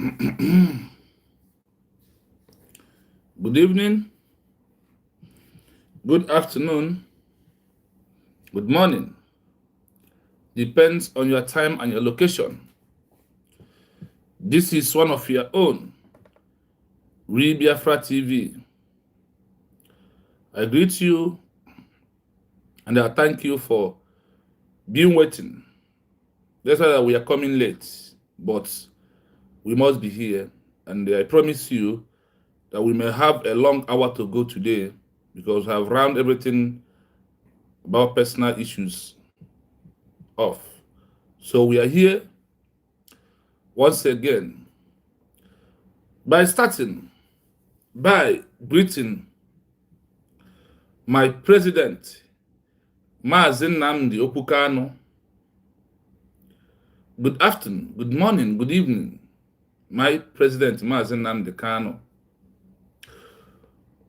Good evening, good afternoon, good morning. Depends on your time and your location. This is one of your own, Biafra TV. I greet you and I thank you for being waiting. That's why we are coming late, but we must be here. And I promise you that we may have a long hour to go today because I have round everything about personal issues off. So we are here once again by starting by greeting my president, Maazị Nnamdi Okukano. Good afternoon, good morning, good evening, my president, Maazị Nnamdi Kano.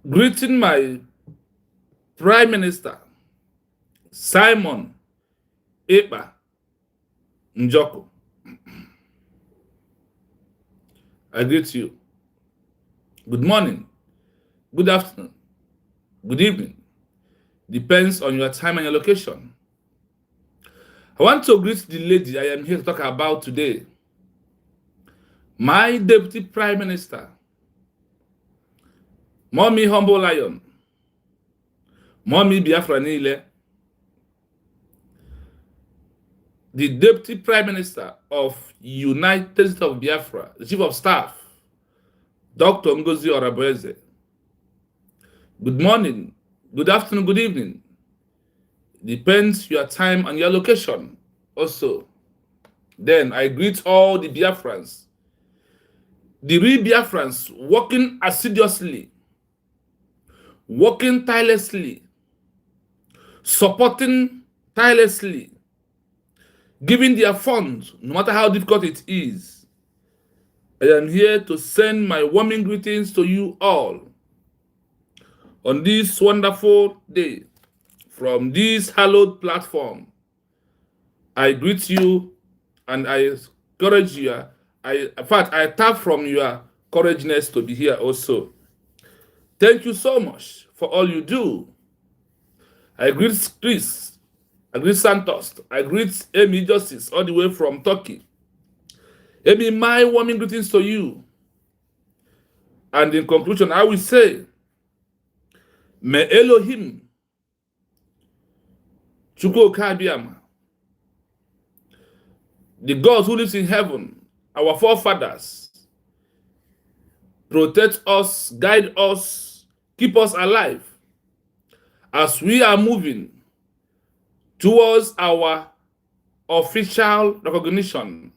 Greeting my prime minister, Simon Ekpa Njoko. I greet you. Good morning, good afternoon, good evening. Depends on your time and your location. I want to greet the lady I am here to talk about today. My deputy prime minister, Mommy Humble Lion, Mommy Biafra Nile, the deputy prime minister of United States of Biafra, the chief of staff, Dr. Ngozi Orabueze. Good morning, good afternoon, good evening. Depends your time and your location also. Then I greet all the Biafrans, the real Biafrans working assiduously, working tirelessly, supporting tirelessly, giving their funds, no matter how difficult it is. I am here to send my warming greetings to you all on this wonderful day from this hallowed platform. I greet you and I encourage you. In fact, I tap from your courageousness to be here also. Thank you so much for all you do. I greet Chris, I greet Santos, I greet Amy Justice all the way from Turkey. Amy, my warming greetings to you. And in conclusion, I will say, may Elohim, Chukwu Kabiama, the God who lives in heaven, our forefathers, protect us, guide us, keep us alive as we are moving towards our official recognition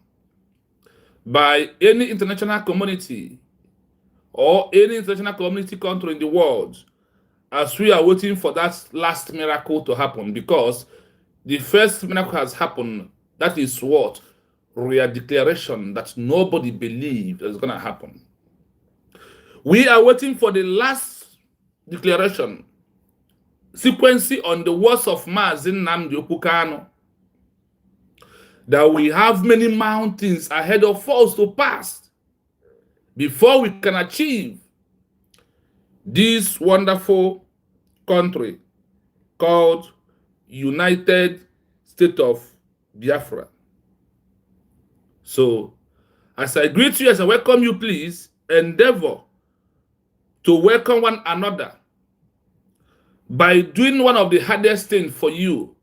by any international community or any international community country in the world, as we are waiting for that last miracle to happen, because the first miracle has happened. That is what? Real declaration that nobody believed is going to happen. We are waiting for the last declaration, sequencing on the words of Maazị Nnamdi Okukano, that we have many mountains ahead of us to pass before we can achieve this wonderful country called United States of Biafra. So, as I greet you, as I welcome you, please endeavor to welcome one another by doing one of the hardest things for you.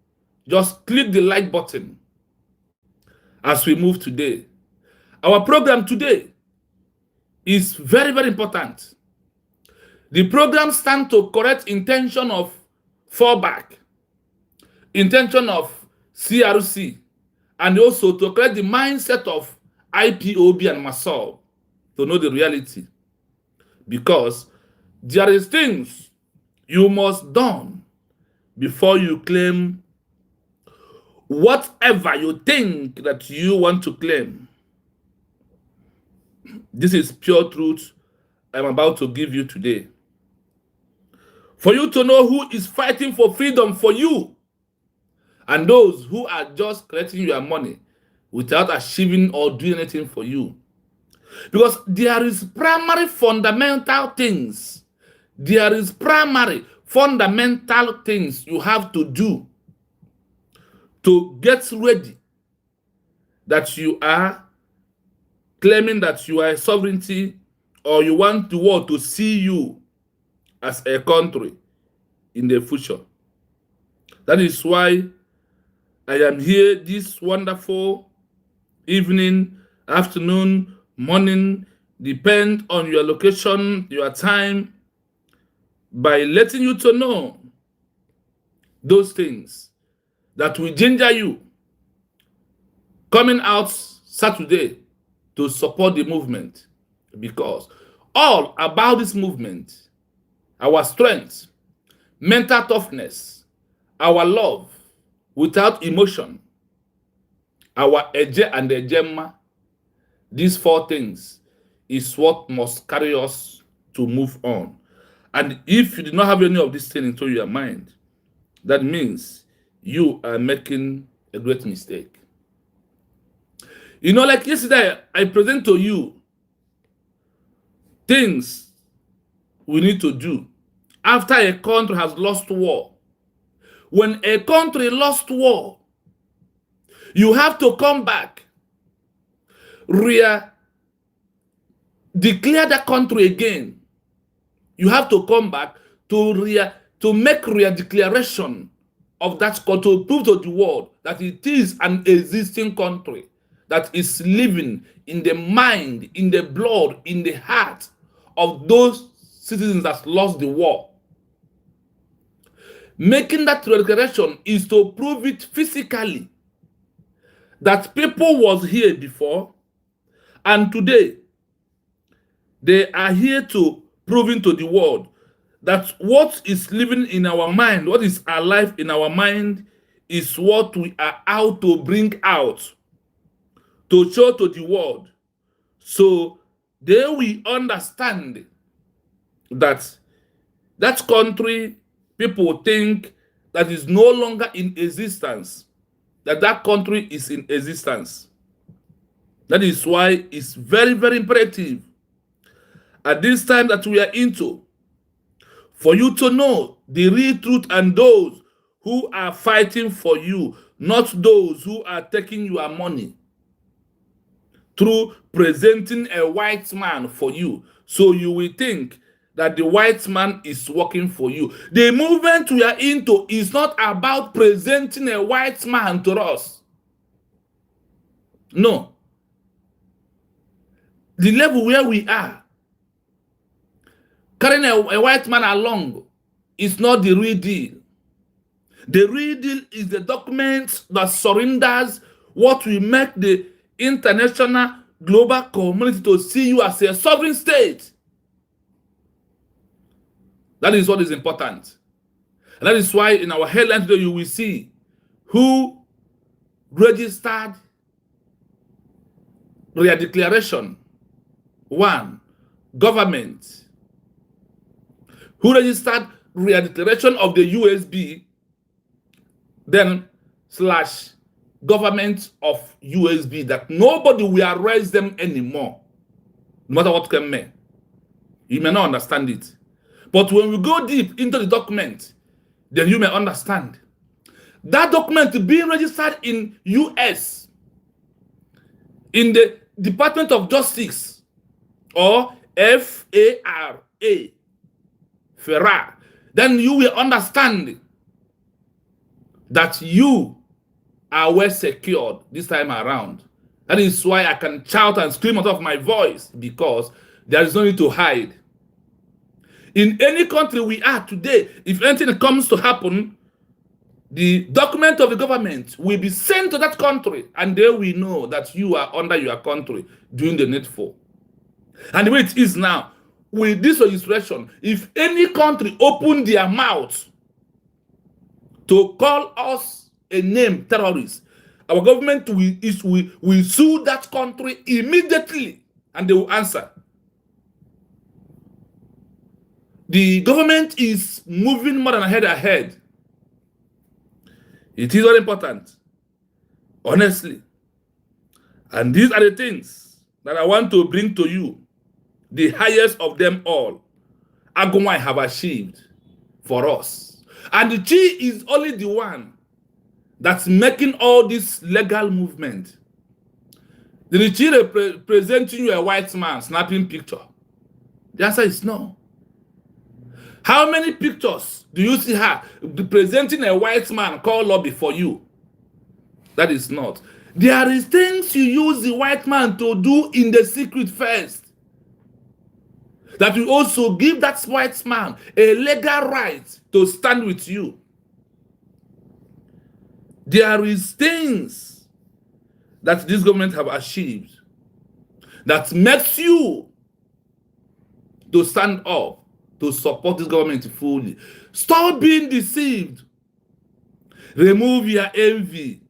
Just click the like button as we move today. Our program today is very, very important. The program stands to correct intention of fallback, intention of CRC, and also to correct the mindset of IPOB and MASOB to know the reality. Because there is things you must done before you claim whatever you think that you want to claim. This is pure truth I'm about to give you today. For you to know who is fighting for freedom for you and those who are just collecting your money without achieving or doing anything for you. Because there is primary fundamental things. There is primary fundamental things you have to do to get ready that you are claiming that you are a sovereignty, or you want the world to see you as a country in the future. That is why I am here this wonderful evening, afternoon, morning, depend on your location, your time, by letting you to know those things that will ginger you coming out Saturday to support the movement. Because all about this movement, our strength, mental toughness, our love without emotion, our eje and ejema, these four things is what must carry us to move on. And if you do not have any of these things into your mind, that means you are making a great mistake. You know, like yesterday, I present to you things we need to do after a country has lost war. When a country lost war, you have to come back, declare that country again. You have to come back to make declaration of that country, to prove to the world that it is an existing country that is living in the mind, in the blood, in the heart of those citizens that lost the war. Making that declaration is to prove it physically that people was here before, and today they are here to proving to the world that what is living in our mind, what is alive in our mind, is what we are out to bring out, to show to the world. So they will understand that that country people think that is no longer in existence, that that country is in existence. That is why it's very, very imperative at this time that we are into, for you to know the real truth and those who are fighting for you, not those who are taking your money through presenting a white man for you. So you will think that the white man is working for you. The movement we are into is not about presenting a white man to us. No. The level where we are, carrying a white man along, is not the real deal. The real deal is the document that surrenders what will make the international global community to see you as a sovereign state. That is what is important. And that is why in our headline today you will see who registered their declaration. 1, government. Who registered their declaration of the USB, then / government of USB, that nobody will arrest them anymore, no matter what can may. You may not understand it. But when we go deep into the document, then you may understand. That document being registered in US, in the Department of Justice, or F-A-R-A, Fara, then you will understand that you are well secured this time around. That is why I can shout and scream out of my voice, because there is no need to hide. In any country we are today, if anything comes to happen, the document of the government will be sent to that country, and they will know that you are under your country doing the needful. And the way it is now, with this registration, if any country open their mouth to call us a name terrorist, our government will sue that country immediately, and they will answer. The government is moving more than ahead. It is very important, honestly. And these are the things that I want to bring to you, the highest of them all, Agumai have achieved for us. And the Chi is only the one that's making all this legal movement. The Chi representing you a white man snapping picture? The answer is no. How many pictures do you see her presenting a white man called lobby for you? That is not. There is things you use the white man to do in the secret first, that will also give that white man a legal right to stand with you. There is things that this government have achieved that makes you to stand up to support this government fully. Stop being deceived. Remove your envy.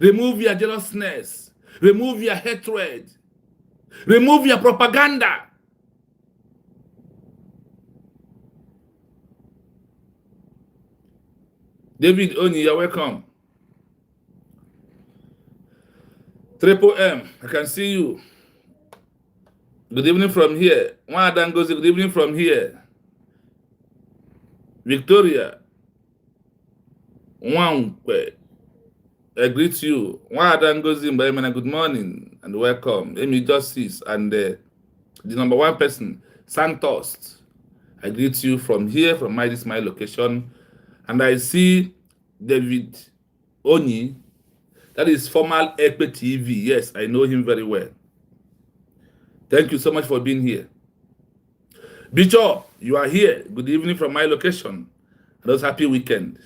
Remove your jealousness. Remove your hatred. Remove your propaganda. David Oni, you're welcome. Triple M, I can see you. Good evening from here. One goes, good evening from here. Victoria, one, I greet you. One goes in, good morning and welcome. Amy Justice and the number one person, Santos. I greet you from here, from my location. And I see David Oni, that is former Ekpe TV. Yes, I know him very well. Thank you so much for being here. Bicho, you are here. Good evening from my location. And also happy weekend.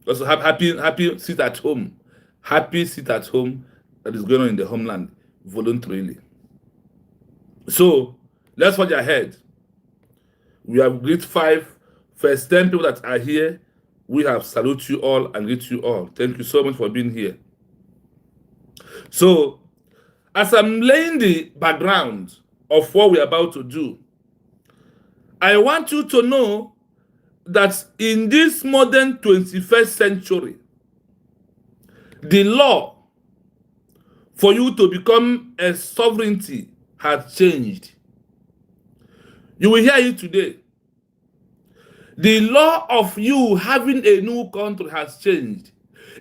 Also happy sit at home. Happy sit at home that is going on in the homeland voluntarily. So let's forge ahead. We have greet 5 first 10 people that are here. We have salute you all and greet you all. Thank you so much for being here. So, as I'm laying the background of what we're about to do, I want you to know that in this modern 21st century, the law for you to become a sovereignty has changed. You will hear it today. The law of you having a new country has changed.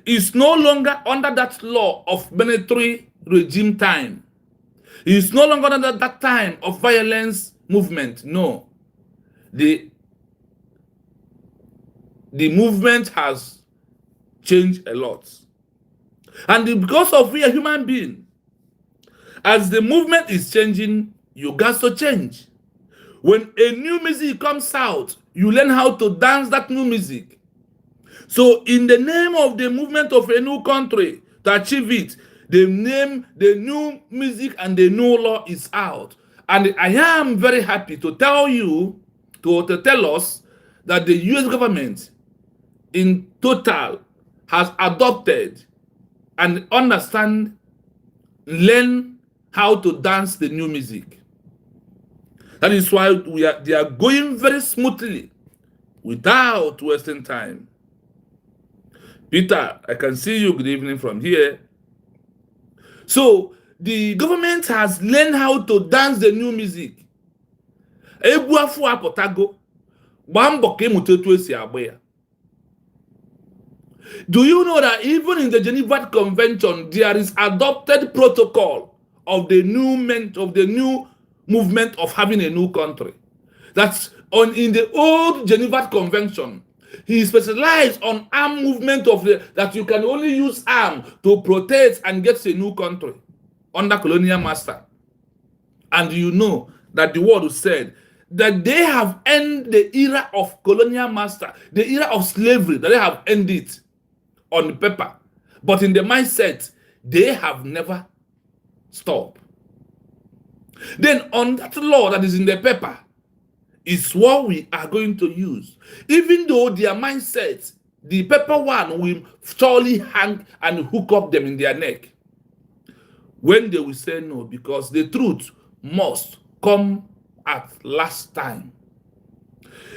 It's no longer under that law of military regime time. It's no longer under that time of violence movement. No. The movement has changed a lot. And because of we are human beings, as the movement is changing, you got to change. When a new music comes out, you learn how to dance that new music. So in the name of the movement of a new country, to achieve it, the new music and the new law is out. And I am very happy to tell you, to tell us that the US government in total has adopted and learn how to dance the new music. That is why they are going very smoothly without wasting time. Peter, I can see you. Good evening from here. So the government has learned how to dance the new music. Do you know that even in the Geneva Convention, there is adopted protocol of the new movement of having a new country? That's in the old Geneva Convention. He specialized on armed movement that you can only use arm to protect and get a new country under colonial master. And you know that the world said that they have ended the era of colonial master, the era of slavery, that they have ended on the paper. But in the mindset, they have never stopped. Then on that law that is in the paper, is what we are going to use. Even though their mindset, the paper one will surely hang and hook up them in their neck. When they will say no, because the truth must come at last time.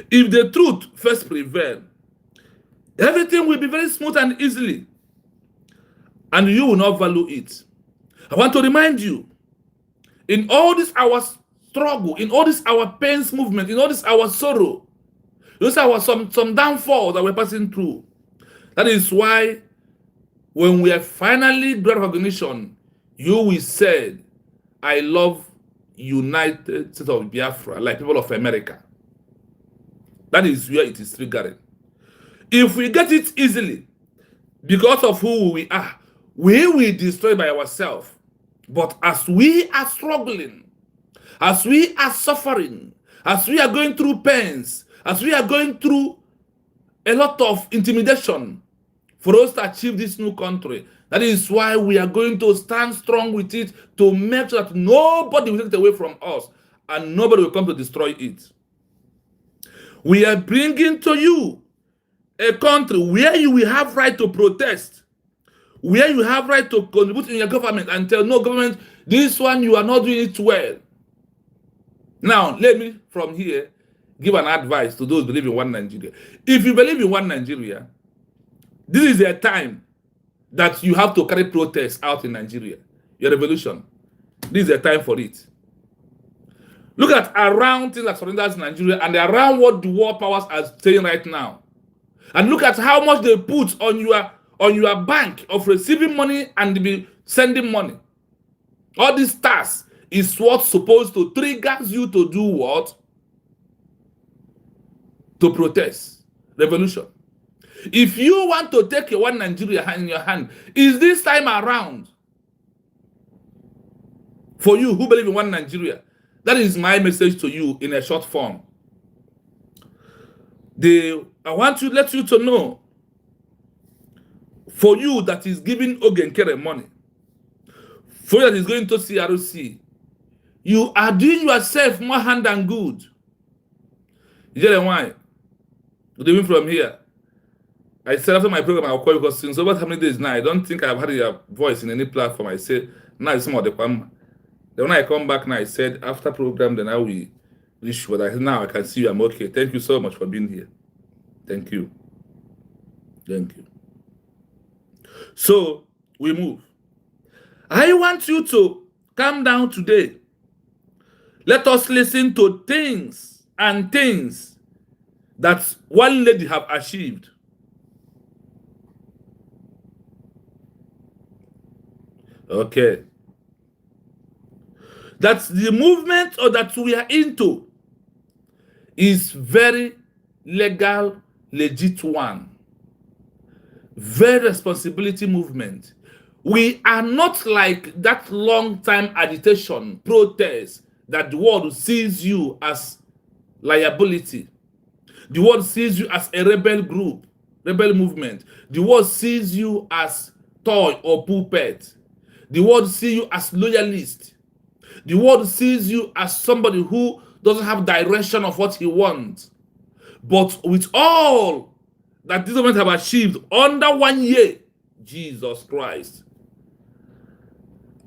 If the truth first prevail, everything will be very smooth and easily. And you will not value it. I want to remind you, in all this our struggle, in all this our pains movement, in all this our sorrow, those are some downfalls that we're passing through. That is why when we are finally got recognition, you will say, I love United States of Biafra, like people of America. That is where it is triggering. If we get it easily, because of who we are, we will destroy by ourselves. But as we are struggling, as we are suffering, as we are going through pains, as we are going through a lot of intimidation for us to achieve this new country, that is why we are going to stand strong with it to make sure that nobody will take it away from us and nobody will come to destroy it. We are bringing to you a country where you will have right to protest, where you have right to contribute in your government and tell no government, this one you are not doing it well. Now, let me from here give an advice to those who believe in one Nigeria. If you believe in one Nigeria, this is a time that you have to carry protests out in Nigeria, your revolution. This is a time for it. Look at around things like surrenders in Nigeria and around what the war powers are saying right now. And look at how much they put on your bank of receiving money and be sending money. All these tasks is what's supposed to trigger you to do what? To protest. Revolution. If you want to take your one Nigeria in your hand, is this time around for you who believe in one Nigeria? That is my message to you in a short form. I want to let you to know, for you that is giving Ogenkere money, for you that is going to CRC, you are doing yourself more harm than good. You know why? Good evening from here. I said after my program I'll call you because since over how many days now, I don't think I've had your voice in any platform. I said, now it's some of the come. Then when I come back now, I said after program, then I will reach, but now I can see you, I'm okay. Thank you so much for being here. Thank you. Thank you. So we move. I want you to calm down today. Let us listen to things that one lady have achieved. Okay. That's the movement or that we are into is very legal, legit one. Very responsibility movement. We are not like that long time agitation, protest, that the world sees you as liability. The world sees you as a rebel group, rebel movement. The world sees you as toy or puppet. The world sees you as loyalist. The world sees you as somebody who doesn't have direction of what he wants. But with all that this government have achieved under 1 year, Jesus Christ,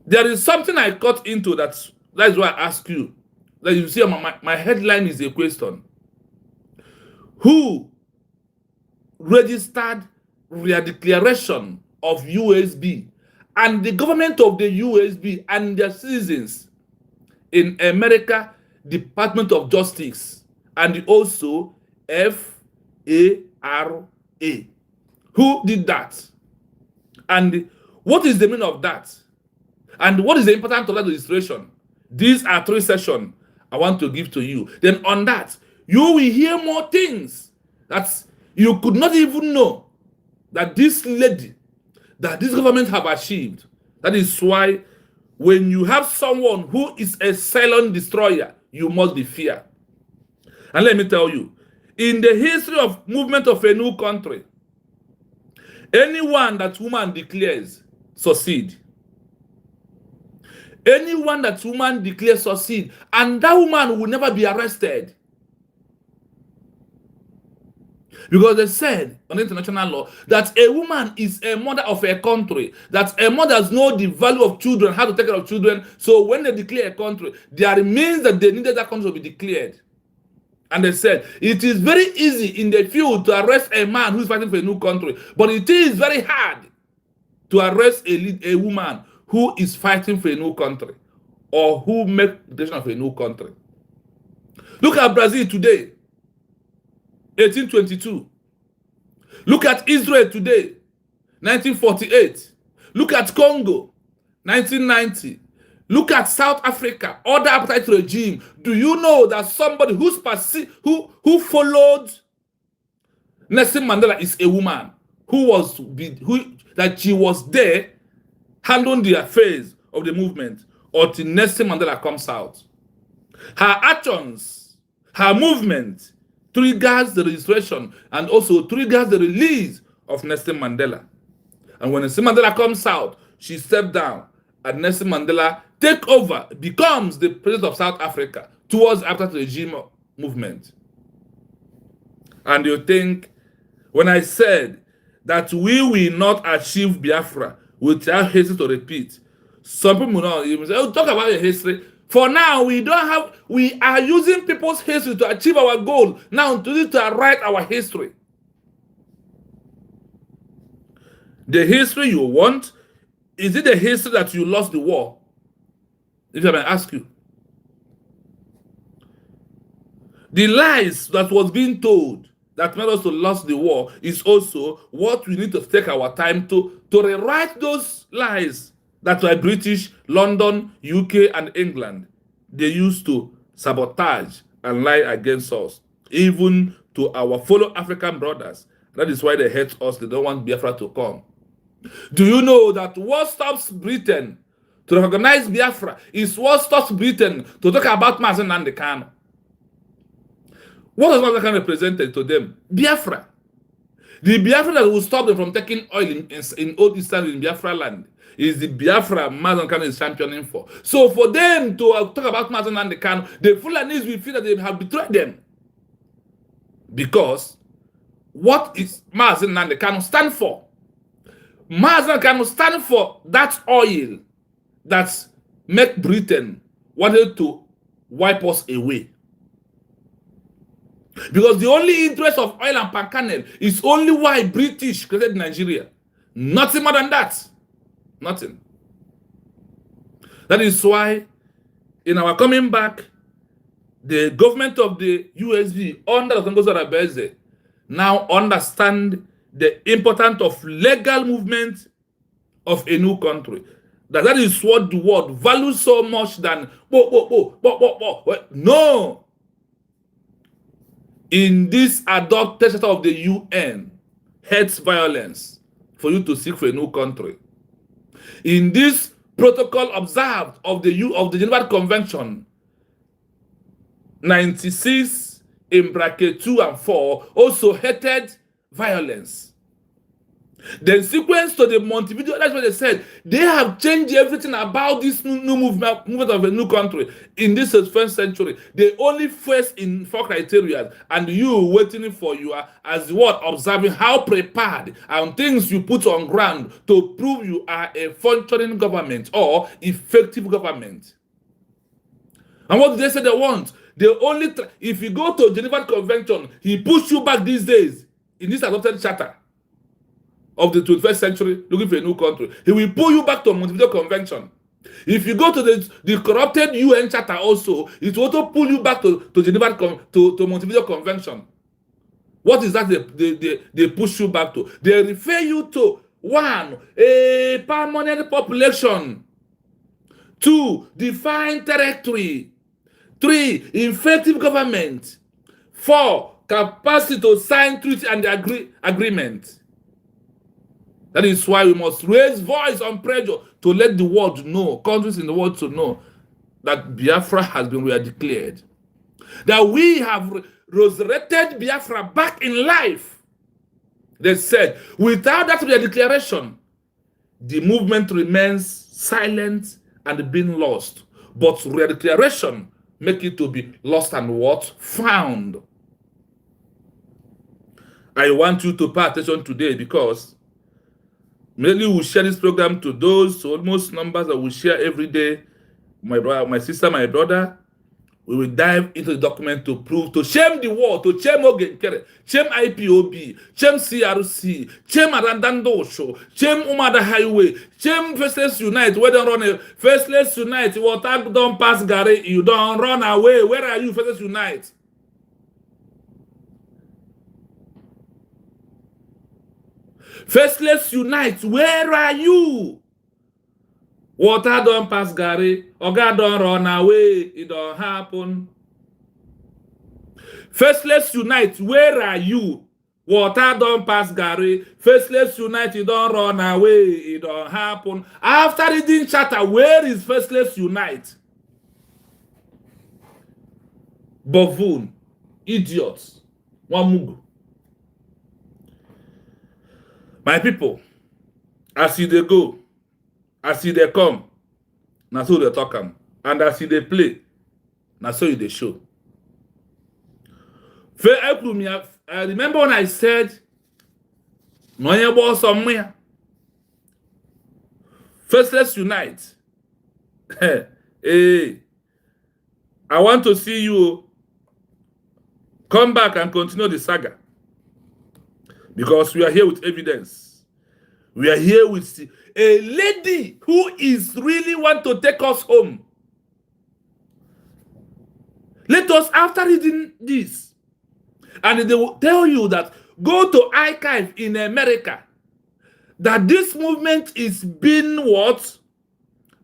there is something I got into that's why I ask you. That you see, my headline is a question. Who registered their declaration of USB and the government of the USB and their citizens in America, Department of Justice, and also FARA? Who did that? And what is the meaning of that? And what is the importance of that registration? These are 3 sessions I want to give to you. Then on that, you will hear more things that you could not even know that this lady, that this government have achieved. That is why when you have someone who is a silent destroyer, you must be feared. And let me tell you, in the history of movement of a new country, anyone that woman declares succeed. Anyone that woman declares succeed, and that woman will never be arrested. Because they said on international law that a woman is a mother of a country, that a mothers know the value of children, how to take care of children. So when they declare a country, there means that they needed that country to be declared. And they said, it is very easy in the field to arrest a man who is fighting for a new country, but it is very hard to arrest a woman who is fighting for a new country. or who make the creation of a new country. Look at Brazil today, 1822. Look at Israel today, 1948. Look at Congo, 1990. Look at South Africa, other apartheid regime. Do you know that somebody who followed Nelson Mandela is a woman that she was there handling the affairs of the movement until Nelson Mandela comes out. Her actions, her movement triggers the registration and also triggers the release of Nelson Mandela. And when Nelson Mandela comes out, she steps down and Nelson Mandela takes over, becomes the president of South Africa towards after the regime movement. And you think, when I said that we will not achieve Biafra without history to repeat, some people know, you say, oh, talk about your history. For now, we are using people's history to achieve our goal. Now, to write our history. The history you want, is it the history that you lost the war? If I may ask you. The lies that was being told that made us to lose the war is also what we need to take our time to rewrite those lies that were British, London, UK, and England. They used to sabotage and lie against us, even to our fellow African brothers. That is why they hate us. They don't want Biafra to come. Do you know that what stops Britain to recognize Biafra is what stops Britain to talk about Mazi Nnamdi Kanu? What does Mazi Kanu represent to them? Biafra. The Biafra that will stop them from taking oil in old Eastern in Biafra land is the Biafra Mazi Kanu is championing for. So for them to talk about Mazi Nnamdi Kanu, the Fulanis will feel that they have betrayed them. Because what is Mazi Nnamdi Kanu stand for? Mazi Nnamdi Kanu stand for that oil that make Britain wanted to wipe us away. Because the only interest of oil and palm kernel is only why British created Nigeria. Nothing more than that. Nothing. That is why, in our coming back, the government of the USB under Okonjo Iweala now understand the importance of legal movement of a new country. That is what the world values so much than no. In this adopted set of the UN, hates violence for you to seek for a new country. In this protocol observed of the Geneva Convention, 96 in bracket 2 and 4 also hated violence. Then sequence to the Montevideo, that's what they said. They have changed everything about this new movement of a new country in this 21st century. They only face in 4 criteria, and you waiting for you as what observing how prepared and things you put on ground to prove you are a functioning government or effective government. And what do they say they want? They only if you go to Geneva Convention, he pushed you back these days in this adopted charter of the 21st century, looking for a new country. He will pull you back to Montevideo Convention. If you go to the corrupted UN Charter also, it will also pull you back to Geneva to Montevideo Convention. What is that they push you back to? They refer you to 1, a permanent population. 2, defined territory. 3, effective government. 4, capacity to sign treaty and agreement. That is why we must raise voice on pressure to let the world know, countries in the world to know, that Biafra has been declared. That we have resurrected Biafra back in life. They said, without that declaration, the movement remains silent and being lost. But declaration make it to be lost and what? Found. I want you to pay attention today because mainly we share this program to those almost numbers that we share every day. My brother, my sister, my brother, We will dive into the document to prove, to shame the world, to shame Ogenkere, shame IPOB, shame CRC, shame Arandandosho, shame Umada Highway, shame Faceless Unite. Where don't run a Faceless Unite? Water don't pass Gary, you don't run away. Where are you, Faceless Unite? Faceless Unite, where are you? Water don't pass Gary, Oga don't run away, it don't happen. Faceless Unite, where are you? Water don't pass Gary, Faceless Unite, it don't run away, it don't happen. After reading charter, where is Faceless Unite? Buffoon, idiots, Wamugu. My people, as you they go, as you they come, na so they talk am, and as you they play, na so you they show. I remember when I said, no one about somewhere. First, let's unite. Hey, I want to see you come back and continue the saga. Because we are here with evidence. We are here with a lady who is really want to take us home. Let us, after reading this, and they will tell you that go to archive in America, that this movement is being what?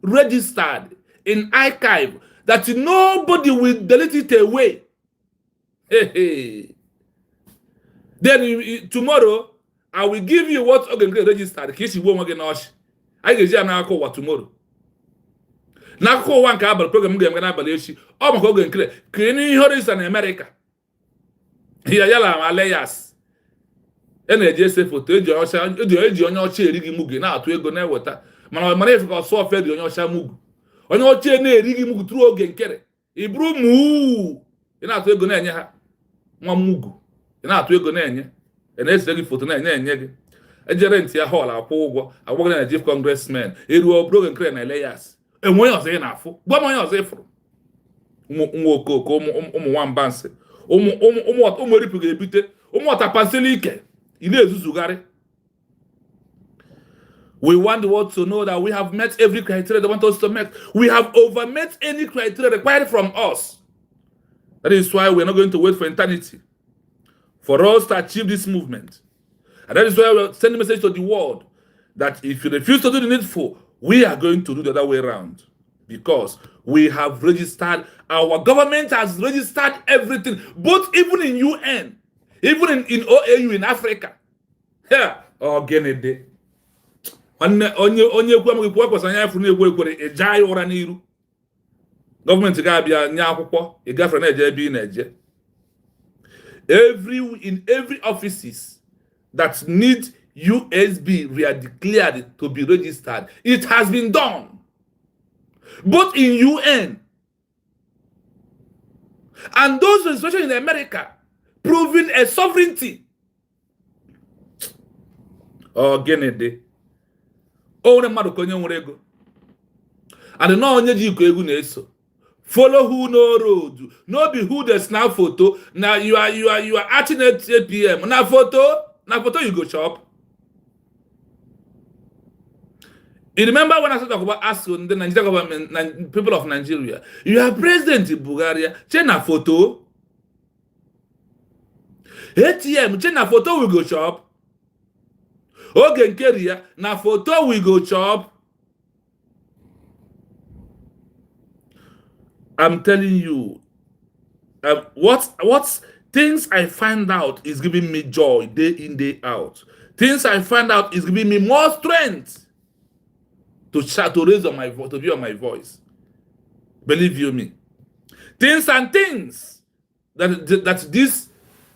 Registered in archive, that nobody will delete it away. Hey, hey. Then tomorrow, I will give you what Ogenkere registered. In case you won't get nosh. I get you now call what tomorrow. Now call one cable program game gonna believe oh my Ogenkere. Can you hear this in America? Here yala malayas. Energy say for to eji onye ocha erigi mugu na atu ego na eweta. Mana mara if ka so fe di onye ocha mugu. Onye ocha na erigi mugu tru Ogenkere. Ibru mu. Ina atu ego na enye ha. Nwa mugu. Ina atu ego na enye. Ena ese gị foto na enye gị. Ejere ntị ya hall akwụ ụgwọ. Agwọ na chief congressman. Eruo Ogenkere na Elias. Enwe ọzọ ị na-afụ. Gwa m onye ọzọ ịfụrụ. Ụmụ okoko ụmụ nwamba nsị. Ụmụ eripụ ga-ebute. Ụmụ ọtapansili ike. Ị na-ezuzugharị. We want the world to know that we have met every criteria they want us to meet. We have overmet any criteria required from us. That is why we're not going to wait for eternity for us to achieve this movement. And that is why we're sending a message to the world that if you refuse to do the needful, we are going to do the other way around. Because we have registered, our government has registered everything, both even in UN, even in OAU in Africa. Yeah, Genede. Onye kwa mwe kwa sanya funu egwe ekwere ejai ora n'iru. Government ga bia nya akwụkwọ e gafere na eje bi na eje. In every offices that need USB we are declared to be registered. It has been done. Both in UN and those registrations in America proving a sovereignty. Genede. Onye mmadụ ka onye nwere ego. And no onye ji iko ego na-eso. Follow who no road. No be who the snap photo. Now you are acting at 8 p.m. Now photo you go shop. You remember when I started talking about asking the Nigerian government, people of Nigeria, you are president in Bulgaria, check na photo. ATM, check na photo we go shop. Ogenkere, na photo we go chop. I'm telling you, what things I find out is giving me joy day in, day out. Things I find out is giving me more strength to shout, to raise on my voice, to be on my voice. Believe you me. Things that this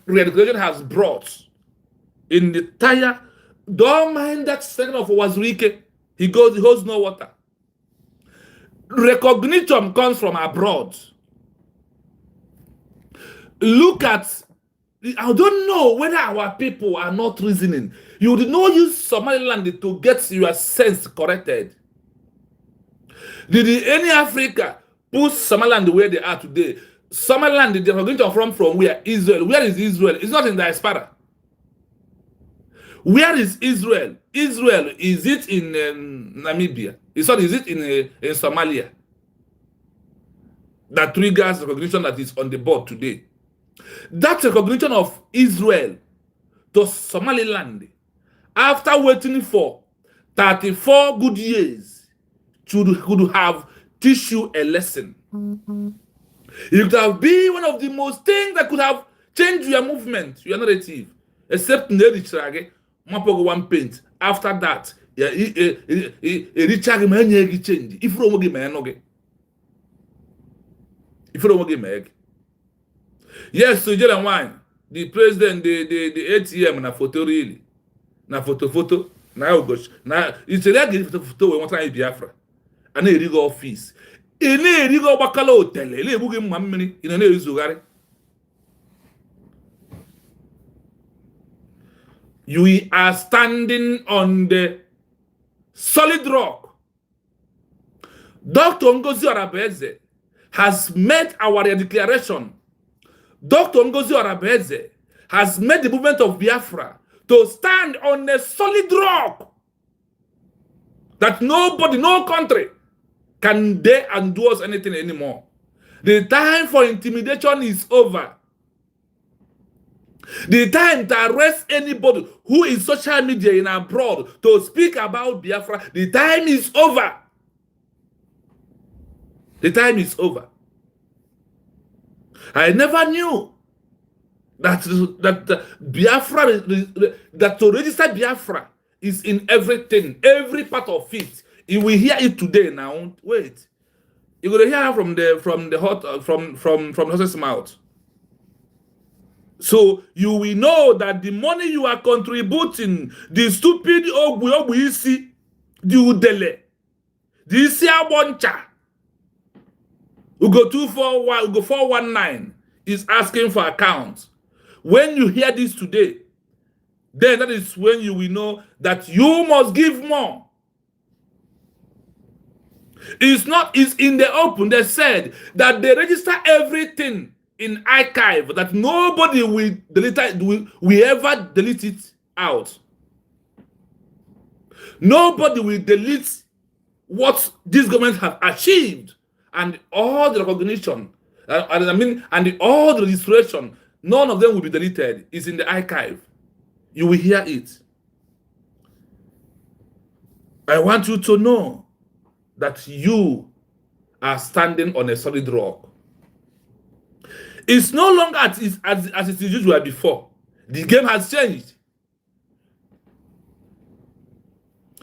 regulation has brought in the tire. Don't mind that second of Wazirike. He holds no water. Recognition comes from abroad. Look at, I don't know whether our people are not reasoning. You did not use Somaliland to get your sense corrected. Did any Africa push Somaliland where they are today? Somaliland, the recognition from where? Israel. Where is Israel? It's not in the diaspora. Where is Israel? Israel, is it in Namibia? Is it in Somalia? That triggers recognition that is on the board today. That recognition of Israel to Somaliland, after waiting for 34 good years, could have teach you a lesson. It could have been one of the most things that could have changed your movement, your narrative, except Nerichage, Mapogo one paint. After that, Richard Manyagi change. If you don't get if you don't get yes, so Jalen Wine, the president, the ATM na photo really. Na photo. Na gosh. Na it's a like photo we want to Biafra. And a rigo office. In a rigo bakala hotel, a bugim mammy in an Zugari. You are standing on the solid rock. Dr. Ngozi Arabeze has made our declaration. Dr. Ngozi Arabeze has made the movement of Biafra to stand on a solid rock that nobody, no country can dare and do us anything anymore. The time for intimidation is over. The time to arrest anybody who is social media in abroad to speak about Biafra, the time is over. The time is over. I never knew that Biafra, that to register Biafra is in everything, every part of it. You will hear it today now. Wait, you're gonna hear from the horse's mouth. So you will know that the money you are contributing, the stupid Ogbuisi, the Udele, the Isiaboncha, Ugo 241, Ugo 419 is asking for accounts. When you hear this today, then that is when you will know that you must give more. It's in the open. They said that they register everything in archive, that nobody will delete it, will ever delete it out. Nobody will delete what this government has achieved, and all the recognition, and all the registration, none of them will be deleted. It's in the archive. You will hear it. I want you to know that you are standing on a solid rock. It's no longer as it is usual before. The game has changed.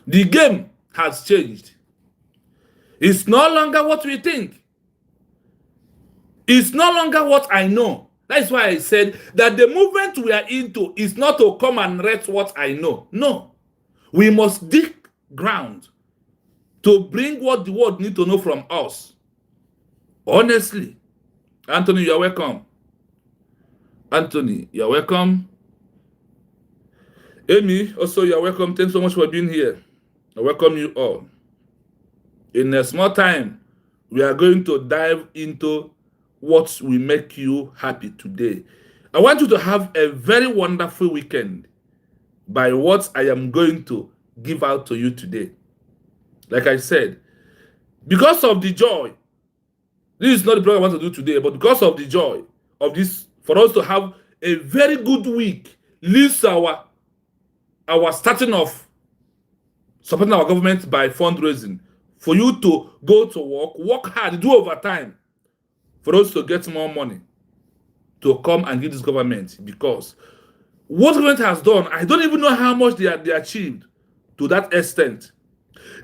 The game has changed. It's no longer what we think. It's no longer what I know. That's why I said that the movement we are into is not to come and read what I know. No. We must dig ground to bring what the world needs to know from us. Honestly. Anthony, you're welcome. Anthony, you're welcome. Amy, also you're welcome. Thanks so much for being here. I welcome you all. In a small time, we are going to dive into what will make you happy today. I want you to have a very wonderful weekend by what I am going to give out to you today. Like I said, because of the joy, this is not the program I want to do today, but because of the joy of this, for us to have a very good week, leaves our starting off supporting our government by fundraising, for you to go to work hard, do overtime, for us to get more money to come and give this government. Because what government has done, I don't even know how much they achieved to that extent.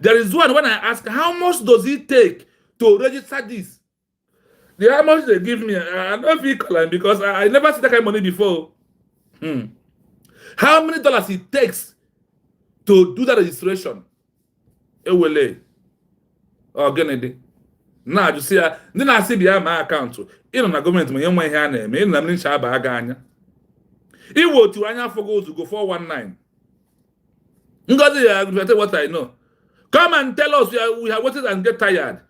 There is one, when I ask, how much does it take to register this? How much they give me, I don't feel calling because I never see that kind of money before. How many dollars it takes to do that registration? Ewele. Or Kennedy. Now you see, then I see behind my account. You know, the government, my young man here, me, and I'm in Shabaganya. It will to Anya for goes to go 419. Ngozi, what I know. Come and tell us we have waited and get tired.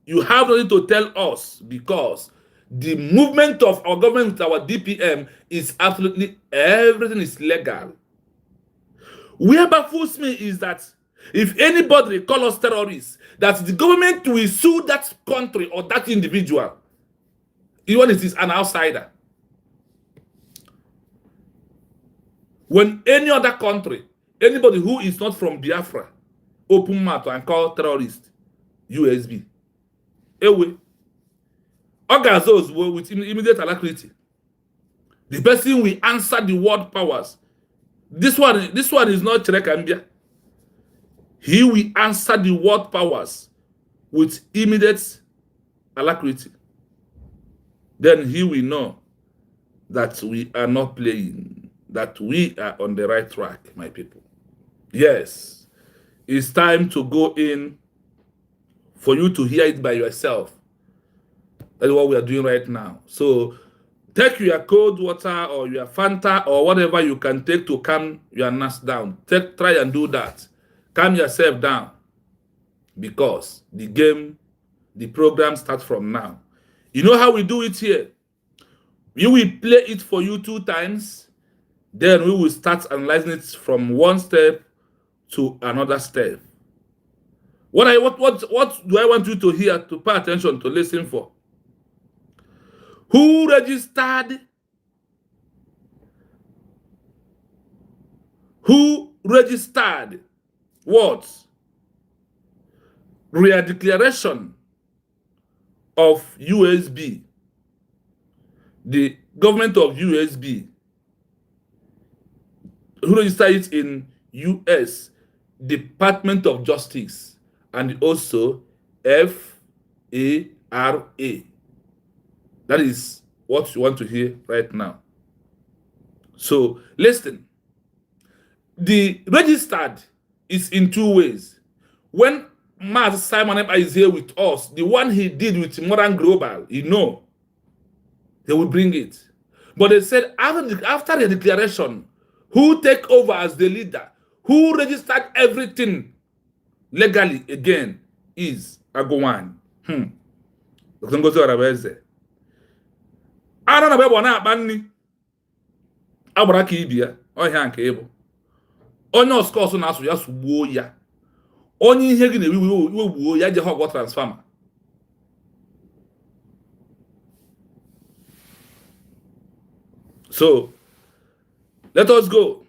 You have nothing to tell us because The movement of our government with our DPM is absolutely, everything is legal. What baffles me is that if anybody call us terrorists, that the government will sue that country or that individual, even if it is an outsider. When any other country, anybody who is not from Biafra, open mouth and call terrorist, USB. Anyway, those with immediate alacrity. The person will answer the world powers. This one is not Chirekambia. He will answer the world powers with immediate alacrity. Then he will know that we are not playing, that we are on the right track, my people. Yes, it's time to go in for you to hear it by yourself. That's what we are doing right now. So take your cold water or your Fanta or whatever you can take to calm your nerves down. Try and do that. Calm yourself down. Because the program starts from now. You know how we do it here? We will play it for you 2 times. Then we will start analyzing it from one step to another step. What do I want you to hear, to pay attention, to listen for? Who registered? Who registered what? Redeclaration of USB. The government of USB. Who registered it in US Department of Justice and also FARA. That is what you want to hear right now. So listen. The registered is in 2 ways. When Master Simon Ekpa is here with us, the one he did with Modern Global, they will bring it. But they said after the declaration, who take over as the leader, who registered everything legally again is Agwan. Ara na bebo na akpa nni agbara ka ibia ohia nke ịbụ onye oskos na asu ya sugbuo ya onye ihe gị na-ewiwe gbuo ya je hogo transformer. So let us go.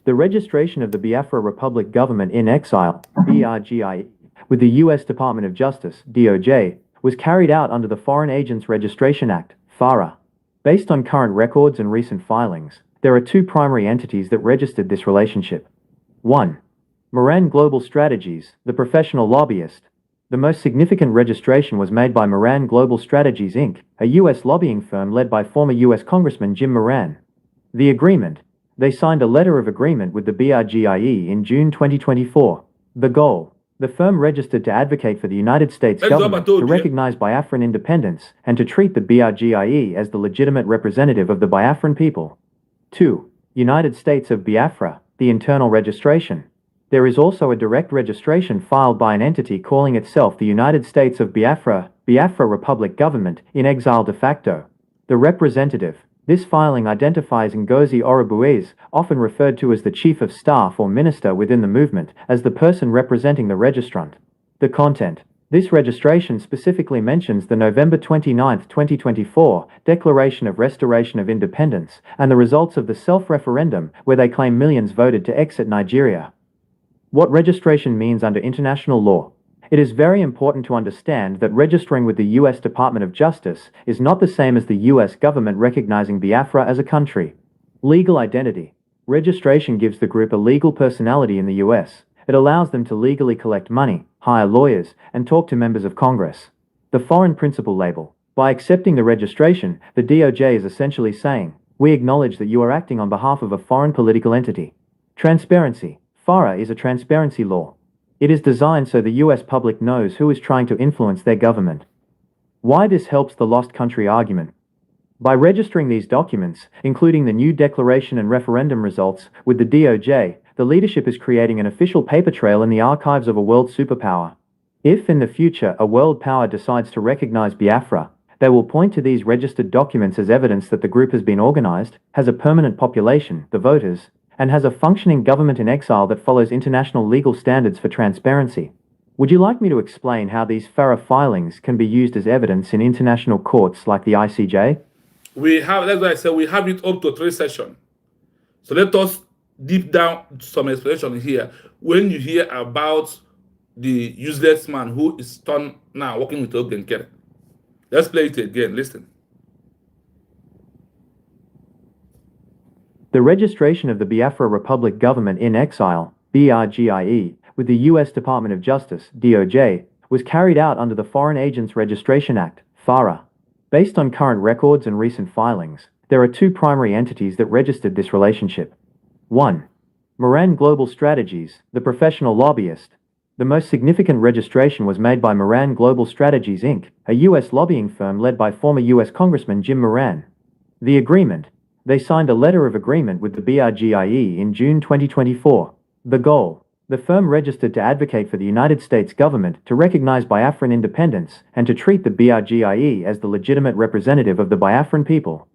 The registration of the Biafra Republic Government in Exile, BRGI, with the U.S. Department of Justice, DOJ, was carried out under the Foreign Agents Registration Act, FARA. Based on current records and recent filings, there are 2 primary entities that registered this relationship. 1. Moran Global Strategies, the professional lobbyist. The most significant registration was made by Moran Global Strategies Inc., a U.S. lobbying firm led by former U.S. Congressman Jim Moran. The agreement. They signed a letter of agreement with the BRGIE in June 2024. The goal. The firm registered to advocate for the United States government to recognize Biafran independence and to treat the BRGIE as the legitimate representative of the Biafran people. 2. United States of Biafra, the internal registration. There is also a direct registration filed by an entity calling itself the United States of Biafra, Biafra Republic Government, in exile de facto. The representative. This filing identifies Ngozi Orubueze, often referred to as the Chief of Staff or Minister within the movement, as the person representing the registrant. The content. This registration specifically mentions the November 29, 2024, Declaration of Restoration of Independence, and the results of the self-referendum, where they claim millions voted to exit Nigeria. What registration means under international law. It is very important to understand that registering with the U.S. Department of Justice is not the same as the U.S. government recognizing Biafra as a country. Legal identity. Registration gives the group a legal personality in the U.S. It allows them to legally collect money, hire lawyers, and talk to members of Congress. The foreign principal label. By accepting the registration, the DOJ is essentially saying, we acknowledge that you are acting on behalf of a foreign political entity. Transparency. FARA is a transparency law. It is designed so the U.S. public knows who is trying to influence their government. Why this helps the lost country argument? By registering these documents, including the new declaration and referendum results, with the DOJ, the leadership is creating an official paper trail in the archives of a world superpower. If in the future a world power decides to recognize Biafra, they will point to these registered documents as evidence that the group has been organized, has a permanent population, the voters, and has a functioning government in exile that follows international legal standards for transparency. Would you like me to explain how these Fara filings can be used as evidence in international courts like the ICJ? That's why I said we have it up to 3 sessions. So let us deep down some explanation here. When you hear about the useless man who is turned now working with Ogenkere. Let's play it again. Listen. The registration of the Biafra Republic Government in Exile, BRGIE, with the U.S. Department of Justice, DOJ, was carried out under the Foreign Agents Registration Act, FARA. Based on current records and recent filings, there are 2 primary entities that registered this relationship. 1. Moran Global Strategies, the professional lobbyist. The most significant registration was made by Moran Global Strategies Inc., a U.S. lobbying firm led by former U.S. Congressman Jim Moran. The agreement. They signed a letter of agreement with the BRGIE in June 2024. The goal. The firm registered to advocate for the United States government to recognize Biafran independence and to treat the BRGIE as the legitimate representative of the Biafran people.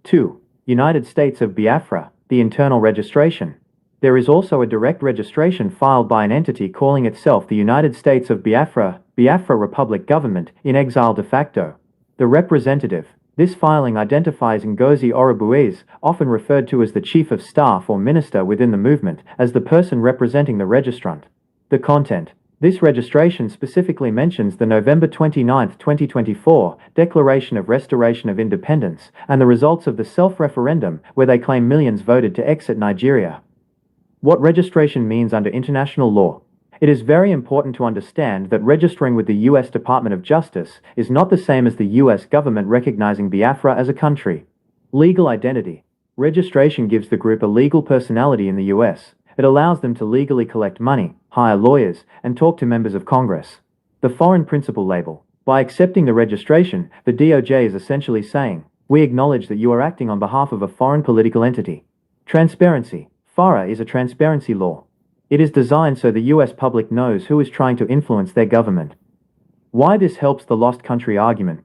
2. United States of Biafra, the internal registration. There is also a direct registration filed by an entity calling itself the United States of Biafra, Biafra Republic Government, in exile de facto. The representative. This filing identifies Ngozi Orubueze, often referred to as the Chief of Staff or Minister within the movement, as the person representing the registrant. The content. This registration specifically mentions the November 29, 2024, Declaration of Restoration of Independence, and the results of the self-referendum, where they claim millions voted to exit Nigeria. What registration means under international law. It is very important to understand that registering with the U.S. Department of Justice is not the same as the U.S. government recognizing Biafra as a country. Legal identity. Registration gives the group a legal personality in the U.S. It allows them to legally collect money, hire lawyers, and talk to members of Congress. The foreign principal label. By accepting the registration, the DOJ is essentially saying, we acknowledge that you are acting on behalf of a foreign political entity. Transparency. FARA is a transparency law. It is designed so the U.S. public knows who is trying to influence their government. Why this helps the lost country argument?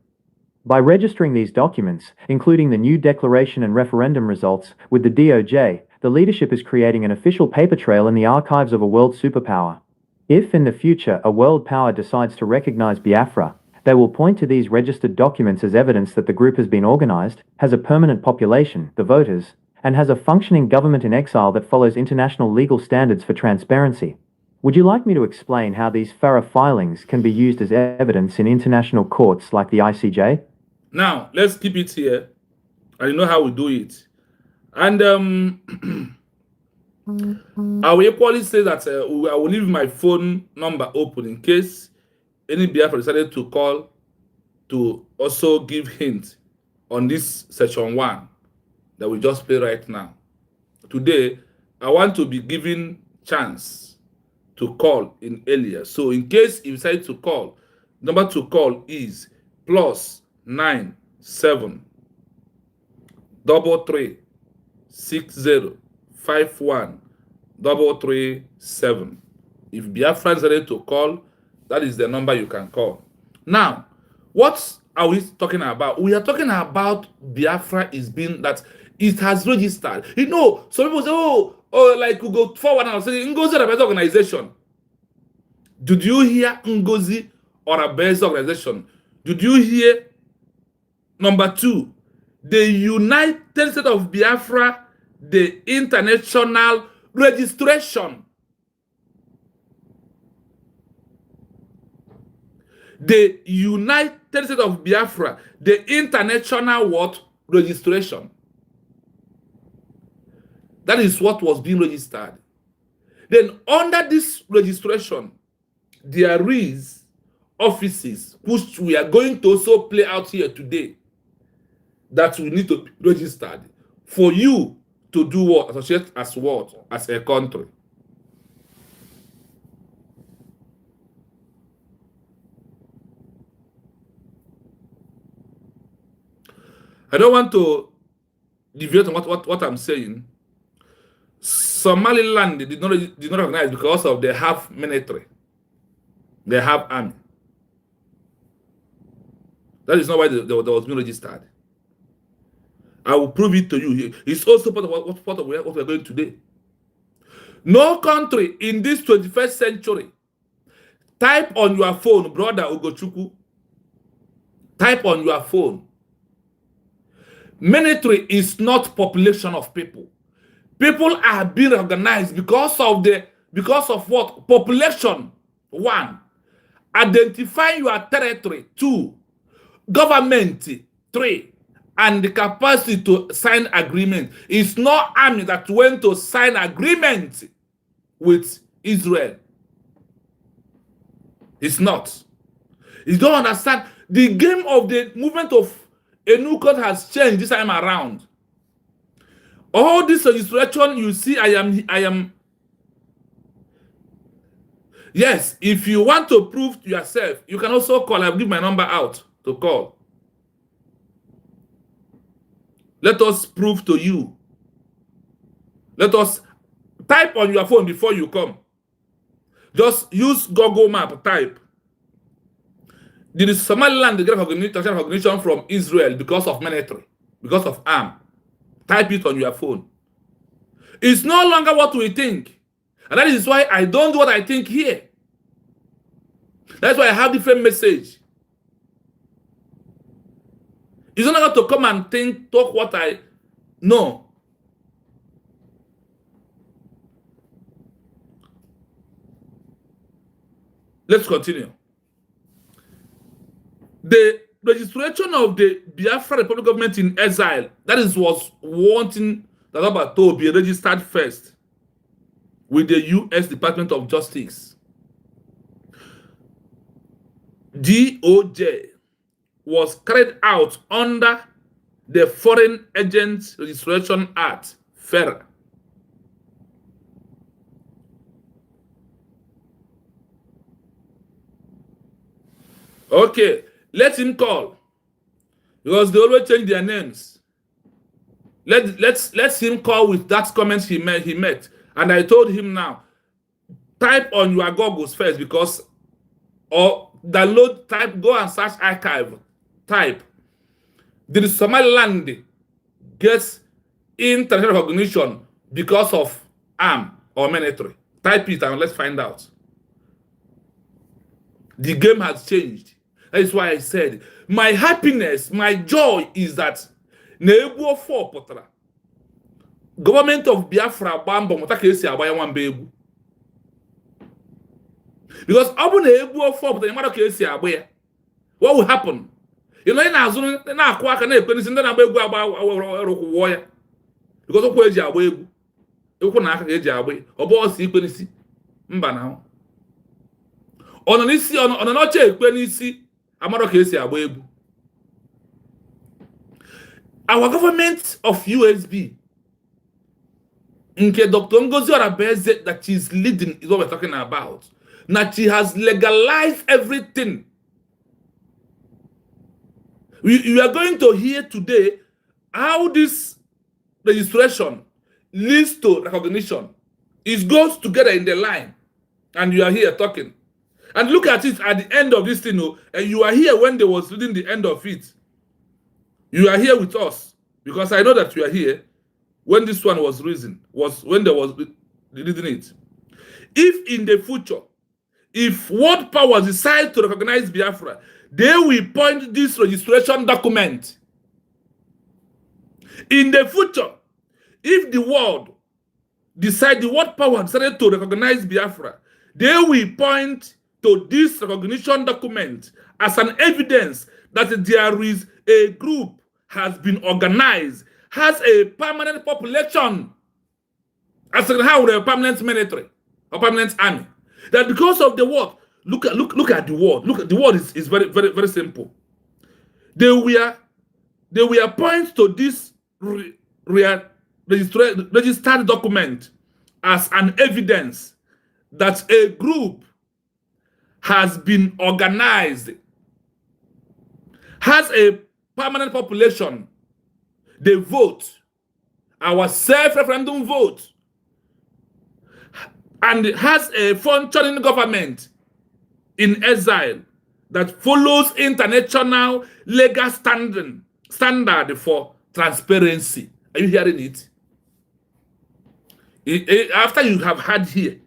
By registering these documents, including the new declaration and referendum results, with the DOJ, the leadership is creating an official paper trail in the archives of a world superpower. If in the future a world power decides to recognize Biafra, they will point to these registered documents as evidence that the group has been organized, has a permanent population, the voters, and has a functioning government in exile that follows international legal standards for transparency. Would you like me to explain how these Fara filings can be used as evidence in international courts like the ICJ? Now, let's keep it here. I know how we do it. And I will equally say that I will leave my phone number open in case any Biafra decided to call to also give hints on this section 1 that we just play right now. Today, I want to be given chance to call in earlier. So in case you decide to call, number to call is +9 7 3 6 0 5 1 3 7. If Biafra decided to call, that is the number you can call. Now, what are we talking about? We are talking about Biafra is being that it has registered. You know, some people say, oh, like we go forward and say Ngozi Orubueze organization. Did you hear Ngozi Orubueze organization? Did you hear number 2? The United States of Biafra, the international registration. The United States of Biafra, the international what? Registration. That is what was being registered. Then under this registration, there is offices which we are going to also play out here today that we need to be registered for you to do what? Associate as what? As a country. I don't want to deviate on what I'm saying. Somaliland did not recognize because of the half military. They have army. That is not why they was being registered. I will prove it to you. It's also part of what we're going today. No country in this 21st century. Type on your phone, brother Ugochukwu. Type on your phone. Military is not population of people. People are being organized because of what? Population. 1. Identify your territory. 2. Government. 3. And the capacity to sign agreement. It's not army that went to sign agreement with Israel. It's not. You don't understand. The game of the movement of a new country has changed this time around. All this registration you see, I am. Yes, if you want to prove to yourself, you can also call. I'll give my number out to call. Let us prove to you. Let us type on your phone before you come. Just use Google Map, type. Did Somaliland get recognition from Israel because of military, because of arm? Type it on your phone. It's no longer what we think. And that is why I don't do what I think here. That's why I have different message. It's not going to come and think, talk what I know. Let's continue. The registration of the Biafra Republic government in exile, that is was wanting the number to be registered first with the U.S. Department of Justice. DOJ was carried out under the Foreign Agents Registration Act, Fara. Okay, let him call. Because they always change their names. Let him call with that comment he met. And I told him now, type on your goggles first, because or download, type, go and search archive. Type. Did Somaliland gets international recognition because of arm or military? Type it and let's find out. The game has changed. That is why I said, my happiness, my joy is that Nebu 4 Potra. Government of Biafra Bambo Motakesi Abaya one baby. Because Abu Nebu 4 Potra, what will happen? You know, in Azun, na Quaka, na Penis, and then I will go about warrior. Because of where you are, you can act away, or boss equality. Mba now. On an issue, on an oche, equality, Amarokesi Abu. Our government of USB, Nke Dr. Ngozi Orabeze, that is leading, is what we're talking about. Now she has legalized everything. We are going to hear today how this registration leads to recognition. It goes together in the line, and you are here talking. And look at it at the end of this thing, and you are here when they was reading the end of it. You are here with us because I know that you are here when this one was reading, when there was reading it. If in the future, if world powers decide to recognize Biafra, they will point this registration document. In the future, if the world power decided to recognize Biafra, they will point to this recognition document as an evidence that there is a group has been organized, has a permanent population, as in how a permanent military or permanent army. That because of the word, look at the word. Look at the word is very, very, very simple. They were points to this registered document as an evidence that a group has been organized, has a permanent population. They vote, our self-referendum vote, and has a functioning government. in exile that follows international legal standard for transparency. Are you hearing it? After you have had here,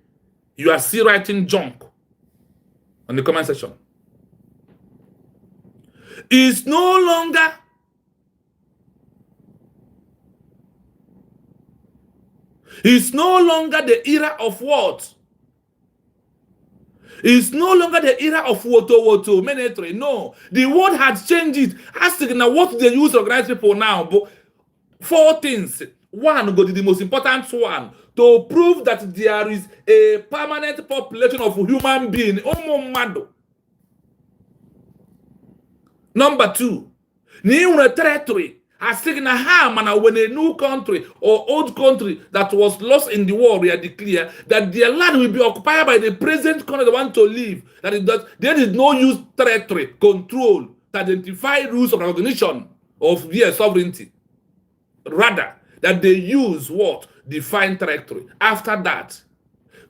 you are still writing junk on the comment section. It's no longer the era of what? It's no longer the era of woto military. No, the world has changed it. Asking now what they use to organize people now, but 4 things. One, go to the most important one, to prove that there is a permanent population of human beings. Number 2, new territory. As taken a harm and when a new country or old country that was lost in the war, we are declare that their land will be occupied by the present country they want to live. There is no use territory control to identify rules of recognition of their sovereignty. Rather, that they use what? Define territory. After that,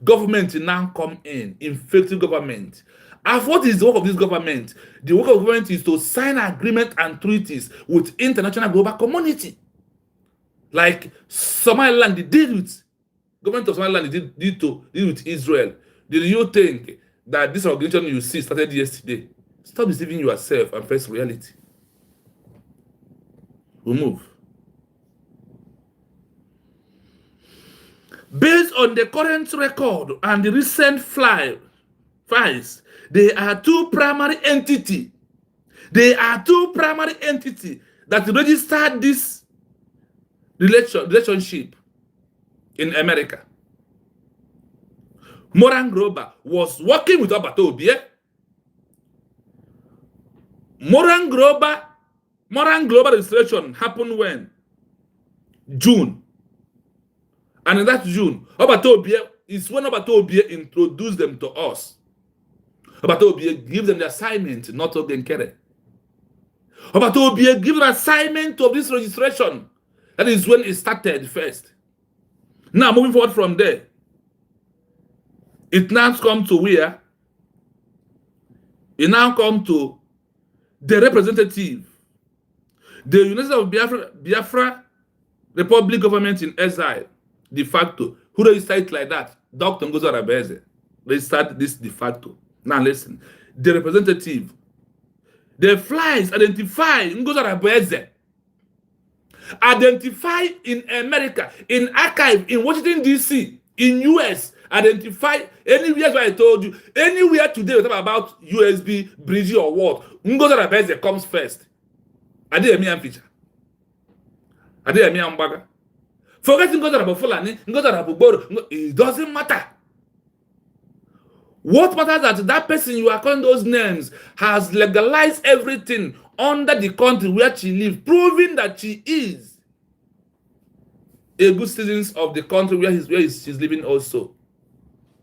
government now come in, effective government. And what is the work of this government? The work of government is to sign agreements and treaties with international global community. Like Somaliland did with government of Somaliland did with Israel. Did you think that this organization you see started yesterday? Stop deceiving yourself and face reality. We move. Based on the current record and the recent files, there are two primary entities. That registered this relationship in America. Moran Grover was working with Obatobie. Moran Grover registration happened when? June. And in that June, Obatobie is when Obatobie introduced them to us. Obatobie gives them the assignment, not to Genkere. Obatobie gives an assignment of this registration. That is when it started first. Now, moving forward from there, it now comes to where? It now comes to the representative, the United States of Biafra Republic government in exile, de facto. Who registered it like that? Dr. Ngozi Arabeze registered this de facto. Now listen, the representative, the flies identify Ngozi Arabeze, identify in America, in archive, in Washington D.C., in US, identify anywhere. Where I told you, anywhere today we talk about USB, bridge or what, Ngozi Arabeze comes first. Adeyemi feature. Adeyemi Ambaga. Forgetting Ngozi Arabeze Fulani, Ngozi Arabeze Boro, it doesn't matter. What matters is that that person you are calling those names has legalized everything under the country where she lives, proving that she is a good citizen of the country where she's living also.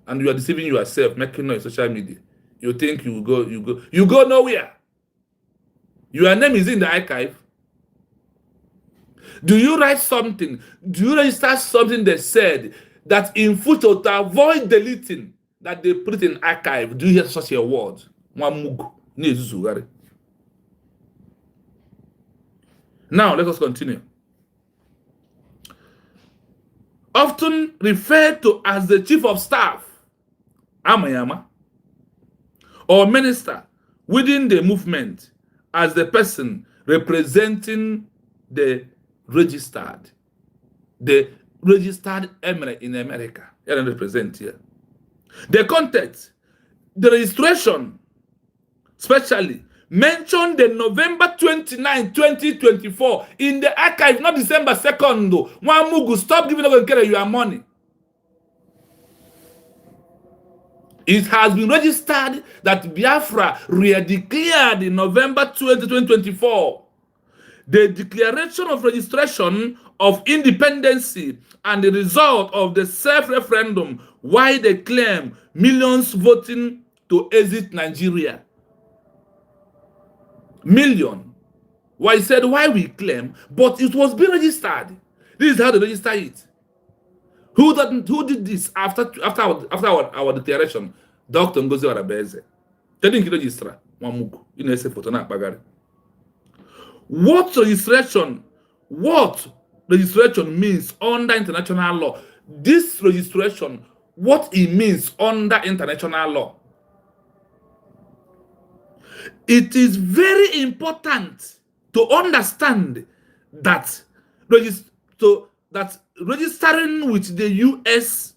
And you are deceiving yourself, making noise on social media. You think you go nowhere. Your name is in the archive. Do you write something? Do you register something that said that in photo to avoid deleting? That they put it in archive. Do you hear such a word? Now, let us continue. Often referred to as the chief of staff, Amayama, or minister within the movement as the person representing the registered emirate in America. Here I represent here. The context, the registration, especially mentioned the November 29, 2024 in the archive, not December 2nd. One Mugu, stop giving your money. It has been registered that Biafra re-declared in November 2024 the declaration of registration of independency and the result of the self-referendum, why they claim millions voting to exit Nigeria. Million. Why said why we claim, but it was being registered. This is how they register it. Who did this after our declaration? Dr. Ngozi Arabeze. Kedu nke registra Nwamugu ị na-ese foto na-akpagharị? What registration means under international law. This registration, what it means under international law. It is very important to understand that registering with the U.S.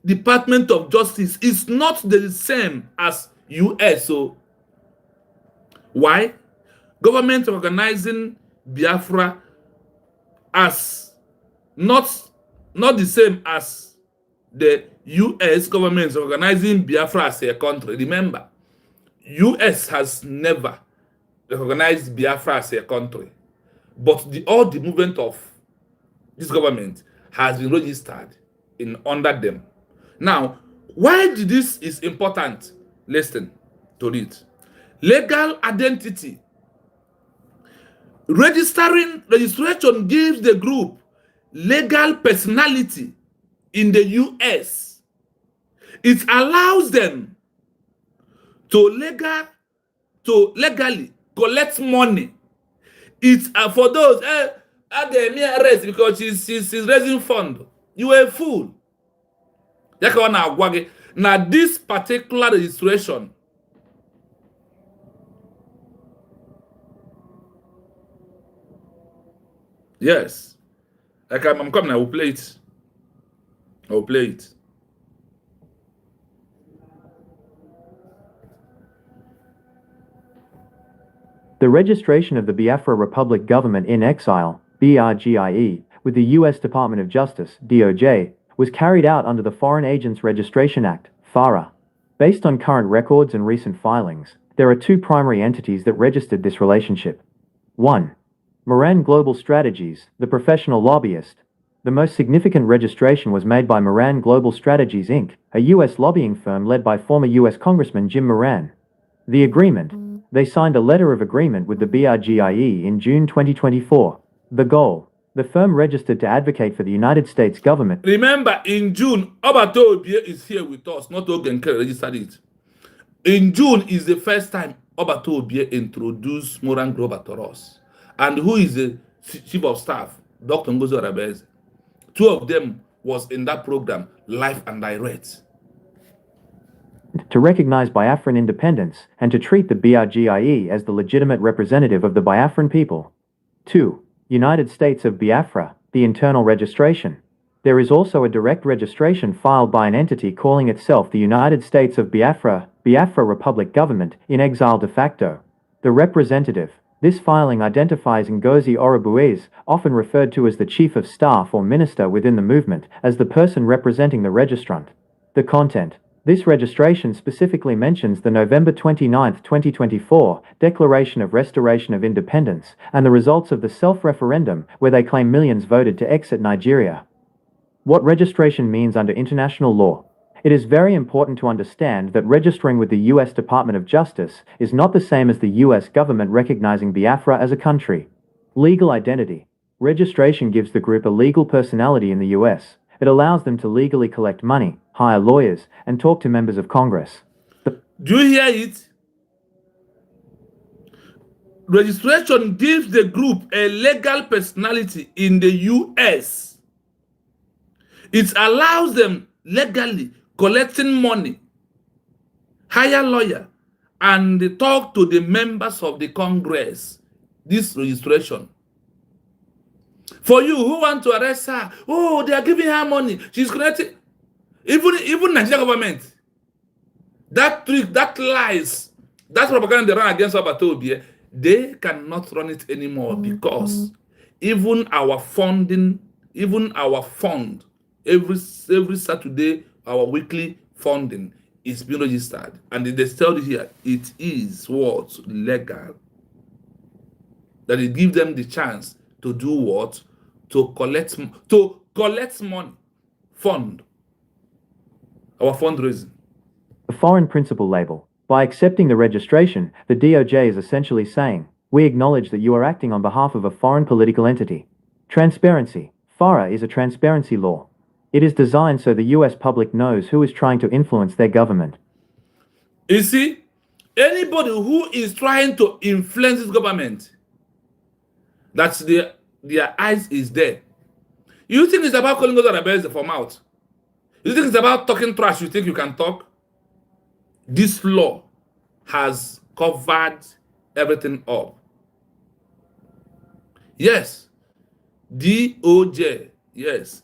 Department of Justice is not the same as U.S. So why? Government recognizing Biafra as not the same as the U.S. government recognizing Biafra as a country. Remember, U.S. has never recognized Biafra as a country, but all the movement of this government has been registered under them. Now, why this is important? Listen to it. Legal identity. Registration gives the group legal personality in the U.S. It allows them to legally collect money. It's for those at the mere arrest because she's raising fund. You are a fool. Now this particular registration, yes, like I'm coming. I will play it. The registration of the Biafra Republic Government in Exile, BRGIE, with the U.S. Department of Justice, DOJ, was carried out under the Foreign Agents Registration Act, FARA. Based on current records and recent filings, there are two primary entities that registered this relationship. 1. Moran Global Strategies, the professional lobbyist. The most significant registration was made by Moran Global Strategies Inc., a U.S. lobbying firm led by former U.S. Congressman Jim Moran. The agreement. They signed a letter of agreement with the BRGIE in June 2024. The goal. The firm registered to advocate for the United States government. Remember, in June, Obato Obie is here with us, not Ogenkere registered it. In June is the first time Obato Obie introduced Moran Global to us. And who is the chief of staff? Dr. Ngozi Arabeze. Two of them was in that program, live and direct. To recognize Biafran independence and to treat the BRGIE as the legitimate representative of the Biafran people. 2. United States of Biafra, the internal registration. There is also a direct registration filed by an entity calling itself the United States of Biafra, Biafra Republic Government, in exile de facto. The representative. This filing identifies Ngozi Orubueze, often referred to as the chief of staff or minister within the movement, as the person representing the registrant. The content. This registration specifically mentions the November 29, 2024, Declaration of Restoration of Independence and the results of the self-referendum where they claim millions voted to exit Nigeria. What registration means under international law. It is very important to understand that registering with the U.S. Department of Justice is not the same as the U.S. government recognizing Biafra as a country. Legal identity. Registration gives the group a legal personality in the U.S. It allows them to legally collect money, hire lawyers, and talk to members of Congress. Do you hear it? Registration gives the group a legal personality in the U.S. It allows them legally collecting money, hire lawyer, and talk to the members of the Congress. This registration. For you who want to arrest her, oh, they are giving her money. She's collecting. Even Nigerian government, that trick, that lies, that propaganda they run against Obato Obie, they cannot run it anymore because even our funding, every Saturday, our weekly funding is being registered. And they tell you here, it is what? Legal. That it gives them the chance to do what? To collect money, fund our fundraising. The foreign principal label. By accepting the registration, the DOJ is essentially saying, we acknowledge that you are acting on behalf of a foreign political entity. Transparency. FARA is a transparency law. It is designed so the U.S. public knows who is trying to influence their government. You see, Anybody who is trying to influence this government, that's their eyes is there. You think it's about calling those rebels for mouth? You think it's about talking trash? You think you can talk? This law has covered everything up. Yes, DOJ, yes,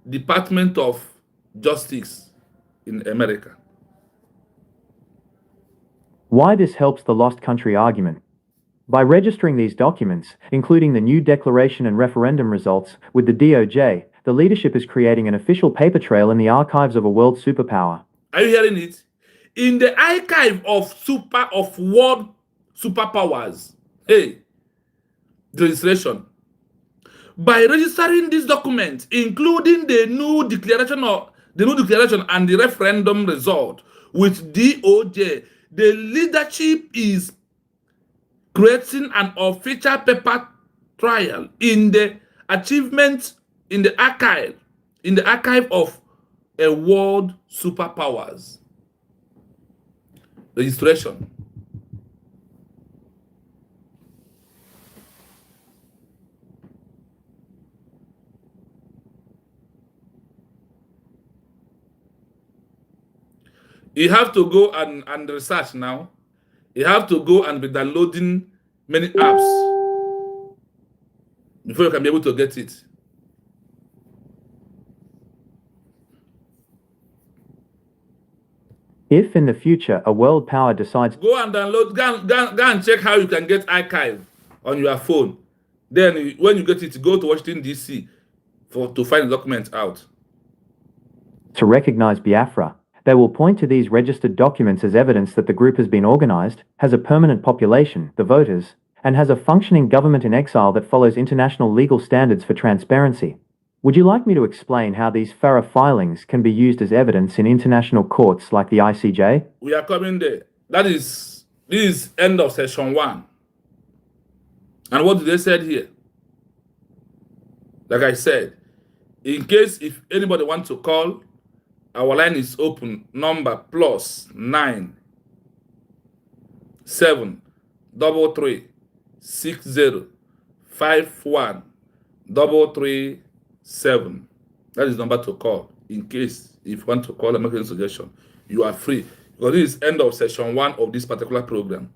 Department of Justice in America. Why this helps the lost country argument? By registering these documents, including the new declaration and referendum results, with the DOJ, the leadership is creating an official paper trail in the archives of a world superpower. Are you hearing it? In the archive of world superpowers. Hey, the registration. By registering these documents, including the new declaration and the referendum result with DOJ, the leadership is creating an official paper trail in the achievements in the archive of a world superpowers. Registration. You have to go and research now. You have to go and be downloading many apps before you can be able to get it. If in the future a world power decides Go and download, go and check how you can get archive on your phone. Then when you get it, go to Washington DC to find the document out. to recognize Biafra, they will point to these registered documents as evidence that the group has been organized, has a permanent population, the voters, and has a functioning government in exile that follows international legal standards for transparency. Would you like me to explain how these Fara filings can be used as evidence in international courts like the ICJ? We are coming there. This is end of session 1. And what did they say here? Like I said, in case if anybody wants to call, our line is open. Number +9 7 3 60 51 337. That is the number to call. In case if you want to call and make any suggestion, you are free. Because this is end of session 1 of this particular program.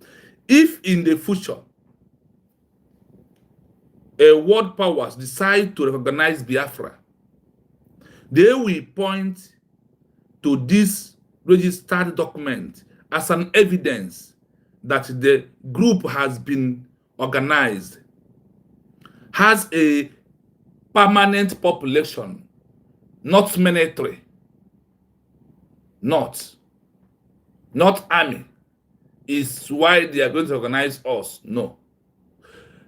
If in the future a world powers decide to recognize Biafra, they will point to this registered document as an evidence that the group has been organized, has a permanent population, not military, not army, is why they are going to organize us. No.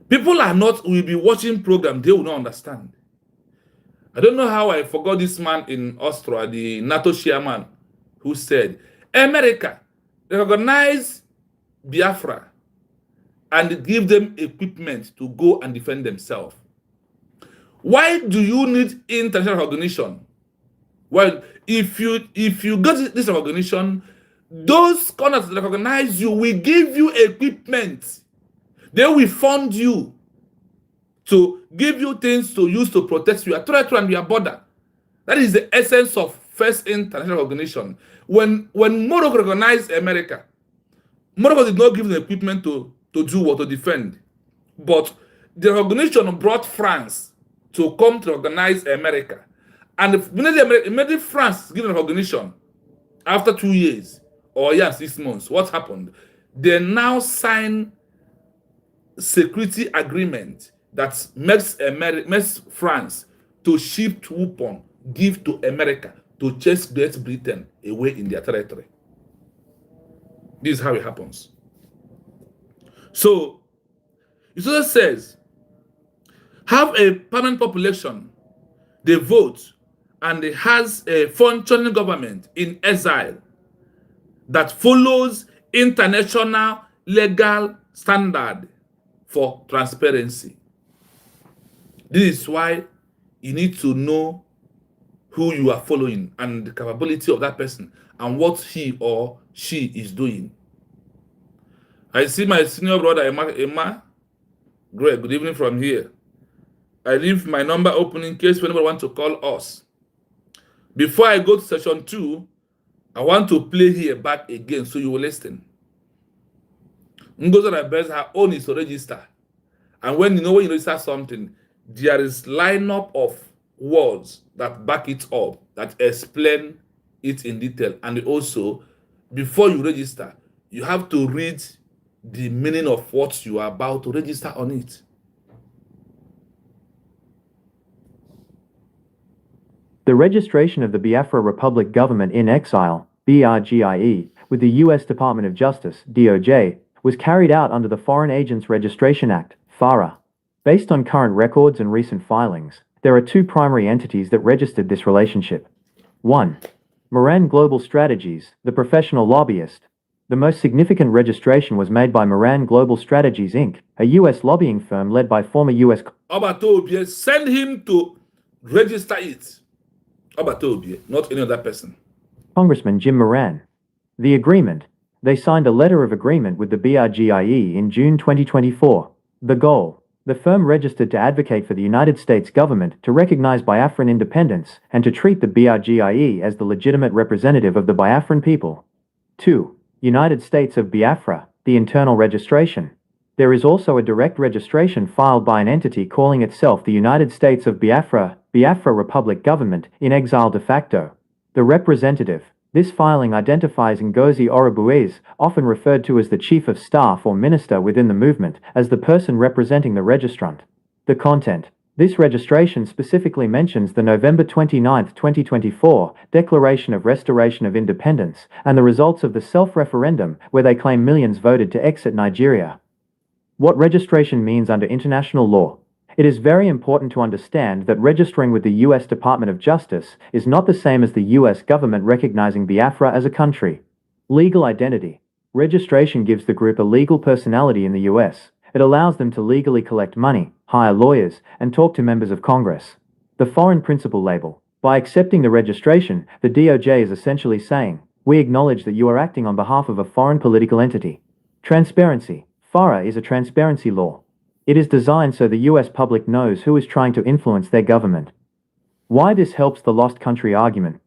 People will be watching program, they will not understand. I don't know how I forgot this man in Austria, the NATO chairman, who said, America, recognize Biafra and give them equipment to go and defend themselves. Why do you need international recognition? Well, if you get this recognition, those countries that recognize you will give you equipment. They will fund you to give you things to use to protect your territory and your border. That is the essence of first international recognition. When Morocco recognized America, Morocco did not give them equipment to do what to defend. But the recognition brought France to come to recognize America. And immediately France given recognition after 2 years or 6 months, what happened? They now sign security agreement that makes France to ship weapons, give to America to chase Great Britain away in their territory. This is how it happens. So it also says, have a permanent population, they vote, and it has a functioning government in exile that follows international legal standard for transparency. This is why you need to know who you are following and the capability of that person and what he or she is doing. I see my senior brother, Emma. Great, good evening from here. I leave my number open in case anybody wants to call us. Before I go to session 2, I want to play here back again so you will listen. Ngozi Best, her own is to register. And when you register something, there is lineup of words that back it up, that explain it in detail. And also, before you register, you have to read the meaning of what you are about to register on it. The registration of the Biafra Republic Government in Exile, BRGIE, with the U.S. Department of Justice, DOJ, was carried out under the Foreign Agents Registration Act, FARA. Based on current records and recent filings, there are two primary entities that registered this relationship. 1. Moran Global Strategies, the professional lobbyist. The most significant registration was made by Moran Global Strategies Inc., a U.S. lobbying firm led by former U.S. Obatobie, send him to register it. Obatobie, not any other person. Congressman Jim Moran. The agreement. They signed a letter of agreement with the BRGIE in June 2024. The goal. The firm registered to advocate for the United States government to recognize Biafran independence and to treat the BRGIE as the legitimate representative of the Biafran people. 2. United States of Biafra, the internal registration. There is also a direct registration filed by an entity calling itself the United States of Biafra, Biafra Republic Government, in exile de facto. The representative. This filing identifies Ngozi Orubueze, often referred to as the Chief of Staff or Minister within the movement, as the person representing the registrant. The content. This registration specifically mentions the November 29, 2024, Declaration of Restoration of Independence and the results of the self-referendum where they claim millions voted to exit Nigeria. What registration means under international law. It is very important to understand that registering with the U.S. Department of Justice is not the same as the U.S. government recognizing Biafra as a country. Legal identity. Registration gives the group a legal personality in the U.S. It allows them to legally collect money, hire lawyers, and talk to members of Congress. The foreign principal label. By accepting the registration, the DOJ is essentially saying, we acknowledge that you are acting on behalf of a foreign political entity. Transparency. FARA is a transparency law. It is designed so the U.S. public knows who is trying to influence their government. Why this helps the lost country argument?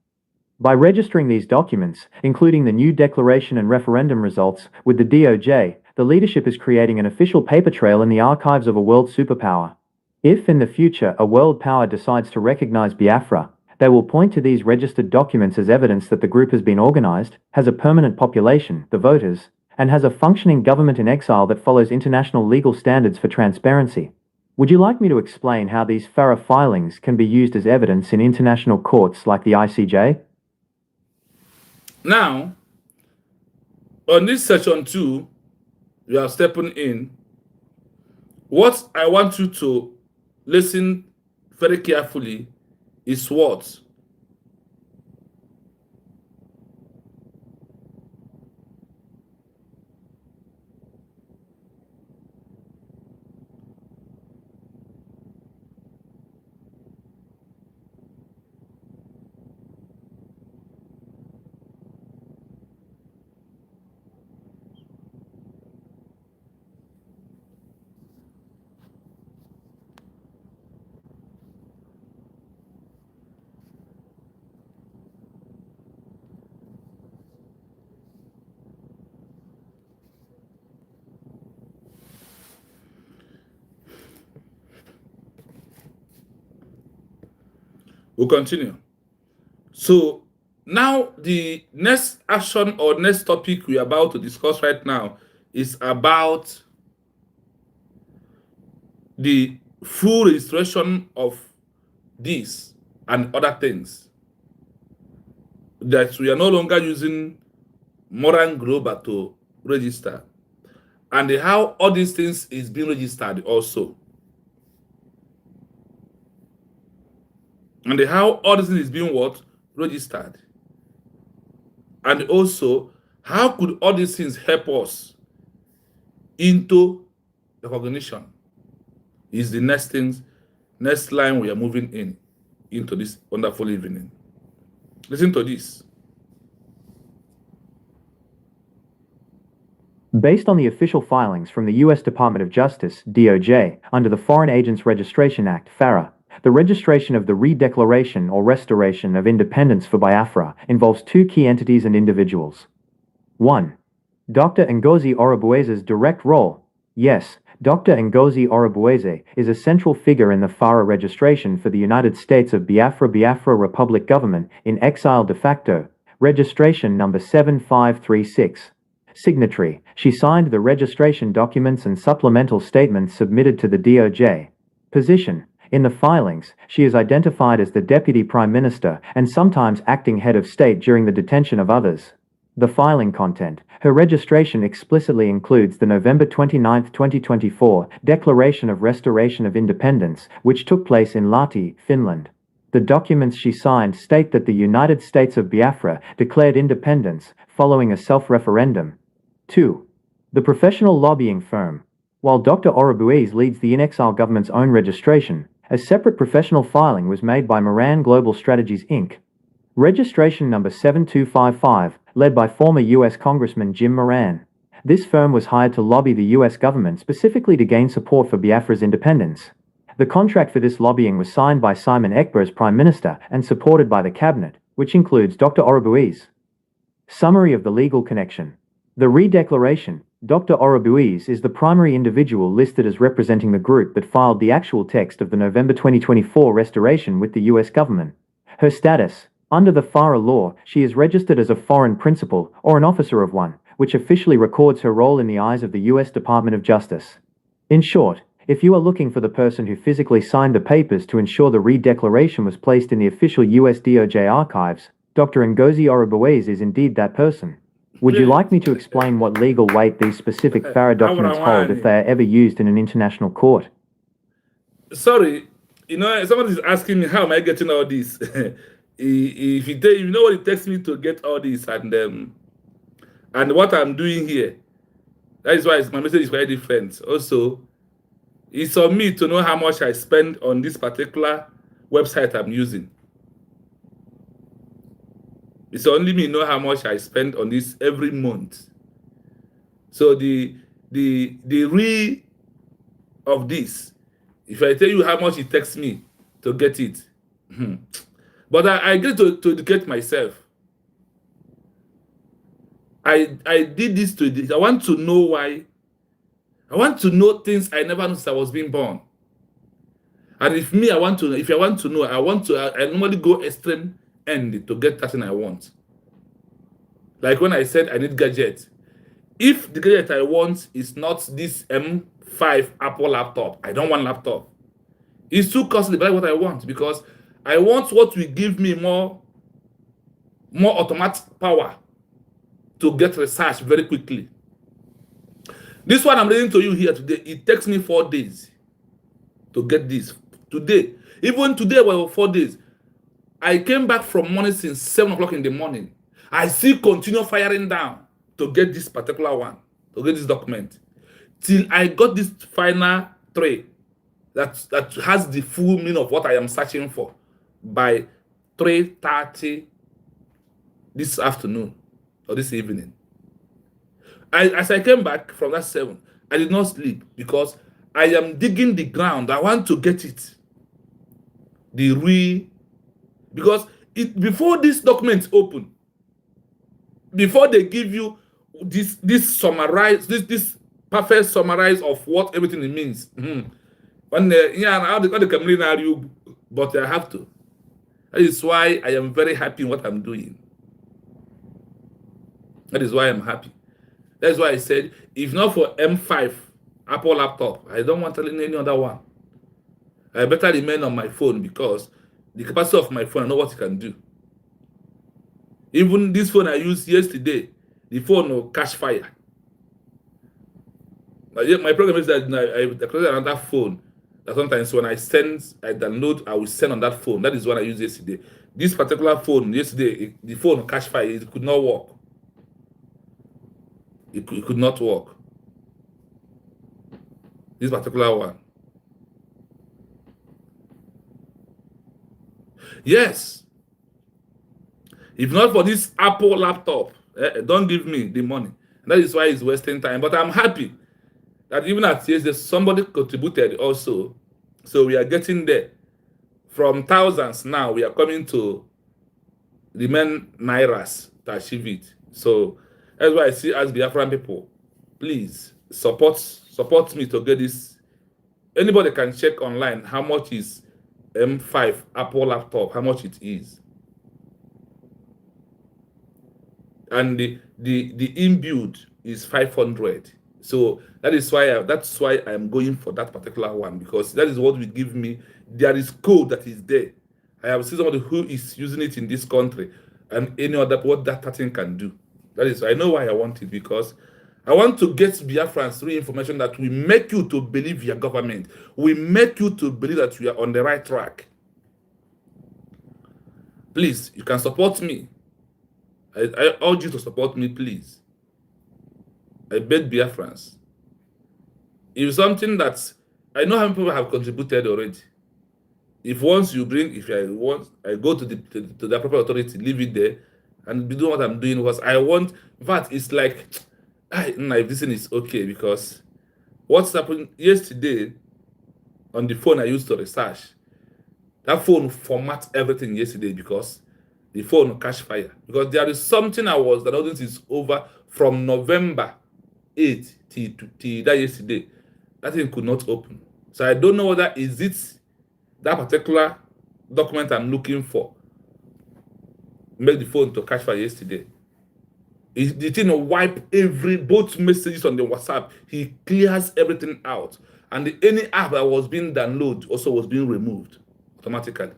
By registering these documents, including the new declaration and referendum results, with the DOJ, the leadership is creating an official paper trail in the archives of a world superpower. If in the future a world power decides to recognize Biafra, they will point to these registered documents as evidence that the group has been organized, has a permanent population, the voters, and has a functioning government in exile that follows international legal standards for transparency. Would you like me to explain how these FARA filings can be used as evidence in international courts like the ICJ? Now, on this session 2, you are stepping in. What I want you to listen very carefully is what? We'll continue. So now the next action or next topic we are about to discuss right now is about the full registration of this and other things. That we are no longer using Moran Global to register. And how all these things is being registered also. And how all this is being what? Registered. And also, how could all these things help us into recognition? Is the next line we are moving into this wonderful evening. Listen to this. Based on the official filings from the U.S. Department of Justice, DOJ, under the Foreign Agents Registration Act, Fara, the registration of the redeclaration or restoration of independence for Biafra involves two key entities and individuals. 1. Dr. Ngozi Orubueze's direct role. Yes, Dr. Ngozi Orubueze is a central figure in the Fara registration for the United States of Biafra Republic Government in Exile de facto, registration number 7536. Signatory, she signed the registration documents and supplemental statements submitted to the DOJ. Position, in the filings, she is identified as the Deputy Prime Minister and sometimes acting head of state during the detention of others. The filing content, her registration explicitly includes the November 29, 2024 Declaration of Restoration of Independence, which took place in Lahti, Finland. The documents she signed state that the United States of Biafra declared independence following a self-referendum. 2. The professional lobbying firm. While Dr. Orubueze leads the in-exile government's own registration, a separate professional filing was made by Moran Global Strategies Inc. Registration number 7255, led by former U.S. Congressman Jim Moran. This firm was hired to lobby the U.S. government specifically to gain support for Biafra's independence. The contract for this lobbying was signed by Simon Ekpa as Prime Minister and supported by the Cabinet, which includes Dr. Orubueze. Summary of the legal connection. The redeclaration. Dr. Orubueze is the primary individual listed as representing the group that filed the actual text of the November 2024 restoration with the U.S. government. Her status. Under the Fara law, she is registered as a foreign principal or an officer of one, which officially records her role in the eyes of the U.S. Department of Justice. In short, if you are looking for the person who physically signed the papers to ensure the redeclaration was placed in the official U.S. DOJ archives, Dr. Ngozi Orubueze is indeed that person. Would you like me to explain what legal weight these specific Fara documents hold if they are ever used in an international court? Sorry, somebody's asking me how am I getting all this. If you know what it takes me to get all this and what I'm doing here, that is why my message is very different. Also, it's on me to know how much I spend on this particular website I'm using. It's only me know how much I spend on this every month. So the of this, if I tell you how much it takes me to get it, but I get to educate myself. I did this to this. I want to know why. I want to know things I never knew since I was being born. And if I want to know, I normally go extreme end to get that thing I want. Like when I said I need gadget. If the gadget I want is not this M5 Apple laptop, I don't want laptop. It's too costly, but that's what I want because I want what will give me more automatic power to get research very quickly. This one I'm reading to you here today, it takes me 4 days to get this. Today, even today, well, 4 days. I came back from morning since 7 o'clock in the morning. I still continue firing down to get this particular one, to get this document, till I got this final tray that has the full meaning of what I am searching for by 3:30 this afternoon or this evening. As I came back from that 7, I did not sleep because I am digging the ground. I want to get it. Because before this document open, before they give you this summarize, this perfect summarize of what everything it means. When but I have to. That is why I am very happy in what I'm doing. That is why I'm happy. That's why I said, if not for M5 Apple laptop, I don't want any other one. I better remain on my phone because the capacity of my phone, I know what it can do. Even this phone I used yesterday, the phone will catch fire. My problem is that I created another phone that sometimes when I download, I will send on that phone. That is what I used yesterday. This particular phone, yesterday, the phone will catch fire. It could not work. It could not work. This particular one. Yes. If not for this Apple laptop, don't give me the money. That is why it's wasting time. But I'm happy that even at yesterday, somebody contributed also. So we are getting there. From thousands now, we are coming to the men nairas to achieve it. So that's why I see as Biafran people, please support me to get this. Anybody can check online how much is M5 Apple laptop, how much it is. And the inbuilt is 500. So that's why I'm going for that particular one, because that is what will give me. There is code that is there. I have seen somebody who is using it in this country, and any other what that thing can do. That is, I know why I want it, because I want to get Biafrans through information that will make you to believe your government. We make you to believe that we are on the right track. Please, you can support me. I urge you to support me, please. I beg Biafrans. If something that I know how many people have contributed already. If once you bring, if I go to the proper authority, leave it there, and be doing what I'm doing. Because I want, in fact, it's like, if this thing is okay, because what's happened yesterday on the phone I used to research, that phone format everything yesterday because the phone catch fire. Because there is something that audience is over from November 8th till that yesterday. That thing could not open. So I don't know whether is it that particular document I'm looking for make the phone to catch fire yesterday. The thing wipe both messages on the WhatsApp. He clears everything out. And any app that was being downloaded also was being removed automatically.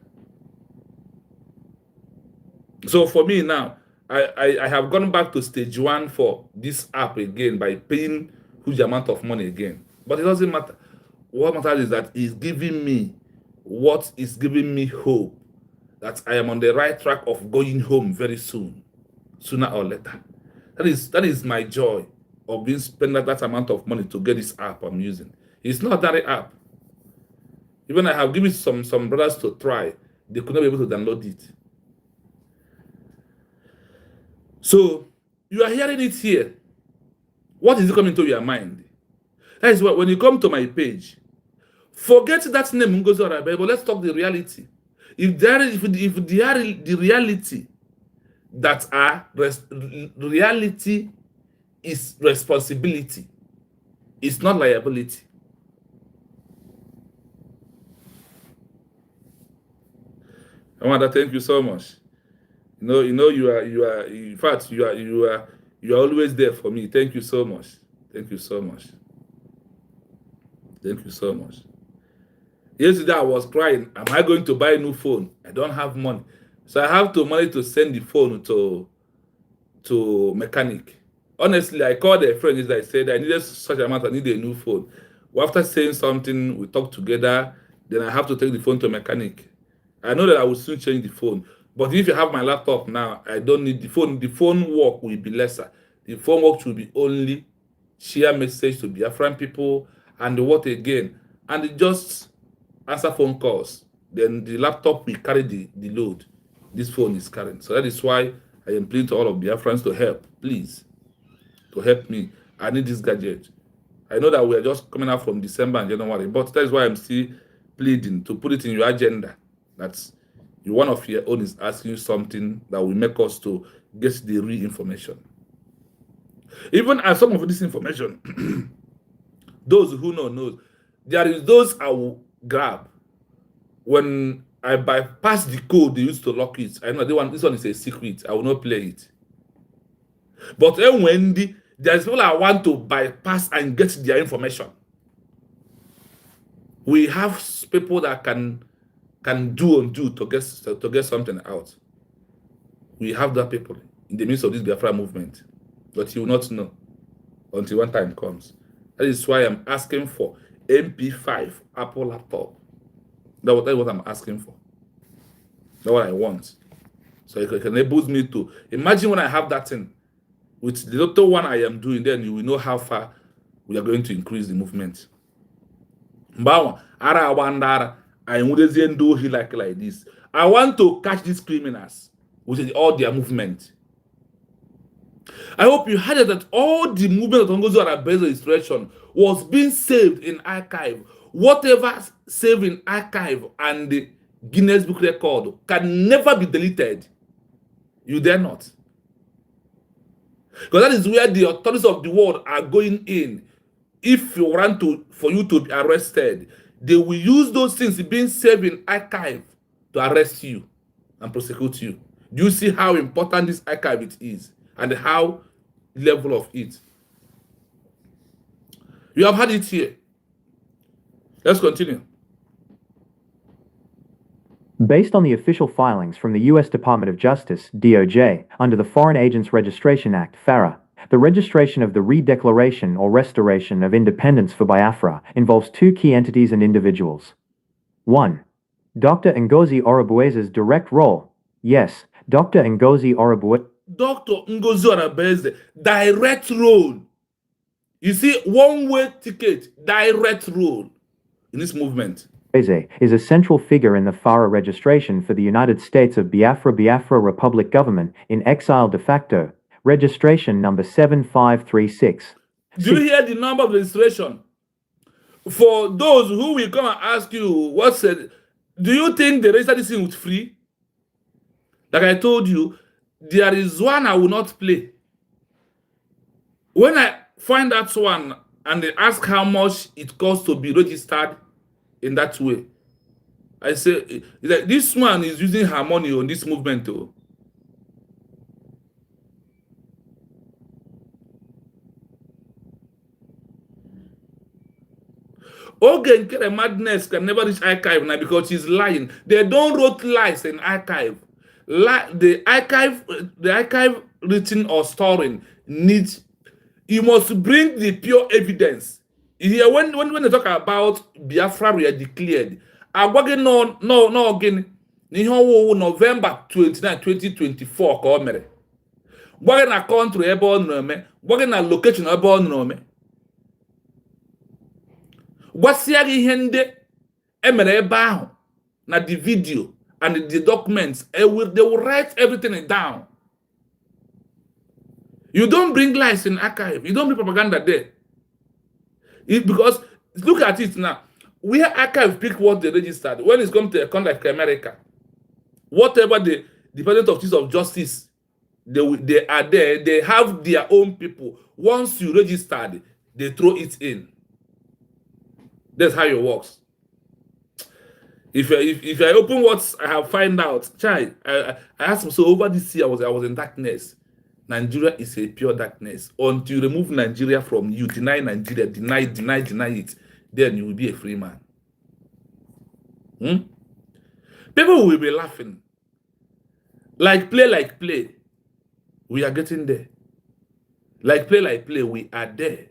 So for me now, I have gone back to stage 1 for this app again by paying huge amount of money again. But it doesn't matter. What matters is that it's giving me what is giving me hope that I am on the right track of going home very soon, sooner or later. That is my joy of being spending that amount of money to get this app I'm using. It's not that app. Even I have given some brothers to try, they could not be able to download it. So you are hearing it here. What is coming to your mind? That is why when you come to my page, forget that name Ngozi Orabe, but let's talk the reality. If they are the reality that are reality is responsibility, it's not liability. Amanda, thank you so much. You know you are in fact you are always there for me. Thank you so much. Thank you so much. Thank you so much. Yesterday I was crying. Am I going to buy a new phone? I don't have money. So I have to money to send the phone to mechanic. Honestly, I called a friend and I said I needed such amount, I need a new phone. Well, after saying something, we talked together, then I have to take the phone to mechanic. I know that I will soon change the phone. But if you have my laptop now, I don't need the phone. The phone work will be lesser. The phone work will be only share message to Biafran people and what again. And just answer phone calls. Then the laptop will carry the load this phone is carrying. So that is why I am pleading to all of Biafrans to help, please, to help me. I need this gadget. I know that we are just coming out from December and January, but that is why I'm still pleading to put it in your agenda. That's one of your own is asking you something that will make us to get the real information. Even as some of this information, those who know, there is those I will grab when I bypass the code they used to lock it. I know this one is a secret. I will not play it. But when there's people I want to bypass and get their information. We have people that can do to get something out. We have that people in the midst of this Biafra movement, but you will not know until one time comes. That is why I'm asking for MP5 Apple laptop. That is what I'm asking for. That's what I want. So it enables me to imagine when I have that thing with the little one I am doing, then you will know how far we are going to increase the movement. I wouldn't do it like this. I want to catch these criminals with all their movement. I hope you heard that all the movement of Ngozi Arabe's instruction was being saved in archive. Whatever saved in archive and the Guinness Book record can never be deleted. You dare not. Because that is where the authorities of the world are going in. If you want for you to be arrested, they will use those things being saved in archive to arrest you and prosecute you. Do you see how important this archive it is and how level of it? You have had it here. Let's continue. Based on the official filings from the U.S. Department of Justice, DOJ, under the Foreign Agents Registration Act, Fara, the registration of the Redeclaration or Restoration of Independence for Biafra involves two key entities and individuals. 1. Dr. Ngozi Arabe's direct role. Yes, Dr. Ngozi Arabe. Dr. Ngozi Arabe's direct role. You see, one-way ticket, direct role in this movement. Is a central figure in the Fara registration for the United States of Biafra Republic Government in Exile de facto, registration number 7536. Do you hear the number of registration? For those who will come and ask you, what's it? Do you think they register this thing with free? Like I told you, there is one I will not play. When I find that one and they ask how much it costs to be registered in that way, I say, like, this one is using her money on this movement too. Oge Nkere madness can never reach archive now because she's lying. They don't wrote lies in archive. The archive written or storing needs. You must bring the pure evidence. Here, when they talk about Biafra we are declared, no again. November 29, 2024 ka o mere. Gwagị na country ebe ọ nọ eme, gwagị na location ebe ọ nọ eme. Gwasịa gị ihe ndị emere ebe ahụ na the video and the documents, they will write everything down. You don't bring lies in archive. You don't bring propaganda there. Because look at it now. Where archive pick what they registered, when it's come to a country like America, whatever the Department of Justice, they are there. They have their own people. Once you registered, they throw it in. That's how it works. If I open what I have find out, I asked them, so over this year I was in darkness. Nigeria is a pure darkness. Until you remove Nigeria from you, deny Nigeria, deny it, then you will be a free man. People will be laughing. Like play. We are getting there. Like play, we are there.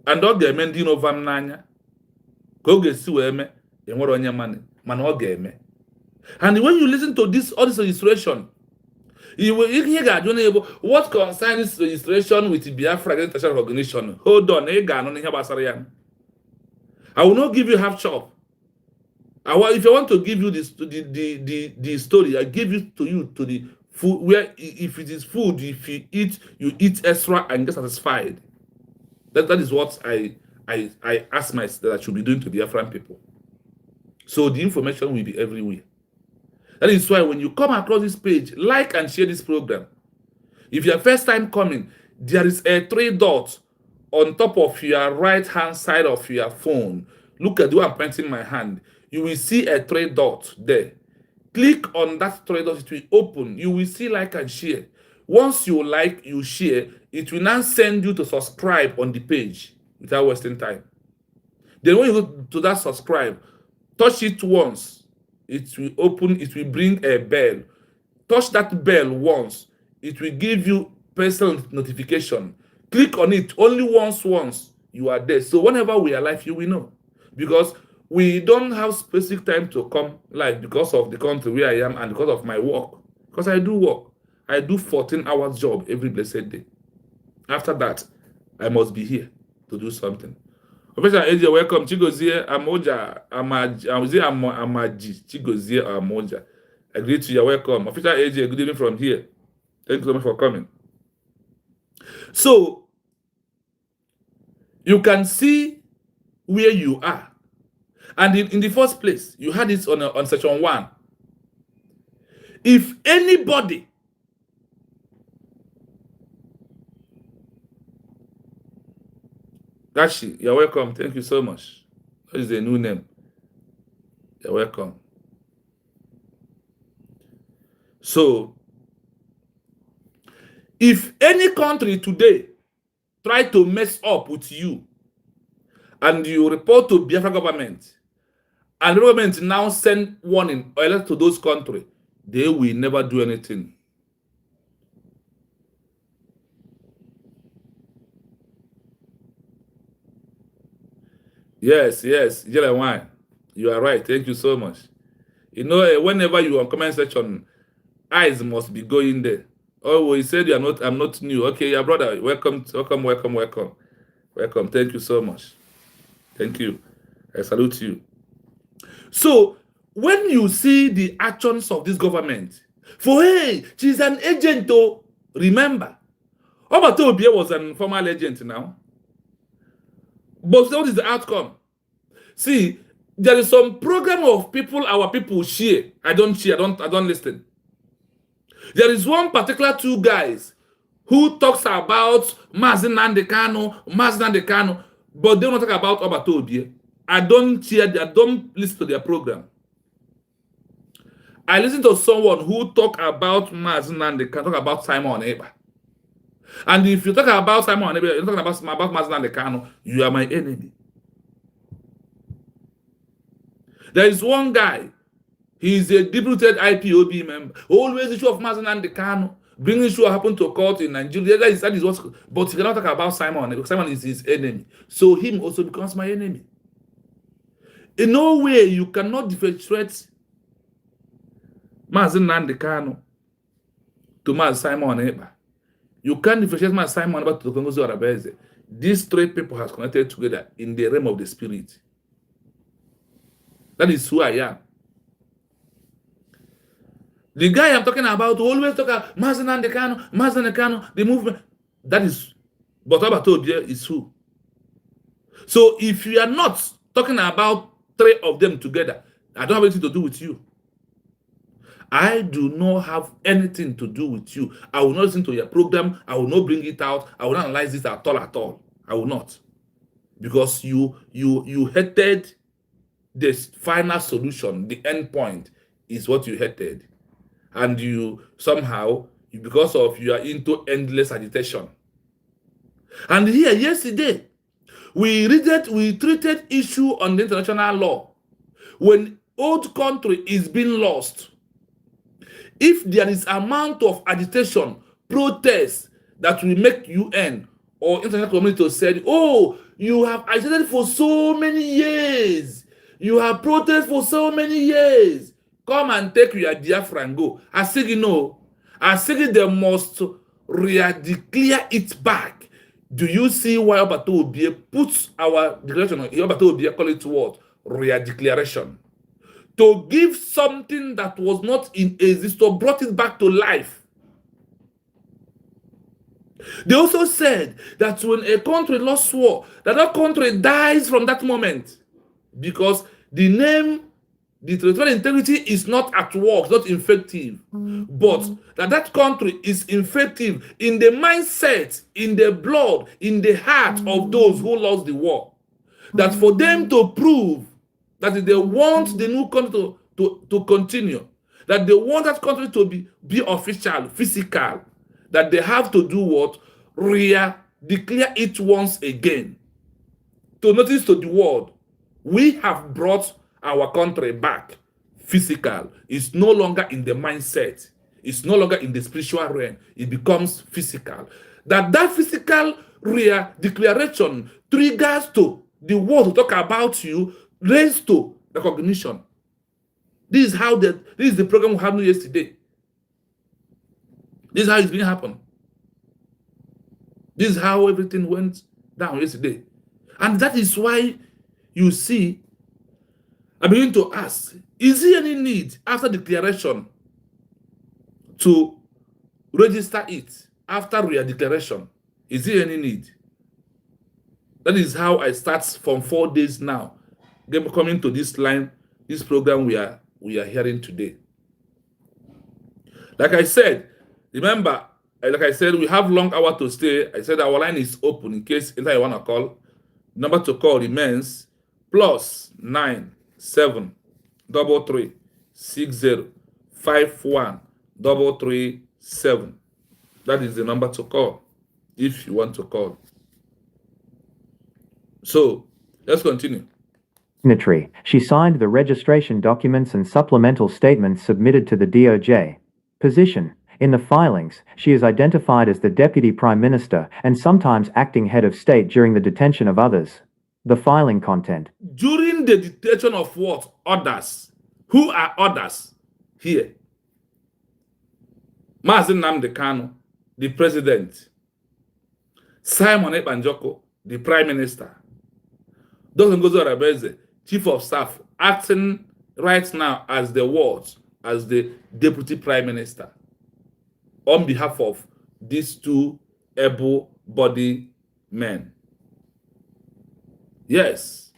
And all the men didn't over nanya. Go get sueme, and what on your money, man, all game. And when you listen to all this registration, you will hear what concerns registration with the Biafra international organization. Hold on, I will not give you half chop. If I want to give you this the story, I give it to you to the food where if it is food, if you eat extra and get satisfied. That is what I ask myself that I should be doing to Biafran people. So the information will be everywhere. That is why when you come across this page, like and share this program. If you're first time coming, there is a 3 dots on top of your right hand side of your phone. Look at the way I'm pointing my hand. You will see a 3 dots there. Click on that 3 dots, it will open. You will see like and share. Once you like, you share, it will now send you to subscribe on the page without wasting time. Then when you go to that subscribe, touch it once. It will open, it will bring a bell. Touch that bell once. It will give you personal notification. Click on it only once. You are there. So whenever we are live, you will know. Because we don't have specific time to come live because of the country where I am and because of my work. Because I do work. I do 14 hours job every blessed day. After that, I must be here to do something. Official AJ, welcome. Chigozie Amoja. Amaji. Chigozie Amoja. I greet you. You're welcome. Official AJ, good evening from here. Thank you so much for coming. So you can see where you are. And in the first place, you had it on section 1. If anybody Gashi, you're welcome. Thank you so much. That is a new name. You're welcome. So, if any country today try to mess up with you and you report to Biafra government, and the government now send warning or alert to those countries, they will never do anything. Yes, Jelewine, you are right. Thank you so much. You know, whenever you are on comment section, eyes must be going there. Oh, he said you are not. I'm not new. Okay, yeah, brother. Welcome. Thank you so much. Thank you. I salute you. So when you see the actions of this government, for hey, she's an agent. Oh, remember, Obatobia was an formal agent now. But what is the outcome? See, there is some program of people. Our people share. I don't share. I don't listen. There is one particular two guys who talks about Mazi Nnamdi Kanu, but they don't talk about Obatobie. I don't listen to their program. I listen to someone who talk about Mazi Nnamdi Kanu, talk about Simon Eba. And if you talk about Simon Eba, you're talking about Mazi Nnamdi Kanu, you are my enemy. There is one guy, he's a deputed IPOB member, always issue of Mazi Nnamdi Kanu. Bringing issue happen to court in Nigeria. That is what, but he cannot talk about Simon because Simon is his enemy. So him also becomes my enemy. In no way you cannot differentiate Mazi Nnamdi Kanu to Mazi Simon Eba. You can't differentiate Mazi Simon Eba to Kongozi Arabeze. These three people have connected together in the realm of the spirit. That is who I am. The guy I'm talking about always talk about Mazi Nnamdi Kanu, the movement. That is, but Obatobie is who? So if you are not talking about three of them together, I don't have anything to do with you. I do not have anything to do with you. I will not listen to your program. I will not bring it out. I will not analyze this at all. I will not. Because you hated this final solution. The end point is what you hated. And you somehow, because of you are into endless agitation. And here, yesterday, we treated issue on the international law. When old country is being lost, if there is amount of agitation, protest that will make UN or international community to say, oh, you have agitated for so many years. You have protested for so many years. Come and take your Biafra and go. I say, you know, I say they must declare it back. Do you see why Obatobie puts our declaration on? Obatobie call it what? Declaration. To give something that was not in existence, brought it back to life. They also said that when a country lost war, that country dies from that moment because the name, the territorial integrity is not at work, not effective, but that country is effective in the mindset, in the blood, in the heart of those who lost the war. That for them to prove that they want the new country to continue, that they want that country to be official, physical, that they have to do what? Declare it once again. To notice to the world, we have brought our country back physical. It's no longer in the mindset. It's no longer in the spiritual realm. It becomes physical. That physical declaration triggers to the world to talk about you, raise to recognition. This is the program we had yesterday. This is how it's been happening. This is how everything went down yesterday. And that is why you see, I begin to ask, is there any need after declaration to register it after declaration? Is there any need? That is how I start from 4 days now. Coming to this line, this program we are hearing today. Like I said, remember, like I said, we have long hour to stay. I said our line is open in case you want to call. Number to call remains +9733360513337. That is the number to call if you want to call. So let's continue. Signatory. She signed the registration documents and supplemental statements submitted to the DOJ. Position. In the filings, she is identified as the Deputy Prime Minister and sometimes acting head of state during the detention of others. The filing content. During the detention of what? Others. Who are others here? Mazen Nnamdi Kanu, the president. Simon Ekpanjoko, the prime minister. Dr. Ngozi Arabeze, chief of staff, acting right now as the deputy prime minister on behalf of these two able-bodied men. Yes,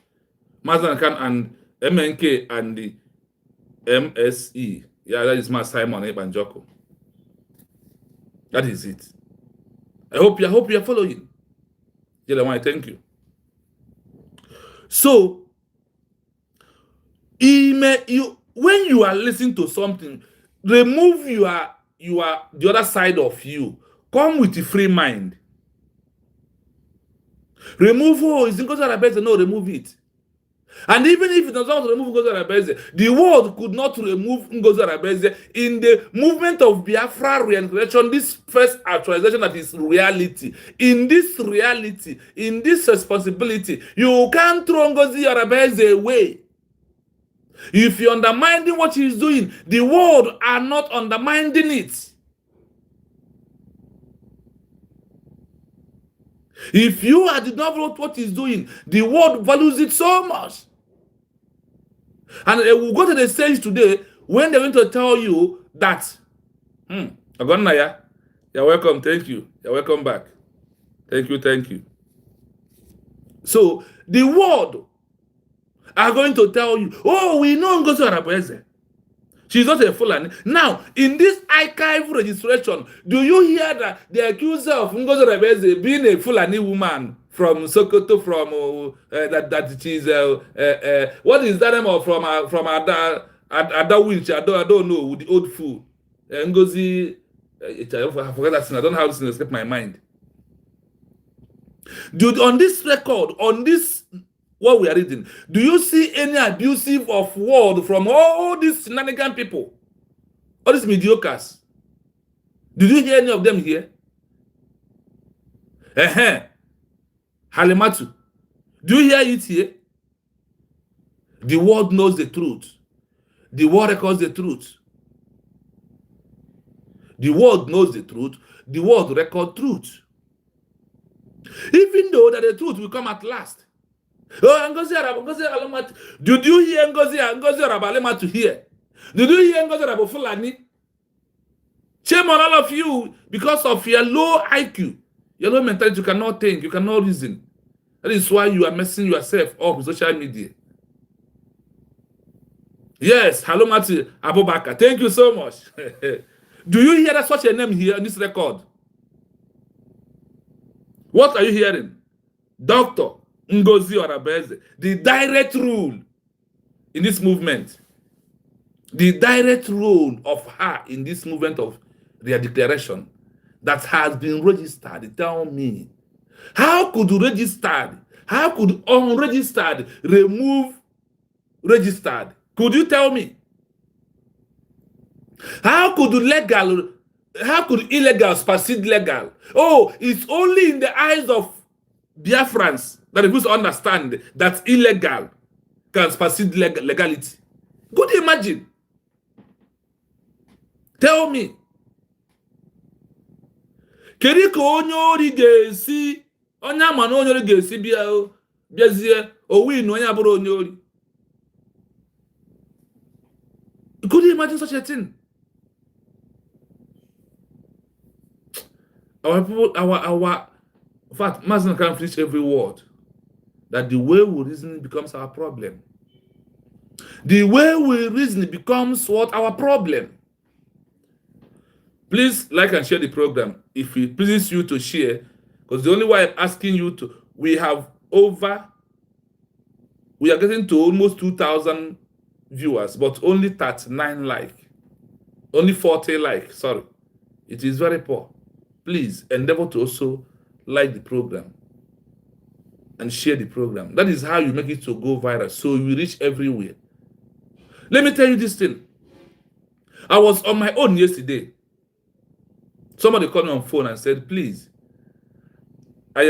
Mazen Khan and MNK and the MSE. Yeah, that is my Simon Ekpanjoko. That is it. I hope you are following. Yeah, thank you. So, when you are listening to something, remove the other side of you. Come with a free mind. Remove, it's Ngozi Arabeze. No, remove it. And even if it does not remove Ngozi Arabeze, the world could not remove Ngozi Arabeze in the movement of Biafra reintegration, this first actualization that is reality. In this reality, in this responsibility, you can't throw Ngozi Arabeze away. If you're undermining what he's doing, the world are not undermining it. If you did not value what he's doing, the world values it so much. And we'll go to the stage today when they're going to tell you that, Agonaya, you're welcome, thank you. You're welcome back. Thank you. So, the world are going to tell you, oh, we know Ngozi Arabeze. She's not a Fulani. Now, in this archive registration, do you hear that the accuser of Ngozi Arabeze being a Fulani woman from Sokoto, from that she's what is that name of from Ada Winch? I don't know, with the old fool. Ngozi, I forget that name. I don't know how to escape my mind. Dude, on this record, on this what we are reading, do you see any abusive of word from all these shenanigan people? All these mediocres? Did you hear any of them here? Halimatu. Do you hear it here? The world knows the truth. The world records the truth. The world knows the truth. The world records truth. Even though that the truth will come at last. Oh, Ngozi Arabale. Did you hear Ngozi Arabale to hear? Did you hear Ngozi Arabale Fulani? Shame on all of you because of your low IQ, your low mentality. You cannot think, you cannot reason. That is why you are messing yourself up with social media. Yes, hello, Mati Abubakar. Thank you so much. Do you hear that such a name here on this record? What are you hearing? Dr. Ngozi Arabeze, the direct rule in this movement, the direct role of her in this movement of their declaration that has been registered. Tell me, how could unregistered remove registered? Could you tell me? How could illegal supersede legal? Oh, it's only in the eyes of Biafrans that refuse to understand that illegal can supersede legality. Could you imagine? Tell me. Kedu ka onye ori ga-esi onye ama na onye ori ga-esi bịazie owin onye abụrụ onye ori? Could you imagine such a thing? Our people, our In fact, Mazen can finish every word. That the way we reason becomes our problem. The way we reason becomes what? Our problem. Please like and share the program. If it pleases you to share, because the only way I'm asking you to, we are getting to almost 2,000 viewers, but only 39 like, only 40 like, sorry. It is very poor. Please endeavor to also like the program and share the program. That is how you make it to go viral, so you reach everywhere. Let me tell you this thing. I was on my own yesterday. Somebody called me on phone and said, please, I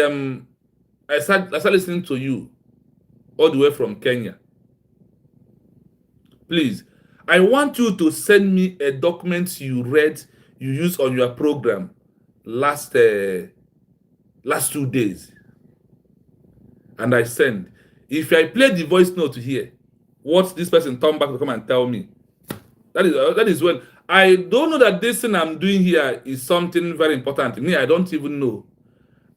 started listening to you all the way from Kenya. Please, I want you to send me a document you read, you used on your program last 2 days. And I send. If I play the voice note here, what this person come back to come and tell me, that is when I don't know that this thing I'm doing here is something very important. Me, I don't even know.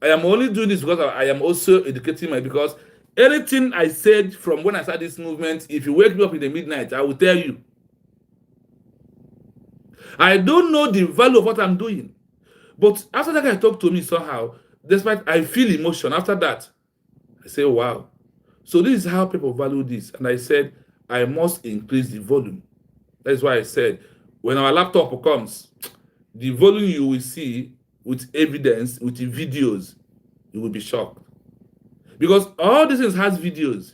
I am only doing this because I am also educating because anything I said from when I started this movement, if you wake me up in the midnight, I will tell you. I don't know the value of what I'm doing. But after that guy talked to me somehow, despite I feel emotion, after that, I say, wow. So this is how people value this. And I said, I must increase the volume. That's why I said, when our laptop comes, the volume you will see with evidence, with the videos, you will be shocked. Because all these things has videos,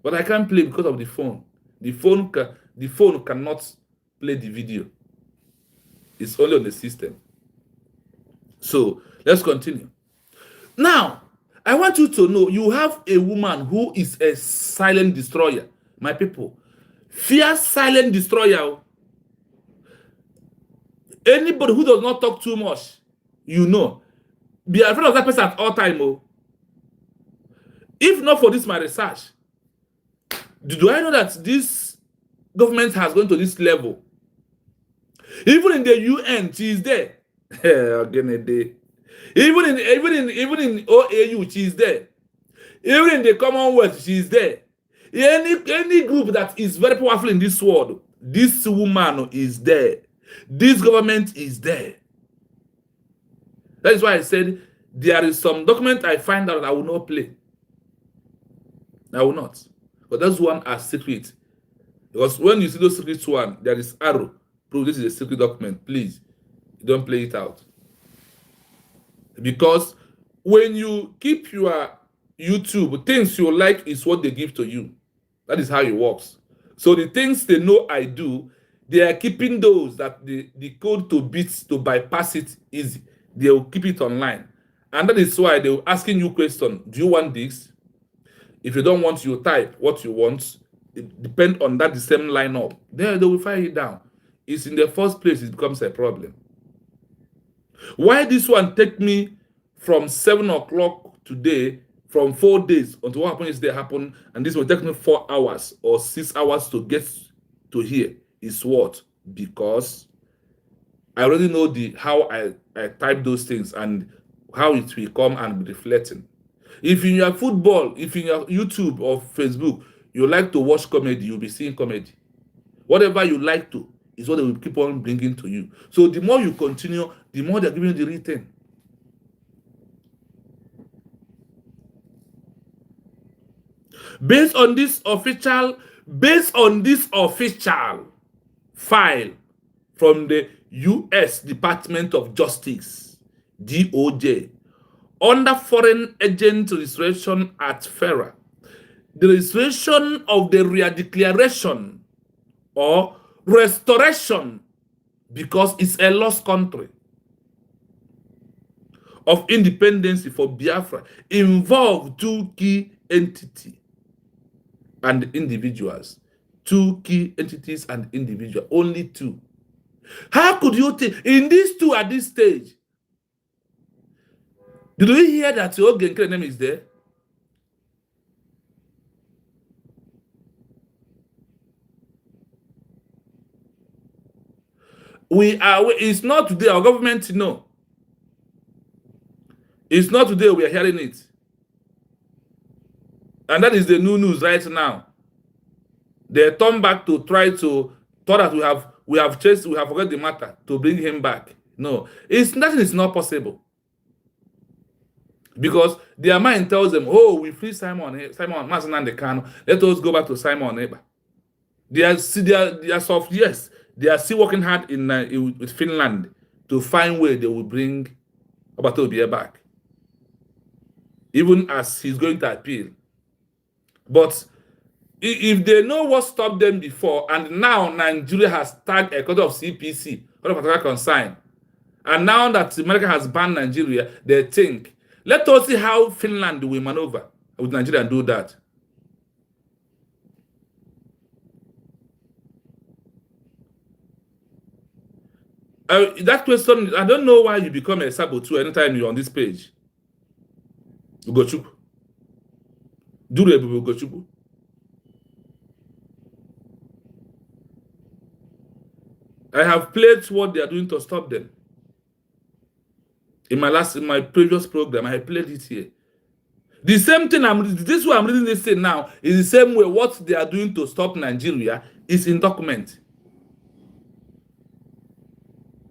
but I can't play because of the phone. The phone cannot play the video. It's only on the system. So let's continue. Now, I want you to know you have a woman who is a silent destroyer. My people, fear silent destroyer. Anybody who does not talk too much, you know, be afraid of that person at all time. Oh. If not for this, my research, do I know that this government has gone to this level? Even in the UN, she is there. Again a day. Even in OAU, she is there. Even in the Commonwealth, she is there. Any group that is very powerful in this world, this woman is there. This government is there. That is why I said there is some document I find out I will not play. I will not. But those one are secret. Because when you see those secret one, there is arrow. Prove this is a secret document. Please, don't play it out. Because when you keep your YouTube, things you like is what they give to you. That is how it works. So the things they know I do, they are keeping those that the code to beat, to bypass it easy. They will keep it online. And that is why they will asking you question. Do you want this? If you don't want, you type what you want. It depends on that the same lineup. There they will fire it down. It's in the first place, it becomes a problem. Why this one take me from 7 o'clock today, from 4 days until what happened yesterday happened, and this will take me 4 hours or 6 hours to get to here is what? Because I already know how I type those things and how it will come and be reflecting. If in your football, if in your YouTube or Facebook, you like to watch comedy, you'll be seeing comedy. Whatever you like to is what they will keep on bringing to you. So the more you continue, the more they're giving you the return. Based on this official file from the U.S. Department of Justice, DOJ, under Foreign Agent Registration at Fara, the registration of the redeclaration or restoration, because it's a lost country, of independence for Biafra involved two key entities and individuals. Two key entities and individuals, only two. How could you think in these two at this stage? Did we hear that your Ogenkere name is there? It's not today, our government, no. It's not today we are hearing it. And that is the new news right now. They turn back to try to thought that we have forgot the matter to bring him back. No, nothing is not possible. Because their mind tells them, oh, we free Simon Mason and the Kano. Let us go back to Simon Neighbor. They are soft, yes. They are still working hard with Finland to find where they will bring Obatobie back. Even as he's going to appeal. But if they know what stopped them before, and now Nigeria has tagged a code of CPC, Code of Particular Concern, and now that America has banned Nigeria, they think, let us see how Finland will maneuver with Nigeria and do that. That question, I don't know why you become a saboteur anytime you're on this page. Ugochukwu. Duru Ugochukwu. I have played what they are doing to stop them. In my previous program, I played it here. The same thing this way I'm reading this thing now is the same way what they are doing to stop Nigeria is in document.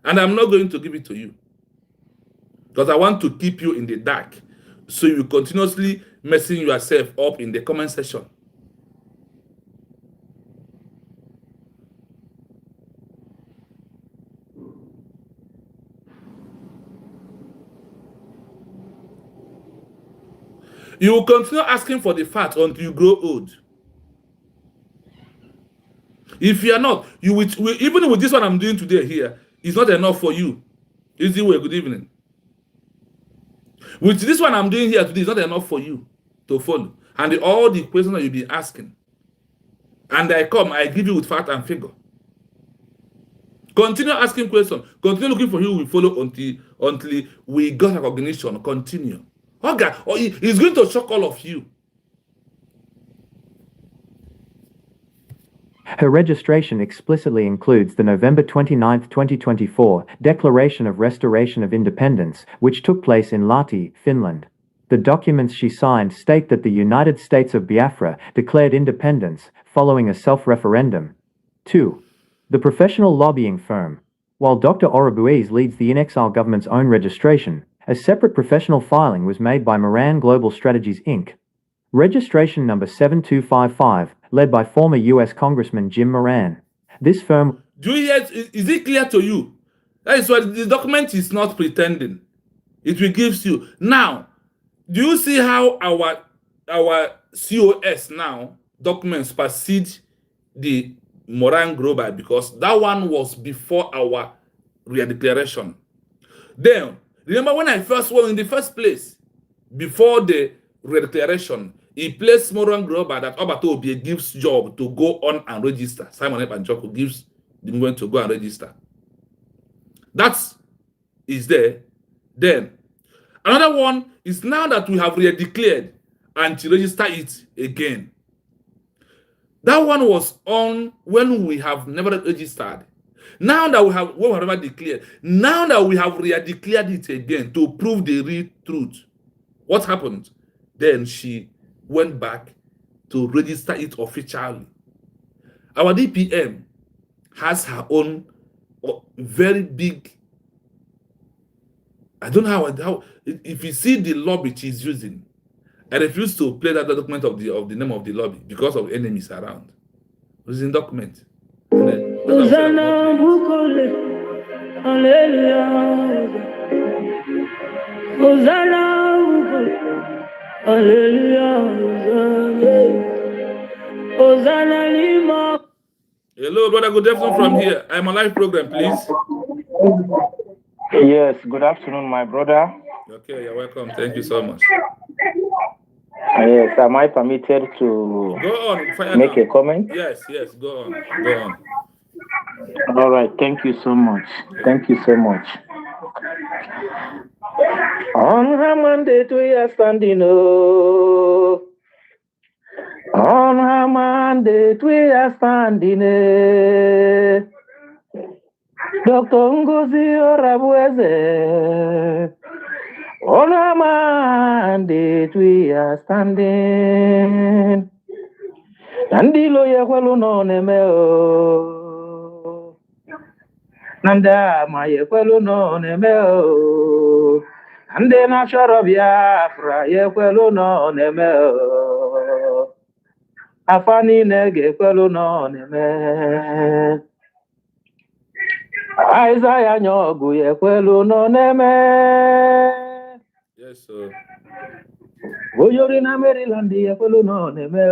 And I'm not going to give it to you. Because I want to keep you in the dark. So you continuously messing yourself up in the comment section. You will continue asking for the facts until you grow old. If you are not, you will even with this one I'm doing today here, it's not enough for you. Easy way, good evening. With this one I'm doing here today, it's not enough for you to follow. And all the questions that you'll be asking. And I give you with fact and figure. Continue asking questions. Continue looking for who will follow until we got recognition. Continue. Okay, he's going to shock all of you. Her registration explicitly includes the November 29, 2024 Declaration of Restoration of Independence, which took place in Lahti, Finland. The documents she signed state that the United States of Biafra declared independence following a self-referendum. 2. The professional lobbying firm. While Dr. Orobuiz leads the in-exile government's own registration, a separate professional filing was made by Moran Global Strategies Inc. Registration number 7255, led by former U.S. Congressman Jim Moran. This firm... Do you hear? Is it clear to you? That is why the document is not pretending. It will give you. Now, do you see how our COS now documents precede the Moran Global? Because that one was before our redeclaration. Then, remember when I first went in the first place, before the redeclaration, he placed Moran Global that Obatobie gives job to go on and register. Simon Epanjoko gives the movement to go and register. That is there. Then, another one is now that we have redeclared and to register it again. That one was on when we have never registered. Now that we have never declared, now that we have redeclared it again to prove the real truth, what happened? Then she went back to register it officially. Our DPM has her own very big. I don't know how if you see the lobby she's using, I refuse to play that document of the name of the lobby because of enemies around. It's in document. Hello, brother. Good afternoon from here. I'm on live program, please. Yes, good afternoon, my brother. Okay, you're welcome. Thank you so much. Yes, am I permitted to go on, make a comment? Yes, go on. Go on. All right, thank you so much. Thank you so much. On her mandate we are standing, oh. On her mandate we are standing, eh. Dr. Ngozi Orabueze, On a mandate we are standing. Nandilo ya kwelu no nemeo. Nanda ma ye kwelu no nemeo. Ande na shoro Biafra ye kwelu no nemeo. Afani nege kwelu no neme. Isaiah nyogu ye kwelu no neme. Yes, sir. Oyori na Maryland ye kwelu no neme.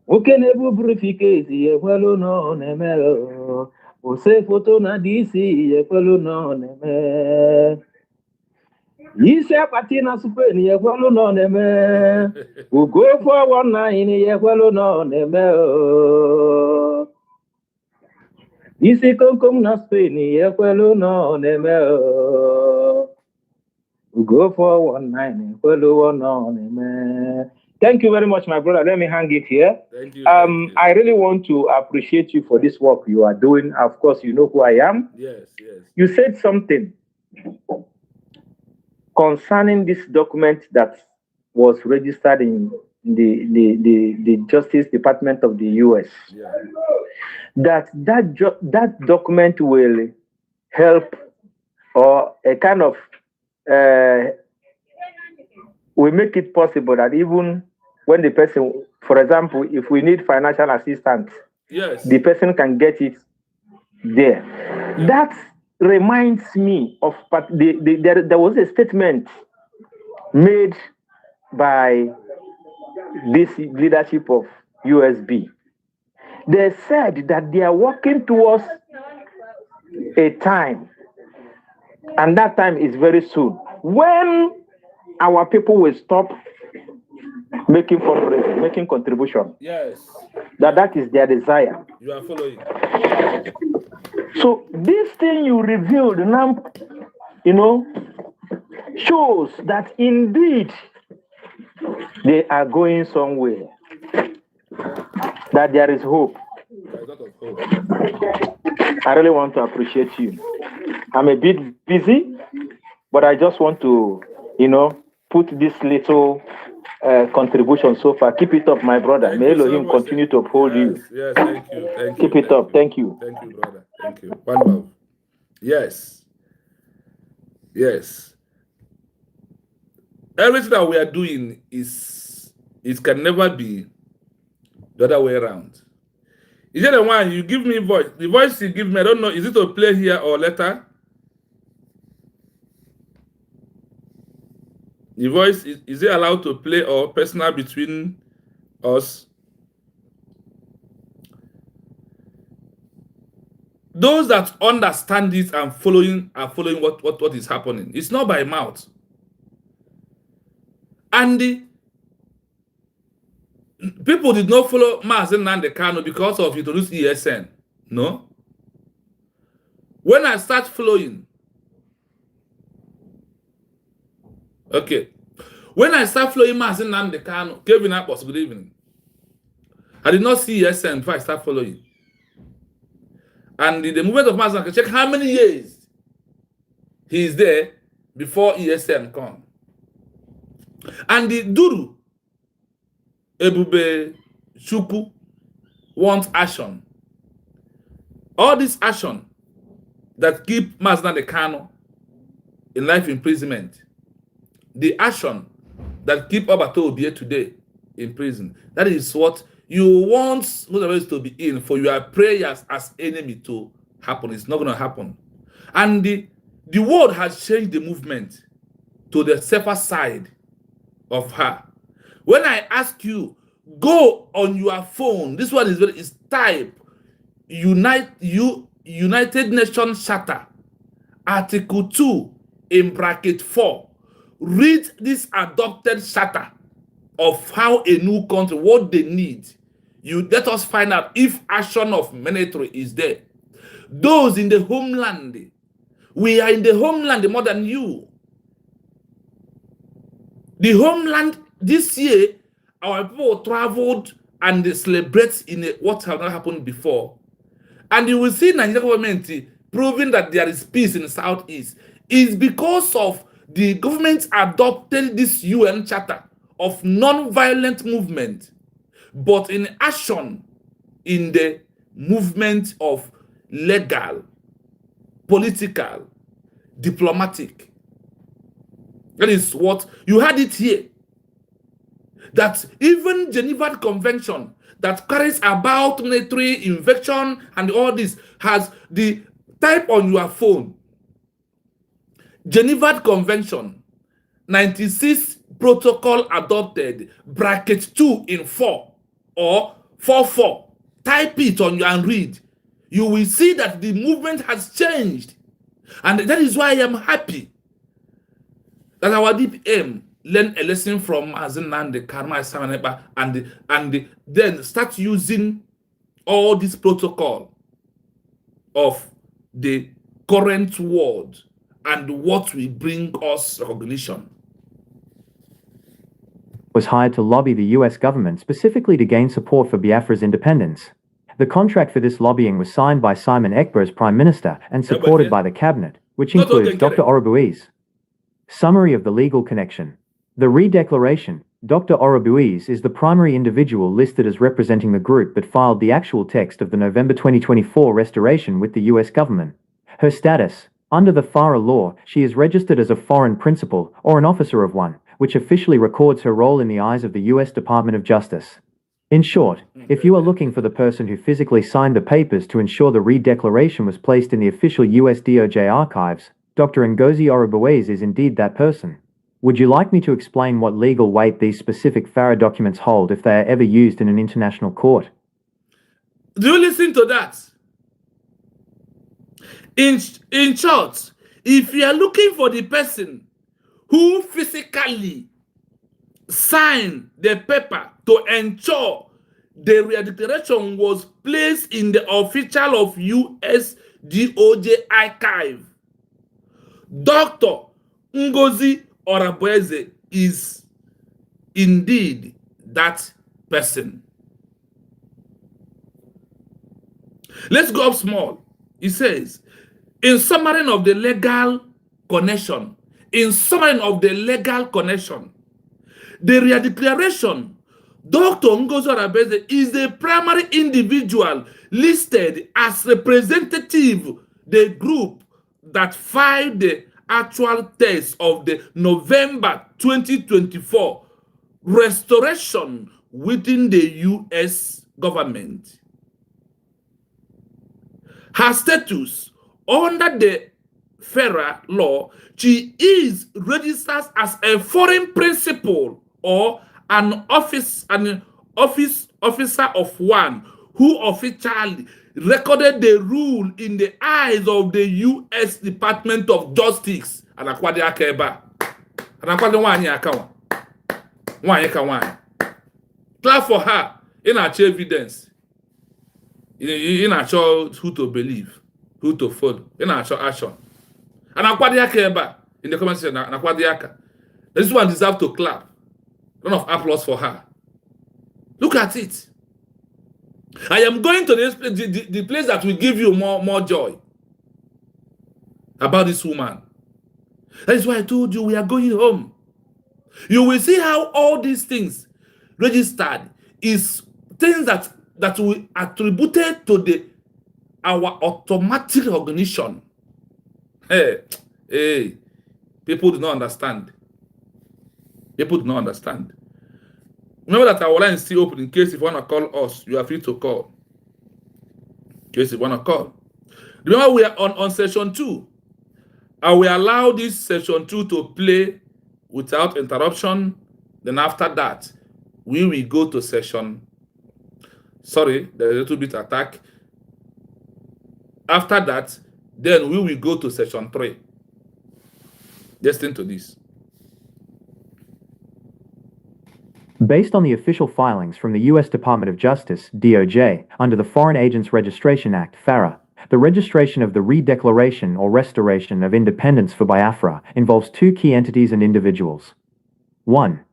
Ukene bu briefcase ye kwelu no neme. Ose foto na DC ye kwelu no neme. Ise pati na Spain ye kwelu no neme. Ugo 419 ye kwelu no neme. Isi komkom na Spain ye kwelu no neme. Ugo 419 kwelu no neme. Thank you very much, my brother. Let me hang it here. Thank you. Thank you. I really want to appreciate you for this work you are doing. Of course, you know who I am. Yes, yes. You said something concerning this document that was registered in the Justice Department of the U.S. Yeah. That document will help, or a kind of will make it possible that even when the person, for example, if we need financial assistance, yes, the person can get it there. Yeah. That reminds me of there was a statement made by this leadership of USB. They said that they are working towards a time, and that time is very soon, when our people will stop making fundraising, making contribution. Yes. That is their desire. You are following. So this thing you revealed now, shows that indeed they are going somewhere. That there is hope. There's a lot of hope. I really want to appreciate you. I'm a bit busy, but I just want to, put this little contribution so far. Keep it up, my brother. Thank May you so Elohim much. continue to uphold you. Yes, thank you. Thank you. Keep it up. Thank you. Thank you, brother. Thank you. One love. Yes. Yes. Everything that we are doing it can never be the other way around. Is it the one you give me voice? The voice you give me, I don't know, is it to play here or later? The voice, is it allowed to play or personal between us? Those that understand it and following are following what is happening. It's not by mouth. And the people did not follow Mazen Nnamdi Kanu because of introduce ESN. No. When I start following, okay. When I start following Mazen Nnamdi Kanu, Kevin Apos, good evening. I did not see ESN before I start following. And the movement of Mazen, I can check how many years he is there before ESN come. And the Duru, Ebube Chukwu, wants action. All this action that keep Mazen Nnamdi Kanu in life imprisonment, the action that keep Obato Obie today in prison, that is what you want most of us to be in for your prayers as enemy to happen. It's not going to happen. And the world has changed the movement to the safer side of her. When I ask you, go on your phone, this one is type United Nations Charter, Article 2 in bracket 4. Read this adopted charter of how a new country, what they need. You let us find out if action of military is there. Those in the homeland, we are in the homeland more than you. The homeland this year, our people traveled and they celebrate in what has not happened before. And you will see Nigerian government proving that there is peace in the southeast. is because of the government adopted this UN Charter of non-violent movement, but in action in the movement of legal, political, diplomatic. That is what you had it here. That even Geneva Convention that carries about military invasion and all this has the type on your phone. Geneva Convention 96 protocol adopted bracket 2 in 4 or 44. Type it on you and read. You will see that the movement has changed. And that is why I am happy that our DPM learn a lesson from Azinande Karma Samaneba and then start using all this protocol of the current world and what will bring us recognition. Was hired to lobby the US government specifically to gain support for Biafra's independence. The contract for this lobbying was signed by Simon Ekpa as Prime Minister and supported by the cabinet, which includes Dr. Orobuiz. Summary of the legal connection. The re-declaration, Dr. Orobuiz is the primary individual listed as representing the group but filed the actual text of the November 2024 restoration with the US government. Her status, under the Fara law, she is registered as a foreign principal or an officer of one, which officially records her role in the eyes of the US Department of Justice. In short, if you are looking for the person who physically signed the papers to ensure the re-declaration was placed in the official US DOJ archives, Dr. Ngozi Orobuiz is indeed that person. Would you like me to explain what legal weight these specific Fara documents hold if they are ever used in an international court? Do you listen to that? In short, if you are looking for the person who physically signed the paper to ensure the re-declaration was placed in the official of US DOJ archive, Dr. Ngozi Orobuiz is indeed that person. Let's go up small. It says, in summary of the legal connection, the re-declaration, Dr. Ngozi Orobuiz is the primary individual listed as representative the group that filed the actual text of the November 2024 restoration within the US government. Her status under the Fara law, she is registered as a foreign principal or an officer of one who officially recorded the rule in the eyes of the US Department of Justice. Clap for her in our evidence. In our who to believe, who to follow, in our action. And in the comment section, this one deserves to clap. Round of applause for her. Look at it. I am going to this place, the place that will give you more joy about this woman. That is why I told you we are going home. You will see how all these things registered is things that we attributed to our automatic recognition. Hey, people do not understand. People do not understand. Remember that our line is still open in case if you want to call us, you are free to call. In case you want to call. Remember we are on session 2. I will allow this session 2 to play without interruption. Then after that, we will go to session. Sorry, there's a little bit attack. After that, then we will go to session 3. Listen to this. Based on the official filings from the US Department of Justice, DOJ, under the Foreign Agents Registration Act, FARA, the registration of the re-declaration or restoration of independence for Biafra involves 2 key entities and individuals. 1.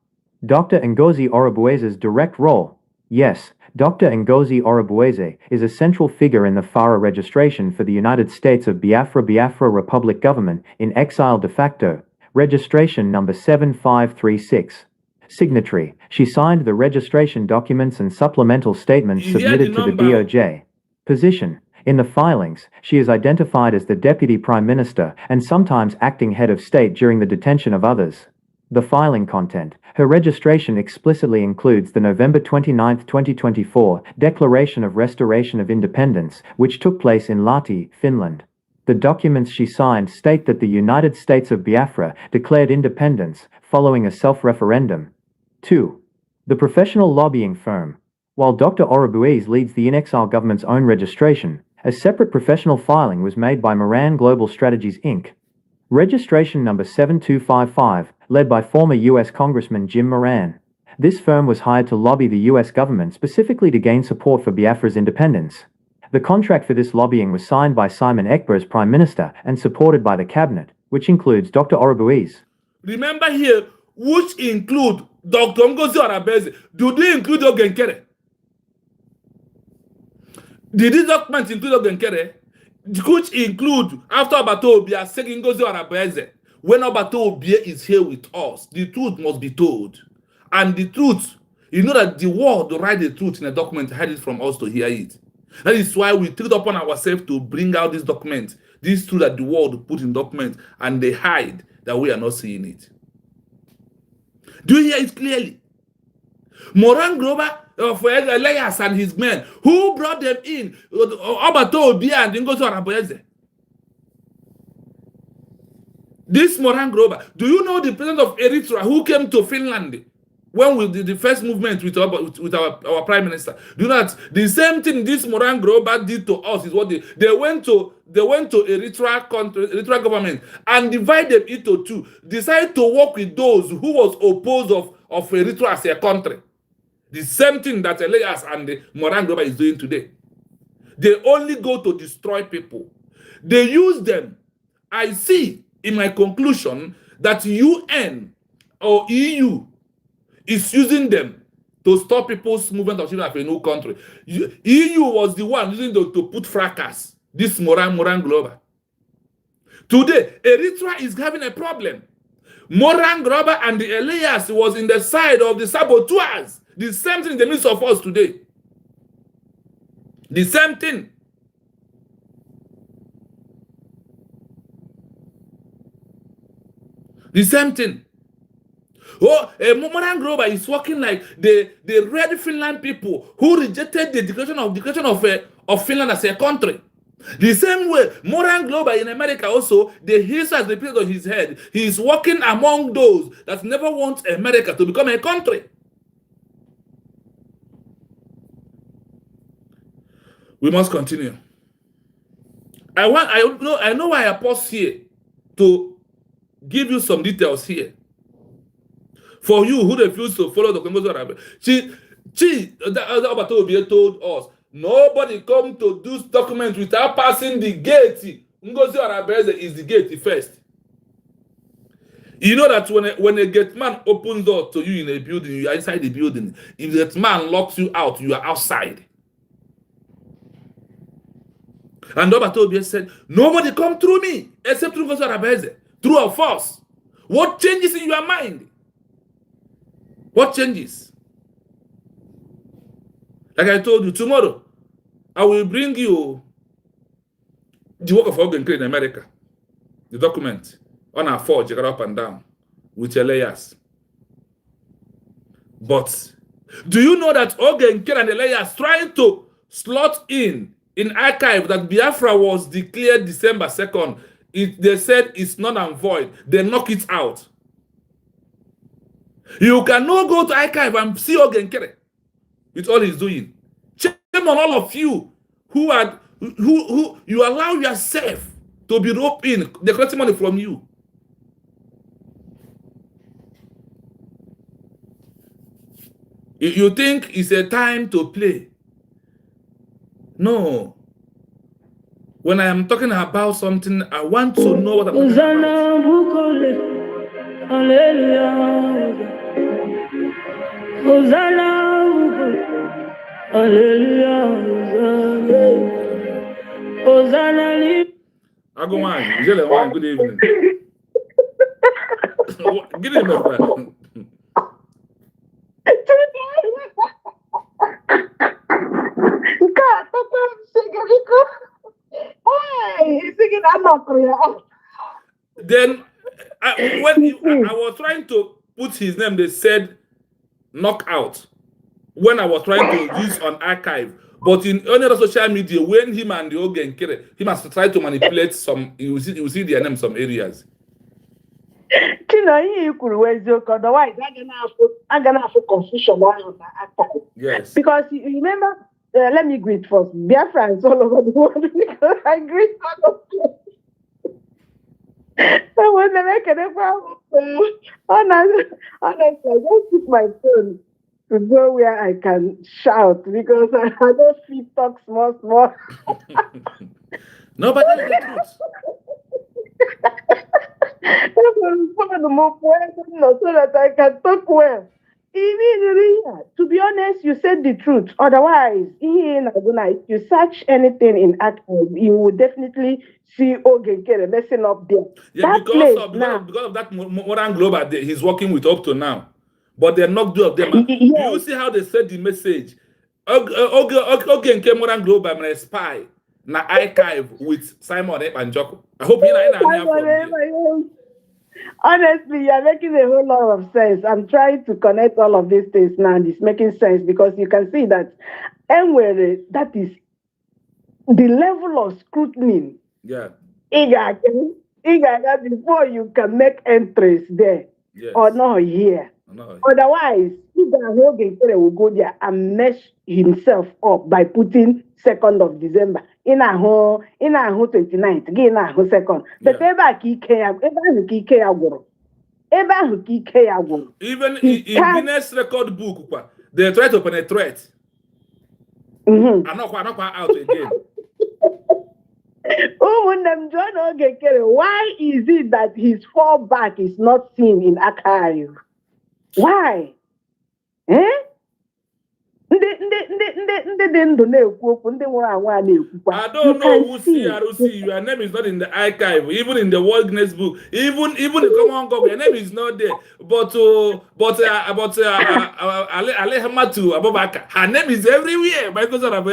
Dr. Ngozi Orobuiz's direct role. Yes, Dr. Ngozi Orubueze is a central figure in the Fara registration for the United States of Biafra Republic Government in Exile de facto, registration number 7536. Signatory, she signed the registration documents and supplemental statements You hear submitted the to the number. DOJ. Position, in the filings, she is identified as the Deputy Prime Minister and sometimes acting head of state during the detention of others. The filing content, her registration explicitly includes the November 29, 2024 Declaration of Restoration of Independence, which took place in Lahti, Finland. The documents she signed state that the United States of Biafra declared independence following a self-referendum. 2. The professional lobbying firm. While Dr. Orubueze leads the in-exile government's own registration, a separate professional filing was made by Moran Global Strategies Inc. Registration number 7255, led by former U.S. Congressman Jim Moran. This firm was hired to lobby the U.S. government specifically to gain support for Biafra's independence. The contract for this lobbying was signed by Simon Ekpa as Prime Minister and supported by the cabinet, which includes Dr. Orubueze. Remember here, which include Dr. Ngozi Orubueze. Do they include Ogenkere? Did this document include Ogenkere? Which include, after Abato Obia, saying Ngozi Orubueze, when Abato Obia is here with us, the truth must be told. And the truth, you know that the world to write the truth in a document hide it from us to hear it. That is why we take it upon ourselves to bring out this document, this truth that the world put in document, and they hide that we are not seeing it. Do you hear it clearly? Moran Grover for Elias and his men, who brought them in? Abato Obia and Ngozi Orubueze. This Moran Grover, do you know the president of Eritrea who came to Finland when we did the first movement with our prime minister? Do you know that the same thing this Moran Grover did to us is what they went to Eritrea government and divided them into two, decided to work with those who was opposed of Eritrea as a country. The same thing that Elias and the Moran Grover is doing today. They only go to destroy people. They use them. I see in my conclusion that UN or EU is using them to stop people's movement of children of a new country. EU was the one using them to put fracas. This Moran Grover. Today, Eritrea is having a problem. Moran Grover and the Elias was in the side of the saboteurs. The same thing in the midst of us today. The same thing. The same thing. Oh, Moran Grover is working like the red Finland people who rejected the declaration of Finland as a country. The same way, Moran Grover in America also, the hiss has repeated on his head. He is working among those that never want America to become a country. We must continue. I know why I pause here to give you some details here. For you who refuse to follow the Ngozi Orubueze, Abato Obia told us, nobody come to this document without passing the gate. Ngozi Orubueze is the gate first. You know that when a gate man opens door to you in a building, you are inside the building. If that man locks you out, you are outside. And Abato Obia said, nobody come through me except through Ngozi Orubueze. True or false? What changes in your mind? What changes? Like I told you, tomorrow, I will bring you the work of Ogenkere in America. The document on our forge, up and down, with your layers. But do you know that Ogenkere and the layers trying to slot in archive that Biafra was declared December 2nd? They said it's null and void. They knock it out. You cannot go to archive and see Ogenkere with all he's doing. Shame on all of you who you allow yourself to be roped in. They're collecting money from you. You think it's a time to play? No. When I am talking about something, I want to know what I'm talking about. Agumani, good evening. Get him a friend. Then, when I was trying to put his name, they said knockout. When I was trying to use on archive, but in other social media, when him and the Ogen Kere, he must try to manipulate some. You see their name some areas. Yes. Because you remember, let me greet first. Biafrans all over the world because I greet all of them. So when they make it, honestly, I just took my phone to go where I can shout because I don't feel talk small. No, but that's the truth. So that I can talk well. To be honest, you said the truth. Otherwise, if you search anything in archive, you will definitely see Ogekere messing up there. Yeah, because of that modern global he's working with up to now. But they're not two of them. Yes. Do you see how they said the message? Okay, modern global I'm a spy. Na archive with Simon and Joko. I hope you honestly, you're making a whole lot of sense. I'm trying to connect all of these things now, and it's making sense because you can see that anywhere that is the level of scrutiny. Yeah. Before you can make entries there. Yes. Or not here. No. Otherwise, Igagogekere will go there and mess himself up by putting 2nd of December. In a whole 29th, in a whole 2nd. But even in Guinness record book, they try to penetrate. I'm not out again. Why is it that his fallback is not seen in archive? Why? Eh? I don't know who see your name is not in the archive, even in the World Guinness book, even the common government, your name is not there. But Alehmatu Abubakar, her name is everywhere. Because of and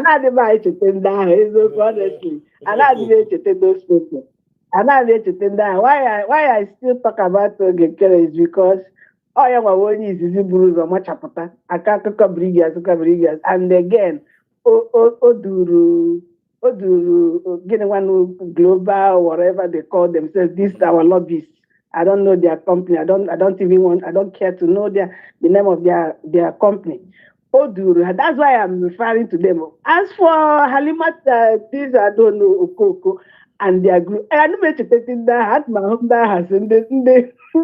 I didn't honestly. And I didn't those people. And I didn't why I still talk about Ogekere is because ya nwawonye izizi buru ụzọ machapụta aka akụkọ brigas and again o duru gịnị nwanụ global whatever they call themselves, this our lobbyists. I don't know their company. I don't care to know the name of their company. Oduru, that's why I'm referring to them. As for Halimat, these I don't know Okoko and their group. I know meditating that had my home that has in the you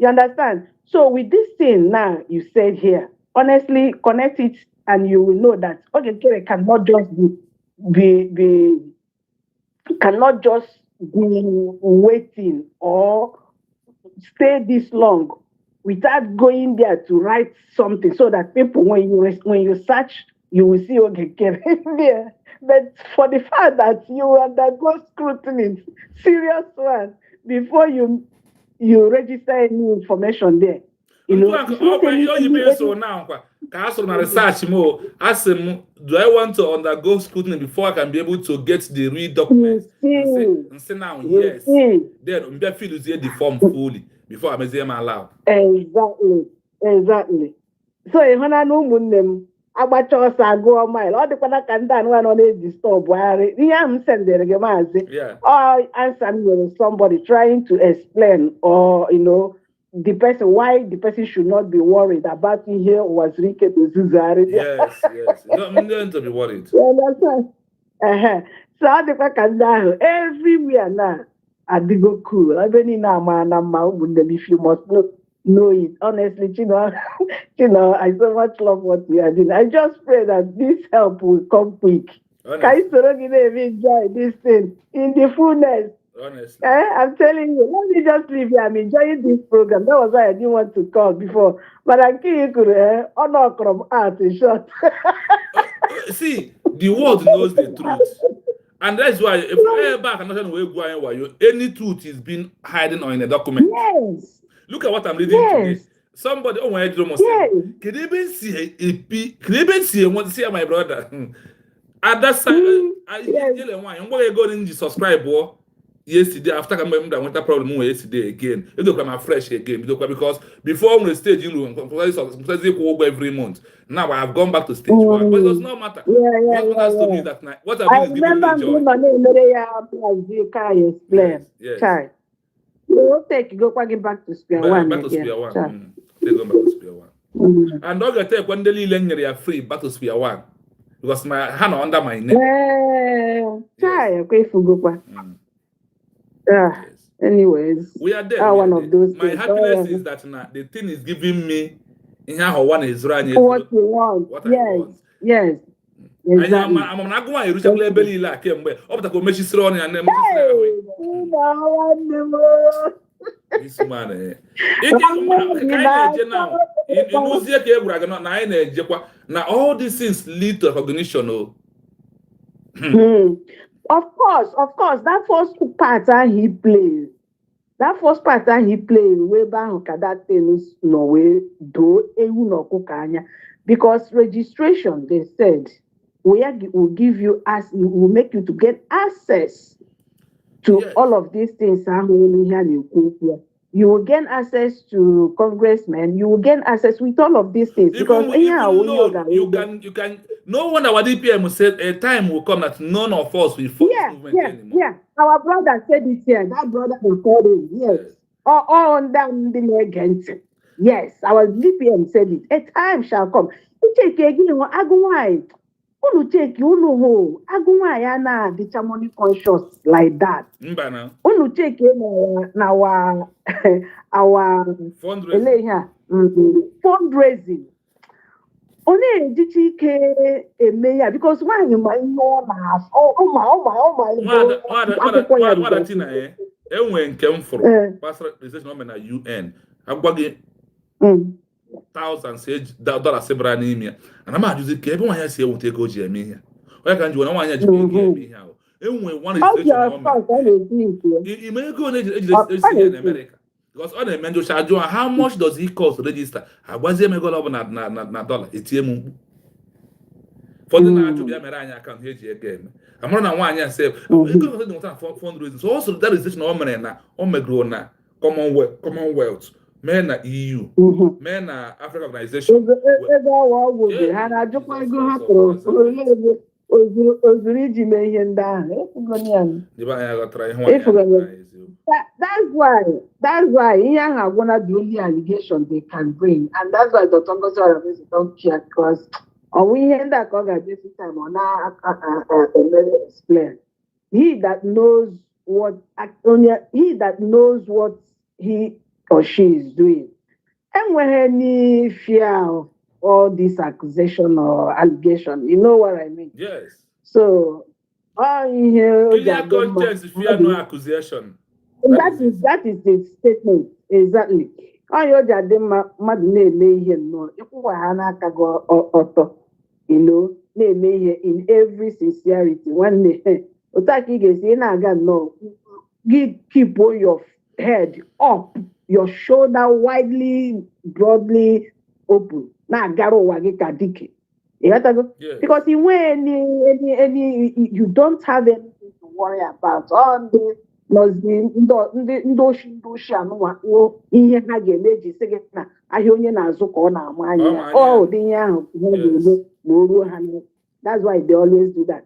understand? So with this thing now you said here, honestly connect it and you will know that Ogekere cannot just be waiting or stay this long without going there to write something so that people when you search you will see Ogekere there. But for the fact that you undergo scrutiny, serious one, before you register any information there. So now, research more. Ask him, do I want to undergo scrutiny before I can be able to get the real documents? And say now, yes. Then I feel the form fully before I may say my allowed. Exactly. So if I know agbacha ọsọ agụọ mile ọ dịkwana ka ndị anụ anọ na-edistọb Buhari ihe ahụ m sendere gị maazị or answer me with somebody trying to explain or the person why the person should not be worried about ihe Wazirike Dozuzari. Yes. I'm going to be worried. So ọ dịkwa ka ndị ahụ everywhere na adịgo cool ebe niile ama na mma ụmụnne m if you must know it. Honestly, I so much love what we are doing. I just pray that this help will come quick. Can you enjoy this thing in the fullness? Honestly. I'm telling you, let me just leave here. I'm enjoying this program. That was why I didn't want to call before. But I think you could honor from art in short. See, the world knows the truth. And that's why if I back and nothing will go anywhere, any truth is being hidden or in a document. Yes. Look at what I'm reading today. Yes. Somebody, oh my God, Yes. can you even see can you even see what see my brother? At that side, I Yes. I'm going to go and subscribe. Yesterday, after I went that problem yesterday again, it look like fresh again because before on the stage, you know, every month. Now I have gone back to stage one, but it does not matter. Yeah. What matters to me is that what I'm I doing is giving remember me joy. being on a plus you can explain. Yes. Child. You will take go back to square one Back to again. square one. Child. They go back to square one. Mm. And don't get take when the little are free back to square one because my hand under my neck. Child, okay, for Yes. Anyways, We are there. one of those my things. happiness is that the thing is giving me in how one is running. What you want. What I want. Yes. Exactly. I'm not going to reach a level like him. Up to go make you throw and then this man, now all these things lead to recognition. Of course, that first part he plays. Way back that thing is no way do because registration they said will give you will make you to get access to all of these things. You will gain access to congressmen. You will gain access with all of these things because you can. No one our DPM said a time will come that none of us will form this movement anymore. Yeah. Our brother said it here. That brother recorded. Yes. All on down the legend. Yes, our DPM said it. A time shall come. You take again. Agumai. Unu take unu Agumai na the money conscious like that. Unu take now our fundraising. Only DTK email because why you might know now? Oh my. Enwe nke m fụrụ pastor organization na UN agwagị thousands dollars sebra n'ime ya ana m ajụzi ka ebe nwaanyị si ewute ego ji eme ihe onye ka njiwa na nwaanyị ji ego eme ihe ahụ enwe one registration ime ego na-ejiri in America because ọ na-eme njocha ajụọ how much does it cost to register agwazie m ego ọ bụ na dollar etie m mkpu ụfọdụ na-achụ bịa mere anyị akaụntụ eji ego eme amụrụ na nwaanyị a sef ego dị nweta fundraising so also that registration o mere na o megoro na Commonwealth mee na EU mee na African Organization ha na-ajụkwa ego ha tụrụ ozuru iji mee ihe ndị ahụ that's why ihe ahụ agwụna the only allegation they can bring and that's why Dr. Ngozi Oramezi don't care because ọnwụ ihe ndị a ka ọ ga-adị this time ọ na explain he that knows what he or she is doing enweghị any fear of all this accusation or allegation. You know what I mean? Yes. So clear conscience, fear no accusation. That is the statement exactly. Mmadụ na-eme ihe nnọọ ịkwụwa ha n'aka gị ọtọ na-eme ihe in every sincerity nwanne otu a ka ị ga-esi na-aga nnọọ keep your head up, your shoulder widely broadly open na-agara ụwa gị ka dike because you don't have anything to worry about. All ndị oshi anụwakpo ihe ha ga-eme ji sị gị na ahịa onye na-azụ ka ọ na-ama anya ụdị ihe ahụ ha ga-eme ma o ruo ha. That's why they always do that,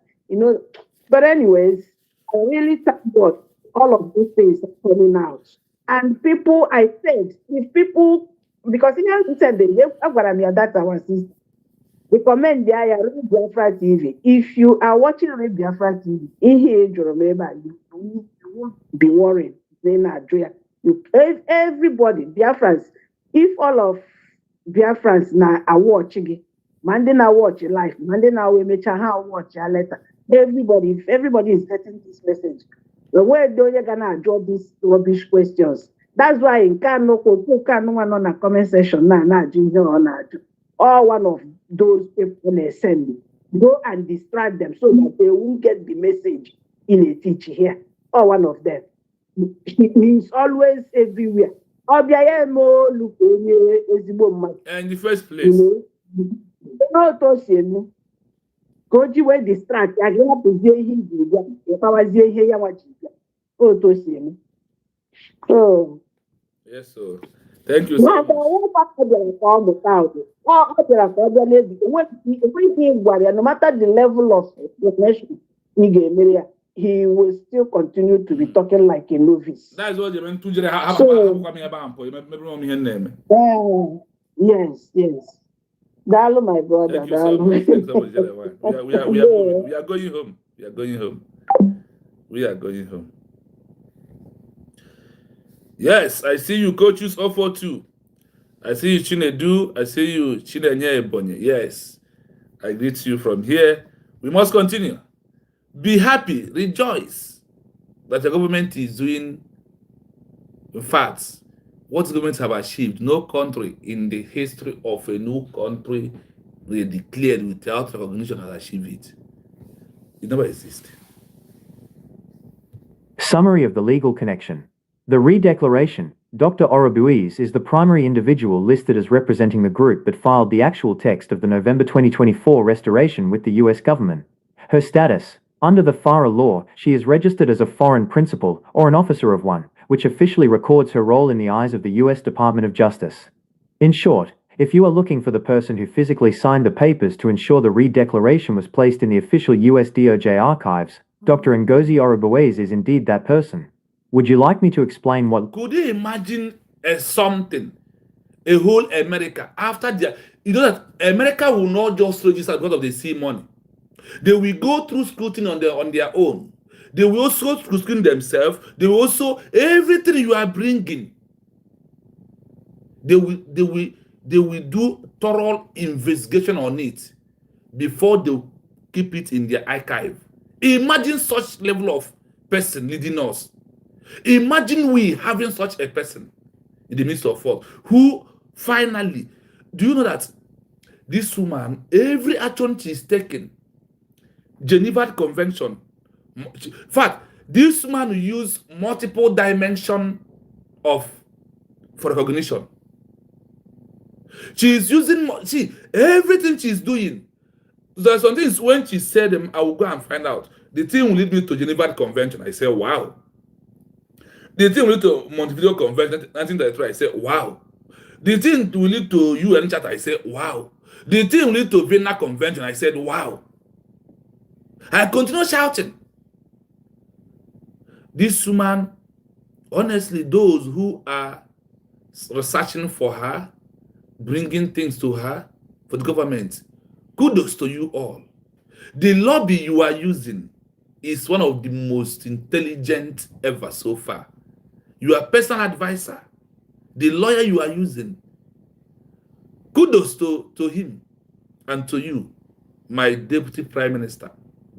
but anyways, I really thank God all of these things are coming out and people, I said if people, because he said I've got me that our sister recommend the Read Biafra TV. If you are watching Read Biafra TV, you won't be worried. Everybody, Biafrans, if all of Biafrans now are watching, Monday now watch live, Monday now we make sure how watch later. If everybody is getting this message, The way onye ga na-ajụ these rubbish questions. That's why in Kano one on a comment section na ajụ or na-ajụ. All one of those people they send go and distract them so that they won't get the message in a teach here. Or one of them. It means always everywhere. Ọbịa mo look onye ezigbo mmadụ. In the first place. N'otu o si eme ka o ji wee distract ya ga-ahapụzie ihe iji bịa ịkpawazie ihe ya nwa ji bịa otu o si eme. Yes, so thank you so much. Ọ bịara ka ọ mụta ụdị ọ bịara ka ọ bịa n'ebi enweghị ịgwara ya no matter the level of explanation ị ga-emere ya he will still continue to be talking like a novice. That is what you meant to do. Yes. Dalo, my brother. Thank you so much. Thanks so much, we are going home. We are going home. Yes, I see you, coaches 042. I see you, Chinedu. I see you, Chinenye Ebonye. Yes, I greet you from here. We must continue. Be happy, rejoice that the government is doing. In fact, what governments have achieved, no country in the history of a new country they declared without recognition has achieved it. It never existed. Summary of the legal connection. The redeclaration, Dr. Orobuiz is the primary individual listed as representing the group but filed the actual text of the November 2024 restoration with the US government. Her status, under the Fara law, she is registered as a foreign principal or an officer of one, which officially records her role in the eyes of the US Department of Justice. In short, if you are looking for the person who physically signed the papers to ensure the redeclaration was placed in the official US DOJ archives, Dr. Ngozi Orobuiz is indeed that person. Would you like me to explain what... Could you imagine something, a whole America, after you know that America will not just register because of the sea money. They will go through scrutiny on their own. They will also scrutiny themselves. They will also, everything you are bringing, they will do thorough investigation on it before they keep it in their archive. Imagine such level of person leading us. Imagine we having such a person in the midst of us who finally, do you know that this woman, every action she is taking, Geneva Convention, in fact, this man use multiple dimension for recognition. She is using, everything she's doing. There are some things when she said them, I will go and find out. The thing will lead me to Geneva Convention. I say, wow. The thing will lead to Montevideo Convention, 1933. I say, wow. The thing will lead to UN Charter. I say, wow. The thing will lead to Vienna Convention. I said, wow. I continue shouting. This woman, honestly, those who are researching for her, bringing things to her, for the government, kudos to you all. The lobby you are using is one of the most intelligent ever so far. You are personal advisor. The lawyer you are using, kudos to him and to you, my Deputy Prime Minister,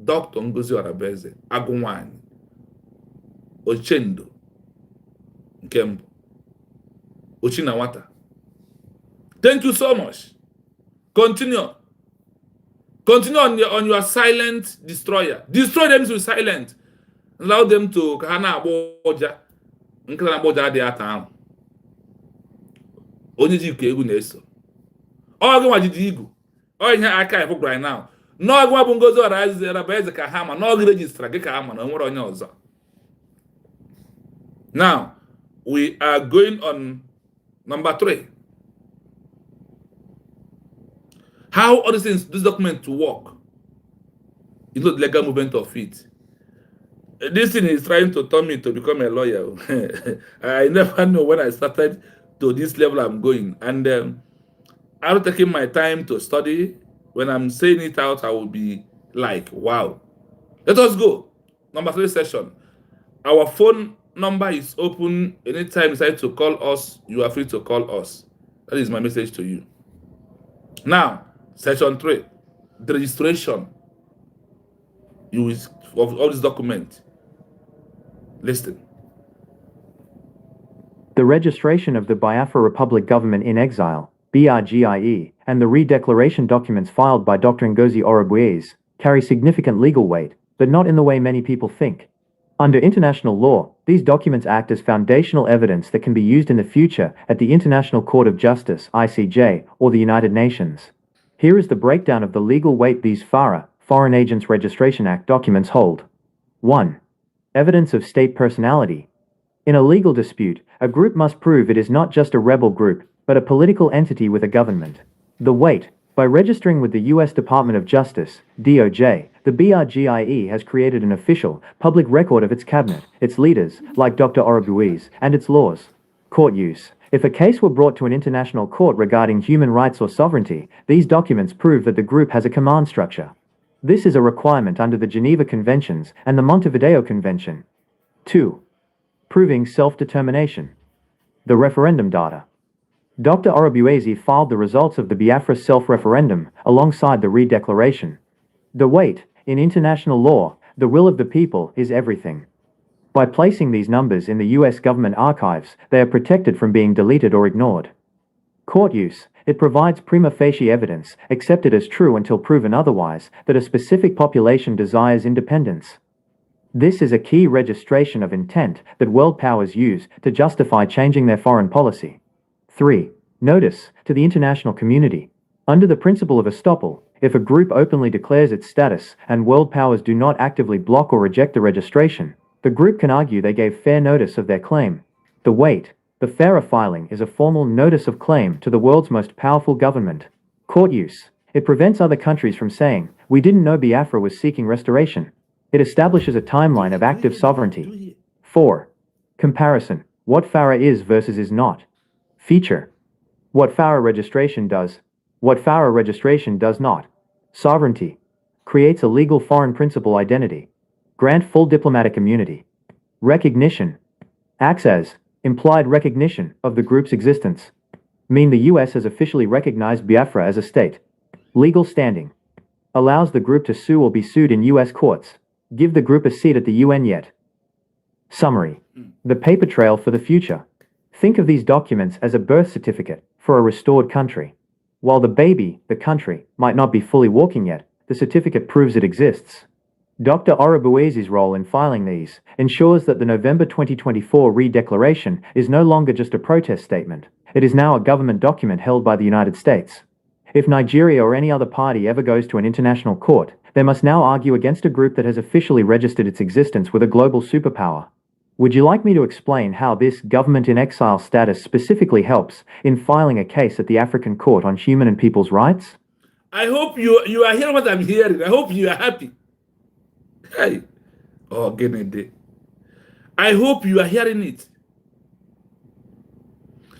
Dr. Ngozi Arabeze, Agunwani, Ochendo, Nkembo, Ochinawata. Thank you so much. Continue. Continue on your silent destroyer. Destroy them with silent. Allow them to kahana aboja. Nkana aboja de atan. Onye ji ku egu na-eso. Ọ gwa jiji igu. Ọ ihe aka ifo right now. No gwa bụ Ngozi Arabeze ka ha ma no register gị ka ha ma na nwere onye ọzọ. Now, we are going on number 3. How all these things, this document to work? You know the legal movement of it. This thing is trying to turn me to become a lawyer. I never know when I started to this level I'm going. And I'm taking my time to study. When I'm saying it out, I will be like, wow. Let us go. Number 3 session. Our phone number is open. Anytime you decide to call us, you are free to call us. That is my message to you. Now, Section 3, the registration of this document. Listen. The registration of the Biafra Republic Government in Exile, BRGIE, and the redeclaration documents filed by Dr. Ngozi Orubueze carry significant legal weight, but not in the way many people think. Under international law, these documents act as foundational evidence that can be used in the future at the International Court of Justice, ICJ, or the United Nations. Here is the breakdown of the legal weight these FARA, Foreign Agents Registration Act documents hold. 1. Evidence of state personality. In a legal dispute, a group must prove it is not just a rebel group, but a political entity with a government. The weight. By registering with the U.S. Department of Justice, DOJ, the BRGIE has created an official, public record of its cabinet, its leaders, like Dr. Orubueze, and its laws. Court use. If a case were brought to an international court regarding human rights or sovereignty, these documents prove that the group has a command structure. This is a requirement under the Geneva Conventions and the Montevideo Convention. 2. Proving self-determination. The referendum data. Dr. Orubueze filed the results of the Biafra self-referendum alongside the redeclaration. The weight. In international law, the will of the people is everything. By placing these numbers in the U.S. government archives, they are protected from being deleted or ignored. Court use. It provides prima facie evidence, accepted as true until proven otherwise, that a specific population desires independence. This is a key registration of intent that world powers use to justify changing their foreign policy. 3. Notice to the international community. Under the principle of estoppel, if a group openly declares its status and world powers do not actively block or reject the registration, the group can argue they gave fair notice of their claim. The weight. The FARA filing is a formal notice of claim to the world's most powerful government. Court use. It prevents other countries from saying, "We didn't know Biafra was seeking restoration." It establishes a timeline of active sovereignty. 4. Comparison. What FARA is versus is not. Feature. What FARA registration does. What FARA registration does not. Sovereignty. Creates a legal foreign principal identity. Grant full diplomatic immunity. Recognition. Acts as implied recognition of the group's existence. Mean the U.S. has officially recognized Biafra as a state. Legal standing. Allows the group to sue or be sued in U.S. courts. Give the group a seat at the UN yet. Summary. The paper trail for the future. Think of these documents as a birth certificate for a restored country. While the baby, the country, might not be fully walking yet, the certificate proves it exists. Dr. Orubueze's role in filing these ensures that the November 2024 redeclaration is no longer just a protest statement. It is now a government document held by the United States. If Nigeria or any other party ever goes to an international court, they must now argue against a group that has officially registered its existence with a global superpower. Would you like me to explain how this government in exile status specifically helps in filing a case at the African Court on Human and People's Rights? I hope you are hearing what I'm hearing. I hope you are happy. Hey. Oh, get it. I hope you are hearing it.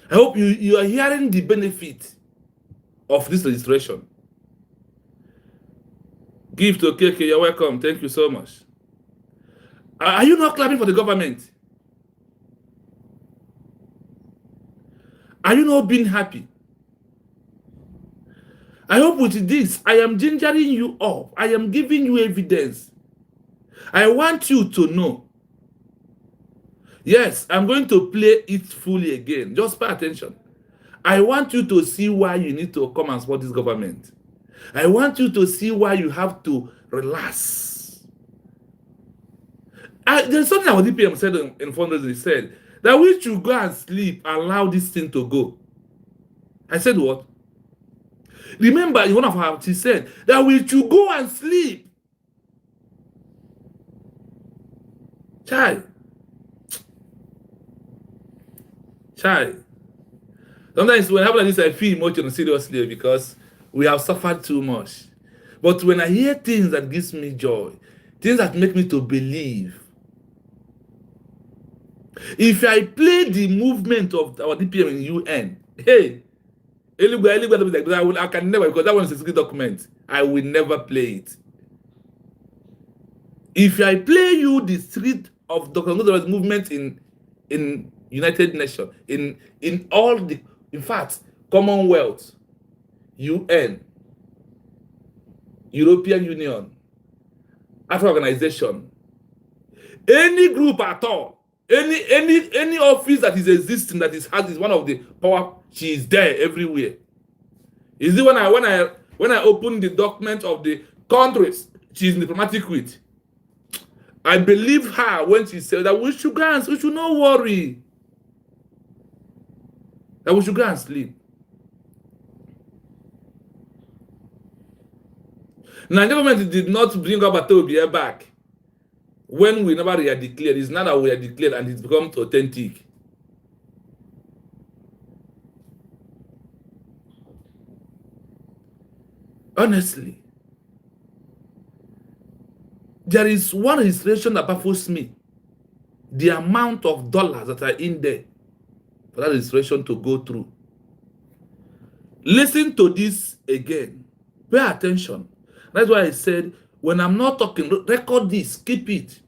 I hope you are hearing the benefit of this registration. Give to KK, you're welcome. Thank you so much. Are you not clapping for the government? Are you not being happy? I hope with this, I am gingering you up. I am giving you evidence. I want you to know. Yes, I'm going to play it fully again. Just pay attention. I want you to see why you need to come and support this government. I want you to see why you have to relax. There's something our DPM said in fundraising. He said that we should go and sleep and allow this thing to go. I said what? Remember, in one of our, she said that we should go and sleep. Child. Sometimes when I happen like this, I feel emotional seriously because we have suffered too much. But when I hear things that gives me joy, things that make me to believe, if I play the movement of our DPM in UN, hey, I can never, because that one is a secret document. I will never play it. If I play you the street of Dr. Ngozi's movement in United Nations, in all the, in fact, Commonwealth, UN, European Union, African Organization, any group at all, Any office that is existing that is one of the power, she is there everywhere. Is it when I open the document of the countries she's in diplomatic with? I believe her when she said that we should not worry. That we should go and sleep. Nigerian government did not bring Obatobia back when we never were declared. It's now that we are declared and it's become authentic. Honestly, there is one registration that baffles me. The amount of dollars that are in there for that registration to go through. Listen to this again. Pay attention. That's why I said, when I'm not talking, record this, keep it.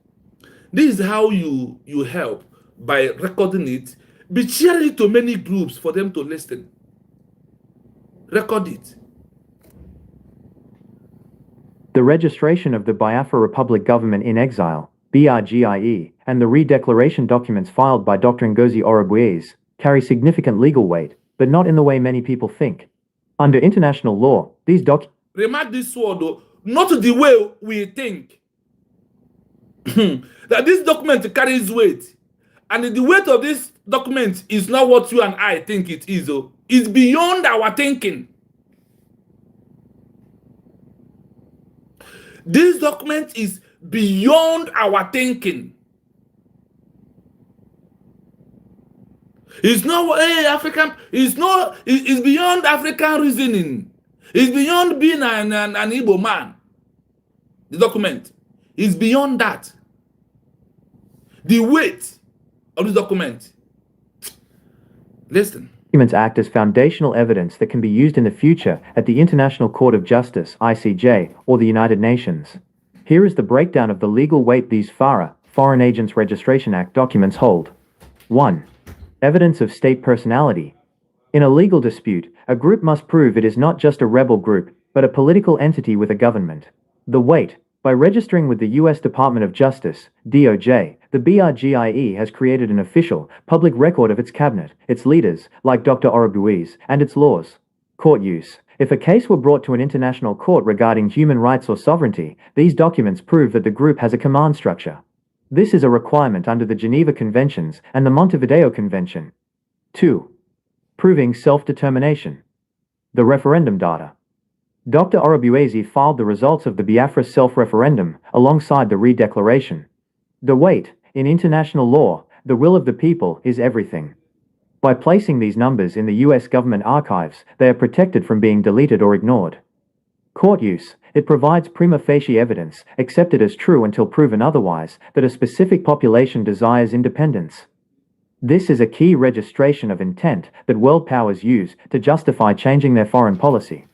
This is how you help, by recording it. Be sharing it to many groups for them to listen. Record it. The registration of the Biafra Republic Government in Exile, BRGIE, and the redeclaration documents filed by Dr. Ngozi Orubueze carry significant legal weight, but not in the way many people think. Under international law, these documents... Remark this word, though, not the way we think. That this document carries weight. And the weight of this document is not what you and I think it is. Oh. It's beyond our thinking. This document is beyond our thinking. It's not African. It's beyond African reasoning. It's beyond being an Igbo man. The document is beyond that. The weight of the document. Listen. Documents act as foundational evidence that can be used in the future at the International Court of Justice, ICJ, or the United Nations. Here is the breakdown of the legal weight these FARA, Foreign Agents Registration Act documents hold. 1. Evidence of state personality. In a legal dispute, a group must prove it is not just a rebel group, but a political entity with a government. The weight. By registering with the U.S. Department of Justice, DOJ, the BRGIE has created an official, public record of its cabinet, its leaders, like Dr. Orubueze, and its laws. Court use. If a case were brought to an international court regarding human rights or sovereignty, these documents prove that the group has a command structure. This is a requirement under the Geneva Conventions and the Montevideo Convention. 2. Proving self-determination. The referendum data. Dr. Orubueze filed the results of the Biafra self-referendum alongside the redeclaration. The weight. In international law, the will of the people is everything. By placing these numbers in the U.S. government archives, they are protected from being deleted or ignored. Court use. It provides prima facie evidence, accepted as true until proven otherwise, that a specific population desires independence. This is a key registration of intent that world powers use to justify changing their foreign policy.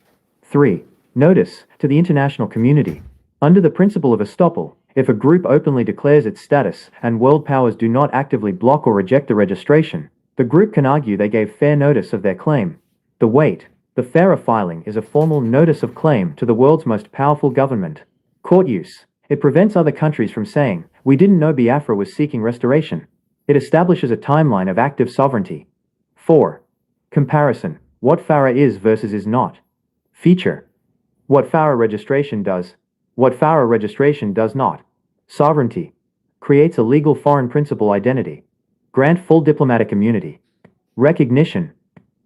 3. Notice to the international community. Under the principle of estoppel, if a group openly declares its status and world powers do not actively block or reject the registration, the group can argue they gave fair notice of their claim. The weight. The FARA filing is a formal notice of claim to the world's most powerful government. Court use. It prevents other countries from saying, "We didn't know Biafra was seeking restoration." It establishes a timeline of active sovereignty. 4. Comparison. What FARA is versus is not. Feature. What FARA registration does. What FARA registration does not. Sovereignty. Creates a legal foreign principal identity. Grant full diplomatic immunity. Recognition.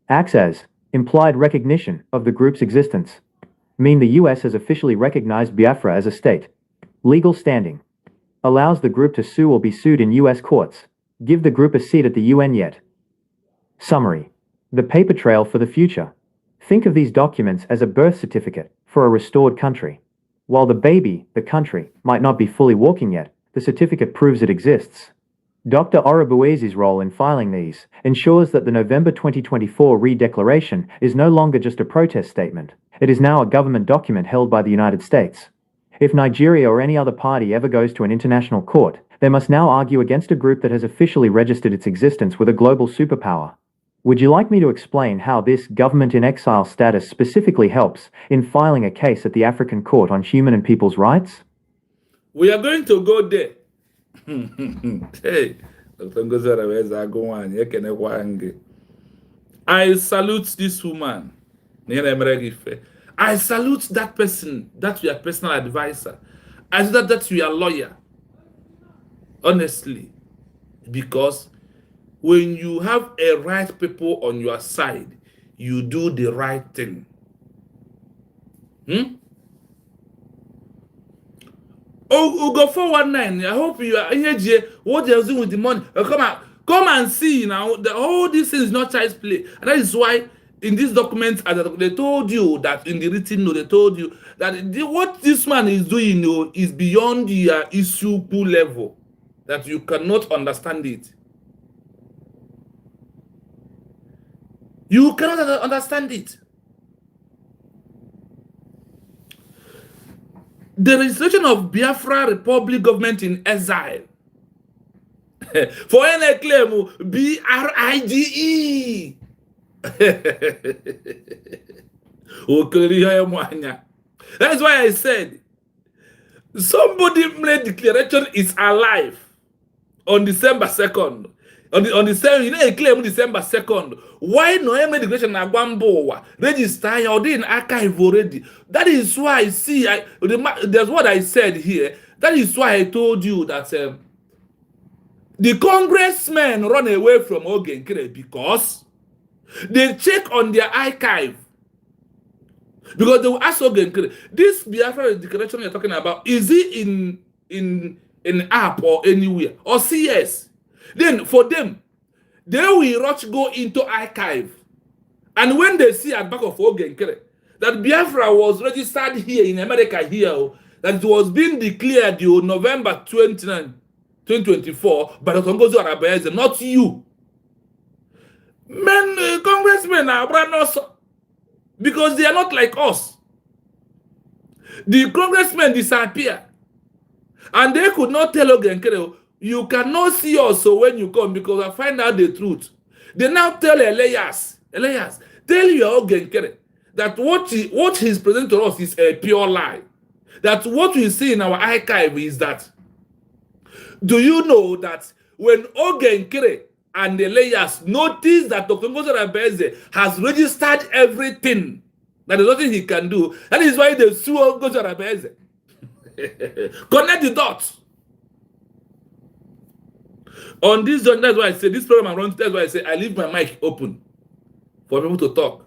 Acts as implied recognition of the group's existence. Mean the U.S. has officially recognized Biafra as a state. Legal standing. Allows the group to sue or be sued in U.S. courts. Give the group a seat at the UN yet. Summary. The paper trail for the future. Think of these documents as a birth certificate for a restored country. While the baby, the country, might not be fully walking yet, the certificate proves it exists. Dr. Orubueze's role in filing these ensures that the November 2024 redeclaration is no longer just a protest statement. It is now a government document held by the United States. If Nigeria or any other party ever goes to an international court, they must now argue against a group that has officially registered its existence with a global superpower. Would you like me to explain how this government in exile status specifically helps in filing a case at the African Court on Human and People's Rights? We are going to go there. Hey, I salute this woman. I salute that person, that's your personal advisor. I salute that's your lawyer. Honestly. Because when you have a right people on your side, you do the right thing. Oh, go 419. I hope you are here. What they're doing with the money. Come and see now. The whole this is not child's play. And that is why in these documents, they told you that in the written note, they told you that what this man is doing is beyond the issue pool level. That you cannot understand it. You cannot understand it. The registration of Biafra Republic government in exile. For any claim, BRIGE. That's why I said somebody made declaration is alive on December 2nd. On the same, you know, a claim December 2nd. Why no made declaration na Gwambowa register your in archive already? That is why I see. That's what I said here. That is why I told you that the congressmen run away from Ogenkere because they check on their archive. Because they will ask Ogenkere, this Biafra declaration you're talking about, is it in app or anywhere? Or CS? Then for them, they will rush go into archive. And when they see at back of Ogenkere that Biafra was registered here in America here, that it was being declared November 29, 2024 by the Tongozo Arabese, not you. Men, congressmen are brand also, because they are not like us. The congressmen disappear. And they could not tell Ogenkere, you cannot see us when you come because I find out the truth. They now tell Elias, tell your Ogenkere that what he's presenting to us is a pure lie. That what we see in our archive is that, do you know that when Ogenkere and Elias notice that Dr. Ngozi Arabese has registered everything, that there's nothing he can do, that is why they sue Ngozi Arabese. Connect the dots. On this, that's why I say this program I'm running, that's why I say I leave my mic open for people to talk.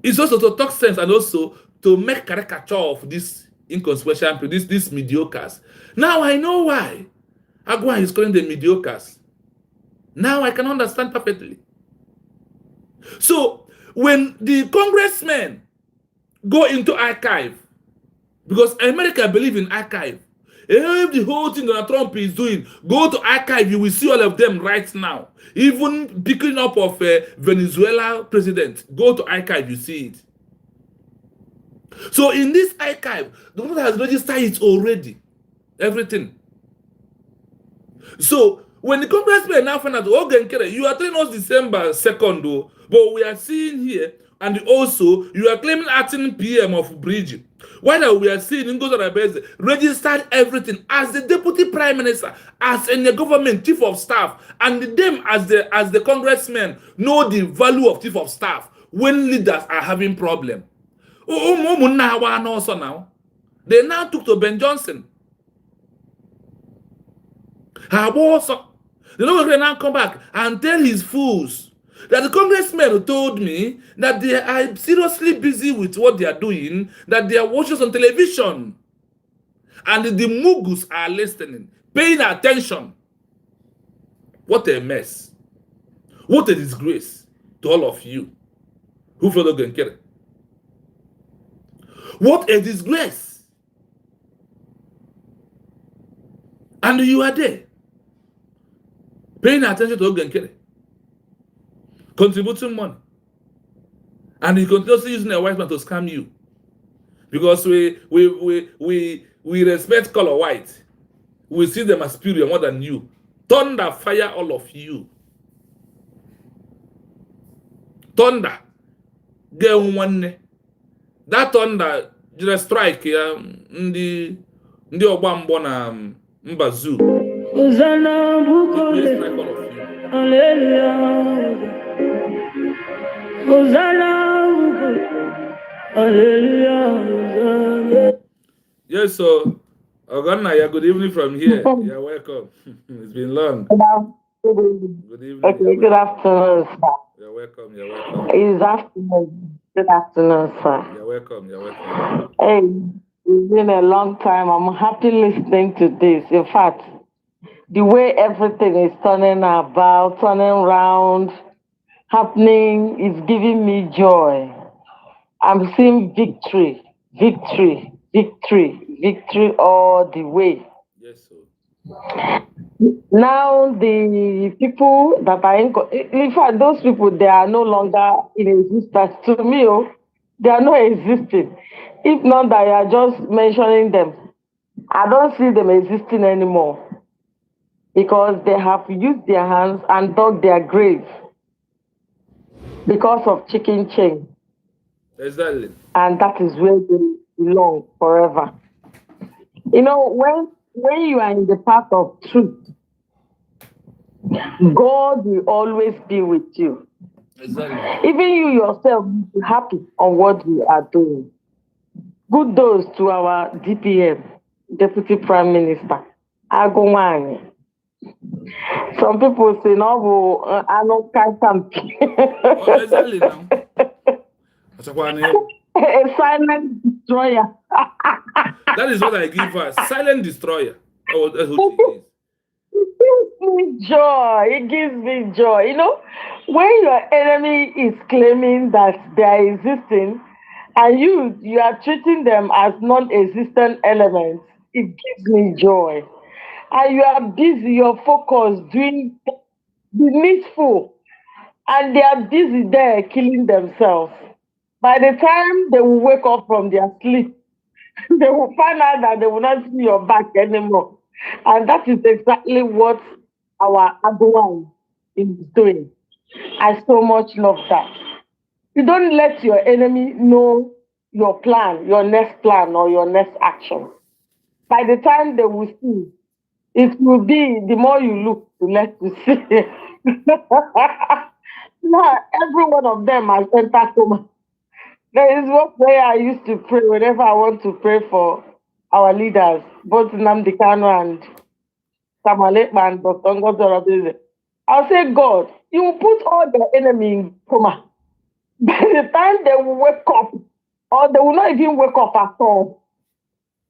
It's also to talk sense and also to make caricature of this inconsequential, this mediocres. Now I know why Agua is calling them mediocres. Now I can understand perfectly. So when the congressmen go into archive, because America believe in archive, if the whole thing that Trump is doing, go to archive, you will see all of them right now. Even picking up of Venezuela president, go to archive, you see it. So in this archive, the government has registered it already. Everything. So when the congressmen now find out, Ogenkere, you are telling us December 2nd, though, but we are seeing here, and also you are claiming acting PM of Bridge. While we are seeing Ngozi Arabese registered everything as the deputy prime minister, as in the government chief of staff, and them as the congressmen know the value of chief of staff when leaders are having problem. Also now, they now took to Ben Johnson. Also, the Lord will now come back and tell his fools that the congressmen told me that they are seriously busy with what they are doing, that they are watching on television, and the Mugus are listening, paying attention. What a mess. What a disgrace to all of you who follow Ogenkere. What a disgrace. And you are there, paying attention to Ogenkere, contributing money, and he continuously using a white man to scam you, because we respect color white. We see them as superior more than you. Thunder fire all of you. Thunder get one. That thunder just strike ya ndị ọgba mbọ na mba zoo. May grace strike all of you. Yes, so Ogana, good evening from here. You're welcome. It's been long. Good evening. Okay, good afternoon, sir. You're welcome. You're welcome. It's afternoon. Good afternoon, sir. You're welcome. You're welcome. Hey, it's been a long time. I'm happy listening to this. In fact, the way everything is turning about, turning around, happening is giving me joy. I'm seeing victory, victory, victory, victory all the way. Yes, sir. Now the people that are in fact, those people, they are no longer in existence to me. Oh, they are not existing. If not that you are just mentioning them, I don't see them existing anymore because they have used their hands and dug their grave because of chicken chain, Exactly. and that is where they belong forever. You know, when you are in the path of truth, God will always be with you. Exactly. Even you yourself will be happy on what you are doing. Good dose to our DPM, Deputy Prime Minister. Agumani. Some people say, no, I don't catch something. Oh, exactly now. A silent destroyer. That is what I give her. Silent destroyer. Oh, that's what she is. It gives me joy. It gives me joy. You know, when your enemy is claiming that they are existing and you are treating them as non-existent elements, it gives me joy. And you are busy, you're focused, doing the needful, and they are busy there killing themselves. By the time they will wake up from their sleep, they will find out that they will not see your back anymore. And that is exactly what our Adwan is doing. I so much love that. You don't let your enemy know your plan, your next plan, or your next action. By the time they will see, it will be the more you look, the less you see. Now, every one of them has entered coma. There is one prayer I used to pray whenever I want to pray for our leaders, both Nnamdi Kanu and Samalekma and Dr. Ngozi Orodeze. I'll say, God, you will put all their enemy in coma. By the time they will wake up, or they will not even wake up at all,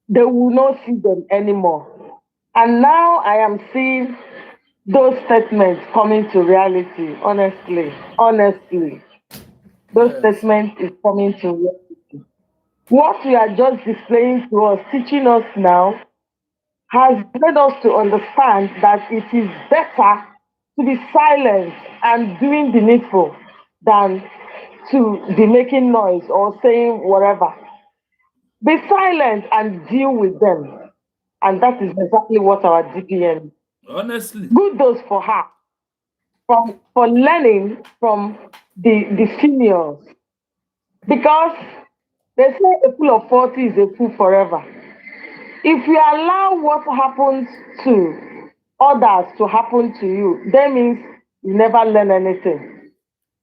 they will not see them anymore. And now I am seeing those statements coming to reality, honestly. Honestly. Those statements is coming to reality. What we are just displaying to us, teaching us now, has led us to understand that it is better to be silent and doing the needful than to be making noise or saying whatever. Be silent and deal with them. And that is exactly what our DPM. Honestly. Good dose for her. For learning from the seniors. Because they say a fool of 40 is a fool forever. If you allow what happens to others to happen to you, that means you never learn anything.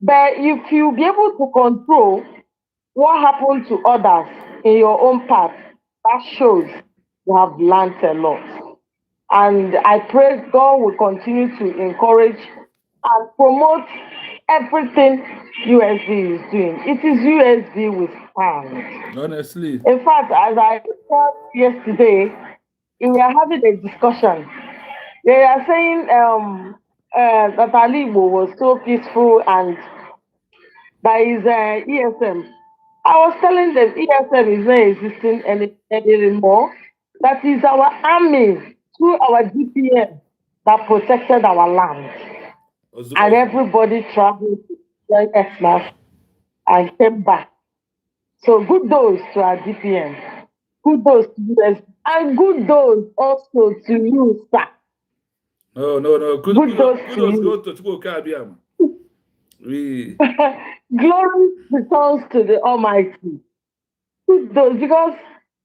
But if you be able to control what happened to others in your own path, that shows you have learned a lot. And I pray God will continue to encourage and promote everything USB is doing. It is USB with stand. Honestly. In fact, as I said yesterday, we were having a discussion. They are saying that Alibo was so peaceful and that is ESM. I was telling them ESM is not existing anymore. That is our army through our DPM that protected our land. And everybody traveled to Xmas and came back. So good dose to our DPM. Good dose to US. And good dose also to you, sir. No. Good dose to you. Go to Chukwuka. We Glory returns to the Almighty. Good dose, because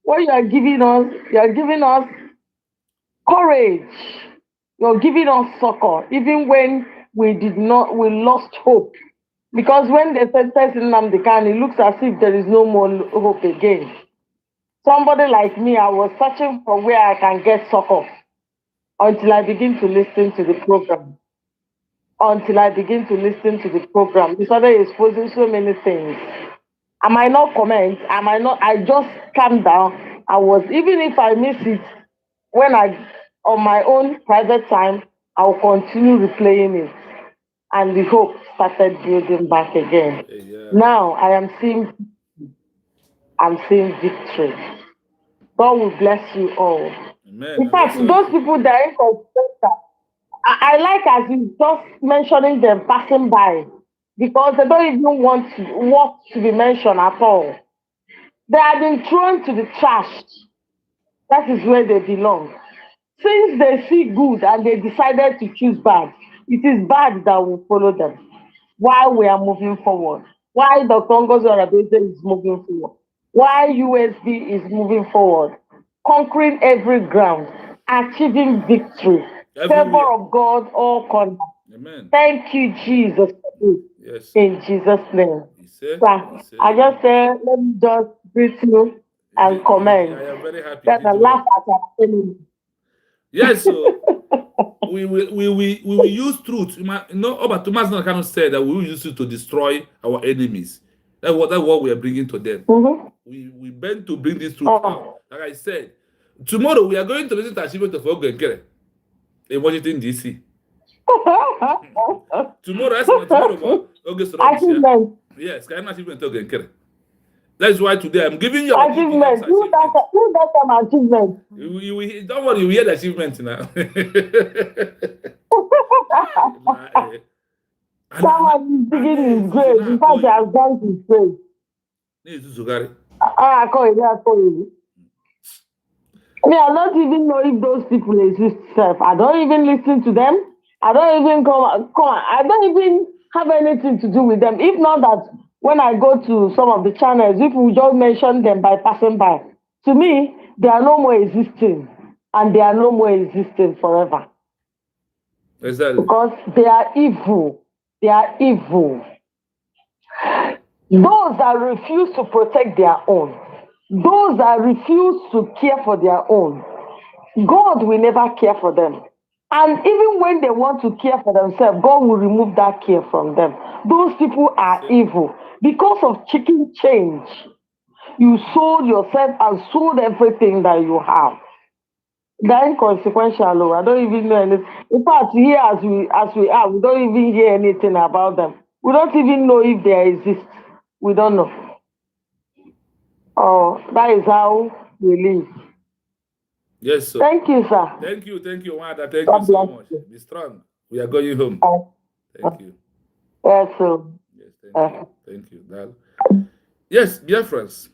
what you are giving us courage. You're giving us succor, even when we lost hope. Because when they sentenced Nnamdi Kanu, it looks as if there is no more hope again. Somebody like me, I was searching for where I can get succor until I begin to listen to the program. This other is exposing so many things. I might not comment. I just calm down. Even if I miss it, when on my own private time, I'll continue replaying it. And the hope started building back again. Yeah. Now I'm seeing victory. God will bless you all. Amen. In fact, those people that are inconsequential, I like as you just mentioning them passing by, because they don't even want to be mentioned at all. They have been thrown to the trash. That is where they belong. Since they see good and they decided to choose bad, it is bad that will follow them while we are moving forward. Why Dr. Ngozi Arabeze is moving forward. Why USB is moving forward. Conquering every ground, achieving victory. Favor of God, all corners. Amen. Thank you, Jesus. Yes. In Jesus' name. I just say, let me just greet you and comment. I am very happy. That I laugh at our enemy. Yes, so we will use truth. But Thomas kind of said that we will use it to destroy our enemies. That's what we are bringing to them. Mm-hmm. We bent to bring this truth out. Like I said, tomorrow we are going to listen to the achievement of Ogenkere in Washington, D.C. Tomorrow, August. Achievement. Yes, can achievement of Ogenkere. That's why today I'm giving you achievement. Who that an achievement? Don't worry, you hear the achievement now. Someone is digging his grave. In fact, he has done his grave. I call it. I don't even know if those people exist. I don't even listen to them. I don't even come on. I don't even have anything to do with them. If not that, when I go to some of the channels, if we just mention them by passing by, to me, they are no more existing, and they are no more existing forever. Exactly. Because they are evil. They are evil. Those that refuse to protect their own, those that refuse to care for their own, God will never care for them. And even when they want to care for themselves, God will remove that care from them. Those people are evil. Because of chicken change, you sold yourself and sold everything that you have. They're inconsequential. I don't even know anything. In fact, here as we are, we don't even hear anything about them. We don't even know if they exist. We don't know. Oh, that is how we live. Yes, sir. Thank you, sir. Thank you, Wanda. Thank you so much. Be strong. We are going home. Thank you. Yes, sir. Yes, thank you. Yes, dear friends,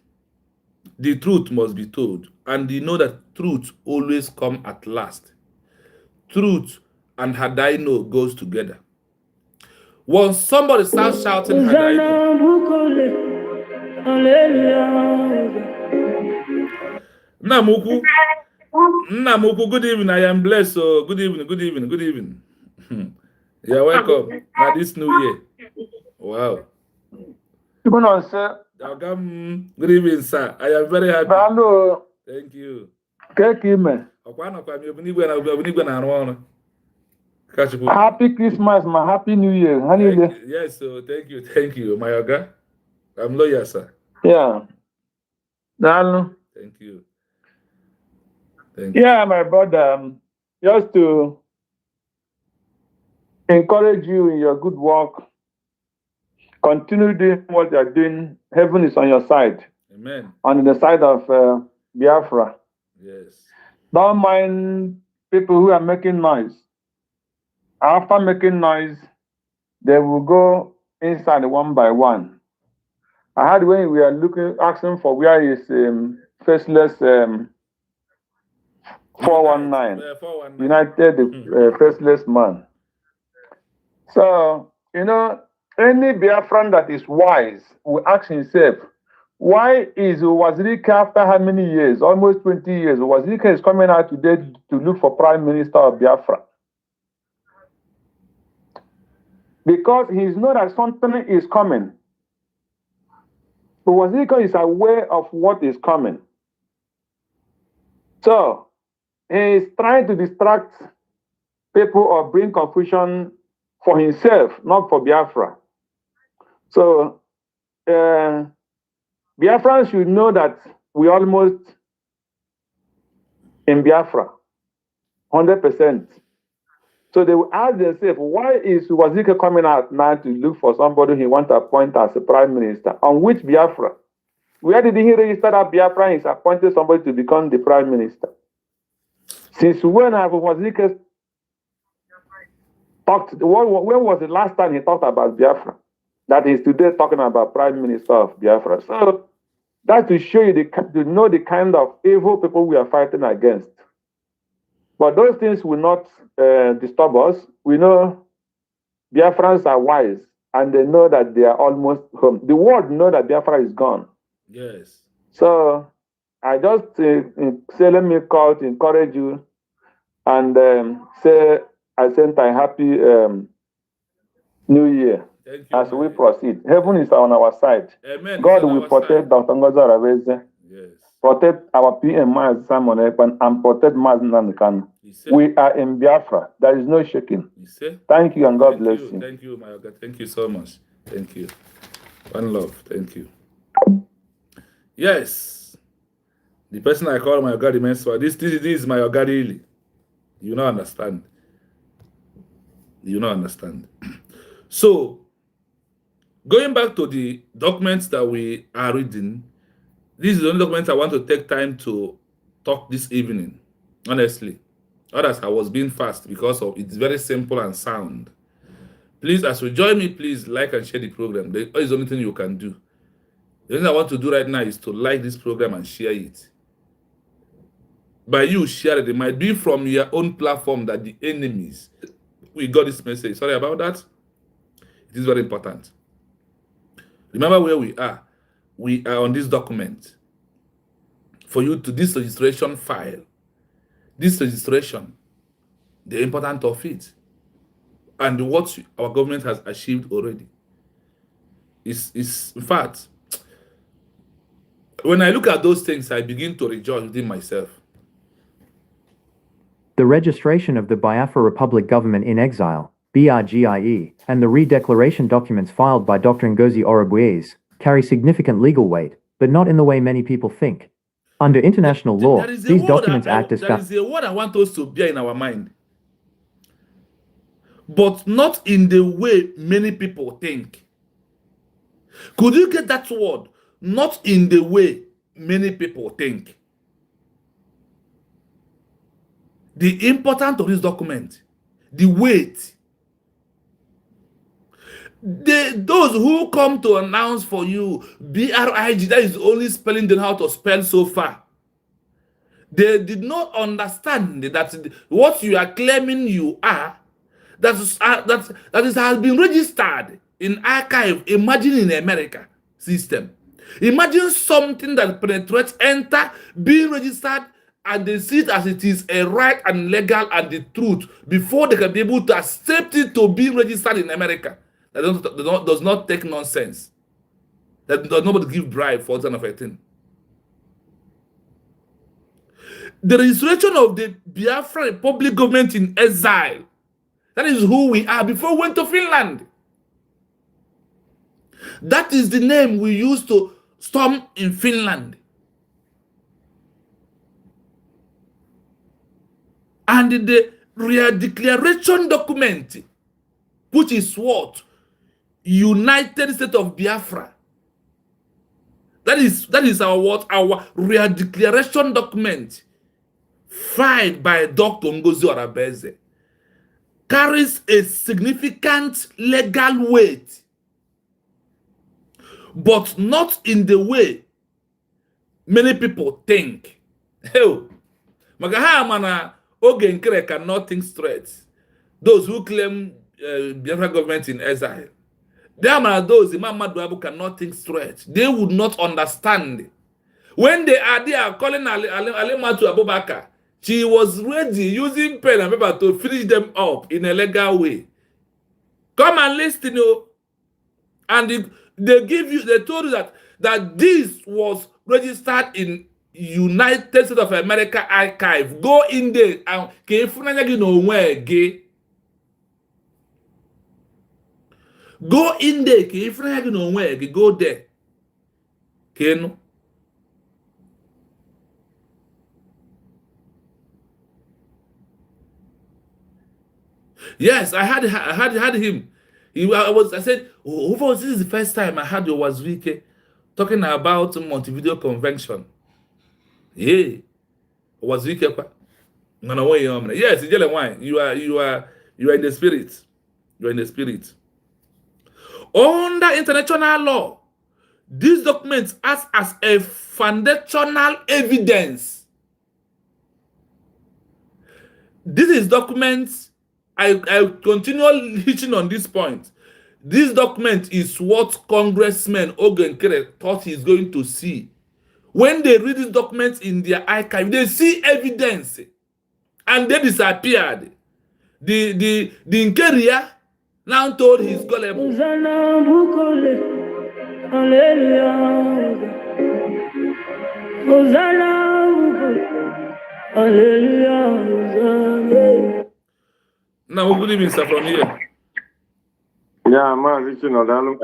the truth must be told, and you know that truth always comes at last. Truth and Hadaino goes together. Once somebody starts shouting Hadaino, Namuku, good evening. I am blessed. So good evening. You're welcome. Now this new year. Wow. Good evening, sir. I am very happy. Hello. Thank you. Happy Christmas, my happy New Year. Yes, so thank you, my Oga. I'm lawyer, sir. Yeah. Thank you. Yeah, my brother. Just to encourage you in your good work. Continue doing what you're doing. Heaven is on your side. Amen. On the side of Biafra. Yes. Don't mind people who are making noise. After making noise, they will go inside one by one. I had when we are asking for where is faceless 419, United faceless man. So, any Biafran that is wise will ask himself, why is Wazirika after how many years? Almost 20 years. Wazirika is coming out today to look for Prime Minister of Biafra. because he knows that something is coming. But Wazirika is aware of what is coming. So he is trying to distract people or bring confusion for himself, not for Biafra. So Biafrans should know that we almost in Biafra, 100%. So they will ask themselves, why is Wazirika coming out now to look for somebody he wants to appoint as a prime minister? On which Biafra? Where did he register that Biafra is appointed somebody to become the prime minister? Since when have Wazirika talked? When was the last time he talked about Biafra? That he's today talking about prime minister of Biafra. So that to show you to know the kind of evil people we are fighting against. But those things will not disturb us. We know Biafrans are wise and they know that they are almost home. The world know that Biafra is gone. Yes. So I just say, let me call to encourage you and say I sent a happy New Year. Thank you, as we proceed. Heaven is on our side. Amen. God will protect Dr. Ngozi Arabeze. Yes. Protect our PM, Maz Simon Ekpan, and protect Maz Nankan. We are in Biafra. There is no shaking. Thank you and God bless you. Thank you, my God. Thank you so much. Thank you. One love. Thank you. Yes. The person I call my God immense for this is my God really. You don't understand. You don't understand. So, going back to the documents that we are reading, this is the only document I want to take time to talk this evening. Honestly. Others I was being fast because of it's very simple and sound. Please, as you join me, please like and share the program. That is the only thing you can do. The thing I want to do right now is to like this program and share it. By you share it, it might be from your own platform that the enemies we got this message. Sorry about that. It is very important. Remember where we are. We are on this document. For you to this registration file. This registration, the importance of it, and what our government has achieved already. Is in fact, when I look at those things, I begin to rejoice within myself. The registration of the Biafra Republic Government in Exile, BRGIE, and the redeclaration documents filed by Dr. Ngozi Arabeze carry significant legal weight, but not in the way many people think. Under international law, these documents act as... There is a word I want us to bear in our mind. But not in the way many people think. Could you get that word? Not in the way many people think. The importance of this document, the weight. Those who come to announce for you BRIG, that is the only spelling they know how to spell so far. They did not understand that what you are claiming you are, that has been registered in archive. Imagine in America system. Imagine something that penetrates, enter, being registered, and they see it as it is a right and legal and the truth before they can be able to accept it to be registered in America. That does not take nonsense. That does nobody give bribe for that kind of a thing. The registration of the Biafra Republic government in exile. That is who we are before we went to Finland. That is the name we used to storm in Finland. And the redeclaration document, which is what? United States of Biafra. That is our what? Our redeclaration document filed by Dr. Ngozi Arabeze carries a significant legal weight, but not in the way many people think. Hell, Magahamana Ogenkere cannot think straight. Those who claim Biafra government in exile, there are those Imam Maduabu cannot think straight. They would not understand. When they are there calling Alimatu Abubakar, she was ready using pen and paper to finish them up in a legal way. Come and listen, and they told you that this was registered in United States of America archive. Go in there and go in there, go there. Kenu. Yes, I had him. I said, oh, this is the first time I had Wazwike talking about Montevideo Convention. Yeah, Wazwike. Yes, you are in the spirit. You are in the spirit. Under international law, these documents act as a foundational evidence. This is documents. I continue hitching on this point. This document is what Congressman Ogenkere thought he's going to see. When they read these documents in their archive, they see evidence and they disappeared. The Nkeria now told his gullible. Now, good evening, sir, from here. Yeah, my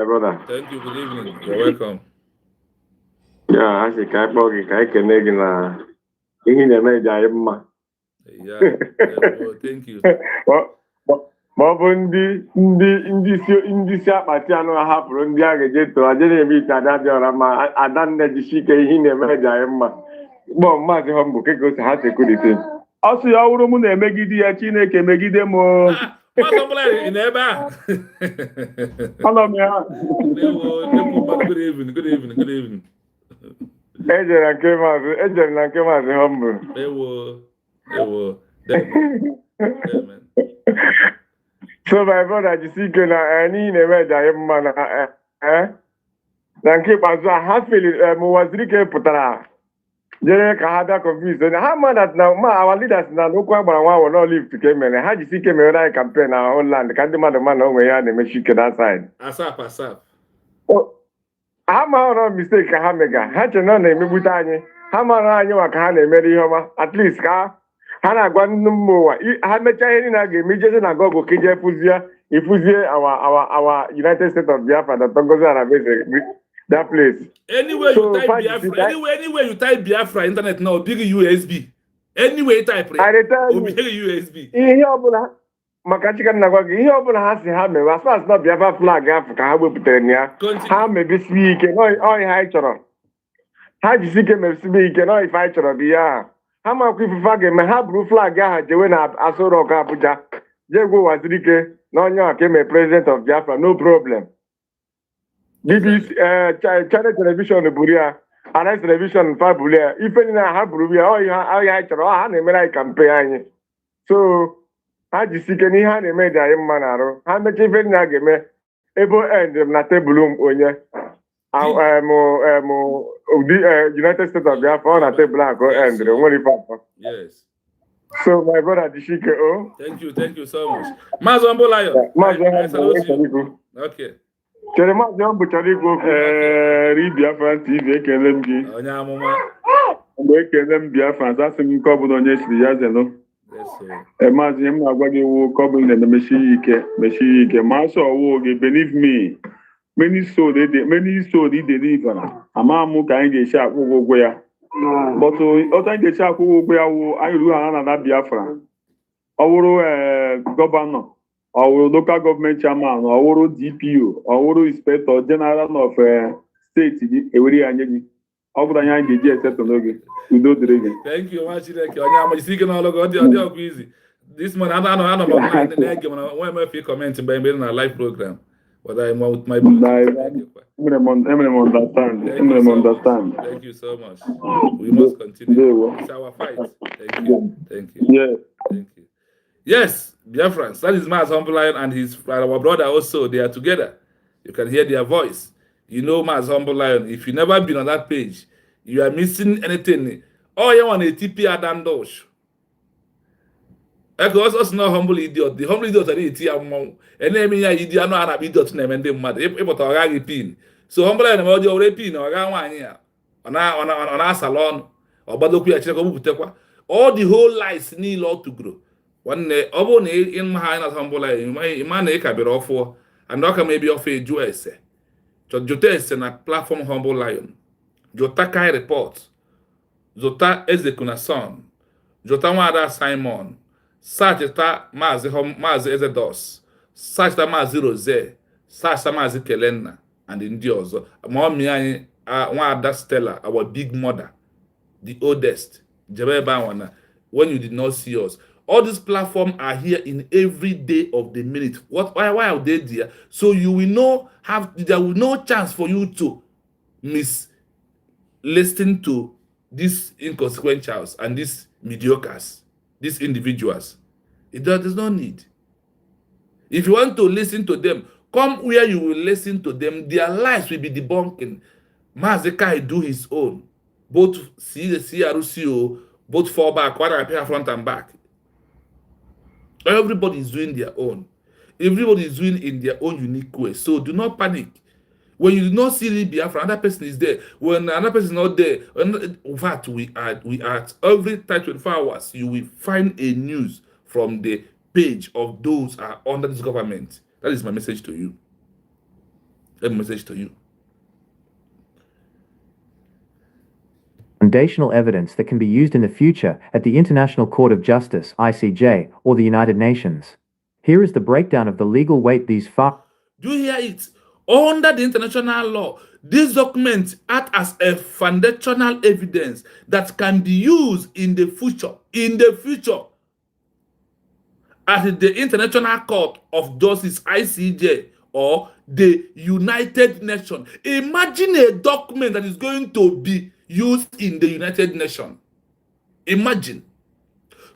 brother. Thank you. Good evening. You're welcome. Yeah, I think I can na Yeah, thank you. Ma ọ bụ ndị isi akpati anụ hapụrụ ndị a ga-eje too aje na-eme ite ada dị ọra ma adanne jisi ike ihe na-eme eji anyị mma gbọ mmadụ ha mbụ keke ose ha sekuriti ọ sị ya ọhụrụ m na-emegide ya Chineke megide m anọ m ya ejere na nke maazị ha mbụ so my brother jisi ike na n'ihi na-eme eji anyị mma na nke ikpeazụ a ha feli Wazirike pụtara jere ka ha bịa confuse ha ma that na our leaders na n'okwu agbara nwa awọ no lift ka emere ha jisi ike mere anyị campaign na Holland ka ndị mmadụ ma na onwe ya na-emechi ike that side ha mara mistake ka ha mega ha chere na ọ na-emegbute anyị ha mara anyị maka ha na-emere ihe ọma at least ka ha na-agwa ndị mma ụwa ha mechaa ihe niile a ga-eme ijezi na Google ka ije ifuzie our United States of Biafra that Ngozi Arabese that place. Anywhere you type Biafra, anywhere you type Biafra internet now, big USB. Anywhere you type big USB. Ihe ọbụla maka chika na-agwa gị ihe ọbụla ha si ha mewe as far as not Biafra flag afọ ka ha wepụtara ya ha mebisibe ike n'ọhịa ha chọrọ ha jisi ike mebisibe ike n'ọhịa ife anyị chọrọ bụ ya ha makwa ifufe a ga-eme ha buru flag aha jewe na Aso Rock Abuja jee gwa Wazirike na onye ọka eme president of Biafra no problem. BBC Channel Television buru ya Arise Television fa buru ya ife niile ha buru ya ọhịa anyị chọrọ ha na-emere anyị kampen anyị so ha jisi ike n'ihe ha na-eme dị anyị mma na-arụ ha mechaa ife niile a ga-eme ebe end na tebụl onye United States of Biafra on a table and yes. So my brother Dishike, thank you so much. Mazombo Lion. I salute you. Okay. Chere Mazombo Chaligo read Biafra TV ekele m gị. Onye amụma. Mgbe ekele m Biafra asị m nke ọ bụla onye siri ya zelo. Maazị m na-agwa gị wụ ka ọ bụla na-emechi ike ma asọ ọwụ gị believe me. Many sold he deliver. Amamu ka anyị ga-esi akwụ ụgwọ ya. But ọta anyị ga-esi akwụ ụgwọ ya wụ anyị ruo ha na Biafra. Ọ wụrụ gọvanọ, ọ wụrụ local government chairman, ọ wụrụ DPO, ọ wụrụ inspector general of steeti gị ewere ya nye gị. Ọ bụrụ anyị ga-eji esetọ n'oge. Udo dịrị gị. Thank you, Chineke. Onye amajisi ike n'ọlụ gị ọ dị ọkụ izi. This man anọ m na-ege mana nwe mefe comment mgbe na live program. But I'm with my understand. Thank you so much. We must continue. It's our fight. Thank you. Yeah. Thank you. Yes, Biafrans. That is Maz Humble and his our brother also. They are together. You can hear their voice. You know Maz Humble Lion. If you never been on that page, you are missing anything. Oh, you want a TP Adandosh. Because us not humble idiot. The humble idiot are the among and then me idiot no an idiot na men dem mad. If to pin. So humble na me odi pin o ga nwan ya. Ona salon ogbadokwu ya chere ko buputekwa. All the whole lies need all to grow. One obo na in ma na humble man na ka bere ofo and o ka maybe of a ju ese. Jote ese na platform humble lion. Jota kai report. Zota ezekuna son. Jota nwada Simon. Sacheta Mazi Ezedos, Sacheta Mazi Rose, Sacheta Mazi Kelenna, and ndị ọzọ. Mommy anyị Nwada Stella, our big mother, the oldest. Jebe Bawana, when you did not see us. All these platforms are here in every day of the minute. Why are they there? So you will know there will no chance for you to listen to these inconsequentials and these mediocres. These individuals. There's no need. If you want to listen to them, come where you will listen to them. Their lives will be debunking. Mazekai do his own. Both CRCO, both fall back, what I pay front and back. Everybody is doing their own. Everybody is doing in their own unique way. So do not panic. When you do not see Libya, another person is there. When another person is not there, in fact, we are every time 24 hours, you will find a news from the page of those are under this government. That is my message to you. That message to you. Foundational evidence that can be used in the future at the International Court of Justice, ICJ, or the United Nations. Here is the breakdown of the legal weight these Do you hear it? Under the international law, these documents act as a foundational evidence that can be used in the future. At the International Court of Justice, ICJ, or the United Nations. Imagine a document that is going to be used in the United Nations. Imagine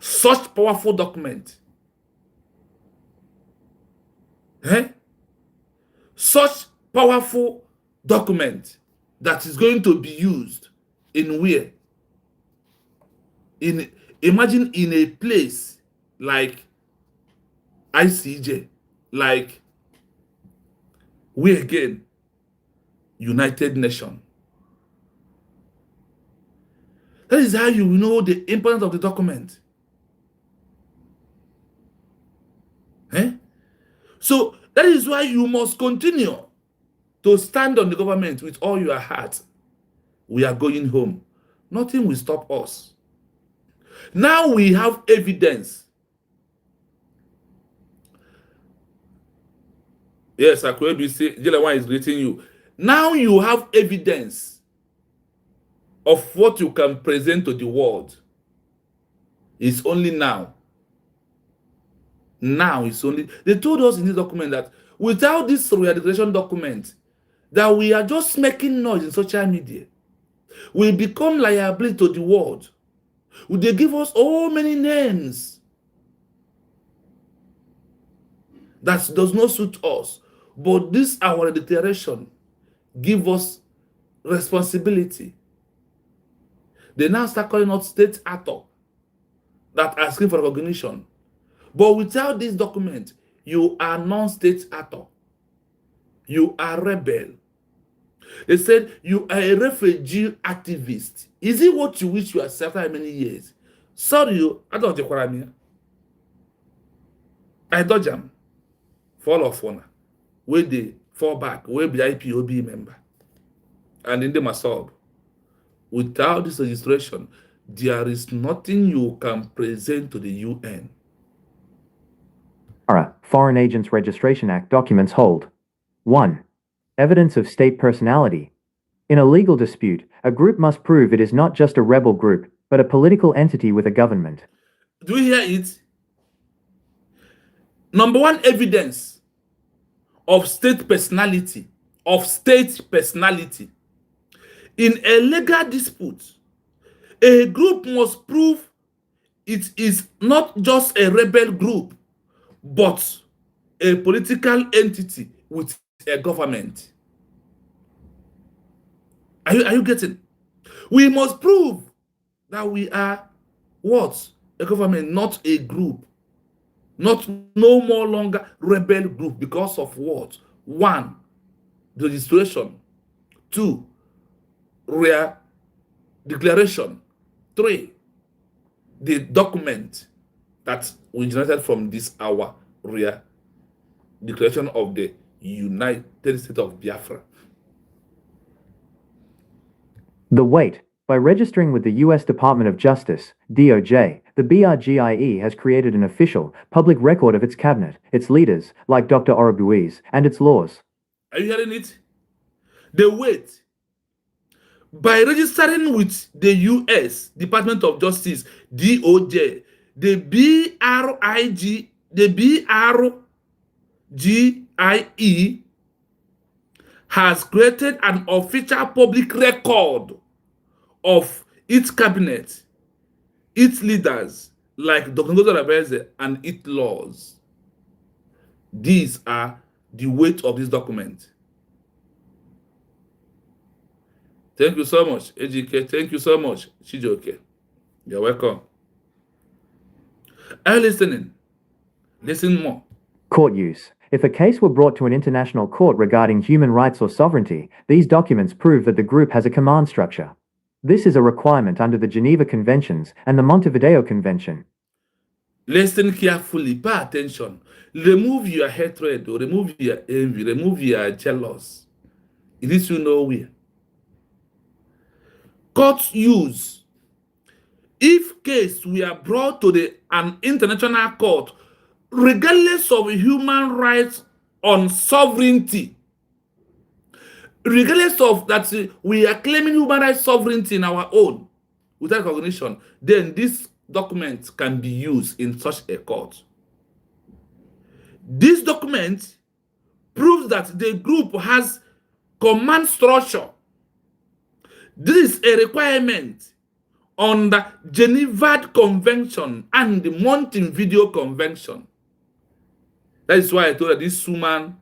such powerful document. Such powerful document that is going to be used in where? Imagine in a place like ICJ, like we again, United Nations. That is how you know the importance of the document. So that is why you must continue to stand on the government with all your heart. We are going home. Nothing will stop us. Now we have evidence. Yes, Akwebi say Jelewan is greeting you. Now you have evidence of what you can present to the world. It's only now. Now it's only. They told us in this document that without this re-declaration document, that we are just making noise in social media. We become liability to the world. They give us all many names that does not suit us. But this our declaration give us responsibility. They now start calling out state actor that are asking for recognition. But without this document, you are non-state actor. You are rebel. They said you are a refugee activist. Is it what you wish yourself after many years? Sorry, I don't take me. I dodge them. Fall off one. Where they fall back, where be IPOB member. And in the Masab. Without this registration, there is nothing you can present to the UN. Fara, Foreign Agents Registration Act documents hold. 1. Evidence of state personality. In a legal dispute, a group must prove it is not just a rebel group, but a political entity with a government. Do you hear it? Number one evidence of state personality, In a legal dispute, a group must prove it is not just a rebel group, but a political entity with a government. Are you getting? We must prove that we are what? A government, not a group. Not no more longer rebel group because of what? One, the registration. Two, rare declaration. Three, the document that we generated from this our rare declaration of the United States of Biafra. The weight. By registering with the U.S. Department of Justice, DOJ, the BRGIE has created an official, public record of its cabinet, its leaders, like Dr. Orobuiz, and its laws. Are you hearing it? The weight. By registering with the U.S. Department of Justice, DOJ, the BRGIE has created an official public record of its cabinet, its leaders, like Dr. Ngozi Rabeze, and its laws. These are the weight of this document. Thank you so much, AGK. Thank you so much, Chijoke. You're welcome. Are you listening? Listen more. Court use. If a case were brought to an international court regarding human rights or sovereignty, these documents prove that the group has a command structure. This is a requirement under the Geneva Conventions and the Montevideo Convention. Listen carefully, pay attention. Remove your hatred, or remove your envy, remove your jealous. It is you nowhere. Court use. If case we are brought to an international court, regardless of human rights on sovereignty, regardless of that we are claiming human rights sovereignty in our own, without recognition, then this document can be used in such a court. This document proves that the group has command structure. This is a requirement on the Geneva Convention and the Montevideo Convention. That is why I told her this woman.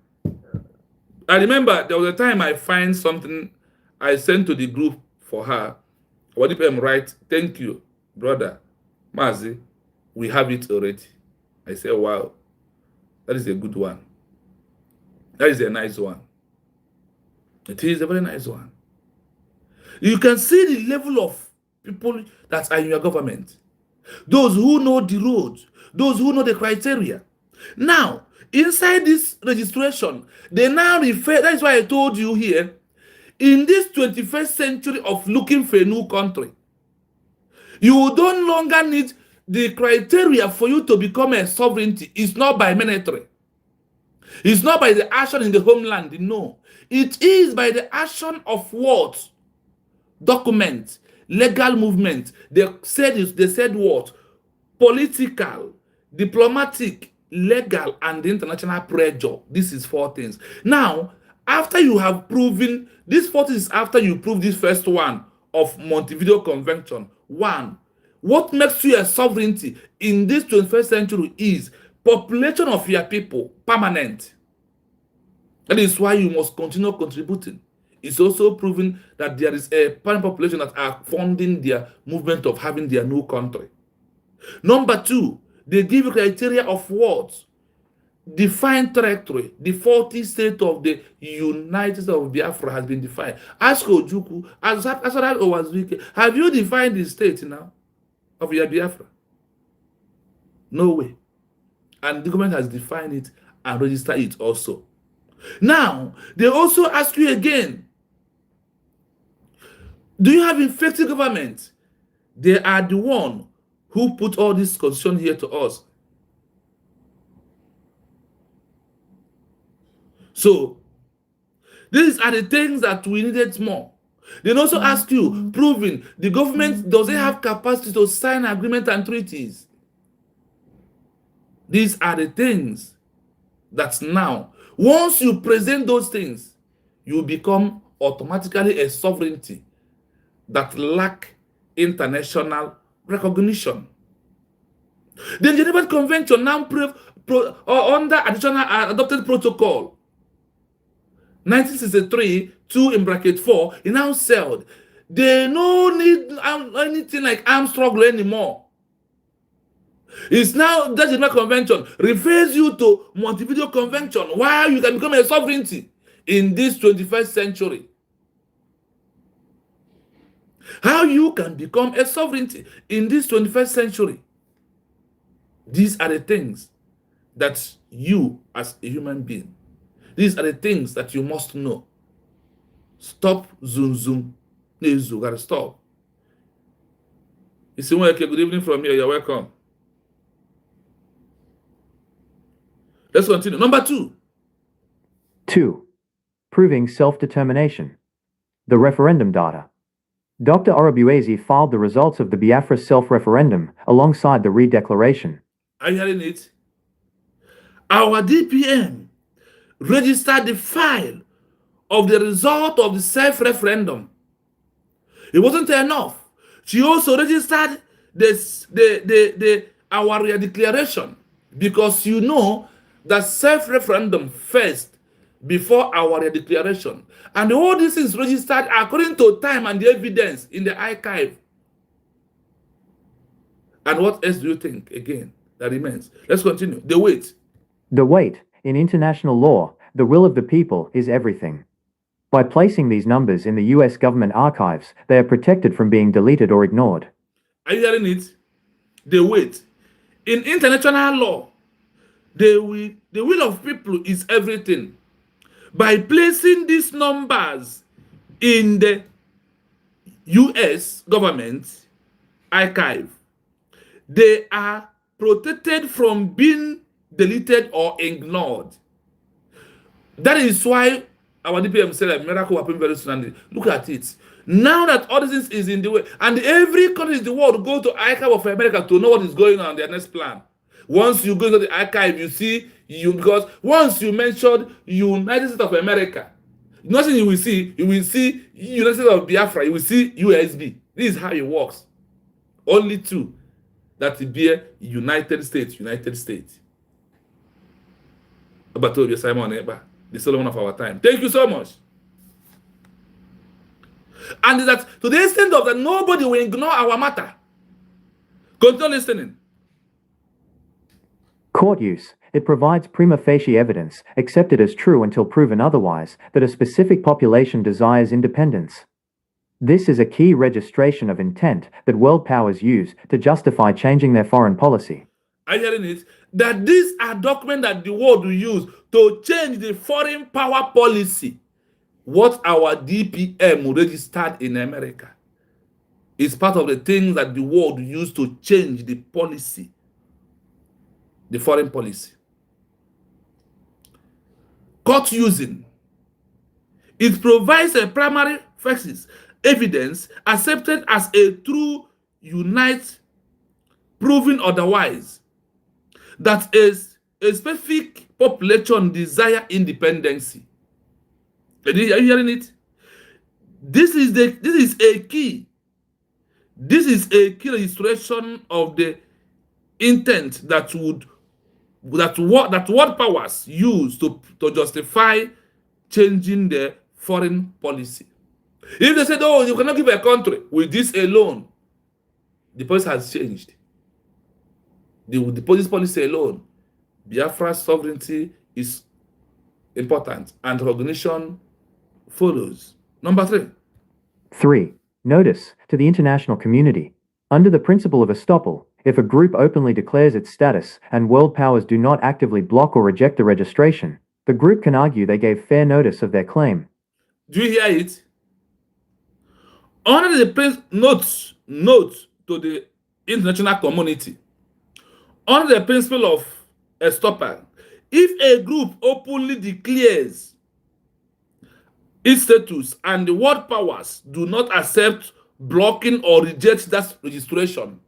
I remember there was a time I find something I sent to the group for her. What did PM write? Thank you, brother Mazi. We have it already. I said, wow, that is a good one. That is a nice one. It is a very nice one. You can see the level of people that are in your government. Those who know the road, those who know the criteria. Now, inside this registration, they now refer, that is why I told you here, in this 21st century of looking for a new country, you don't longer need the criteria for you to become a sovereignty. It's not by military. It's not by the action in the homeland, no. It is by the action of what? Document, legal movement. They said what? Political, diplomatic, legal, and international pressure. This is 4 things. Now, after you have proven, these 4 things after you prove this first one of Montevideo Convention. 1, what makes you a sovereignty in this 21st century is population of your people, permanent. That is why you must continue contributing. It's also proven that there is a permanent population that are funding their movement of having their new country. Number 2, they give criteria of what? Defined territory. The 40 state of the United States of Biafra has been defined. Ask Ojuku, have you defined the state now of your Biafra? No way. And the government has defined it and registered it also. Now, they also ask you again, do you have effective government? They are the one who put all this constitution here to us. So, these are the things that we needed more. They also ask you, proving the government doesn't have capacity to sign agreements and treaties. These are the things that now, once you present those things, you become automatically a sovereignty that lack international recognition. The Geneva Convention now under additional adopted protocol 1963 2 it now said they no need anything like armed struggle anymore. It's now that Geneva Convention refers you to Montevideo Convention, why you can become a sovereignty in this 21st century. How you can become a sovereignty in this 21st century. These are the things that you, as a human being, these are the things that you must know. Stop, zoom. You gotta stop. You see, good evening from here. You're welcome. Let's continue. Number 2. 2. Proving self-determination. The referendum data. Dr. Orobuezi filed the results of the Biafra self-referendum alongside the re-declaration. Are you hearing it? Our DPM registered the file of the result of the self-referendum. It wasn't enough. She also registered our declaration, because you know that self-referendum first before our declaration. And all this is registered according to time and the evidence in the archive. And what else do you think, again, that remains? Let's continue. The weight. The weight. In international law, the will of the people is everything. By placing these numbers in the U.S. government archives, they are protected from being deleted or ignored. Are you hearing it? The weight. In international law, the will of people is everything. By placing these numbers in the U.S. government archive, they are protected from being deleted or ignored. That is why our DPM said a miracle will happen very soon. Look at it. Now that all this is in the way, and every country in the world go to Archive of America to know what is going on their next plan. Once you go to the archive, you see because once you mentioned United States of America, nothing you will see United States of Biafra, you will see USB. This is how it works. Only 2 that will be United States. About Simon Eba, the Solomon of our time. Thank you so much. And that to the extent of that nobody will ignore our matter. Continue listening. Court use. It provides prima facie evidence, accepted as true until proven otherwise, that a specific population desires independence. This is a key registration of intent that world powers use to justify changing their foreign policy. Are you hearing it? That these are documents that the world will use to change the foreign power policy. What our DPM registered in America is part of the things that the world used to change the policy, the foreign policy. Court using. It provides a primary facies, evidence accepted as a true unite, proven otherwise, that is a specific population desire independency. Are you hearing it? This is a key. This is a key illustration of the intent that world powers use to justify changing the foreign policy. If they said, "Oh, you cannot give a country with this alone," the policy has changed. The police policy alone, Biafra's sovereignty is important, and recognition follows. Number 3. 3. Notice to the international community. Under the principle of estoppel, if a group openly declares its status and world powers do not actively block or reject the registration, the group can argue they gave fair notice of their claim. Do you hear it? Under the note to the international community, under the principle of estoppel, if a group openly declares its status and the world powers do not accept, blocking, or reject that registration,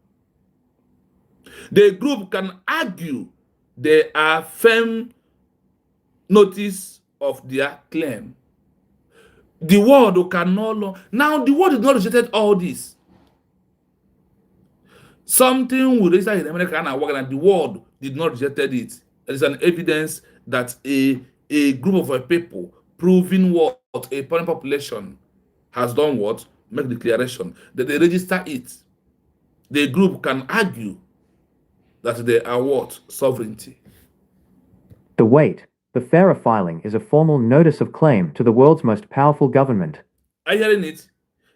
the group can argue they are firm notice of their claim. The world can no longer. Now, the world did not reject all this. Something will register in America and the world did not reject it. There is an evidence that a group of people proving what a foreign population has done what? Make declaration. That they register it. The group can argue that they are what? Sovereignty. The weight, the FARA filing is a formal notice of claim to the world's most powerful government. Are you hearing it?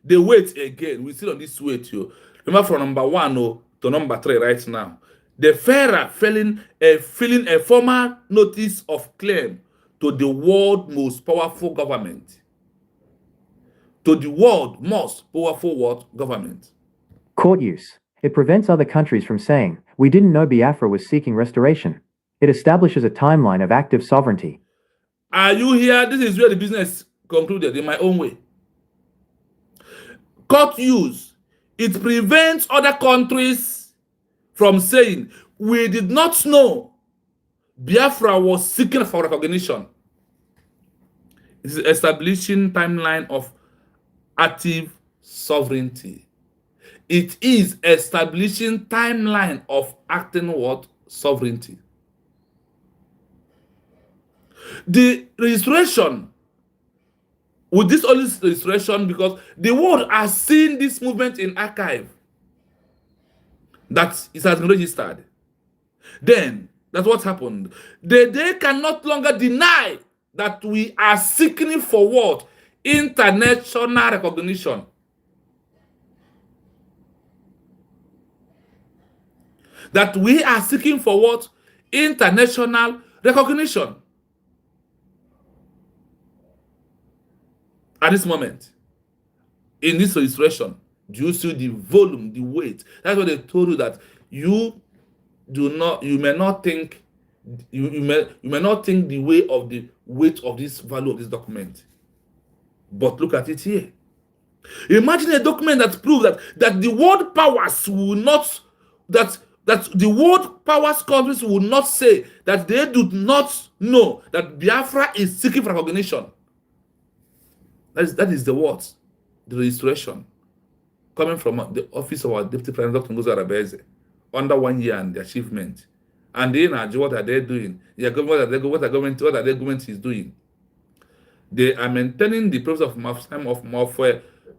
The weight again, we still on this weight, you. Remember from number 1 to number 3 right now. The Fara filling a formal notice of claim to the world's most powerful government. To the world's most powerful world government. Court use. It prevents other countries from saying, we didn't know Biafra was seeking restoration. It establishes a timeline of active sovereignty. Are you here? This is where the business concluded in my own way. Court use. It prevents other countries from saying, we did not know Biafra was seeking for recognition. It is establishing timeline of active sovereignty. It is establishing timeline of acting what? Sovereignty. The registration, with this only registration, because the world has seen this movement in archive, that it has been registered. Then, that's what happened. They can no longer deny that we are seeking for what? International recognition. That we are seeking for what? International recognition. At this moment, in this registration, do you see the volume, the weight? That's what they told you, that you may not think the way of the weight of this value of this document. But look at it here. Imagine a document that proves that the world powers will not, that the world powers countries will not say that they do not know that Biafra is seeking for recognition. That is the words, the registration, coming from the office of our Deputy President, Dr. Ngozi Arabeze, under 1 year and the achievement. And then, what are they doing? What are the government is doing? They are maintaining the process of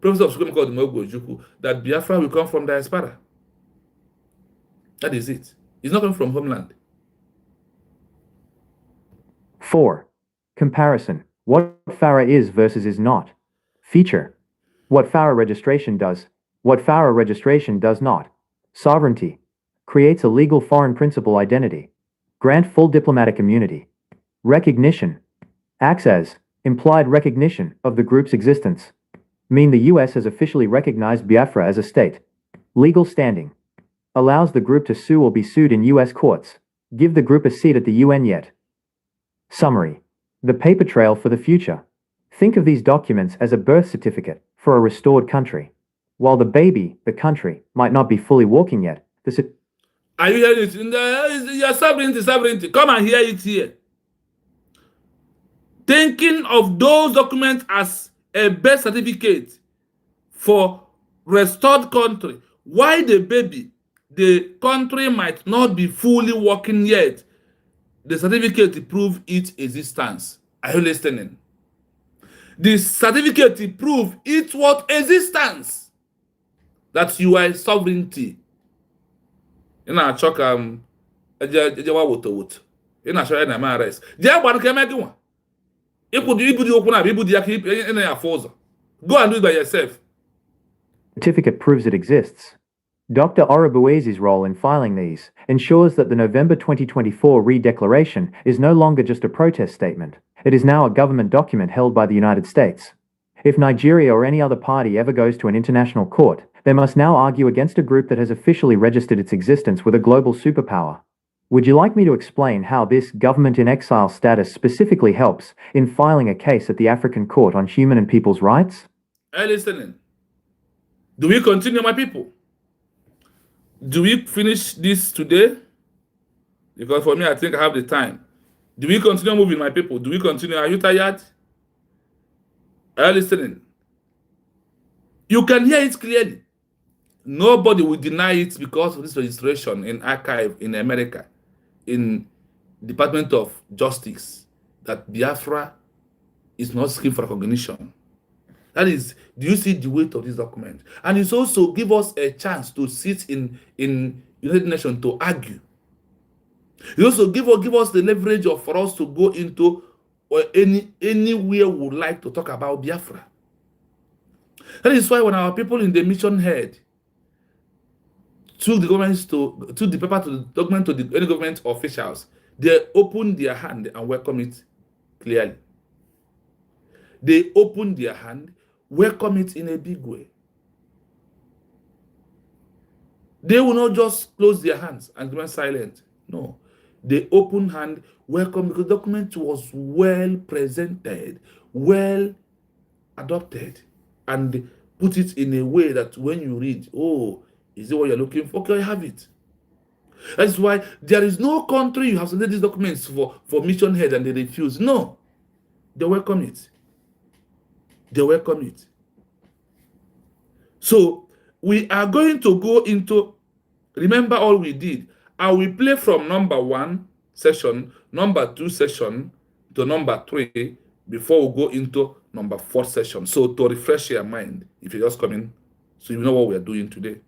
process of Supreme Court Mogojuku, that Biafra will come from diaspora. That is it. It's not coming from homeland. 4. Comparison. What FARA is versus is not. Feature. What FARA registration does. What FARA registration does not. Sovereignty. Creates a legal foreign principal identity. Grant full diplomatic immunity. Recognition. Acts as implied recognition of the group's existence. Mean the US has officially recognized Biafra as a state. Legal standing. Allows the group to sue or be sued in US courts. Give the group a seat at the UN yet. Summary. The paper trail for the future. Think of these documents as a birth certificate for a restored country. While the baby, the country, might not be fully walking yet, Are you hearing it? Your sovereignty. Come and hear it here. Thinking of those documents as a birth certificate for restored country. Why the baby, the country might not be fully working yet. The certificate prove its existence. Are you listening? The certificate prove its what existence. That you are sovereignty. In a chok ejewa woto. In a show na ma arrest. Je agba nke megi one. Ibudi okwu na ibudi aka ina ya forza. Go and do it by yourself. Certificate proves it exists. Dr. Orabuezi's role in filing these ensures that the November 2024 re-declaration is no longer just a protest statement. It is now a government document held by the United States. If Nigeria or any other party ever goes to an international court, they must now argue against a group that has officially registered its existence with a global superpower. Would you like me to explain how this government in exile status specifically helps in filing a case at the African Court on Human and People's Rights? Are you listening? Do we continue, my people? Do we finish this today? Because for me, I think I have the time. Do we continue moving, my people? Do we continue? Are you tired? Are you listening? You can hear it clearly. Nobody will deny it because of this registration in archive in America, in Department of Justice, that Biafra is not seeking for recognition. That is, do you see the weight of this document? And it's also give us a chance to sit in United Nations to argue It also give us the leverage for us to go into anywhere we would like to talk about Biafra. That is why when our people in the mission head took the paper to the document to any government officials, they opened their hand and welcome it clearly. They opened their hand, welcome it in a big way. They will not just close their hands and remain silent. No. They open hand, welcome, because the document was well presented, well adopted, and put it in a way that when you read, oh, is it what you're looking for? Okay, I have it. That's why there is no country you have submitted these documents for mission head and they refuse. No. They welcome it. They welcome it. So we are going to go into, remember all we did. I will play from number 1 session, number 2 session to number 3 before we go into number 4 session. So to refresh your mind, if you're just coming, so you know what we're doing today.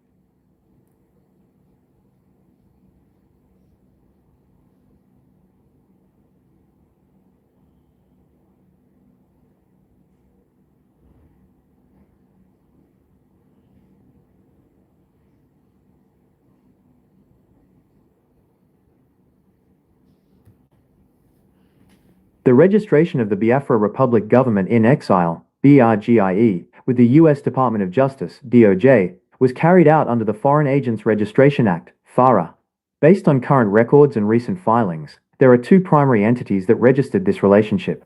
The registration of the Biafra Republic Government in Exile, BRGIE, with the U.S. Department of Justice, DOJ, was carried out under the Foreign Agents Registration Act, Fara. Based on current records and recent filings, there are 2 primary entities that registered this relationship.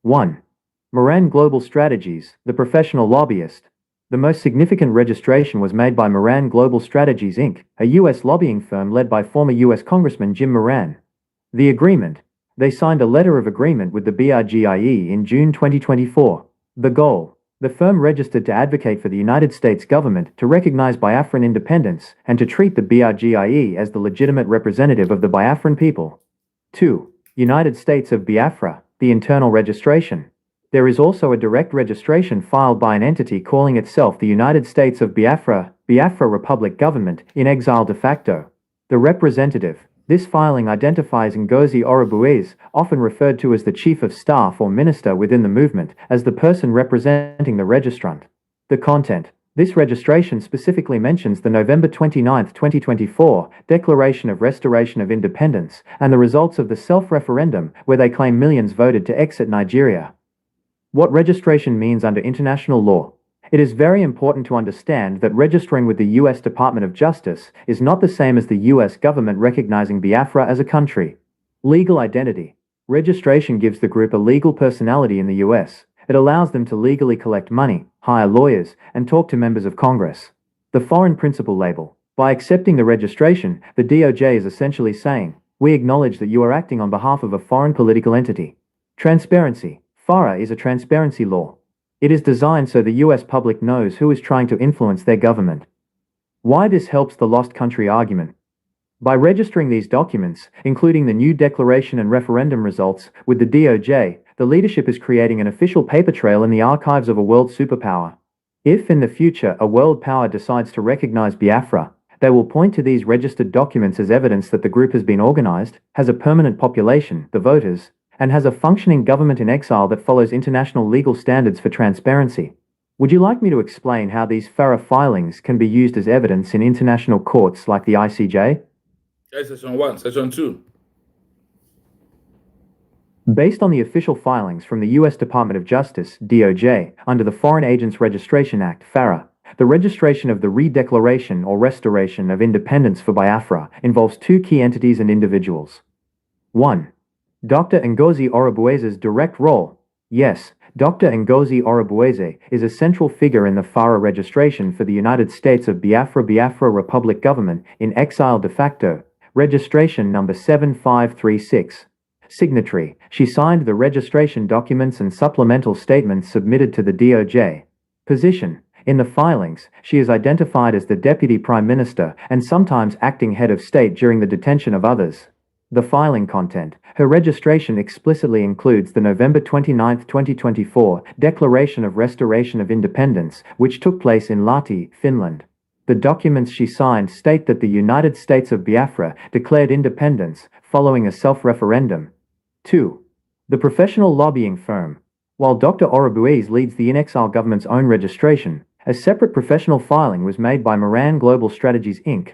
1. Moran Global Strategies, the professional lobbyist. The most significant registration was made by Moran Global Strategies Inc., a U.S. lobbying firm led by former U.S. Congressman Jim Moran. The agreement. They signed a letter of agreement with the BRGIE in June 2024. The goal. The firm registered to advocate for the United States government to recognize Biafran independence and to treat the BRGIE as the legitimate representative of the Biafran people. 2. United States of Biafra, the internal registration. There is also a direct registration filed by an entity calling itself the United States of Biafra, Biafra Republic Government, in exile de facto. The representative. This filing identifies Ngozi Orubueze, often referred to as the Chief of Staff or Minister within the movement, as the person representing the registrant. The content. This registration specifically mentions the November 29, 2024, Declaration of Restoration of Independence and the results of the self-referendum where they claim millions voted to exit Nigeria. What registration means under international law. It is very important to understand that registering with the U.S. Department of Justice is not the same as the U.S. government recognizing Biafra as a country. Legal identity. Registration gives the group a legal personality in the U.S. It allows them to legally collect money, hire lawyers, and talk to members of Congress. The foreign principal label. By accepting the registration, the DOJ is essentially saying, we acknowledge that you are acting on behalf of a foreign political entity. Transparency. FARA is a transparency law. It is designed so the U.S. public knows who is trying to influence their government. Why this helps the lost country argument? By registering these documents, including the new declaration and referendum results, with the DOJ, the leadership is creating an official paper trail in the archives of a world superpower. If in the future a world power decides to recognize Biafra, they will point to these registered documents as evidence that the group has been organized, has a permanent population, the voters, and has a functioning government in exile that follows international legal standards for transparency. Would you like me to explain how these FARA filings can be used as evidence in international courts like the ICJ? Section 1, Section 2. Based on the official filings from the U.S. Department of Justice, DOJ, under the Foreign Agents Registration Act, FARA, the registration of the Redeclaration or Restoration of Independence for Biafra involves 2 key entities and individuals. 1. Dr. Ngozi Orubueze's direct role. Yes, Dr. Ngozi Orubueze is a central figure in the FARA registration for the United States of Biafra Biafra Republic Government in exile de facto, registration number 7536. Signatory, she signed the registration documents and supplemental statements submitted to the DOJ. Position, in the filings, she is identified as the Deputy Prime Minister and sometimes acting head of state during the detention of others. The filing content. Her registration explicitly includes the November 29, 2024, Declaration of Restoration of Independence, which took place in Lahti, Finland. The documents she signed state that the United States of Biafra declared independence following a self-referendum. 2. The professional lobbying firm. While Dr. Orobuiz leads the in-exile government's own registration, a separate professional filing was made by Moran Global Strategies Inc.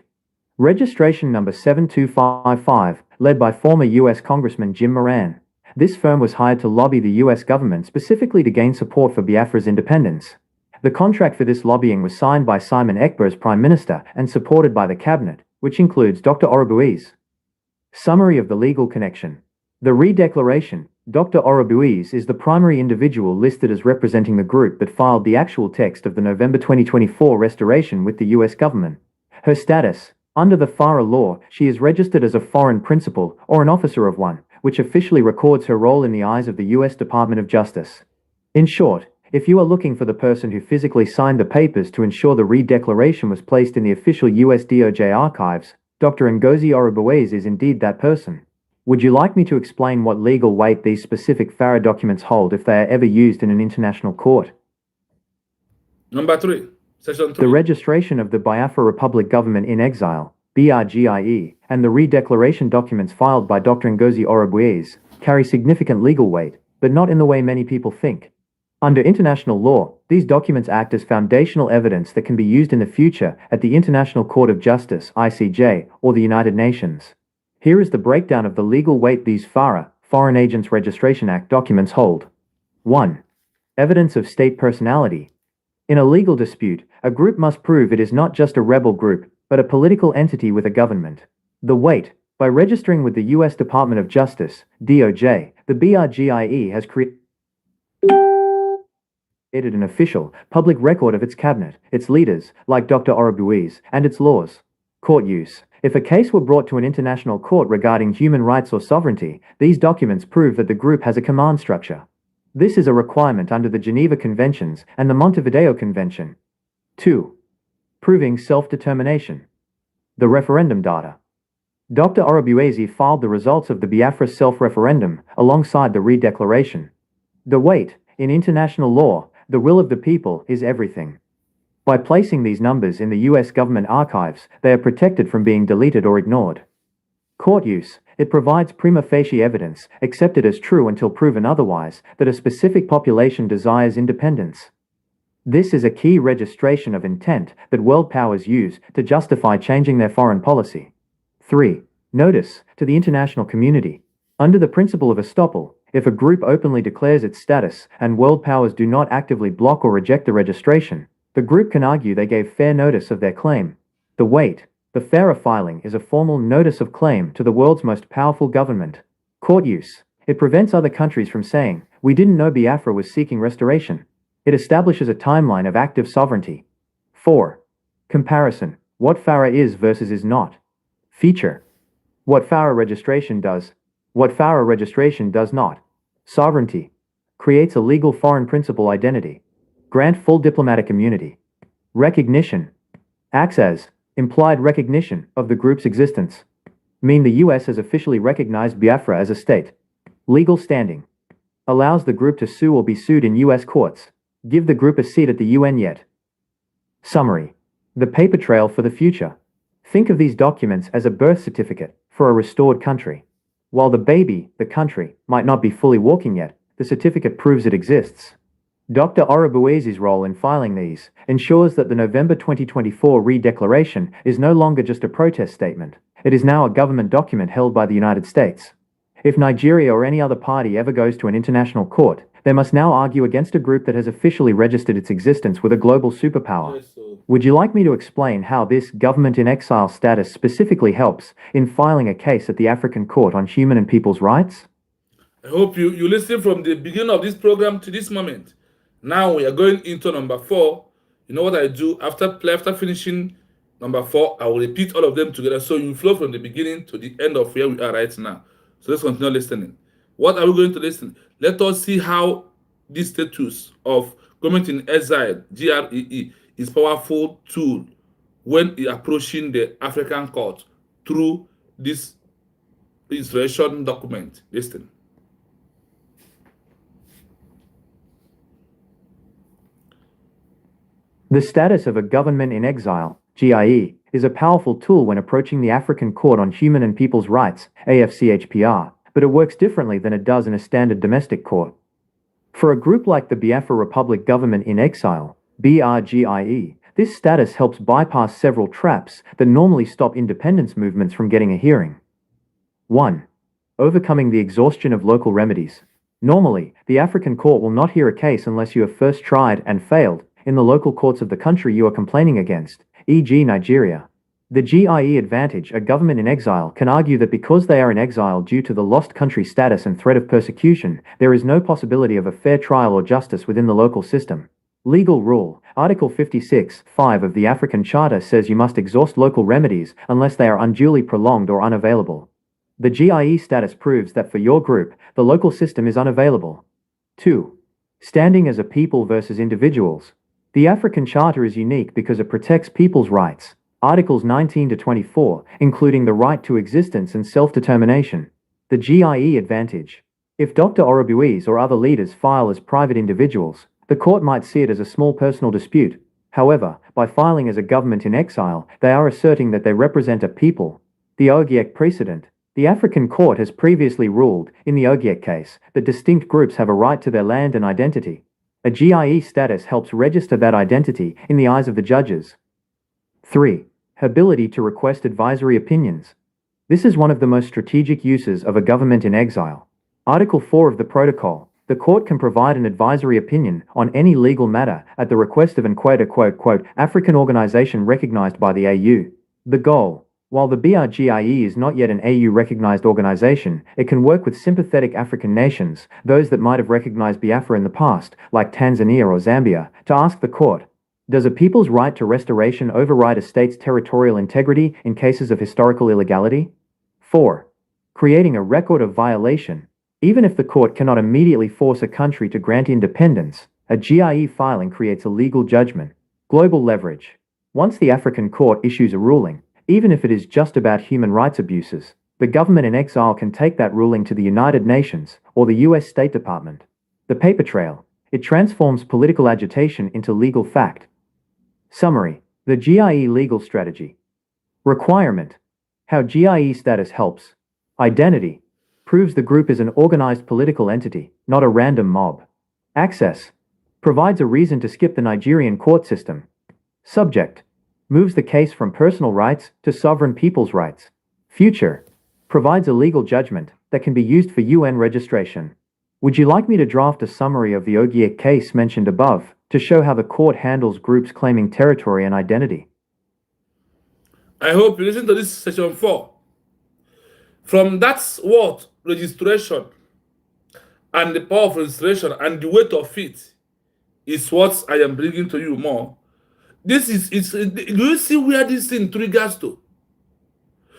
Registration number 7255, led by former U.S. Congressman Jim Moran. This firm was hired to lobby the U.S. government specifically to gain support for Biafra's independence. The contract for this lobbying was signed by Simon Ekpa as Prime Minister and supported by the Cabinet, which includes Dr. Orobuiz. Summary of the legal connection. The re-declaration. Dr. Orobuiz is the primary individual listed as representing the group that filed the actual text of the November 2024 restoration with the U.S. government. Her status. Under the Fara law, she is registered as a foreign principal or an officer of one, which officially records her role in the eyes of the U.S. Department of Justice. In short, if you are looking for the person who physically signed the papers to ensure the re-declaration was placed in the official U.S. DOJ archives, Dr. Ngozi Orobuiz is indeed that person. Would you like me to explain what legal weight these specific Fara documents hold if they are ever used in an international court? Number 3, Section 3. The registration of the Biafra Republic Government in Exile, BRGIE, and the re-declaration documents filed by Dr. Ngozi Orobuiz carry significant legal weight, but not in the way many people think. Under international law, these documents act as foundational evidence that can be used in the future at the International Court of Justice, ICJ, or the United Nations. Here is the breakdown of the legal weight these FARA, Foreign Agents Registration Act documents hold. 1. Evidence of state personality. In a legal dispute, a group must prove it is not just a rebel group, but a political entity with a government. The weight. By registering with the U.S. Department of Justice, DOJ, the BRGIE has created an official, public record of its cabinet, its leaders, like Dr. Orobuiz, and its laws. Court use. If a case were brought to an international court regarding human rights or sovereignty, these documents prove that the group has a command structure. This is a requirement under the Geneva Conventions and the Montevideo Convention. 2. Proving self-determination. The referendum data. Dr. Orobuiz filed the results of the Biafra self-referendum alongside the re-declaration. The weight. In international law, the will of the people is everything. By placing these numbers in the U.S. government archives, they are protected from being deleted or ignored. Court use. It provides prima facie evidence, accepted as true until proven otherwise, that a specific population desires independence. This is a key registration of intent that world powers use to justify changing their foreign policy. 3. Notice to the international community. Under the principle of estoppel, if a group openly declares its status and world powers do not actively block or reject the registration, the group can argue they gave fair notice of their claim. The weight. The FARA filing is a formal notice of claim to the world's most powerful government. Court use. It prevents other countries from saying, "We didn't know Biafra was seeking restoration." It establishes a timeline of active sovereignty. 4. Comparison. What FARA is versus is not. Feature. What FARA registration does. What FARA registration does not. Sovereignty. Creates a legal foreign principal identity. Grant full diplomatic immunity. Recognition. Acts as implied recognition of the group's existence. Mean the U.S. has officially recognized Biafra as a state. Legal standing. Allows the group to sue or be sued in U.S. courts. Give the group a seat at the UN yet. Summary. The paper trail for the future. Think of these documents as a birth certificate for a restored country. While the baby, the country, might not be fully walking yet, the certificate proves it exists. Dr. Orobuiz's role in filing these ensures that the November 2024 re-declaration is no longer just a protest statement. It is now a government document held by the United States. If Nigeria or any other party ever goes to an international court, they must now argue against a group that has officially registered its existence with a global superpower. Would you like me to explain how this government in exile status specifically helps in filing a case at the African Court on Human and People's Rights? I hope you listen from the beginning of this program to this moment. Now we are going into number 4. You know what I do? After finishing number 4, I will repeat all of them together so you flow from the beginning to the end of where we are right now. So let's continue listening. What are we going to listen? Let us see how this status of government in exile, GREE, is a powerful tool when approaching the African court through this registration document. Listen. The status of a government in exile, GIE, is a powerful tool when approaching the African Court on Human and People's Rights, AFCHPR, but it works differently than it does in a standard domestic court. For a group like the Biafra Republic Government in Exile, BRGIE, this status helps bypass several traps that normally stop independence movements from getting a hearing. 1. Overcoming the exhaustion of local remedies. Normally, the African court will not hear a case unless you have first tried and failed in the local courts of the country you are complaining against, e.g. Nigeria. The GIE advantage, a government in exile, can argue that because they are in exile due to the lost country status and threat of persecution, there is no possibility of a fair trial or justice within the local system. Legal rule. Article 56(5) of the African Charter says you must exhaust local remedies unless they are unduly prolonged or unavailable. The GIE status proves that for your group, the local system is unavailable. 2. Standing as a people versus individuals. The African Charter is unique because it protects people's rights. Articles 19 to 24, including the right to existence and self-determination. The GIE advantage. If Dr. Orobuis or other leaders file as private individuals, the court might see it as a small personal dispute. However, by filing as a government in exile, they are asserting that they represent a people. The Ogiek precedent. The African court has previously ruled, in the Ogiek case, that distinct groups have a right to their land and identity. A GIE status helps register that identity in the eyes of the judges. 3. Ability to request advisory opinions. This is one of the most strategic uses of a government in exile. Article 4 of the protocol. The court can provide an advisory opinion on any legal matter at the request of an African organization recognized by the AU. The goal. While the BRGIE is not yet an AU-recognized organization, it can work with sympathetic African nations, those that might have recognized Biafra in the past, like Tanzania or Zambia, to ask the court, does a people's right to restoration override a state's territorial integrity in cases of historical illegality? 4. Creating a record of violation. Even if the court cannot immediately force a country to grant independence, a GIE filing creates a legal judgment. Global leverage. Once the African court issues a ruling, even if it is just about human rights abuses, the government in exile can take that ruling to the United Nations or the US State Department. The paper trail. It transforms political agitation into legal fact. Summary. The GIE legal strategy. Requirement. How GIE status helps. Identity. Proves the group is an organized political entity, not a random mob. Access. Provides a reason to skip the Nigerian court system. Subject. Moves the case from personal rights to sovereign people's rights. Future. Provides a legal judgment that can be used for UN registration. Would you like me to draft a summary of the Ogiek case mentioned above to show how the court handles groups claiming territory and identity? I hope you listen to this session 4. From that word, registration, and the power of registration and the weight of it is what I am bringing to you more. This is, do you see where this thing triggers to?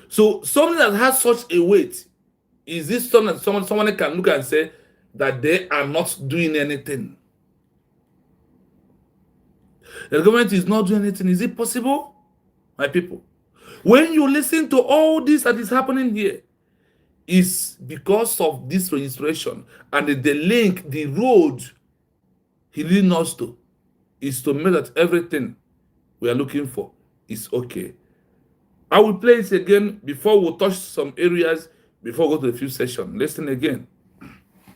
So something that has such a weight, is this something that someone can look and say that they are not doing anything? The government is not doing anything. Is it possible? My people, when you listen to all this that is happening here, is because of this registration and the link, the road he leading us to, is to make that everything we are looking for is okay. I will play it again before we touch some areas, before we go to the fifth session. Listen again.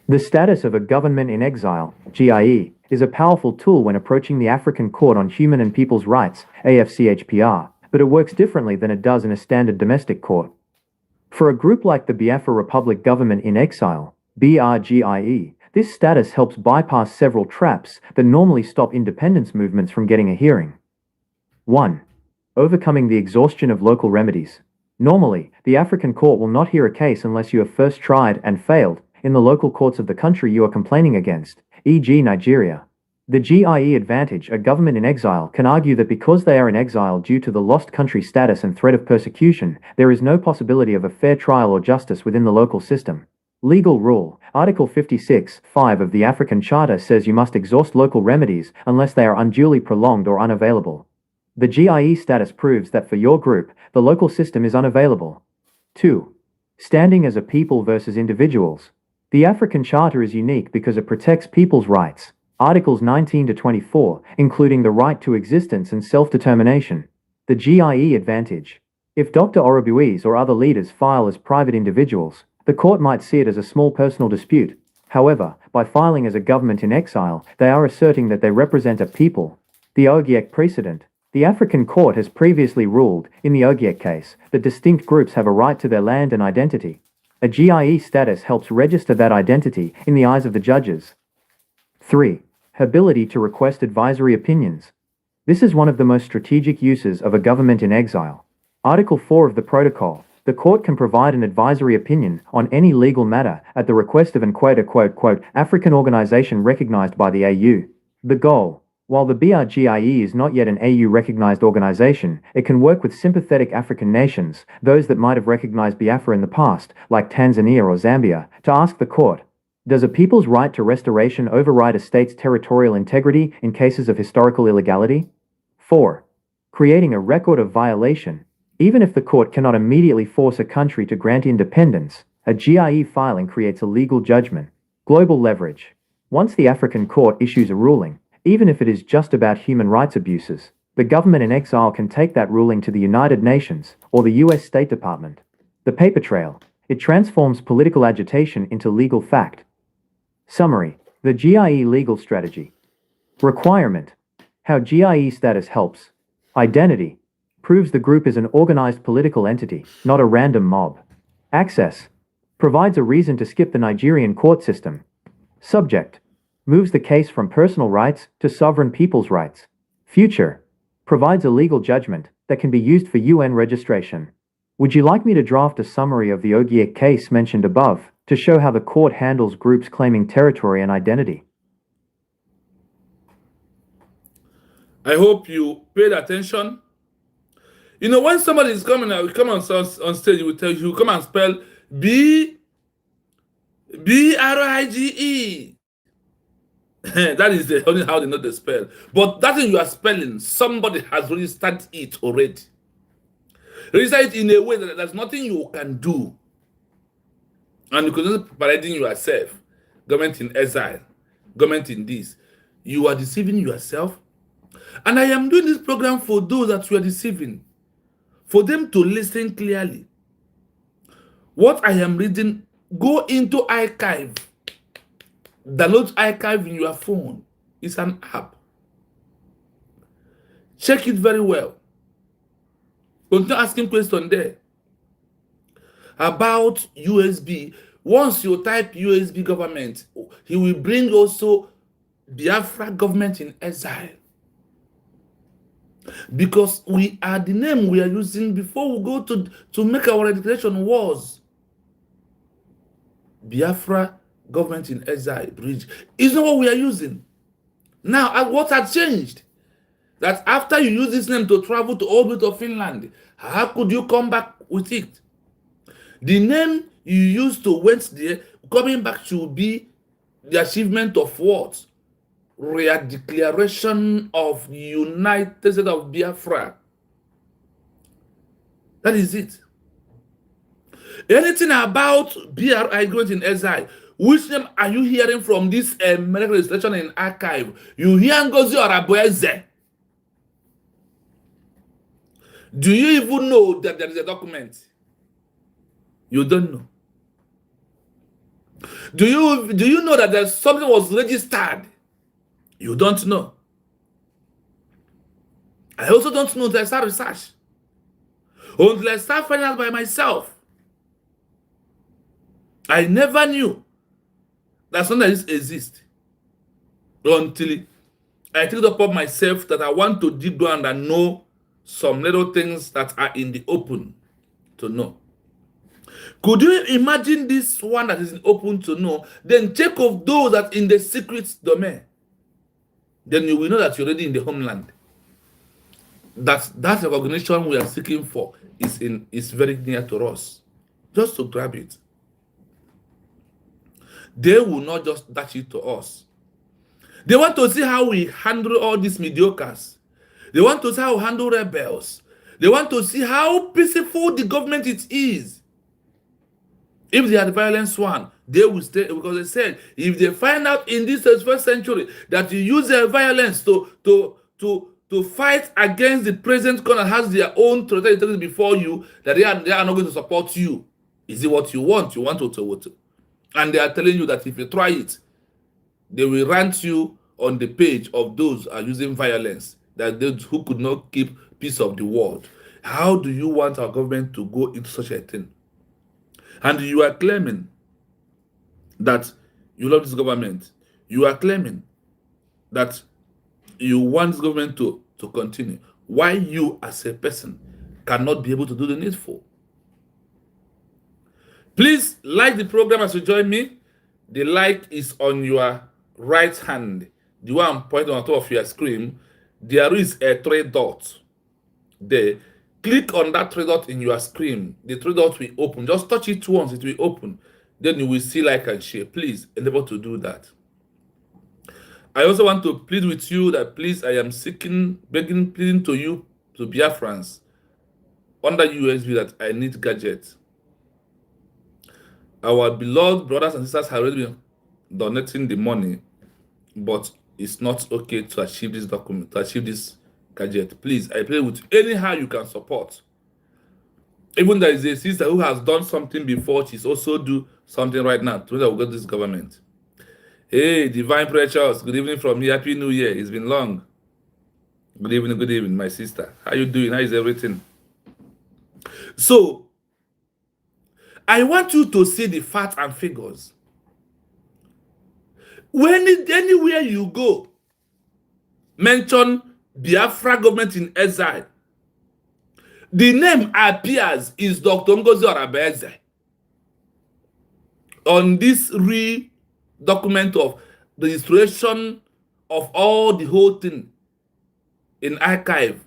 The status of a government in exile, GIE, is a powerful tool when approaching the African Court on Human and People's Rights, AFCHPR, but it works differently than it does in a standard domestic court. For a group like the Biafra Republic Government in Exile, BRGIE, this status helps bypass several traps that normally stop independence movements from getting a hearing. 1. Overcoming the exhaustion of local remedies. Normally, the African court will not hear a case unless you have first tried and failed in the local courts of the country you are complaining against, e.g. Nigeria. The GIE advantage, a government in exile, can argue that because they are in exile due to the lost country status and threat of persecution, there is no possibility of a fair trial or justice within the local system. Legal rule. Article 56(5) of the African Charter says you must exhaust local remedies unless they are unduly prolonged or unavailable. The GIE status proves that for your group, the local system is unavailable. 2. Standing as a people versus individuals. The African Charter is unique because it protects people's rights. Articles 19 to 24, including the right to existence and self-determination. The GIE advantage. If Dr. Orobuis or other leaders file as private individuals, the court might see it as a small personal dispute. However, by filing as a government in exile, they are asserting that they represent a people. The Ogiek precedent. The African court has previously ruled, in the Ogiek case, that distinct groups have a right to their land and identity. A GIE status helps register that identity in the eyes of the judges. 3. Ability to request advisory opinions. This is one of the most strategic uses of a government in exile. Article 4 of the protocol. The court can provide an advisory opinion on any legal matter at the request of an African organization recognized by the AU. The goal. While the BRGIE is not yet an AU-recognized organization, it can work with sympathetic African nations, those that might have recognized Biafra in the past, like Tanzania or Zambia, to ask the court, does a people's right to restoration override a state's territorial integrity in cases of historical illegality? 4. Creating a record of violation. Even if the court cannot immediately force a country to grant independence, a GIE filing creates a legal judgment. Global leverage. Once the African court issues a ruling, even if it is just about human rights abuses, the government in exile can take that ruling to the United Nations or the US State Department. The paper trail. It transforms political agitation into legal fact. Summary. The GIE legal strategy. Requirement. How GIE status helps. Identity. Proves the group is an organized political entity, not a random mob. Access. Provides a reason to skip the Nigerian court system. Subject. Moves the case from personal rights to sovereign people's rights. Future. Provides a legal judgment that can be used for UN registration. Would you like me to draft a summary of the Ogiek case mentioned above to show how the court handles groups claiming territory and identity? I hope you paid attention. You know, when somebody is coming out, come on stage, he will tell you, come and spell B-R-I-G-E. That is the only how they know the spell. But that thing you are spelling, somebody has registered it already. Register it in a way that there's nothing you can do. And you can just parading yourself. Government in exile. Government in this. You are deceiving yourself. And I am doing this program for those that you are deceiving. For them to listen clearly. What I am reading, go into archive. Download archive in your phone. It's an app. Check it very well. Continue asking questions there. About USB. Once you type USB government, he will bring also Biafra government in exile. Because we are the name we are using before we go to make our registration was Biafra government in exile bridge. Is not what we are using. Now, what has changed? That after you use this name to travel to orbit of Finland, how could you come back with it? The name you used to went there, coming back should be the achievement of what? Declaration of the United States of Biafra. That is it. Anything about BRI going in exile, which name are you hearing from this American registration in archive? You hear Ngozi Orabueze. Do you even know that there is a document? You don't know. Do you know that there's something was registered? You don't know. I also don't know until I start research. Until I start finding out by myself. I never knew that something like this exists. Until I take it upon myself that I want to dig down and know some little things that are in the open to know. Could you imagine this one that is open to know? Then check of those that in the secret domain. Then you will know that you're already in the homeland. That recognition we are seeking for is very near to us. Just to grab it. They will not just dash it to us. They want to see how we handle all these mediocres. They want to see how we handle rebels. They want to see how peaceful the government it is. If they are the violence one, they will stay, because they said if they find out in this 21st century that you use their violence to to fight against the present government that has their own territory before you, that they are not going to support you. Is it what you want? You want to. And they are telling you that if you try it, they will rank you on the page of those who are using violence, that those who could not keep peace of the world. How do you want our government to go into such a thing? And you are claiming that you love this government. You are claiming that you want this government to continue. Why you as a person cannot be able to do the needful? Please like the program as you join me. The like is on your right hand. The one pointing on top of your screen. There is a 3 dot there. Click on that 3 dot in your screen. The 3 dot will open. Just touch it once, it will open. Then you will see like and share. Please endeavor to do that. I also want to plead with you that please, I am pleading to you, to Biafrans, under USB, that I need gadgets. Our beloved brothers and sisters have already been donating the money, but it's not okay to achieve this document, to achieve this gadget. Please, I pray with you, anyhow you can support. Even there is a sister who has done something before, she's also do something right now to that we got this government. Hey, Divine Precious, good evening from here. Happy New Year. It's been long. Good evening, my sister. How you doing? How is everything? So, I want you to see the facts and figures. Anywhere you go, mention Biafra government in exile. The name appears is Dr. Ngozi Orabeze on this document of the registration of all the whole thing in archive.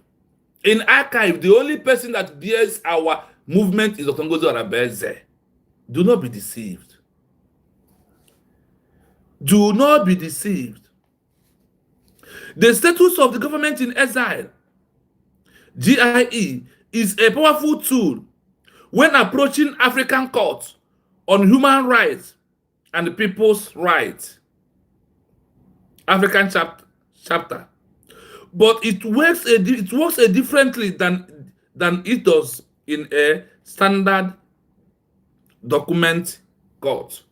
In archive, the only person that bears our movement is Dr. Ngozi Orabeze. Do not be deceived. Do not be deceived. The status of the government in exile, GIE, is a powerful tool when approaching African courts on human rights and people's rights. African chapter. But it works differently than it does in a standard document court.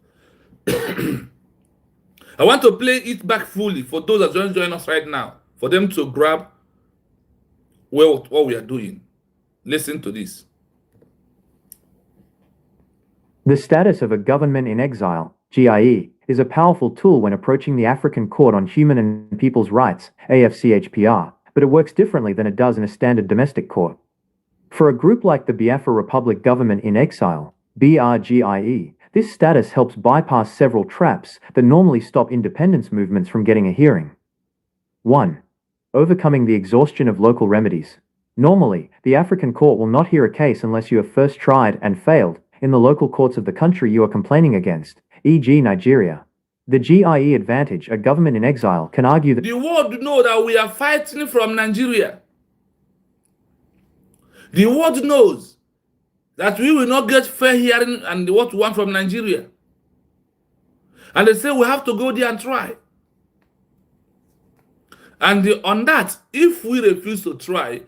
I want to play it back fully for those that join us right now, for them to grab what we are doing. Listen to this. The status of a government in exile, GIE, is a powerful tool when approaching the African Court on Human and People's Rights, AFCHPR, but it works differently than it does in a standard domestic court. For a group like the Biafra Republic Government in Exile, BRGIE, this status helps bypass several traps that normally stop independence movements from getting a hearing. 1. Overcoming the exhaustion of local remedies. Normally, the African court will not hear a case unless you have first tried and failed in the local courts of the country you are complaining against, e.g. Nigeria. The GIE advantage, a government in exile, can argue that the world know that we are fighting from Nigeria. The world knows that we will not get fair hearing and what we want from Nigeria. And they say we have to go there and try. And on that, if we refuse to try,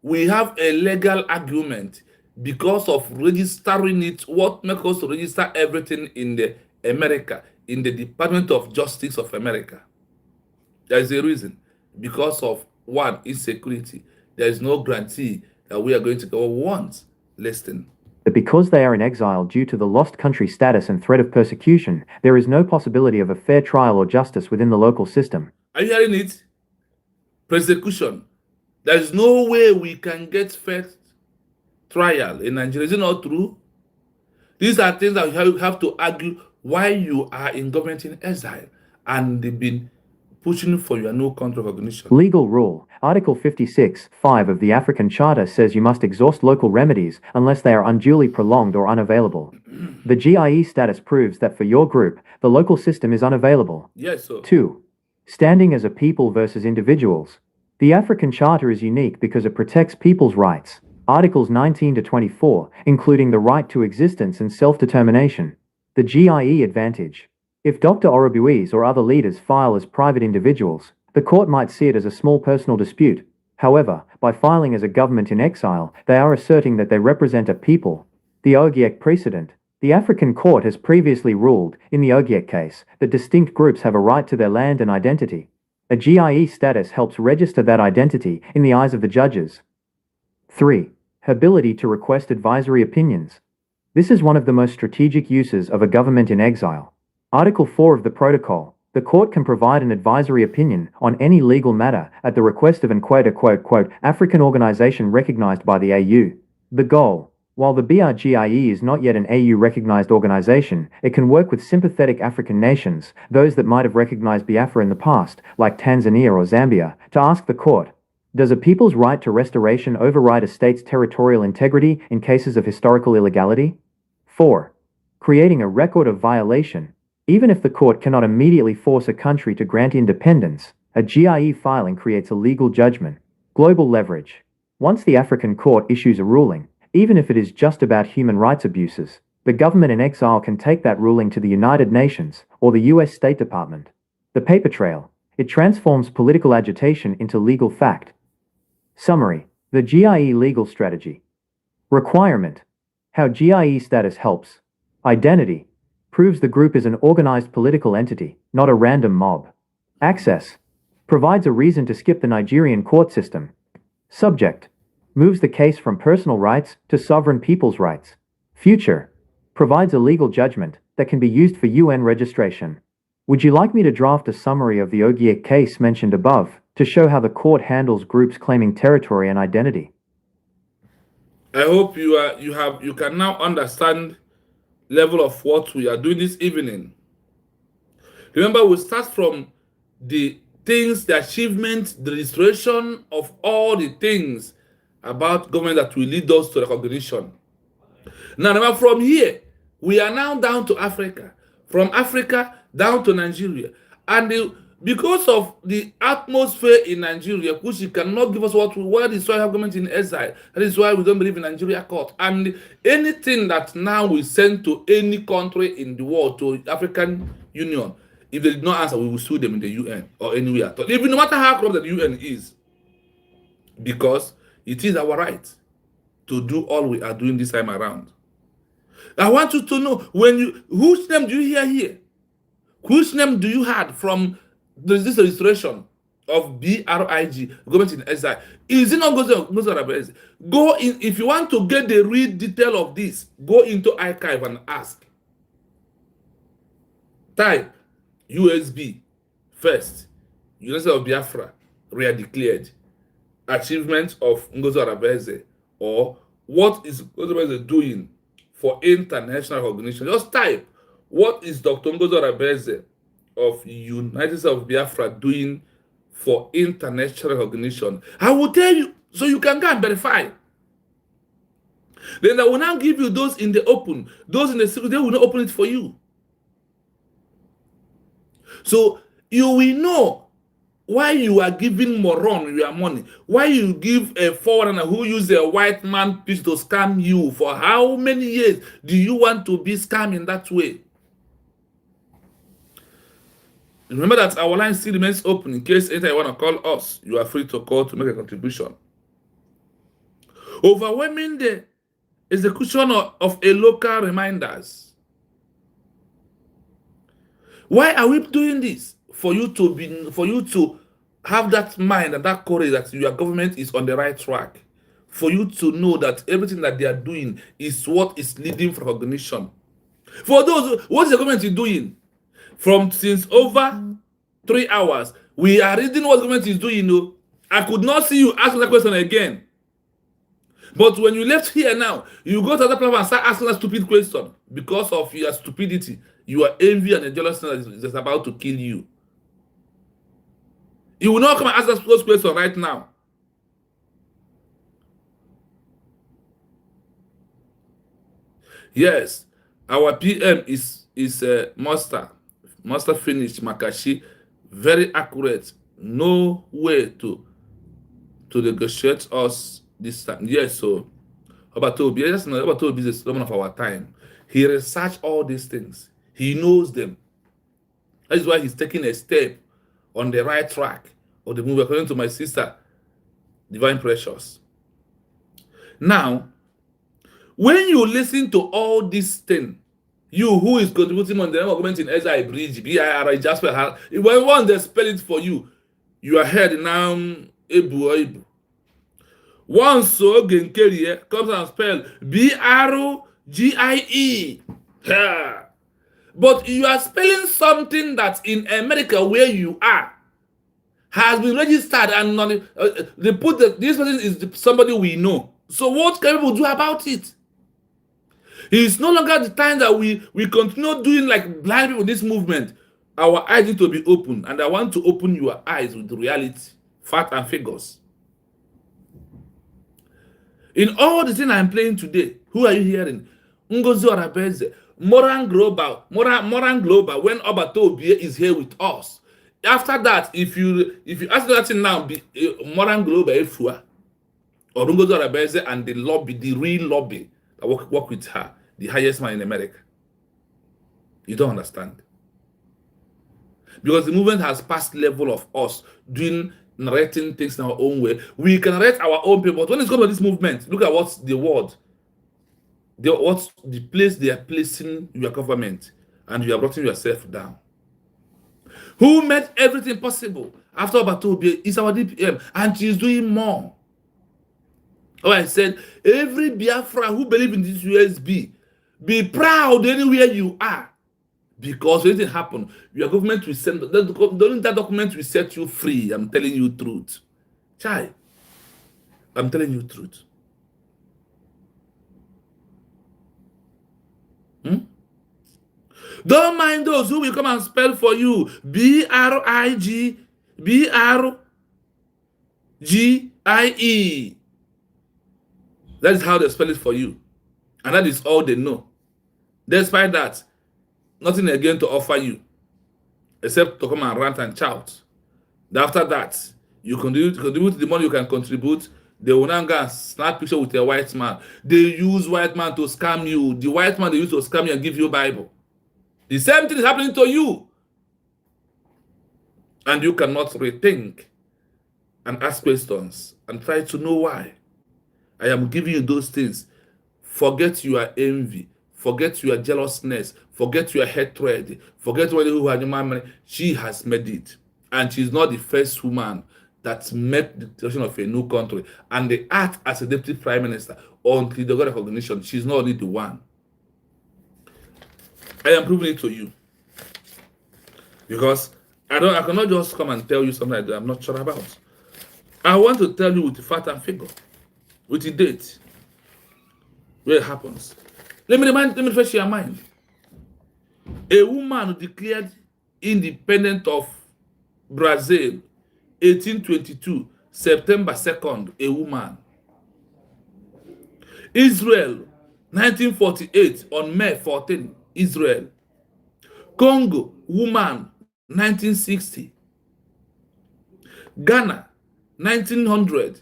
we have a legal argument because of registering it, what makes us register everything in the America, in the Department of Justice of America. There is a reason. Because of, one, insecurity. There is no guarantee that we are going to go once. Listen. That because they are in exile due to the lost country status and threat of persecution, there is no possibility of a fair trial or justice within the local system. Are you hearing it? Persecution. There is no way we can get fair trial in Nigeria. Is it not true? These are things that you have to argue why you are in government in exile and they've been pushing for your no country recognition. Legal rule. Article 56(5) of the African Charter says you must exhaust local remedies unless they are unduly prolonged or unavailable. The GIE status proves that for your group, the local system is unavailable. Yes, sir. 2. Standing as a people versus individuals. The African Charter is unique because it protects people's rights. Articles 19 to 24, including the right to existence and self-determination. The GIE advantage. If Dr. Orobuis or other leaders file as private individuals, the court might see it as a small personal dispute. However, by filing as a government in exile, they are asserting that they represent a people. The Ogiek precedent. The African court has previously ruled, in the Ogiek case, that distinct groups have a right to their land and identity. A GIE status helps register that identity in the eyes of the judges. 3. Ability to request advisory opinions. This is one of the most strategic uses of a government in exile. Article 4 of the Protocol. The court can provide an advisory opinion on any legal matter at the request of an African organization recognized by the AU. The goal. While the BRGIE is not yet an AU-recognized organization, it can work with sympathetic African nations, those that might have recognized Biafra in the past, like Tanzania or Zambia, to ask the court, does a people's right to restoration override a state's territorial integrity in cases of historical illegality? 4. Creating a record of violation. Even if the court cannot immediately force a country to grant independence, a GIE filing creates a legal judgment. Global leverage. Once the African court issues a ruling, even if it is just about human rights abuses, the government in exile can take that ruling to the United Nations or the US State Department. The paper trail. It transforms political agitation into legal fact. Summary. The GIE legal strategy. Requirement. How GIE status helps. Identity. Proves the group is an organized political entity, not a random mob. Access. Provides a reason to skip the Nigerian court system. Subject. Moves the case from personal rights to sovereign people's rights. Future. Provides a legal judgment that can be used for UN registration. Would you like me to draft a summary of the Ogiek case mentioned above to show how the court handles groups claiming territory and identity? I hope you can now understand level of what we are doing this evening. Remember, we start from the things, the achievements, the illustration of all the things about government that will lead us to recognition. Now, remember, from here, we are now down to Africa. From Africa down to Nigeria. And because of the atmosphere in Nigeria, which you cannot give us why is why we have government in exile. That is why we don't believe in Nigeria court. And anything that now we send to any country in the world, to African Union, if they did not answer, we will sue them in the UN or anywhere. Even no matter how corrupt the UN is, because it is our right to do all we are doing this time around. I want you to know, whose name do you hear here? Whose name do you had from this illustration of BRIG, government in exile? Is it not Gozo? Go in, if you want to get the real detail of this, go into archive and ask. Type USB first, University of Biafra, re-declared, achievements of Ngozi Arabeze, or what is Ngozi Arabeze doing for international recognition. Just type, what is Dr. Ngozi Arabeze of United States of Biafra doing for international recognition? I will tell you, so you can go and verify. Then I will now give you those in the open. Those in the secret, they will not open it for you. So you will know why you are giving moron your money. Why you give a foreigner who use a white man pitch to scam you. For how many years do you want to be scamming that way? Remember that our line still remains open. In case anytime you want to call us, you are free to call to make a contribution. Overwhelming the execution of a local reminders. Why are we doing this? For you to have that mind and that courage that your government is on the right track. For you to know that everything that they are doing is what is leading for recognition. For those, what is the government doing? Since over 3 hours, we are reading what the government is doing. No, I could not see you ask that question again. But when you left here now, you go to other platform and start asking a stupid question because of your stupidity. Your envy and the jealousy is about to kill you. You will not come and ask us those questions right now. Yes, our PM is Master finished Makashi, very accurate. No way to negotiate us this time. Yes, so Obatobi, just know Obatobi is the of our time. He researched all these things. He knows them. That is why he's taking a step on the right track of the movie. According to my sister, Divine precious. Now, when you listen to all these things, you who is contributing on the government in SI Bridge, BIR, Jasper, when once they spell it for you, you are heard now, Ebu. Once so again carrier comes and spell BRGIE. But you are spelling something that in America where you are has been registered and they put this person is somebody we know. So what can people do about it? It's no longer the time that we continue doing like blind people this movement. Our eyes need to be open, and I want to open your eyes with reality, fact, and figures. In all the things I'm playing today, who are you hearing? Ngozi Orabeze, Moran Global, when Obato Obie is here with us. After that, if you ask that thing now, be Moran Global Efua, or Ngozi Orabeze and the lobby, the real lobby that work with her, the highest man in America. You don't understand. Because the movement has passed level of us narrating things in our own way. We can narrate our own people. But when it's come to this movement, look at what's the word. What's the place they are placing your government, and you are bringing yourself down. Who made everything possible? After Obatobi is our DPM, and she's doing more. Oh, I said, every Biafra who believe in this USB, be proud anywhere you are. Because when anything happen, your government will send that document will set you free. I'm telling you truth. Chai. I'm telling you truth. Don't mind those who will come and spell for you. BRIGBRGIE. That is how they spell it for you. And that is all they know. Despite that, nothing again to offer you except to come and rant and shout. After that, you contribute the money you can contribute. They will now go and snap picture with a white man. They use white man to scam you. The white man they use to scam you and give you Bible. The same thing is happening to you. And you cannot rethink and ask questions and try to know why. I am giving you those things. Forget your envy. Forget your jealousness. Forget your hatred. Forget who had your money. She has made it. And she's not the first woman that made the creation of a new country. And they act as a deputy prime minister until they got recognition. She's not only the one. I am proving it to you. Because I cannot just come and tell you something that I'm not sure about. I want to tell you with the fact and figure. With the date. Where it happens. Let me refresh your mind. A woman declared independent of Brazil, 1822, September 2nd, a woman. Israel, 1948, on May 14, Israel. Congo, woman, 1960. Ghana, 1900.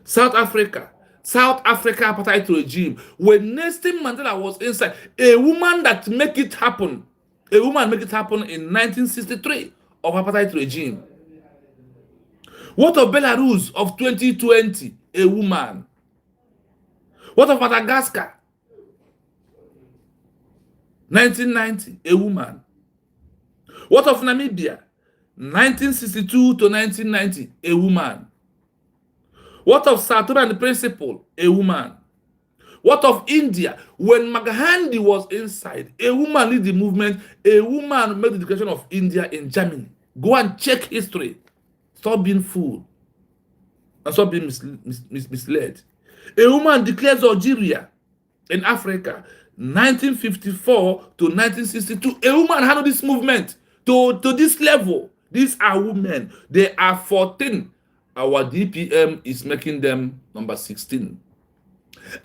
South Africa apartheid regime. When Nelson Mandela was inside, a woman that make it happen. A woman make it happen in 1963 of apartheid regime. What of Belarus of 2020? A woman. What of Madagascar? 1990, a woman. What of Namibia? 1962 to 1990, a woman. What of South Sudan and the Principle? A woman. What of India? When Mahatma was inside, a woman led the movement. A woman made the declaration of India in Germany. Go and check history. Stop being fooled. And stop being misled. A woman declares Algeria in Africa, 1954 to 1962. A woman handled this movement to this level. These are women. They are 14. Our DPM is making them number 16.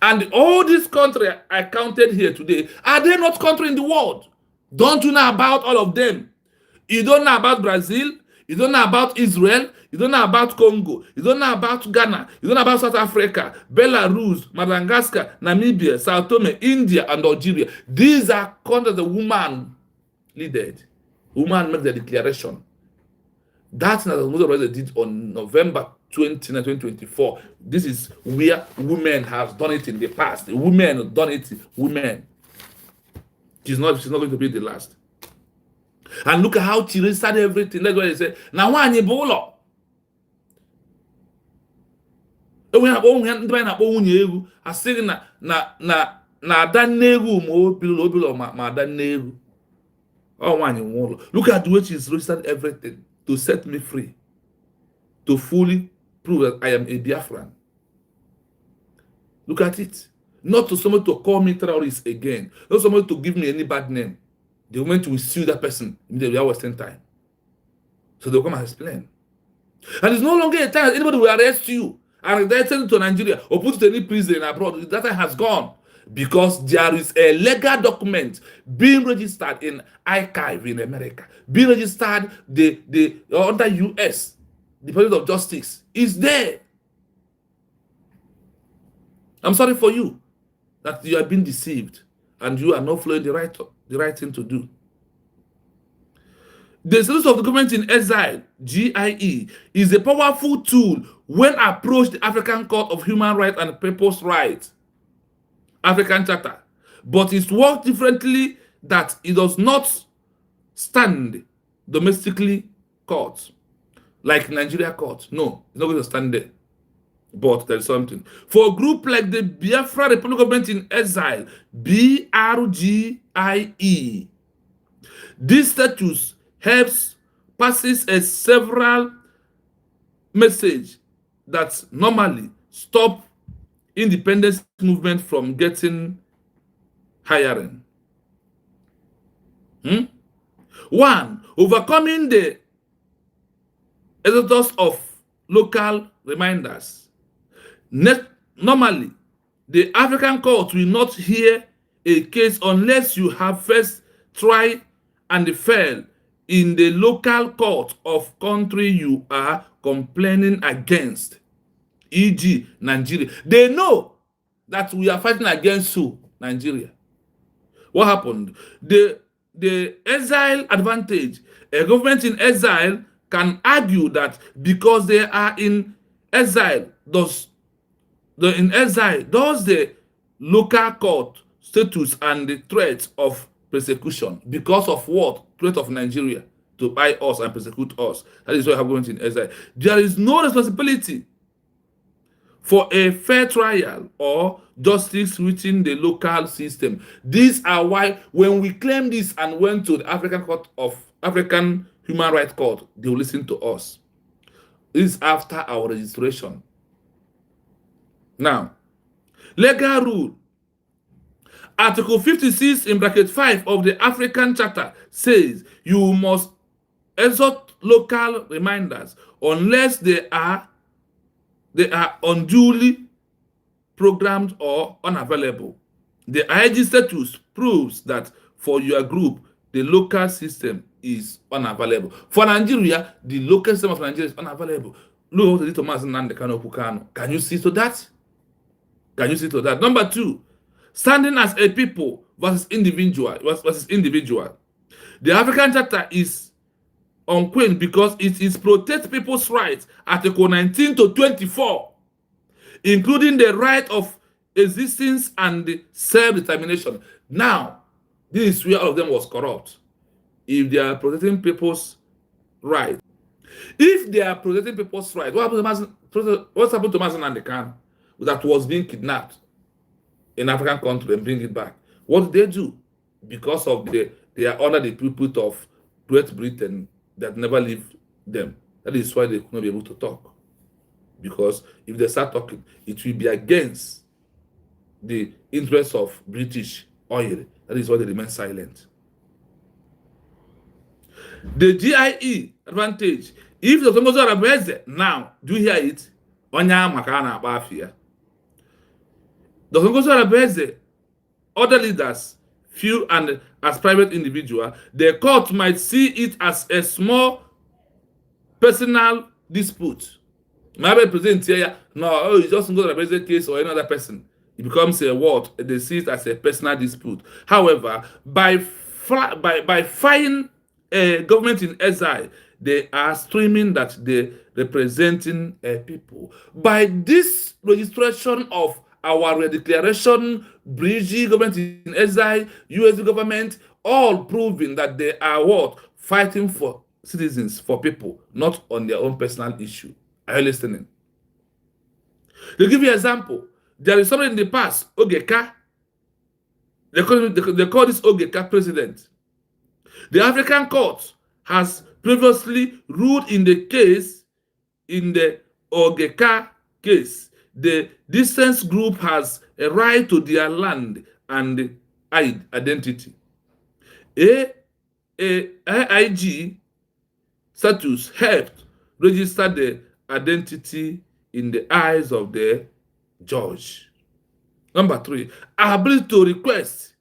And all these countries I counted here today, are they not countries in the world? Don't you know about all of them? You don't know about Brazil. You don't know about Israel. You don't know about Congo. You don't know about Ghana. You don't know about South Africa, Belarus, Madagascar, Namibia, Sao Tome, India, and Algeria. These are countries the woman leaded. Woman make the declaration. That's not what they did on November 2024. This is where women have done it in the past. Women have done it. Women. She's not going to be the last. And look at how she registered everything. That's why they say, now one Ebola. When I na-akpọ nwunye egwu asịghị na ada nne egwu ma obilo ma ada nne egwu. Oh, nwanyị nwe ụlọ. Look at the way she's registered everything to set me free, to fully prove that I am a Biafran. Look at it. Not to someone to call me terrorist again. Not someone to give me any bad name. The moment we sue that person, immediately we are wasting time. So they'll come and explain. And it's no longer a time that anybody will arrest you and they send you to Nigeria or put you to any prison abroad. That time has gone. Because there is a legal document being registered in archive in America, being registered under US Department of Justice is there. I'm sorry for you that you have been deceived and you are not following the right thing to do. The status of the government in exile, GIE, is a powerful tool when approached the African Court of Human Rights and People's Rights, African Charter, but it works differently that it does not stand domestically court like Nigeria court. No, it's not going to stand there. But there's something. For a group like the Biafra Republic Government in Exile, BRGIE, this status passes a several message that normally stop independence movement from getting hiring. One, overcoming the exodus of local reminders. Normally, the African court will not hear a case unless you have first tried and failed in the local court of country you are complaining against, e.g. Nigeria. They know that we are fighting against who? Nigeria. What happened? The exile advantage. A government in exile can argue that because they are in exile, does the local court status and the threat of persecution because of what? Threat of Nigeria to buy us and persecute us. That is what happened in exile. There is no responsibility for a fair trial or justice within the local system. These are why when we claim this and went to the African Human Rights Court, they will listen to us. This is after our registration. Now, legal rule. Article 56 in bracket 5 of the African Charter says you must exert local reminders unless they are unduly programmed or unavailable. The IG status proves that for your group, the local system is unavailable. For Nigeria, the local system of Nigeria is unavailable. Look what they did to Mazen Nandekano Kukano. Can you see to that? Can you see to that? Number two, standing as a people versus individual. The African Charter is unquaint because it is protect people's rights, Article 19 to 24, including the right of existence and self-determination. Now, this is where all of them was corrupt. If they are protecting people's rights, what's happened to Mazen Nandekan that was being kidnapped in African country and bring it back? What did they do? Because of they are under the pulpit of Great Britain that never leave them. That is why they could not be able to talk. Because if they start talking, it will be against the interests of British oil. That is why they remain silent. The GIE advantage. If the Tongozo Arabese, now, do you hear it? Onya Makana Bafia. The Tongozo Arabese, other leaders, few and as private individual, the court might see it as a small personal dispute. Maybe present here, no, it's just Tongozo Arabese case or another person. It becomes a what? They see it as a personal dispute. However, by firing a government in exile, they are streaming that they representing a people. By this registration of our declaration, British government in exile, US government, all proving that they are what? Fighting for citizens, for people, not on their own personal issue. Are you listening? To give you an example, there is someone in the past, Ogeka. They call this Ogeka president. The African court has previously ruled in the case, in the Ogeka case, the distance group has a right to their land and identity. AIG status helped register the identity in the eyes of the judge. Number 3, ability to request.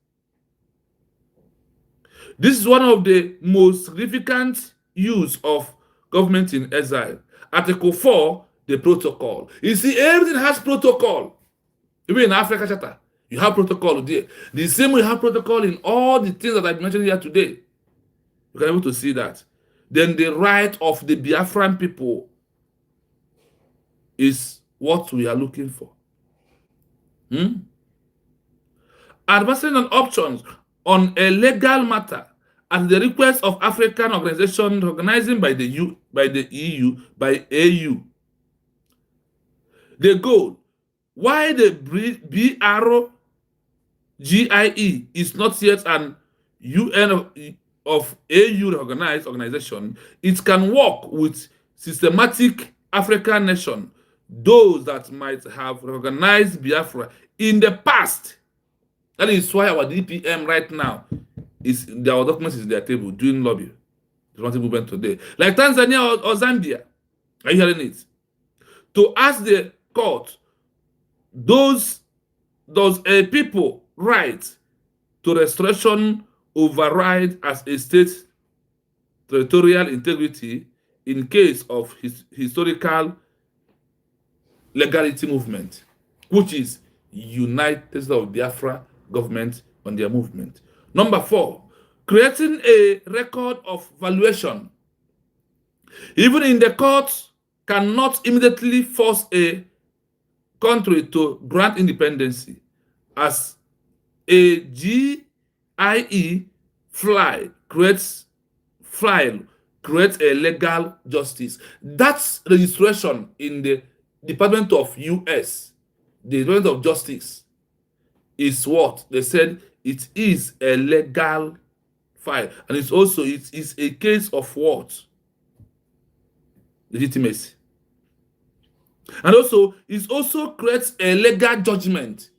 This is one of the most significant use of government in exile. Article 4, the protocol. You see, everything has protocol. Even in Africa Charter, you have protocol there. The same way you have protocol in all the things that I mentioned here today. You can be able to see that. Then the right of the Biafran people is what we are looking for. Advancing on options on a legal matter at the request of African organizations organizing by the EU, by AU. The goal, why the BRGIE is not yet an UN of AU organized organization, it can work with systematic African nations, those that might have recognized Biafra in the past. That is why our DPM right now is their documents is in their table doing lobby. The movement today, like Tanzania or Zambia, are you hearing it? To ask the court, does a people right to restoration override as a state territorial integrity in case of historical legality movement, which is United States of Biafra government on their movement. Number 4, creating a record of valuation. Even in the court cannot immediately force a country to grant independence, as a GIE creates a legal justice. That's registration in the Department of US, the Department of Justice, is what they said it is a legal file, and it's also it is a case of what? Legitimacy. And also it also creates a legal judgment.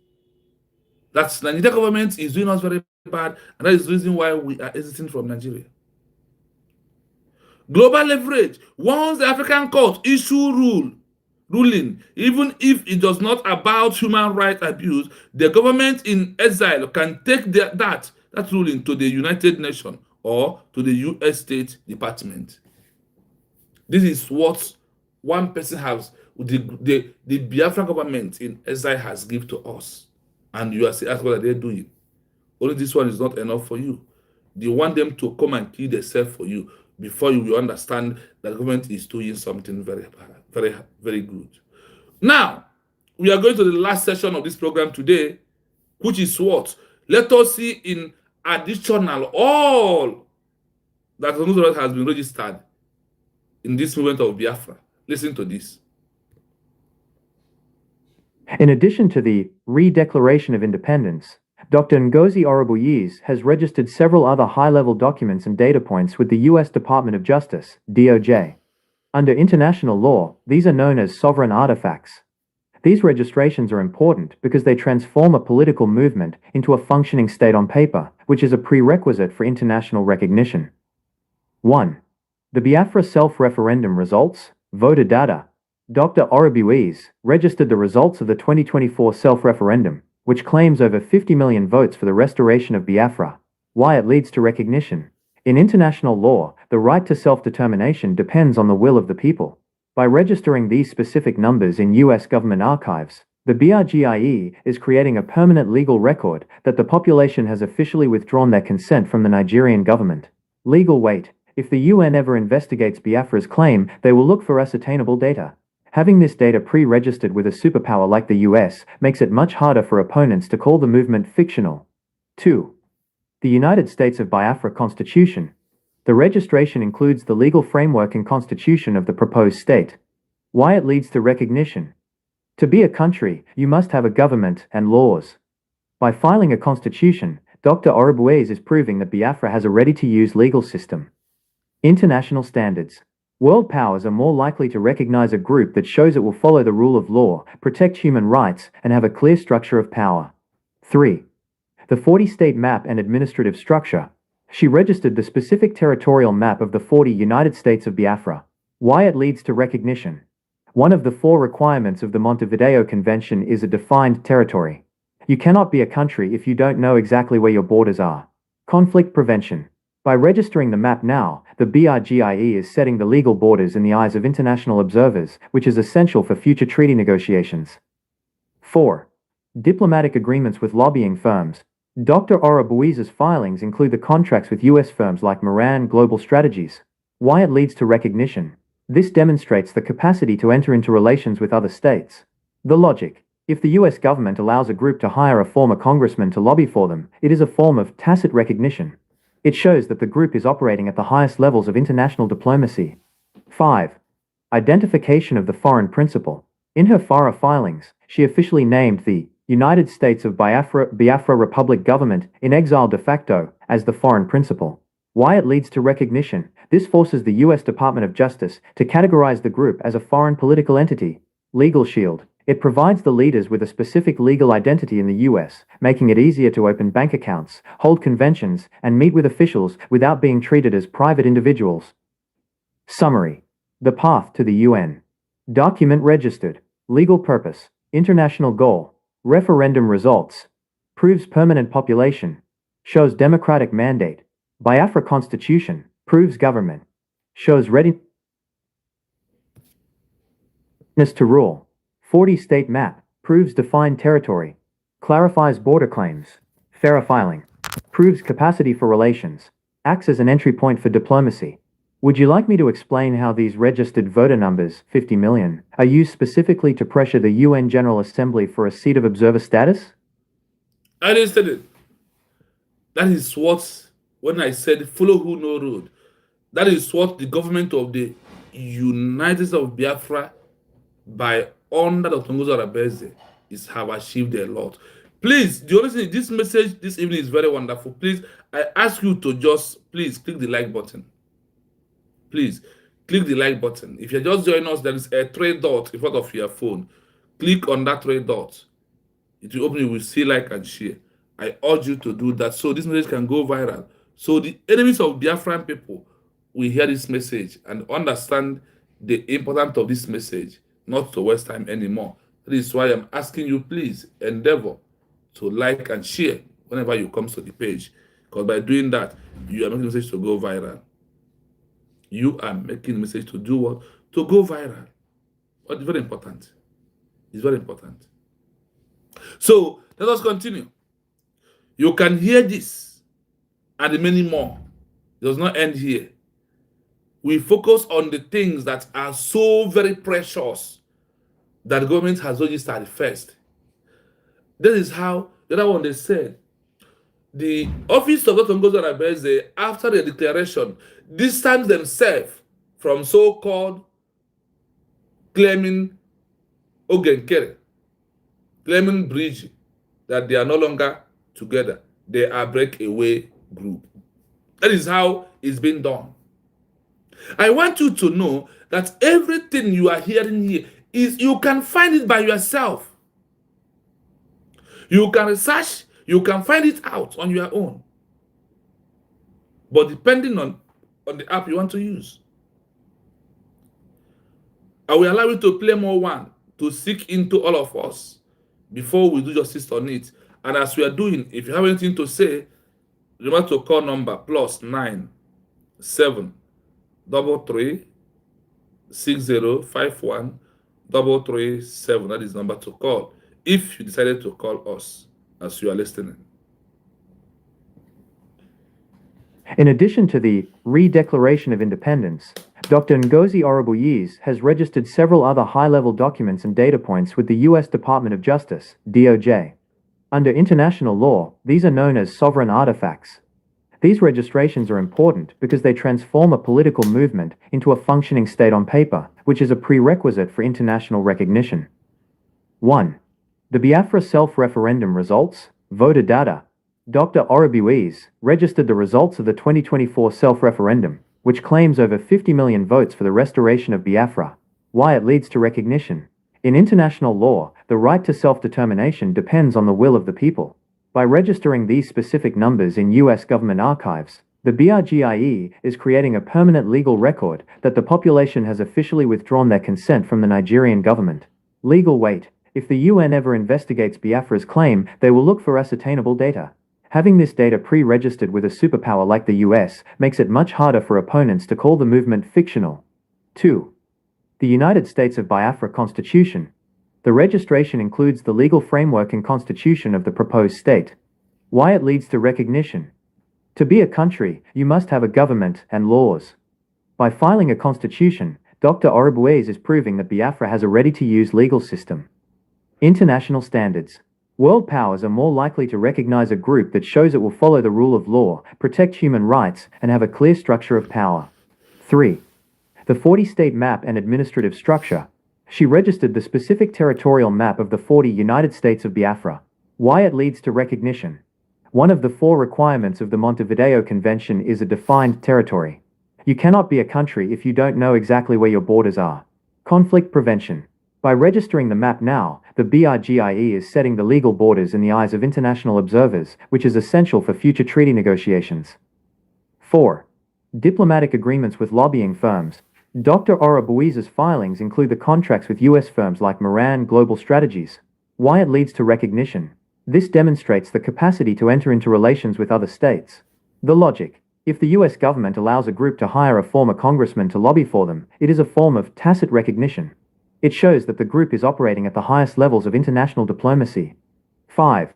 That's Nigeria government is doing us very bad, and that is the reason why we are exiting from Nigeria. Global leverage. Once the African court issue ruling, even if it does not about human rights abuse, the government in exile can take that ruling to the United Nations or to the US State Department. This is what one person has, the Biafra government in exile has given to us. And you are saying, what are they doing? Only this one is not enough for you. They want them to come and kill themselves for you before you will understand that the government is doing something very, very, very good. Now, we are going to the last session of this program today, which is what? Let us see in additional all that has been registered in this movement of Biafra. Listen to this. In addition to the Re-Declaration of Independence, Dr. Ngozi Oroboyese has registered several other high-level documents and data points with the U.S. Department of Justice, DOJ. Under international law, these are known as sovereign artifacts. These registrations are important because they transform a political movement into a functioning state on paper, which is a prerequisite for international recognition. 1. The Biafra self-referendum results, voter data. Dr. Oroboyese registered the results of the 2024 self-referendum, which claims over 50 million votes for the restoration of Biafra. Why it leads to recognition. In international law, the right to self-determination depends on the will of the people. By registering these specific numbers in U.S. government archives, the BRGIE is creating a permanent legal record that the population has officially withdrawn their consent from the Nigerian government. Legal weight. If the UN ever investigates Biafra's claim, they will look for ascertainable data. Having this data pre-registered with a superpower like the US makes it much harder for opponents to call the movement fictional. 2. The United States of Biafra Constitution. The registration includes the legal framework and constitution of the proposed state. Why it leads to recognition. To be a country, you must have a government and laws. By filing a constitution, Dr. Orobuez is proving that Biafra has a ready-to-use legal system. International standards. World powers are more likely to recognize a group that shows it will follow the rule of law, protect human rights, and have a clear structure of power. 3. The 40-state map and administrative structure. She registered the specific territorial map of the 40 United States of Biafra. Why it leads to recognition. One of the 4 requirements of the Montevideo Convention is a defined territory. You cannot be a country if you don't know exactly where your borders are. Conflict prevention. By registering the map now, the BRGIE is setting the legal borders in the eyes of international observers, which is essential for future treaty negotiations. 4. Diplomatic agreements with lobbying firms. Dr. Orobuez's filings include the contracts with US firms like Moran Global Strategies. Why it leads to recognition. This demonstrates the capacity to enter into relations with other states. The logic. If the US government allows a group to hire a former congressman to lobby for them, it is a form of tacit recognition. It shows that the group is operating at the highest levels of international diplomacy. 5. Identification of the foreign principal. In her Fara filings, she officially named the United States of Biafra Republic Government in exile de facto as the foreign principal. Why it leads to recognition. This forces the US Department of Justice to categorize the group as a foreign political entity. Legal shield. It provides the leaders with a specific legal identity in the US, making it easier to open bank accounts, hold conventions, and meet with officials without being treated as private individuals. Summary. The path to the UN. Document registered. Legal purpose. International goal. Referendum results. Proves permanent population. Shows democratic mandate. Biafra Constitution. Proves government. Shows readiness to rule. 40-state map. Proves defined territory. Clarifies border claims. Fara filing. Proves capacity for relations. Acts as an entry point for diplomacy. Would you like me to explain how these registered voter numbers, 50 million, are used specifically to pressure the UN General Assembly for a seat of observer status? I didn't say it. That is what, when I said follow who no road, that is what the government of the United States of Biafra, by under Dr. Ngozi Arabeze, is have achieved a lot. Please, the only thing, this message this evening is very wonderful. Please, I ask you to just, please, click the like button. Please, click the like button. If you're just joining us, there is a 3 dot in front of your phone. Click on that 3 dots. It will open, you will see like and share. I urge you to do that so this message can go viral. So the enemies of Biafran people will hear this message and understand the importance of this message, not to waste time anymore. That is why I'm asking you, please endeavor to like and share whenever you come to the page. Because by doing that, you are making the message to go viral. You are making the message to do what? To go viral. But it's very important. It's very important. So let us continue. You can hear this and many more. It does not end here. We focus on the things that are so very precious that the government has registered first. That is how the other one they said. The office of Dr. Ngozi Arabeze, after the declaration, distanced themselves from so-called claiming Ogenkere, claiming bridge, that they are no longer together. They are breakaway group. That is how it's been done. I want you to know that everything you are hearing here is, you can find it by yourself. You can research, you can find it out on your own. But depending on the app you want to use. I will allow you to play more one to seek into all of us before we do justice on it. And as we are doing, if you have anything to say, remember to call number +9 7 33 6051 337. That is number to call if you decided to call us as you are listening. In addition to the Re-Declaration of Independence, Dr. Ngozi Orubuyiz has registered several other high-level documents and data points with the U.S. Department of Justice, DOJ. Under international law, these are known as sovereign artifacts. These registrations are important because they transform a political movement into a functioning state on paper, which is a prerequisite for international recognition. 1. The Biafra self-referendum results, voter data. Dr. Orubuyiz registered the results of the 2024 self-referendum, which claims over 50 million votes for the restoration of Biafra. Why it leads to recognition. In international law, the right to self-determination depends on the will of the people. By registering these specific numbers in U.S. government archives, the BRGIE is creating a permanent legal record that the population has officially withdrawn their consent from the Nigerian government. Legal weight. If the UN ever investigates Biafra's claim, they will look for ascertainable data. Having this data pre-registered with a superpower like the US makes it much harder for opponents to call the movement fictional. 2. The United States of Biafra Constitution. The registration includes the legal framework and constitution of the proposed state. Why it leads to recognition. To be a country, you must have a government and laws. By filing a constitution, Dr. Orubuyiz is proving that Biafra has a ready-to-use legal system. International standards. World powers are more likely to recognize a group that shows it will follow the rule of law, protect human rights, and have a clear structure of power. 3. The 40-state map and administrative structure. She registered the specific territorial map of the 40 United States of Biafra. Why it leads to recognition. One of the 4 requirements of the Montevideo Convention is a defined territory. You cannot be a country if you don't know exactly where your borders are. Conflict prevention. By registering the map now, the BRGIE is setting the legal borders in the eyes of international observers, which is essential for future treaty negotiations. 4. Diplomatic agreements with lobbying firms. Dr. Orubuyiz's filings include the contracts with U.S. firms like Moran Global Strategies. Why it leads to recognition. This demonstrates the capacity to enter into relations with other states. The logic. If the U.S. government allows a group to hire a former congressman to lobby for them, it is a form of tacit recognition. It shows that the group is operating at the highest levels of international diplomacy. 5.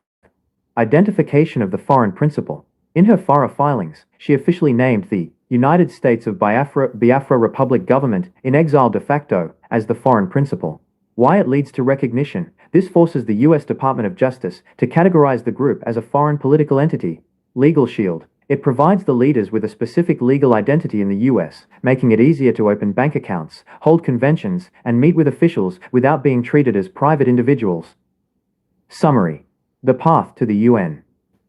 Identification of the foreign principal. In her Fara filings, she officially named the United States of Biafra Republic Government in exile de facto as the foreign principal. Why it leads to recognition. This forces the U.S. Department of Justice to categorize the group as a foreign political entity. Legal shield. It provides the leaders with a specific legal identity in the U.S., making it easier to open bank accounts, hold conventions, and meet with officials without being treated as private individuals. Summary. The path to the UN.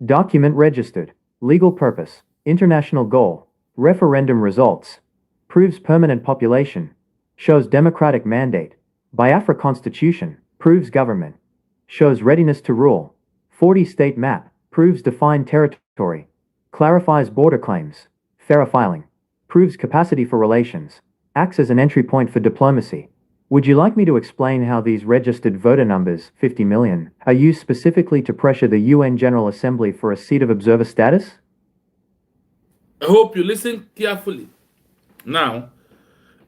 Document registered. Legal purpose. International goal. Referendum results. Proves permanent population. Shows democratic mandate. Biafra Constitution. Proves government. Shows readiness to rule. 40-state map. Proves defined territory. Clarifies border claims. Fara filing. Proves capacity for relations. Acts as an entry point for diplomacy. Would you like me to explain how these registered voter numbers, 50 million, are used specifically to pressure the UN General Assembly for a seat of observer status? I hope you listen carefully. Now,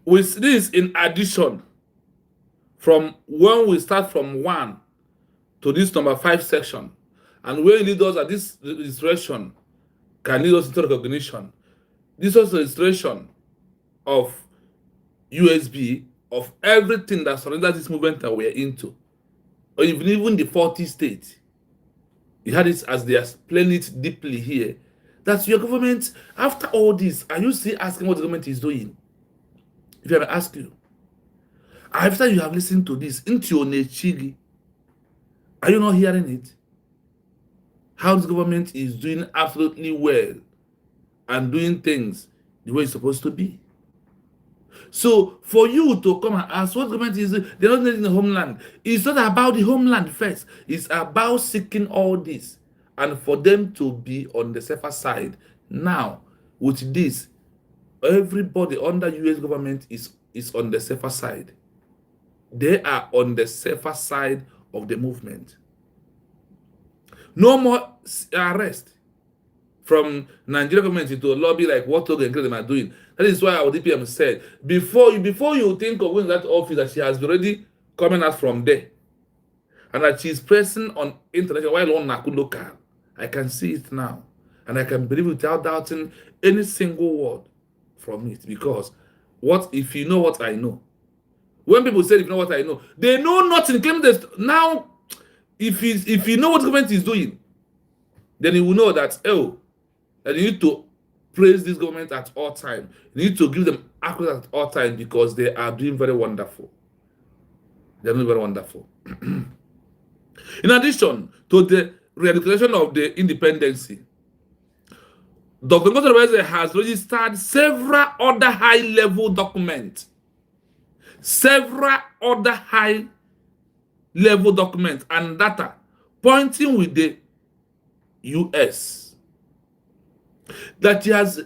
with this in addition, from when we start from 1 to this number 5 section, and where it leads us at this registration can lead us into recognition. This was registration of USB of everything that surrounded this movement that we're into, or even the 40 states. You had it as they explain it deeply here. That your government, after all this, are you still asking what the government is doing? If I may ask you, after you have listened to this, into your nechigi, are you not hearing it? How this government is doing absolutely well and doing things the way it's supposed to be. So for you to come and ask what government is doing, they're not in the homeland. It's not about the homeland first. It's about seeking all this and for them to be on the safer side. Now, with this, everybody under US government is on the safer side. They are on the safer side of the movement. No more arrest from Nigerian government to lobby like what Togo and them are doing. That is why our DPM said, before you think of going to that office, that she has already coming out from there. And that she's pressing on international while on Naku local. I can see it now. And I can believe without doubting any single word from it. Because what if you know what I know? When people say if you know what I know, they know nothing. Now, if you know what the government is doing, then you will know that, oh, that you need to praise this government at all time. You need to give them accolades at all time because they are doing very wonderful. They're doing very wonderful. In addition to the redeclaration of the independency, Dr. Ngozi has registered several other high-level documents. Several other high-level documents and data pointing with the US that he has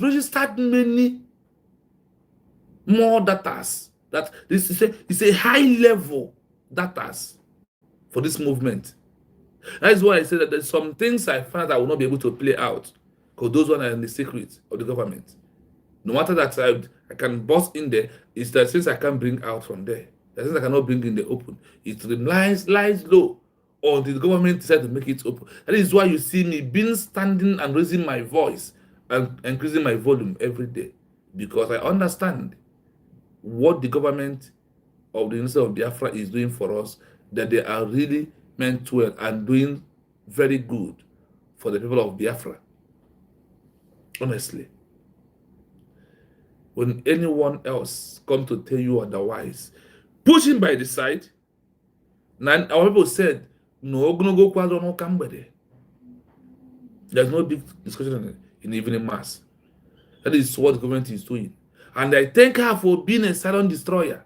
registered many more datas. That this is a high-level datas for this movement. That is why I say that there's some things I find that I will not be able to play out because those ones are in the secret of the government. No matter that I can bust in there, it's the things I can't bring out from there. The things I cannot bring in the open. It lies low until the government decides to make it open. That is why you see me being standing and raising my voice and increasing my volume every day. Because I understand what the government of the University of Biafra is doing for us, that they are really meant well and doing very good for the people of Biafra. Honestly. When anyone else comes to tell you otherwise, push him by the side. Now, our people said, no, go kwado no kambede. There's no big discussion in evening mass. That is what the government is doing. And I thank her for being a silent destroyer.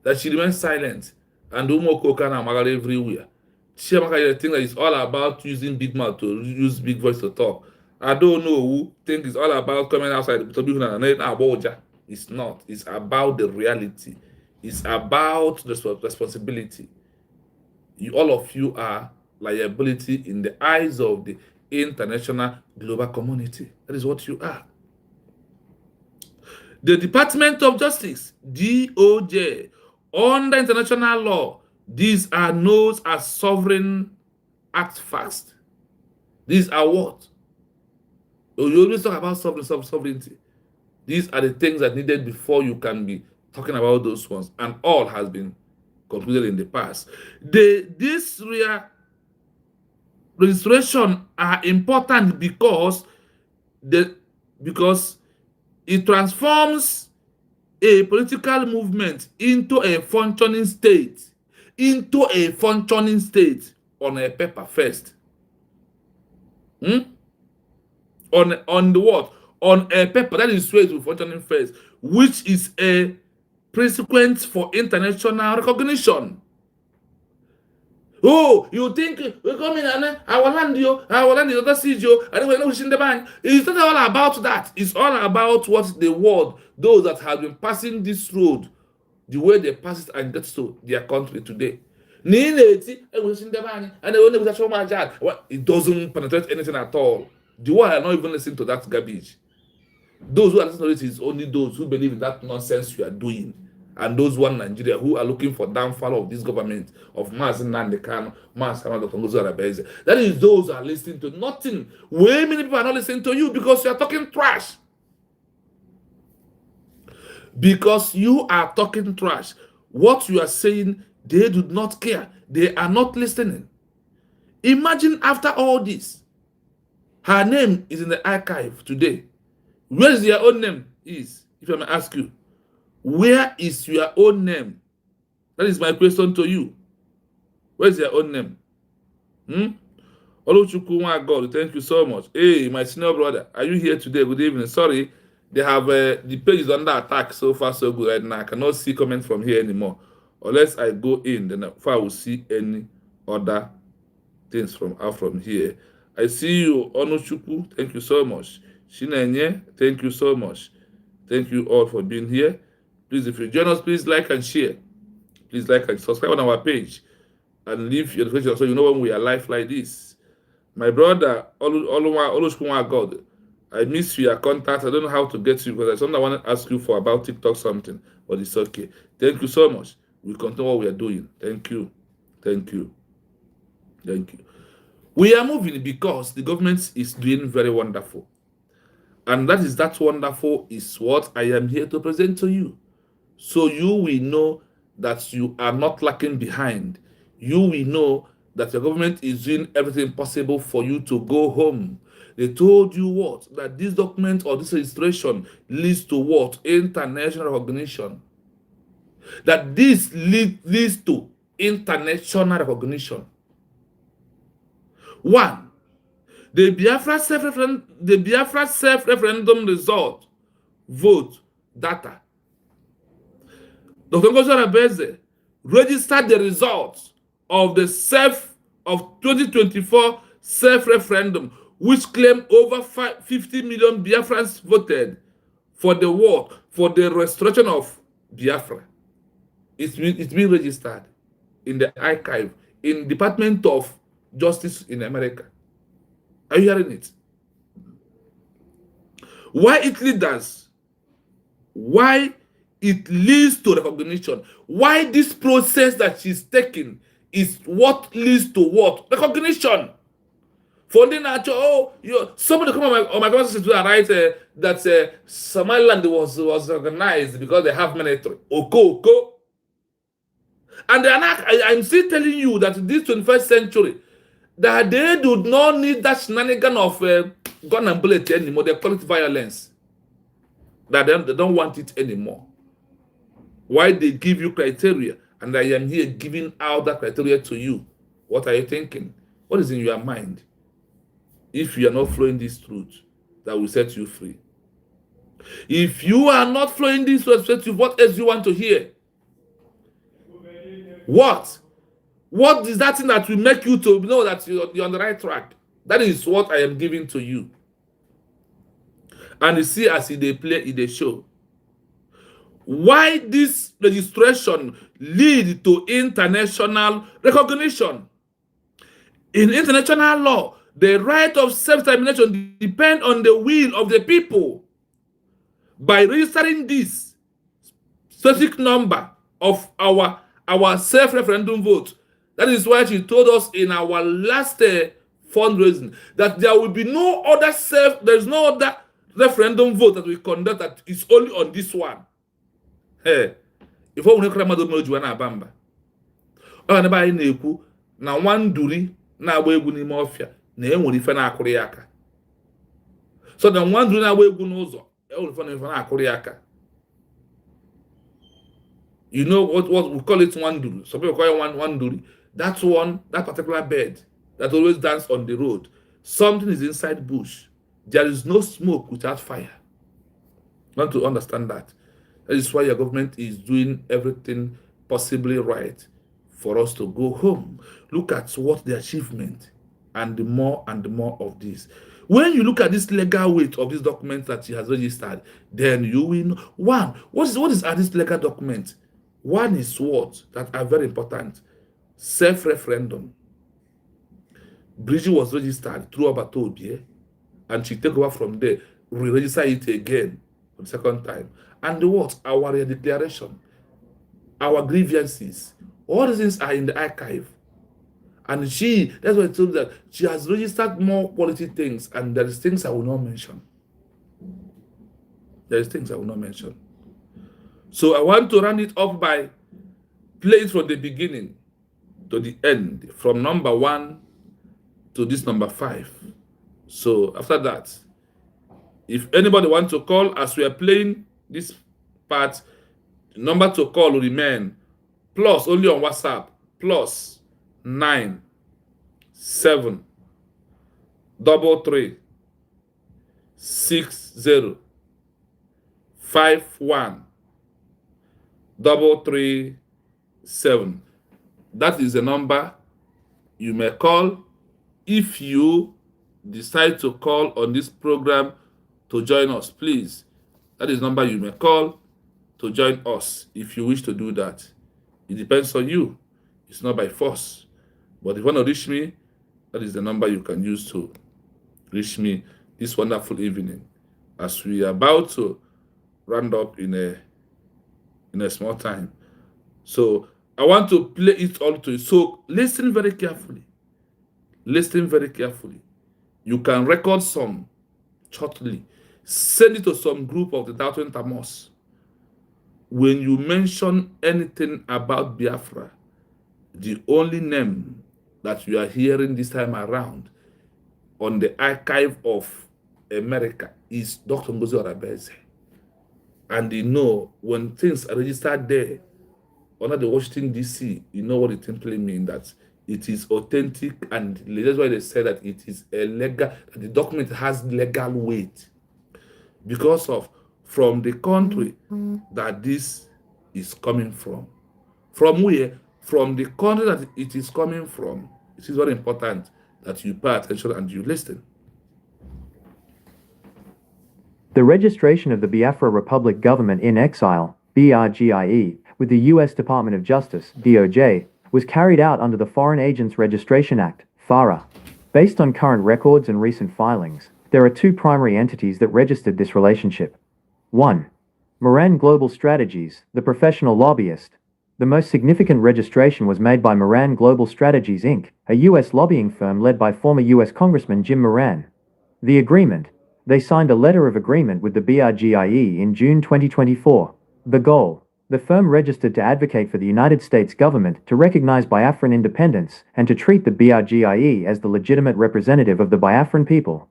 That she remains silent and do more coca and magal everywhere. She think that it's all about using big mouth to use big voice to talk. I don't know who think it's all about coming outside to do that. It's not. It's about the reality. It's about the responsibility. All of you are liability in the eyes of the international global community. That is what you are. The Department of Justice, DOJ, under international law, these are known as sovereign artifacts. These are what? You always talk about sovereignty. These are the things that needed before you can be talking about those ones, and all has been concluded in the past. This registration are important because it transforms a political movement into a functioning state, on a paper first. On the what? On a paper. That is where it will functioning first, which is a precedent for international recognition. Oh, you think we come in and our land is other siege, and we're not wishing the bank. It's not all about that. It's all about what the world, those that have been passing this road, the way they pass it and get to their country today. It doesn't penetrate anything at all. The world are not even listening to that garbage. Those who are listening to it is only those who believe in that nonsense you are doing. And those one Nigeria who are looking for downfall of this government of Mazi Nnamdi Kanu, Dr. Ngozi Arabeze. That is those who are listening to nothing. Way many people are not listening to you because you are talking trash. Because you are talking trash. What you are saying, they do not care. They are not listening. Imagine after all this, her name is in the archive today. Where is your own name? If I may ask you, where is your own name? That is my question to you. Where is your own name? Oluchukwu God, thank you so much. Hey, my senior brother, are you here today? Good evening. Sorry, they have the page is under attack so far, so good right now. I cannot see comments from here anymore. Unless I go in, then I will see any other things from here. I see you, Onuchukwu. Thank you so much. Shinenye, thank you so much. Thank you all for being here. Please, if you join us, please like and share. Please like and subscribe on our page. And leave your notification so you know when we are live like this. My brother, Oluchukwu God, I miss your contact. I don't know how to get you because I something I want to ask you for about TikTok something, but it's okay. Thank you so much. We continue what we are doing. Thank you. Thank you. Thank you. We are moving because the government is doing very wonderful. And that wonderful is what I am here to present to you. So you will know that you are not lacking behind. You will know that your government is doing everything possible for you to go home. They told you what? That this document or this registration leads to what? International recognition. That this leads to international recognition. One, the Biafra self-referendum result, vote, data. Dr. Ngozi Arabeze registered the results of the 2024 self-referendum, which claimed over 50 million Biafrans voted for the war, for the restoration of Biafra. It's been registered in the archive, in Department of Justice in America. Are you hearing it? Why it leads? Why it leads to recognition? Why this process that she's taking is what leads to what? Recognition. For the natural, somebody come on my conversation to write that Somaliland was organized because they have military. Oko. And I'm still telling you that this 21st century, that they do not need that shenanigan of gun and bullet anymore. They call it violence. That they don't want it anymore. Why they give you criteria, and I am here giving out that criteria to you. What are you thinking? What is in your mind? If you are not flowing this truth, that will set you free. If you are not flowing this truth, what else do you want to hear? What? What is that thing that will make you to know that you're on the right track? That is what I am giving to you. And you see, as they play in the show, why this registration lead to international recognition. In international law, the right of self-determination depends on the will of the people. By registering this specific number of our self-referendum vote, that is why she told us in our last fundraising that there will be no other there's no other referendum vote that we conduct that is only on this one. If we na abamba, anyị na-ekwu na nwanduri na-agba egwu n'ime ọfịa na enwere ife na-akụrụ ya aka. So na nwanduri na-agba egwu n'ụzọ enwere ife na-akụrụ ya aka. You know what we call it nwanduri. Some people call it nwanduri. That one, that particular bird that always dance on the road. Something is inside bush. There is no smoke without fire. You want to understand that. That is why your government is doing everything possibly right for us to go home. Look at what the achievement and the more of this. When you look at this legal weight of this document that she has registered, then you will know. One, what is at this legal document? One is what that are very important. Self-referendum. Bridget was registered through Abatobie, and she take over from there, re-register it again for the second time. And what? Our declaration, our grievances, all these things are in the archive. And that's why I told that she has registered more quality things, and there is things I will not mention. So I want to run it up by play it from the beginning to the end, from number 1 to this number 5. So after that, if anybody wants to call as we are playing this part, the number to call will remain plus only on WhatsApp plus 9 7 3 60 51 337. That is the number you may call if you decide to call on this program to join us. Please, that is the number you may call to join us if you wish to do that. It depends on you. It's not by force. But if you want to reach me, that is the number you can use to reach me this wonderful evening, as we are about to round up in a small time. So I want to play it all to you. So listen very carefully. Listen very carefully. You can record some shortly. Send it to some group of the Doubting Thomas. When you mention anything about Biafra, the only name that you are hearing this time around on the archive of America is Dr. Ngozi Orabeze. And you know, when things are registered there, under the Washington, D.C., you know what it simply means, that it is authentic, and that's why they say that it is a legal, the document has legal weight because of from the country that this is coming from. From where? From the country that it is coming from. It is very important that you pay attention and you listen. The registration of the Biafra Republic Government in Exile, BRGIE, with the U.S. Department of Justice, DOJ, was carried out under the Foreign Agents Registration Act, FARA. Based on current records and recent filings, there are two primary entities that registered this relationship. 1. Moran Global Strategies, the professional lobbyist. The most significant registration was made by Moran Global Strategies Inc., a U.S. lobbying firm led by former U.S. Congressman Jim Moran. The agreement: they signed a letter of agreement with the BRGIE in June 2024. The goal: the firm registered to advocate for the United States government to recognize Biafran independence and to treat the BRGIE as the legitimate representative of the Biafran people.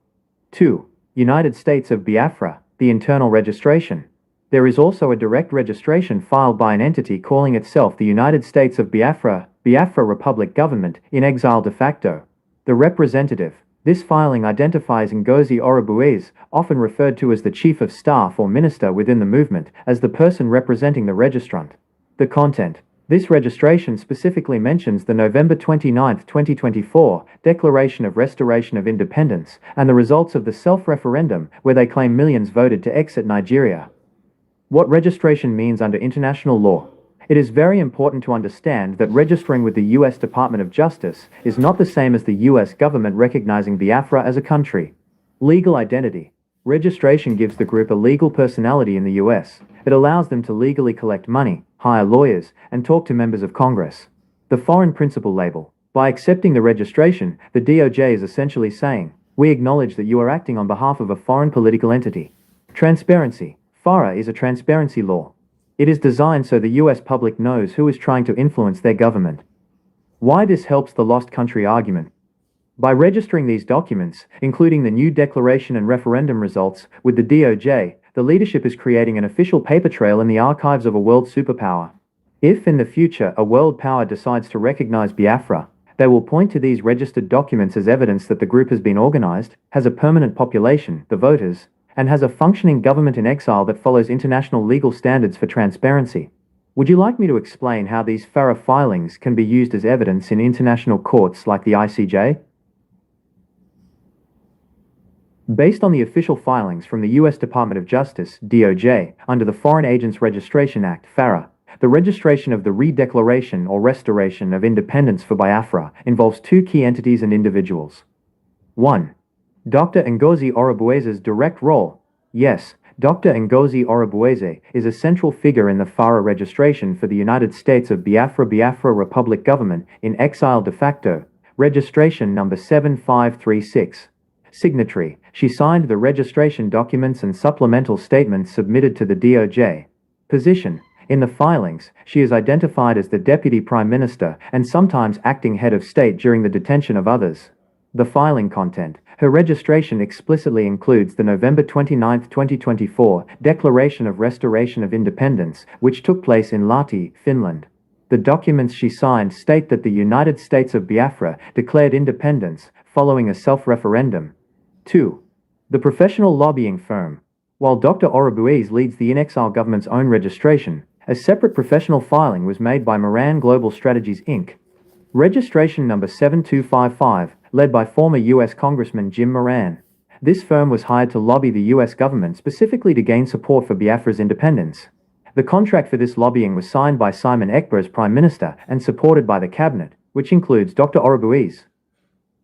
2. United States of Biafra, the internal registration. There is also a direct registration filed by an entity calling itself the United States of Biafra, Biafra Republic Government, in exile de facto. The representative. This filing identifies Ngozi Orubueze, often referred to as the Chief of Staff or Minister within the movement, as the person representing the registrant. The content. This registration specifically mentions the November 29, 2024, Declaration of Restoration of Independence and the results of the self-referendum, where they claim millions voted to exit Nigeria. What registration means under international law. It is very important to understand that registering with the U.S. Department of Justice is not the same as the U.S. government recognizing Biafra as a country. Legal identity. Registration gives the group a legal personality in the U.S. It allows them to legally collect money, hire lawyers, and talk to members of Congress. The foreign principal label. By accepting the registration, the DOJ is essentially saying, we acknowledge that you are acting on behalf of a foreign political entity. Transparency. FARA is a transparency law. It is designed so the U.S. public knows who is trying to influence their government. Why this helps the lost country argument. By registering these documents, including the new declaration and referendum results, with the DOJ, the leadership is creating an official paper trail in the archives of a world superpower. If in the future a world power decides to recognize Biafra, they will point to these registered documents as evidence that the group has been organized, has a permanent population, the voters, and has a functioning government in exile that follows international legal standards for transparency. Would you like me to explain how these FARA filings can be used as evidence in international courts like the ICJ? Based on the official filings from the U.S. Department of Justice, DOJ, under the Foreign Agents Registration Act, FARA, the registration of the Redeclaration or Restoration of Independence for Biafra involves two key entities and individuals. 1. Dr. Ngozi Orubueze's direct role. Yes, Dr. Ngozi Orubueze is a central figure in the FARA registration for the United States of Biafra Biafra Republic Government in exile de facto, registration number 7536. Signatory, she signed the registration documents and supplemental statements submitted to the DOJ. Position, in the filings, she is identified as the Deputy Prime Minister and sometimes acting head of state during the detention of others. The filing content. Her registration explicitly includes the November 29, 2024, Declaration of Restoration of Independence, which took place in Lahti, Finland. The documents she signed state that the United States of Biafra declared independence following a self-referendum. 2. The professional lobbying firm. While Dr. Orubueze leads the in-exile government's own registration, a separate professional filing was made by Moran Global Strategies Inc. Registration number 7255, led by former U.S. Congressman Jim Moran. This firm was hired to lobby the U.S. government specifically to gain support for Biafra's independence. The contract for this lobbying was signed by Simon Ekpa as Prime Minister and supported by the Cabinet, which includes Dr. Orubueze.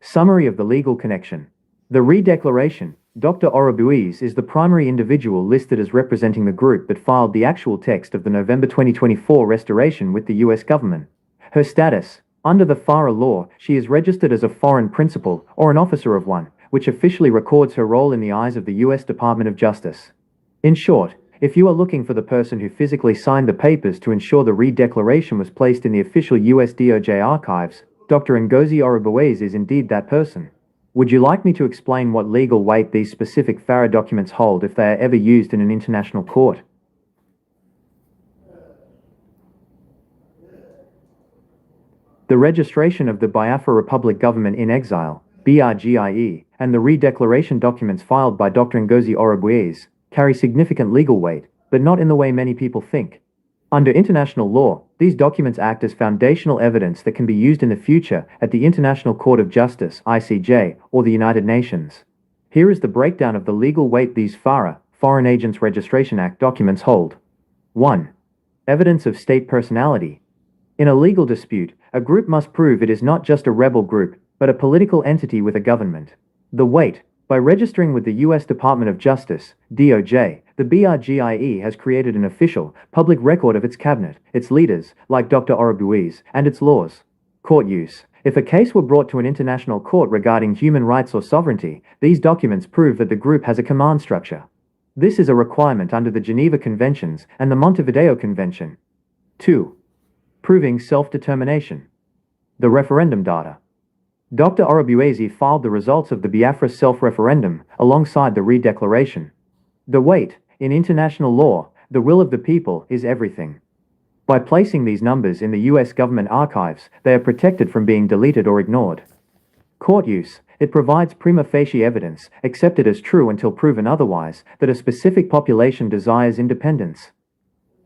Summary of the legal connection. The Redeclaration. Dr. Orubueze is the primary individual listed as representing the group that filed the actual text of the November 2024 restoration with the U.S. government. Her status. Under the Fara law, she is registered as a foreign principal or an officer of one, which officially records her role in the eyes of the U.S. Department of Justice. In short, if you are looking for the person who physically signed the papers to ensure the re-declaration was placed in the official US DOJ archives, Dr. Ngozi Orubueze is indeed that person. Would you like me to explain what legal weight these specific Fara documents hold if they are ever used in an international court? The registration of the Biafra Republic Government in Exile, BRGIE, and the re-declaration documents filed by Dr. Ngozi Orubueze carry significant legal weight, but not in the way many people think. Under international law, these documents act as foundational evidence that can be used in the future at the International Court of Justice, ICJ, or the United Nations. Here is the breakdown of the legal weight these FARA, Foreign Agents Registration Act documents hold. 1. Evidence of state personality. In a legal dispute, a group must prove it is not just a rebel group, but a political entity with a government. The weight. By registering with the U.S. Department of Justice, DOJ, the BRGIE has created an official, public record of its cabinet, its leaders, like Dr. Orubueze, and its laws. Court use. If a case were brought to an international court regarding human rights or sovereignty, these documents prove that the group has a command structure. This is a requirement under the Geneva Conventions and the Montevideo Convention. 2. Proving self-determination. The referendum data. Dr. Orubueze filed the results of the Biafra self-referendum alongside the re-declaration. The weight. In international law, the will of the people is everything. By placing these numbers in the U.S. government archives, they are protected from being deleted or ignored. Court use. It provides prima facie evidence, accepted as true until proven otherwise, that a specific population desires independence.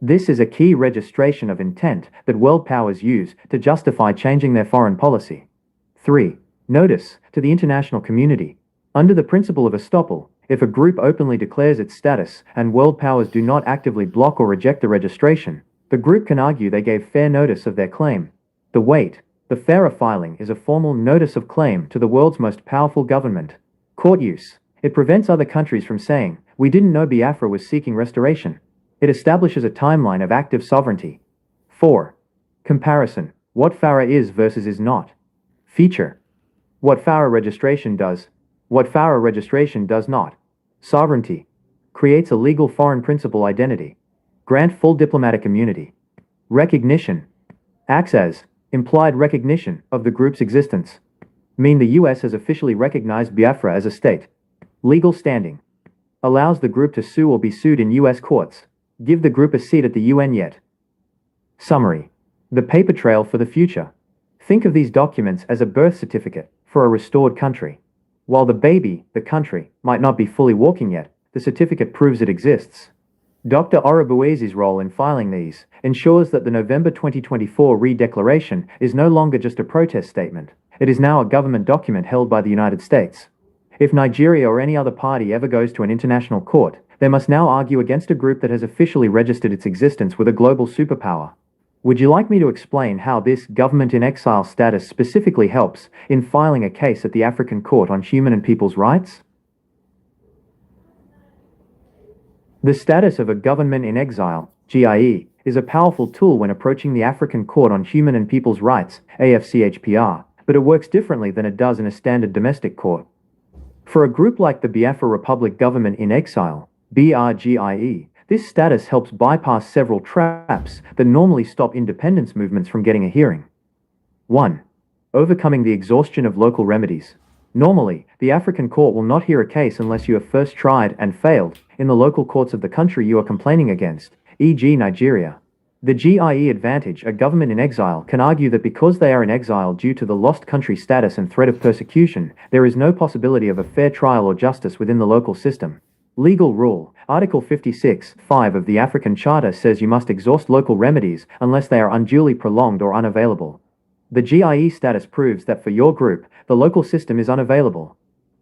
This is a key registration of intent that world powers use to justify changing their foreign policy. 3. Notice to the international community. Under the principle of estoppel, if a group openly declares its status and world powers do not actively block or reject the registration, the group can argue they gave fair notice of their claim. The weight. The FARA filing is a formal notice of claim to the world's most powerful government. Court use. It prevents other countries from saying, "We didn't know Biafra was seeking restoration." It establishes a timeline of active sovereignty. 4. Comparison. What FARA is versus is not. Feature. What FARA registration does. What FARA registration does not. Sovereignty. Creates a legal foreign principal identity. Grant full diplomatic immunity. Recognition. Acts as implied recognition of the group's existence. Mean the U.S. has officially recognized Biafra as a state. Legal standing. Allows the group to sue or be sued in U.S. courts. Give the group a seat at the UN yet. Summary. The paper trail for the future. Think of these documents as a birth certificate for a restored country. While the baby, the country, might not be fully walking yet, the certificate proves it exists. Dr. Orubueze's role in filing these ensures that the November 2024 re-declaration is no longer just a protest statement. It is now a government document held by the United States. If Nigeria or any other party ever goes to an international court, they must now argue against a group that has officially registered its existence with a global superpower. Would you like me to explain how this government in exile status specifically helps in filing a case at the African Court on Human and People's Rights? The status of a government in exile, GIE, is a powerful tool when approaching the African Court on Human and People's Rights, AFCHPR, but it works differently than it does in a standard domestic court. For a group like the Biafra Republic Government in Exile, BRGIE, this status helps bypass several traps that normally stop independence movements from getting a hearing. 1. Overcoming the exhaustion of local remedies. Normally, the African court will not hear a case unless you have first tried and failed in the local courts of the country you are complaining against, e.g. Nigeria. The GIE advantage, a government in exile, can argue that because they are in exile due to the lost country status and threat of persecution, there is no possibility of a fair trial or justice within the local system. Legal rule. Article 56(5) of the African Charter says you must exhaust local remedies unless they are unduly prolonged or unavailable. The GIE status proves that for your group, the local system is unavailable.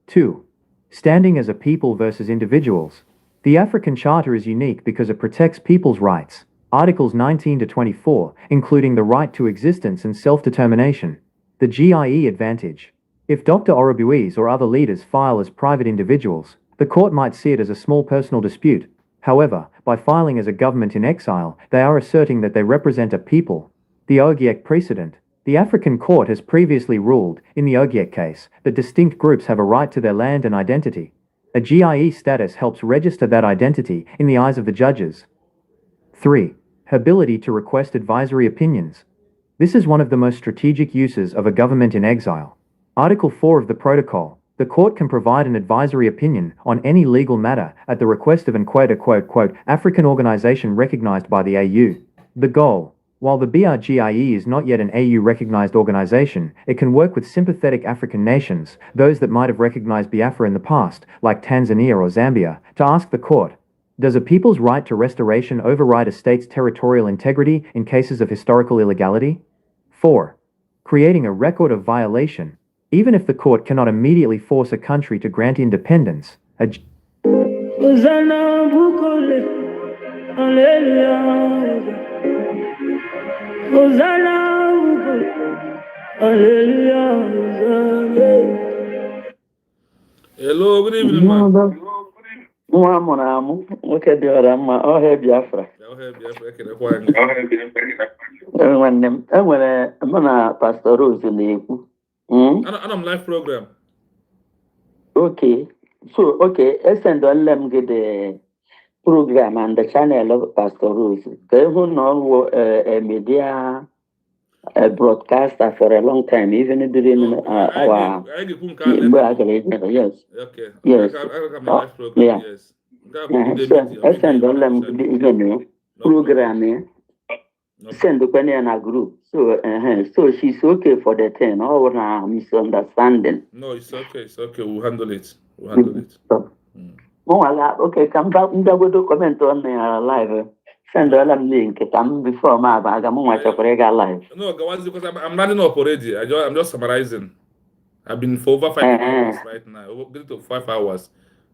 2. Standing as a people versus individuals. The African Charter is unique because it protects people's rights. Articles 19 to 24, including the right to existence and self-determination. The GIE advantage. If Dr. Orubueze or other leaders file as private individuals, the court might see it as a small personal dispute. However, by filing as a government in exile, they are asserting that they represent a people. The Ogiek precedent. The African Court has previously ruled, in the Ogiek case, that distinct groups have a right to their land and identity. A GIE status helps register that identity in the eyes of the judges. 3. Ability to request advisory opinions. This is one of the most strategic uses of a government in exile. Article 4 of the Protocol. The court can provide an advisory opinion on any legal matter at the request of an African organization recognized by the AU. The goal. While the BRGIE is not yet an AU-recognized organization, it can work with sympathetic African nations, those that might have recognized Biafra in the past, like Tanzania or Zambia, to ask the court, does a people's right to restoration override a state's territorial integrity in cases of historical illegality? 4. Creating a record of violation. Even if the court cannot immediately force a country to grant independence, Hello, good evening, man. Nwa amụrụ amụ nwoke dị ọra mma ọhịa Biafra. Nwanne m enwere mụ na Pastor Rose na-ekwu. Ana m live program. Okay, so esendọle m gị the program and the channel of Pastor Rose ka ịhụ na ọ wụ media broadcaster for a long time, even during our yes. Okay. Yes. Live program. Yeah. Yes. I send all them even program. Send the penny in a group. So she's okay for the 10. All misunderstanding. No, it's okay. It's okay. We'll handle it. Okay, come back. Go comment on live. Send all them link. Come before my bag. I'm on my live. No, because I'm running up already. I'm just summarizing. I've been for over 5 hours right now. We're getting to 5 hours.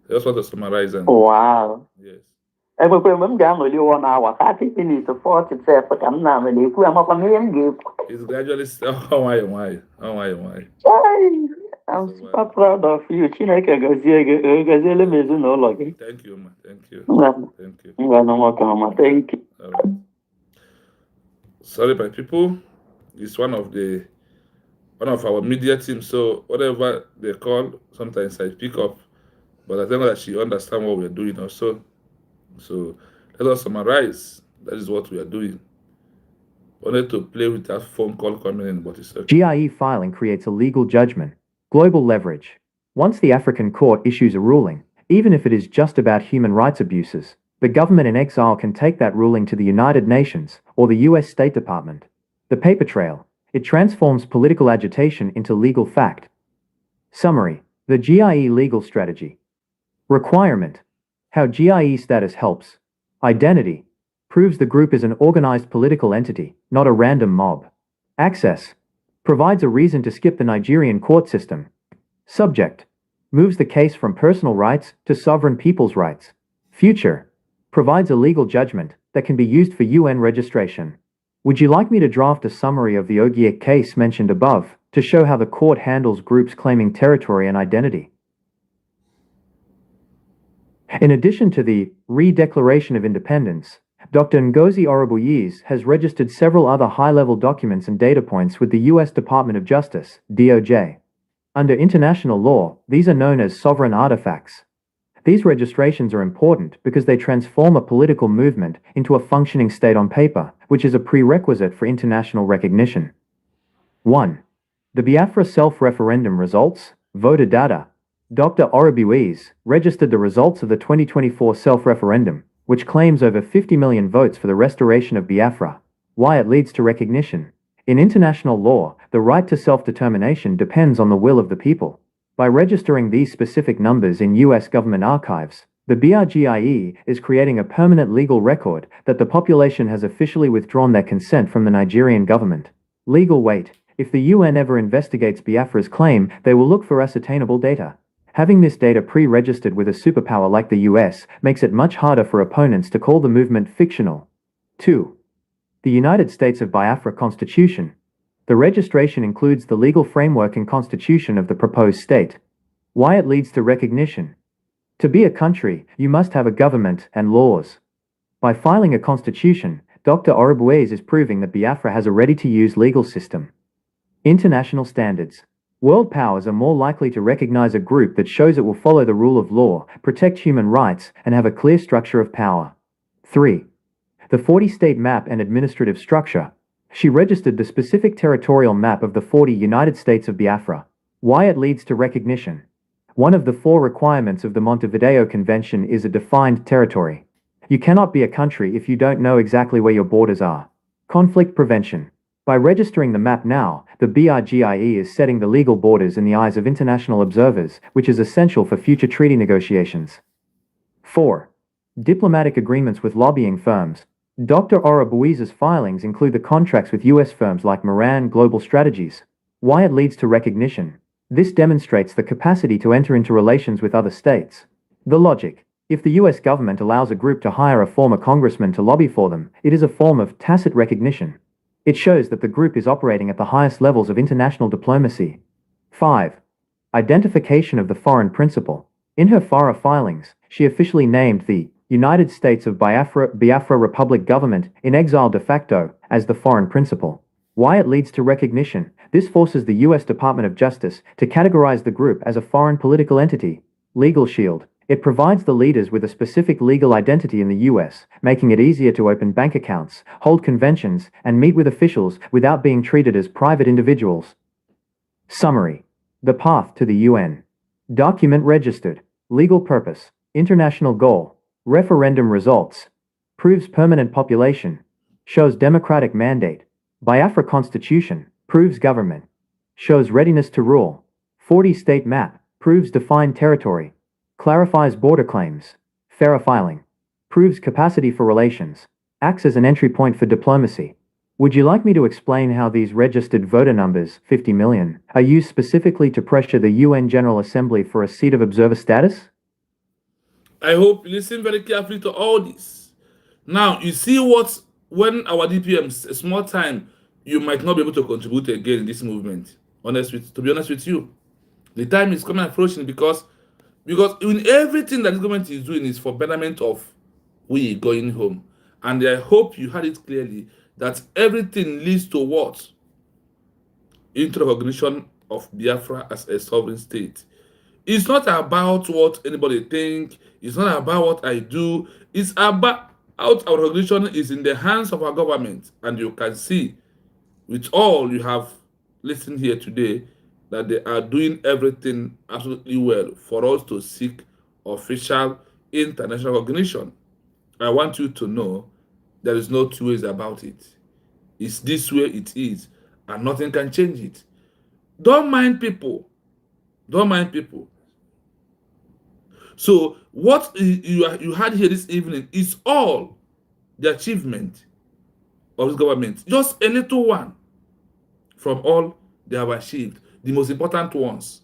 I just want to summarize. Wow. Yes. I'm only 1 hour. 30 minutes to 40 seconds. I'm not really. It's gradually. Why? I'm super proud of you. Thank you, man. Thank you. Thank you. Sorry, my people. It's one of our media team. So whatever they call, sometimes I pick up. But I think that she understands what we're doing also. So let us summarize. That is what we are doing. Wanted to play with that phone call coming in, but it's okay. GIE filing creates a legal judgment. Global leverage. Once the African court issues a ruling, even if it is just about human rights abuses, the government in exile can take that ruling to the United Nations or the US State Department. The paper trail. It transforms political agitation into legal fact. Summary. The GIE legal strategy. Requirement. How GIE status helps. Identity. Proves the group is an organized political entity, not a random mob. Access. Provides a reason to skip the Nigerian court system. Subject. Moves the case from personal rights to sovereign people's rights. Future. Provides a legal judgment that can be used for UN registration. Would you like me to draft a summary of the Ogiek case mentioned above to show how the court handles groups claiming territory and identity? In addition to the Re-Declaration of Independence, Dr. Ngozi Orubuyiz has registered several other high-level documents and data points with the U.S. Department of Justice, DOJ. Under international law, these are known as sovereign artifacts. These registrations are important because they transform a political movement into a functioning state on paper, which is a prerequisite for international recognition. 1. The Biafra self-referendum results, voter data. Dr. Orubuyiz registered the results of the 2024 self-referendum, which claims over 50 million votes for the restoration of Biafra. Why it leads to recognition. In international law, the right to self-determination depends on the will of the people. By registering these specific numbers in U.S. government archives, the BRGIE is creating a permanent legal record that the population has officially withdrawn their consent from the Nigerian government. Legal weight. If the UN ever investigates Biafra's claim, they will look for ascertainable data. Having this data pre-registered with a superpower like the US makes it much harder for opponents to call the movement fictional. 2. The United States of Biafra Constitution. The registration includes the legal framework and constitution of the proposed state. Why it leads to recognition. To be a country, you must have a government and laws. By filing a constitution, Dr. Orubuyiz is proving that Biafra has a ready-to-use legal system. International standards. World powers are more likely to recognize a group that shows it will follow the rule of law, protect human rights, and have a clear structure of power. 3. The 40-state map and administrative structure. She registered the specific territorial map of the 40 United States of Biafra. Why it leads to recognition. One of the 4 requirements of the Montevideo Convention is a defined territory. You cannot be a country if you don't know exactly where your borders are. Conflict prevention. By registering the map now, the BRGIE is setting the legal borders in the eyes of international observers, which is essential for future treaty negotiations. 4. Diplomatic agreements with lobbying firms. Dr. Buiza's filings include the contracts with U.S. firms like Moran Global Strategies. Why it leads to recognition. This demonstrates the capacity to enter into relations with other states. The logic. If the U.S. government allows a group to hire a former congressman to lobby for them, it is a form of tacit recognition. It shows that the group is operating at the highest levels of international diplomacy. 5. Identification of the foreign principal. In her Fara filings, she officially named the United States of Biafra Republic Government in exile de facto as the foreign principal. Why it leads to recognition. This forces the U.S. Department of Justice to categorize the group as a foreign political entity. Legal shield. It provides the leaders with a specific legal identity in the U.S., making it easier to open bank accounts, hold conventions, and meet with officials without being treated as private individuals. Summary. The path to the UN. Document registered. Legal purpose. International goal. Referendum results. Proves permanent population. Shows democratic mandate. Biafra Constitution. Proves government. Shows readiness to rule. 40-state map. Proves defined territory. Clarifies border claims. Fara filing. Proves capacity for relations. Acts as an entry point for diplomacy. Would you like me to explain how these registered voter numbers, 50 million, are used specifically to pressure the UN General Assembly for a seat of observer status? I hope you listen very carefully to all this. Now, you see what, when our DPMs, a small time, you might not be able to contribute again in this movement. To be honest with you, the time is coming approaching because in everything that this government is doing is for betterment of we going home. And I hope you heard it clearly that everything leads to what? Into recognition of Biafra as a sovereign state. It's not about what anybody think. It's not about what I do. It's about our recognition is in the hands of our government. And you can see with all you have listened here today that they are doing everything absolutely well for us to seek official international recognition. I want you to know there is no two ways about it. It's this way it is, and nothing can change it. Don't mind people. Don't mind people. So what you had here this evening is all the achievement of this government. Just a little one from all they have achieved. The most important ones.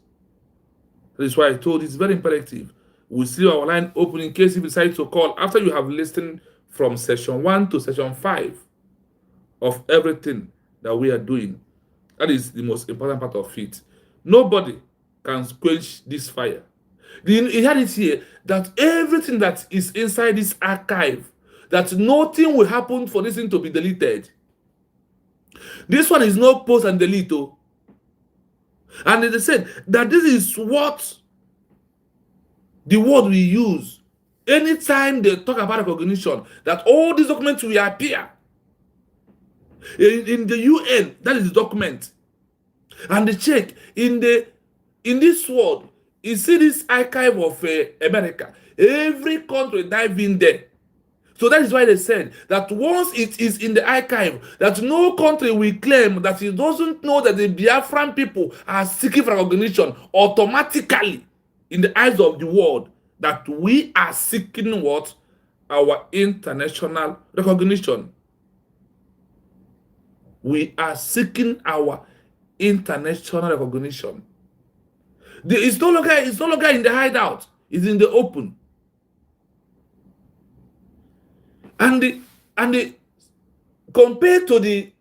That is why I told it's very imperative. We'll see our line open in case you decide to call after you have listened from session 1 to session 5 of everything that we are doing. That is the most important part of it. Nobody can quench this fire. He had it here that everything that is inside this archive, that nothing will happen for this thing to be deleted. This one is not post and delete. And they said that this is what the word we use anytime they talk about recognition, that all these documents will appear in the UN. That is the document. And they check in this world. You see this archive of America. Every country dive in there. So that is why they said that once it is in the archive, that no country will claim that it doesn't know that the Biafran people are seeking recognition automatically in the eyes of the world, that we are seeking what? Our international recognition. We are seeking our international recognition. It's no longer in the hideout. It's in the open. And compared to the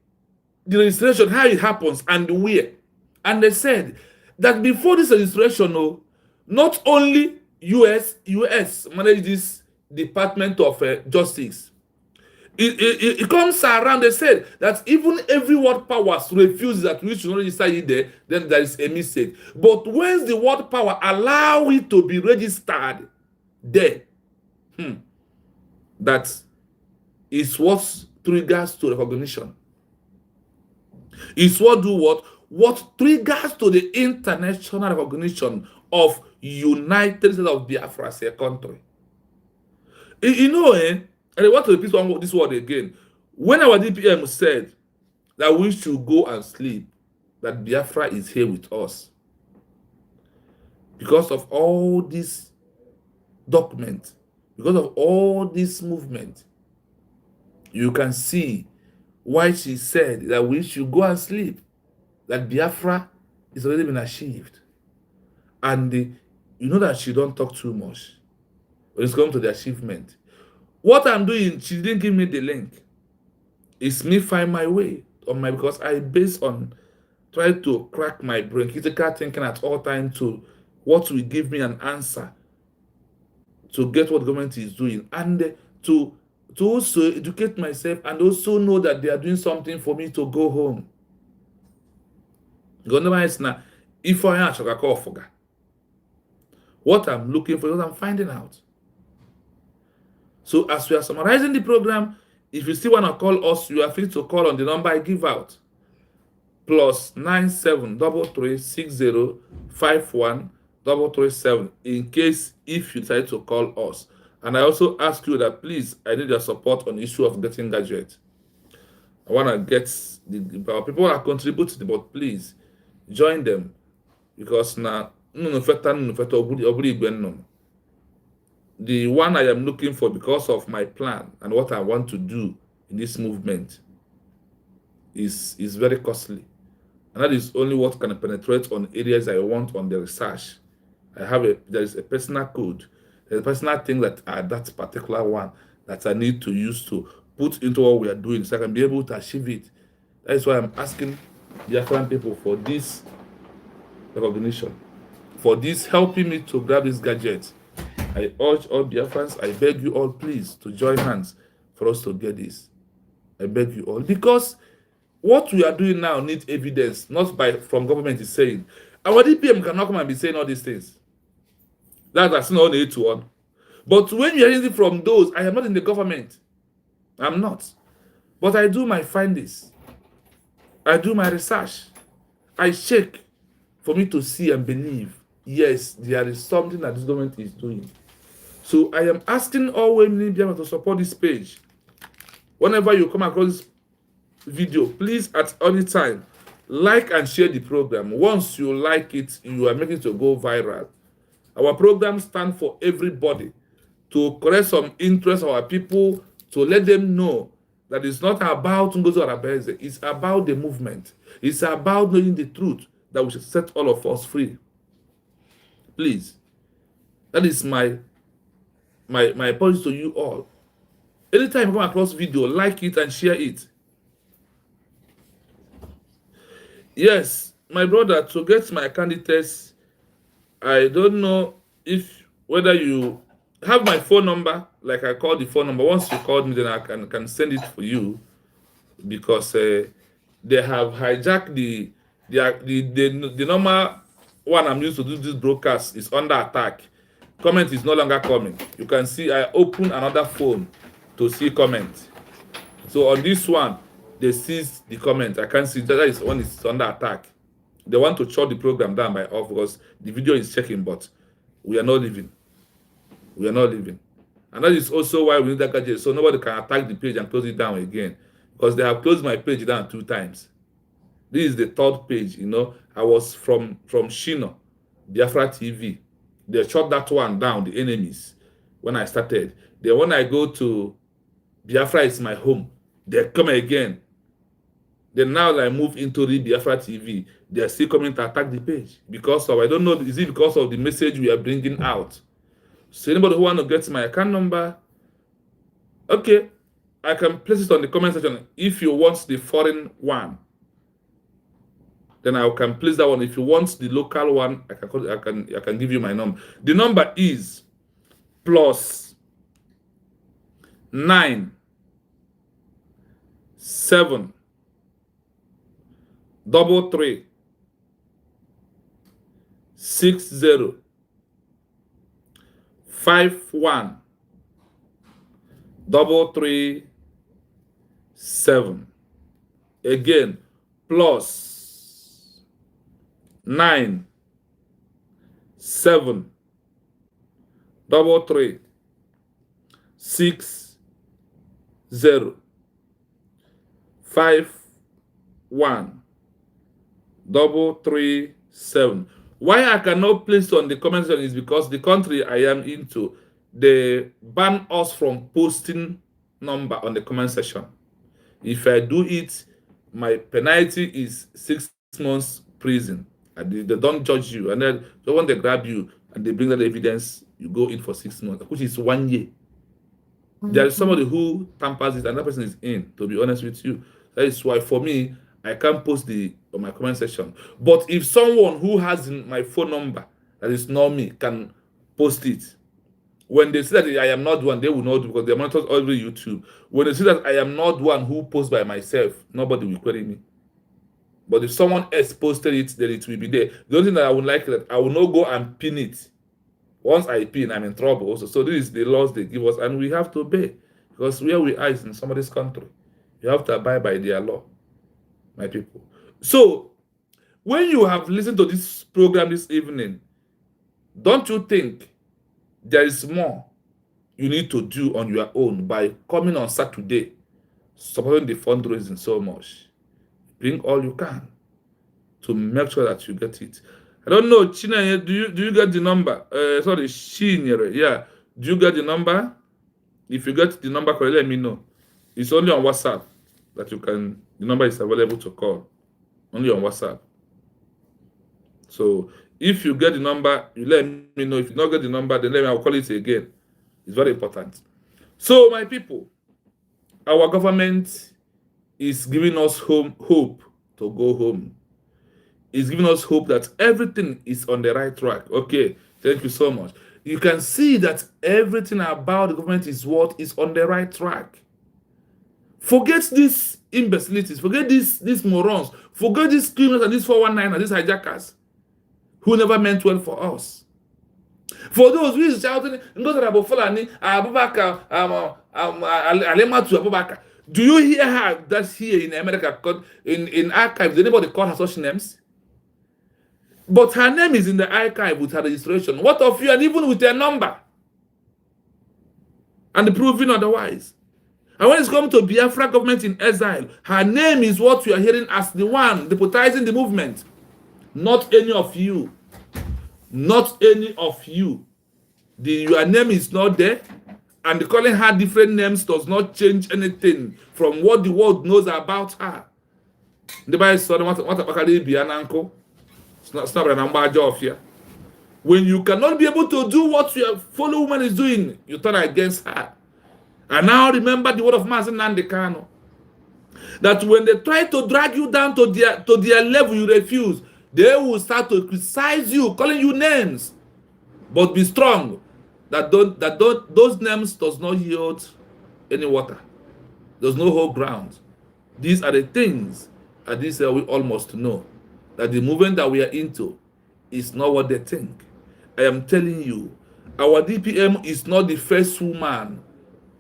registration, how it happens and where. And they said that before this registration, not only US managed this Department of Justice. it comes around. They said that even every world powers refuses that we should not register it there, then there is a mistake. But when the world power allow it to be registered there, that is what triggers to recognition. It's what do what? What triggers to the international recognition of United States of Biafra as a country. You know, and I want to repeat this word again. When our DPM said that we should go and sleep, that Biafra is here with us. Because of all this document, because of all this movement, you can see why she said that we should go and sleep, that Biafra is already been achieved. And you know that she don't talk too much when it's come to the achievement. What I'm doing, she didn't give me the link. It's me find my way on my, because I base on try to crack my brain, critical thinking at all times to what will give me an answer to get what government is doing, and to also educate myself and also know that they are doing something for me to go home. If I am what I'm looking for, what I'm finding out. So as we are summarizing the program, if you still want to call us, you are free to call on the number I give out. +9733605137 in case if you decide to call us. And I also ask you that please, I need your support on the issue of getting gadget. I want to get our people are contributing, but please join them, because now the one I am looking for, because of my plan and what I want to do in this movement, is very costly. And that is only what can penetrate on areas I want on the research. There is a personal code. There's a personal thing that that particular one that I need to use to put into what we are doing so I can be able to achieve it. That is why I'm asking the African people for this recognition, for this helping me to grab this gadget. I urge all Biafrans, I beg you all, please, to join hands for us to get this. I beg you all, because what we are doing now needs evidence, not from government is saying. Our DPM cannot come and be saying all these things. That's not the 8-1. But when you are hearing from those, I am not in the government. I'm not. But I do my findings. I do my research. I check for me to see and believe, yes, there is something that this government is doing. So I am asking all women to support this page. Whenever you come across this video, please at any time like and share the program. Once you like it, you are making it to go viral. Our program stands for everybody, to correct some interest of our people, to let them know that it's not about Ngozi Arabeze, it's about the movement. It's about knowing the truth that we should set all of us free. Please, that is my apology to you all. Anytime you come across video, like it and share it. Yes, my brother, to get my candidates, I don't know whether you have my phone number, like I called the phone number. Once you called me, then I can send it for you, because they have hijacked the normal one I'm used to do this broadcast is under attack. Comment is no longer coming. You can see I open another phone to see comment. So on this one, they seized the comment. I can't see that is one is under attack. They want to shut the program down by off because the video is checking, but we are not leaving. We are not leaving. And that is also why we need that gadget, so nobody can attack the page and close it down again. Because they have closed my page down 2 times. This is the 3rd page, I was from Shino, Biafra TV. They shut that one down, the enemies, when I started. Then when I go to Biafra is my home, they come again. Then now I move into the Biafra TV, they are still coming to attack the page. Because of, I don't know, is it because of the message we are bringing out? So anybody who want to get my account number, okay, I can place it on the comment section. If you want the foreign one, then I can place that one. If you want the local one, I can give you my number. The number is +9 7 double 3 60 51 double 3 7. Again, plus 9 7 double 3 6 0 5 1 double 3 7. Why I cannot place on the comment section is because the country I am into, they ban us from posting number on the comment section. If I do it, my penalty is 6 months prison. And they don't judge you, and then when they grab you and they bring that evidence, you go in for 6 months, which is 1 year. There is somebody who tampers it, and that person is in. To be honest with you, that is why for me, I can't post on my comment section. But if someone who has my phone number that is not me can post it, when they see that I am not one, they will not do, because they monitor all over YouTube. When they see that I am not one who posts by myself, nobody will query me. But if someone else posted it, then it will be there. The only thing that I would like is that I will not go and pin it. Once I pin, I'm in trouble also. So this is the laws they give us, and we have to obey, because where we are is in somebody's country. You have to abide by their law, my people. So when you have listened to this program this evening, don't you think there is more you need to do on your own by coming on Saturday, supporting the fundraising so much? Bring all you can to make sure that you get it. I don't know, China, do you get the number? Sorry, Shinyere, yeah. Do you get the number? If you get the number, let me know. It's only on WhatsApp that you can. The number is available to call. Only on WhatsApp. So if you get the number, you let me know. If you don't get the number, then I'll call it again. It's very important. So my people, our government is giving us hope to go home. It's giving us hope that everything is on the right track. Okay, thank you so much. You can see that everything about the government is what is on the right track. Forget these imbecilities, forget these morons, forget these criminals and these 419 and these hijackers who never meant well for us. For those who is shouting, do you hear her that's here in America? In archives, anybody call her such names? But her name is in the archive with her registration. What of you, and even with her number? And proving otherwise. And when it's come to Biafra government in exile, her name is what you are hearing as the one deputizing the movement. Not any of you. Not any of you. Your name is not there. And calling her different names does not change anything from what the world knows about her. The Bible said, when you cannot be able to do what your fellow woman is doing, you turn against her. And now remember the word of Master Nandekano, that when they try to drag you down to their level, you refuse. They will start to criticize you, calling you names. But be strong. Those names does not yield any water. There's no whole ground. These are the things that we almost know, that the movement that we are into is not what they think. I am telling you, our DPM is not the first woman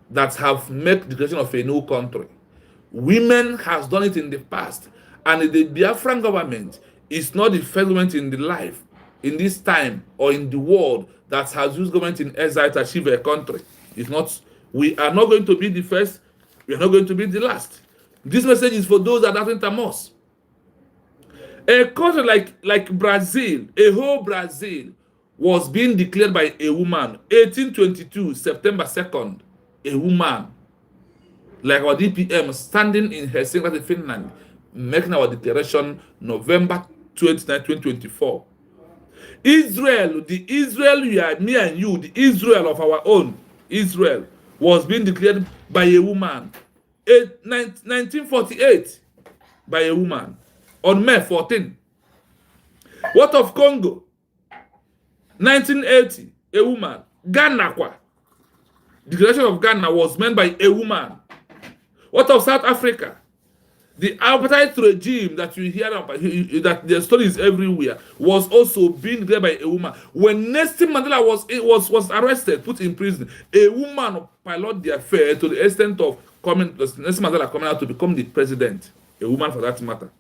that have made the creation of a new country. Women has done it in the past, and the Biafran government is not the first government in the life, in this time, or in the world that has used government in exile to achieve a country. It's not. We are not going to be the first. We are not going to be the last. This message is for those that doesn't us. A country like Brazil, a whole Brazil, was being declared by a woman, 1822, September 2nd. A woman, like our DPM, standing in Helsinki, Finland, making our declaration November 29, 2024. Israel, the Israel you are, me and you, the Israel of our own, Israel, was being declared by a woman, 1948, by a woman, on May 14. What of Congo? 1980, a woman. Ghana, the declaration of Ghana was made by a woman. What of South Africa? The apartheid regime that you hear about, that their stories everywhere, was also being there by a woman. When Nelson Mandela was arrested, put in prison, a woman piloted the affair to the extent of Nelson Mandela coming out to become the president. A woman, for that matter.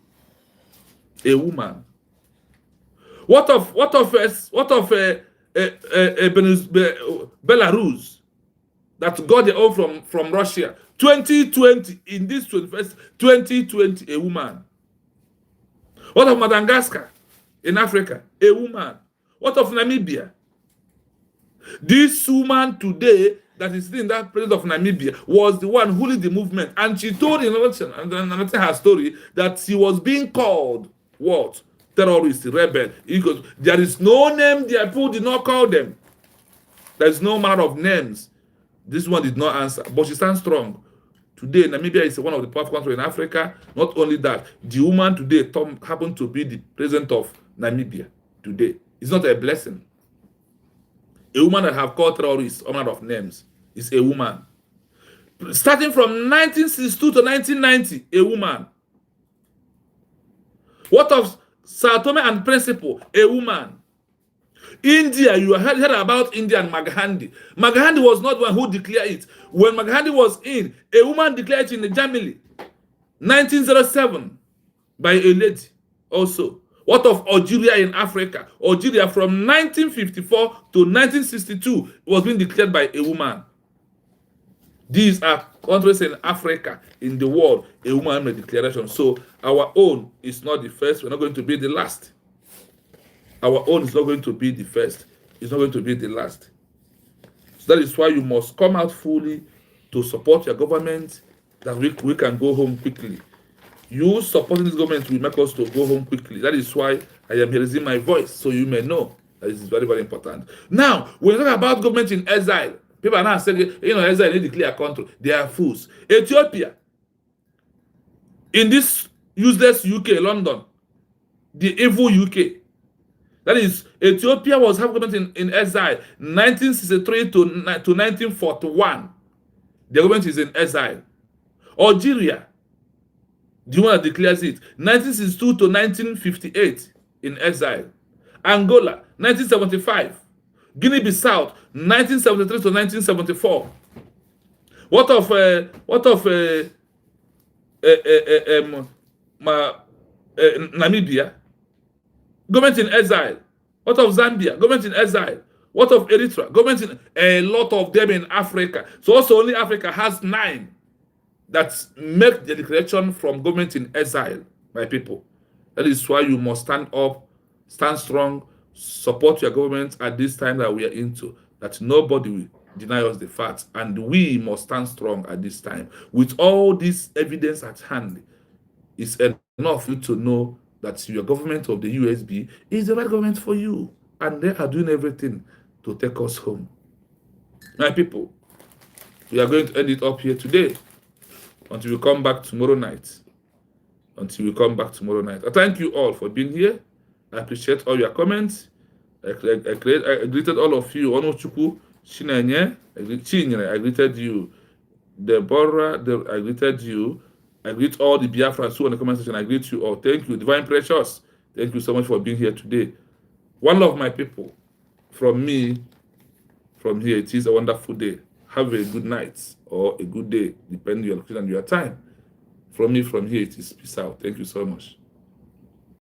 A woman. What of Belarus that got their own from Russia? 2020, in this 21st 2020, a woman. What of Madagascar in Africa? A woman. What of Namibia? This woman today that is sitting in that president of Namibia was the one who led the movement, and she told in another her story that she was being called what? Terrorist, rebel. Because there is no name their people did not call them. There is no matter of names. This one did not answer, but she stands strong. Today, Namibia is one of the powerful countries in Africa. Not only that, the woman today happened to be the president of Namibia today. It's not a blessing. A woman that have called terrorists, all manner of names, is a woman. Starting from 1962 to 1990, a woman. What of Sao Tome and Principe? A woman. India, you heard about India and Maghandi. Maghandi was not one who declared it. When Maghandi was in, a woman declared it in the Jamili, 1907, by a lady also. What of Algeria in Africa? Algeria from 1954 to 1962 was being declared by a woman. These are countries in Africa, in the world, a woman made declaration. So our own is not the first. We're not going to be the last. Our own is not going to be the first. It's not going to be the last. So that is why you must come out fully to support your government, that we can go home quickly. You supporting this government will make us to go home quickly. That is why I am raising my voice, so you may know that this is very, very important. Now, when we talk about government in exile, people are now saying, exile need to declare a country. They are fools. Ethiopia, in this useless UK, London, the evil UK, that is, Ethiopia was having government in exile 1963 to 1941. The government is in exile. Algeria, the one that declares it, 1962 to 1958 in exile. Angola, 1975. Guinea-Bissau, 1973 to 1974. What of Namibia? Government in exile. What of Zambia? Government in exile. What of Eritrea? Government in a lot of them in Africa. So also only Africa has 9 that make the declaration from government in exile, my people. That is why you must stand up, stand strong, support your government at this time that we are into, that nobody will deny us the facts, and we must stand strong at this time. With all this evidence at hand, it's enough for you to know that your government of the USB is the right government for you, and they are doing everything to take us home. My people, we are going to end it up here today until we come back tomorrow night. I thank you all for being here. I appreciate all your comments. I greeted all of you. Onochukwu, Chinenye, I greeted you. Deborah, I greeted you. I greet all the Biafrans who are in the comment section. I greet you all. Thank you. Divine Precious, thank you so much for being here today. One love, my people. From me, from here, it is a wonderful day. Have a good night or a good day, depending on your location and your time. From me, from here, it is peace out. Thank you so much.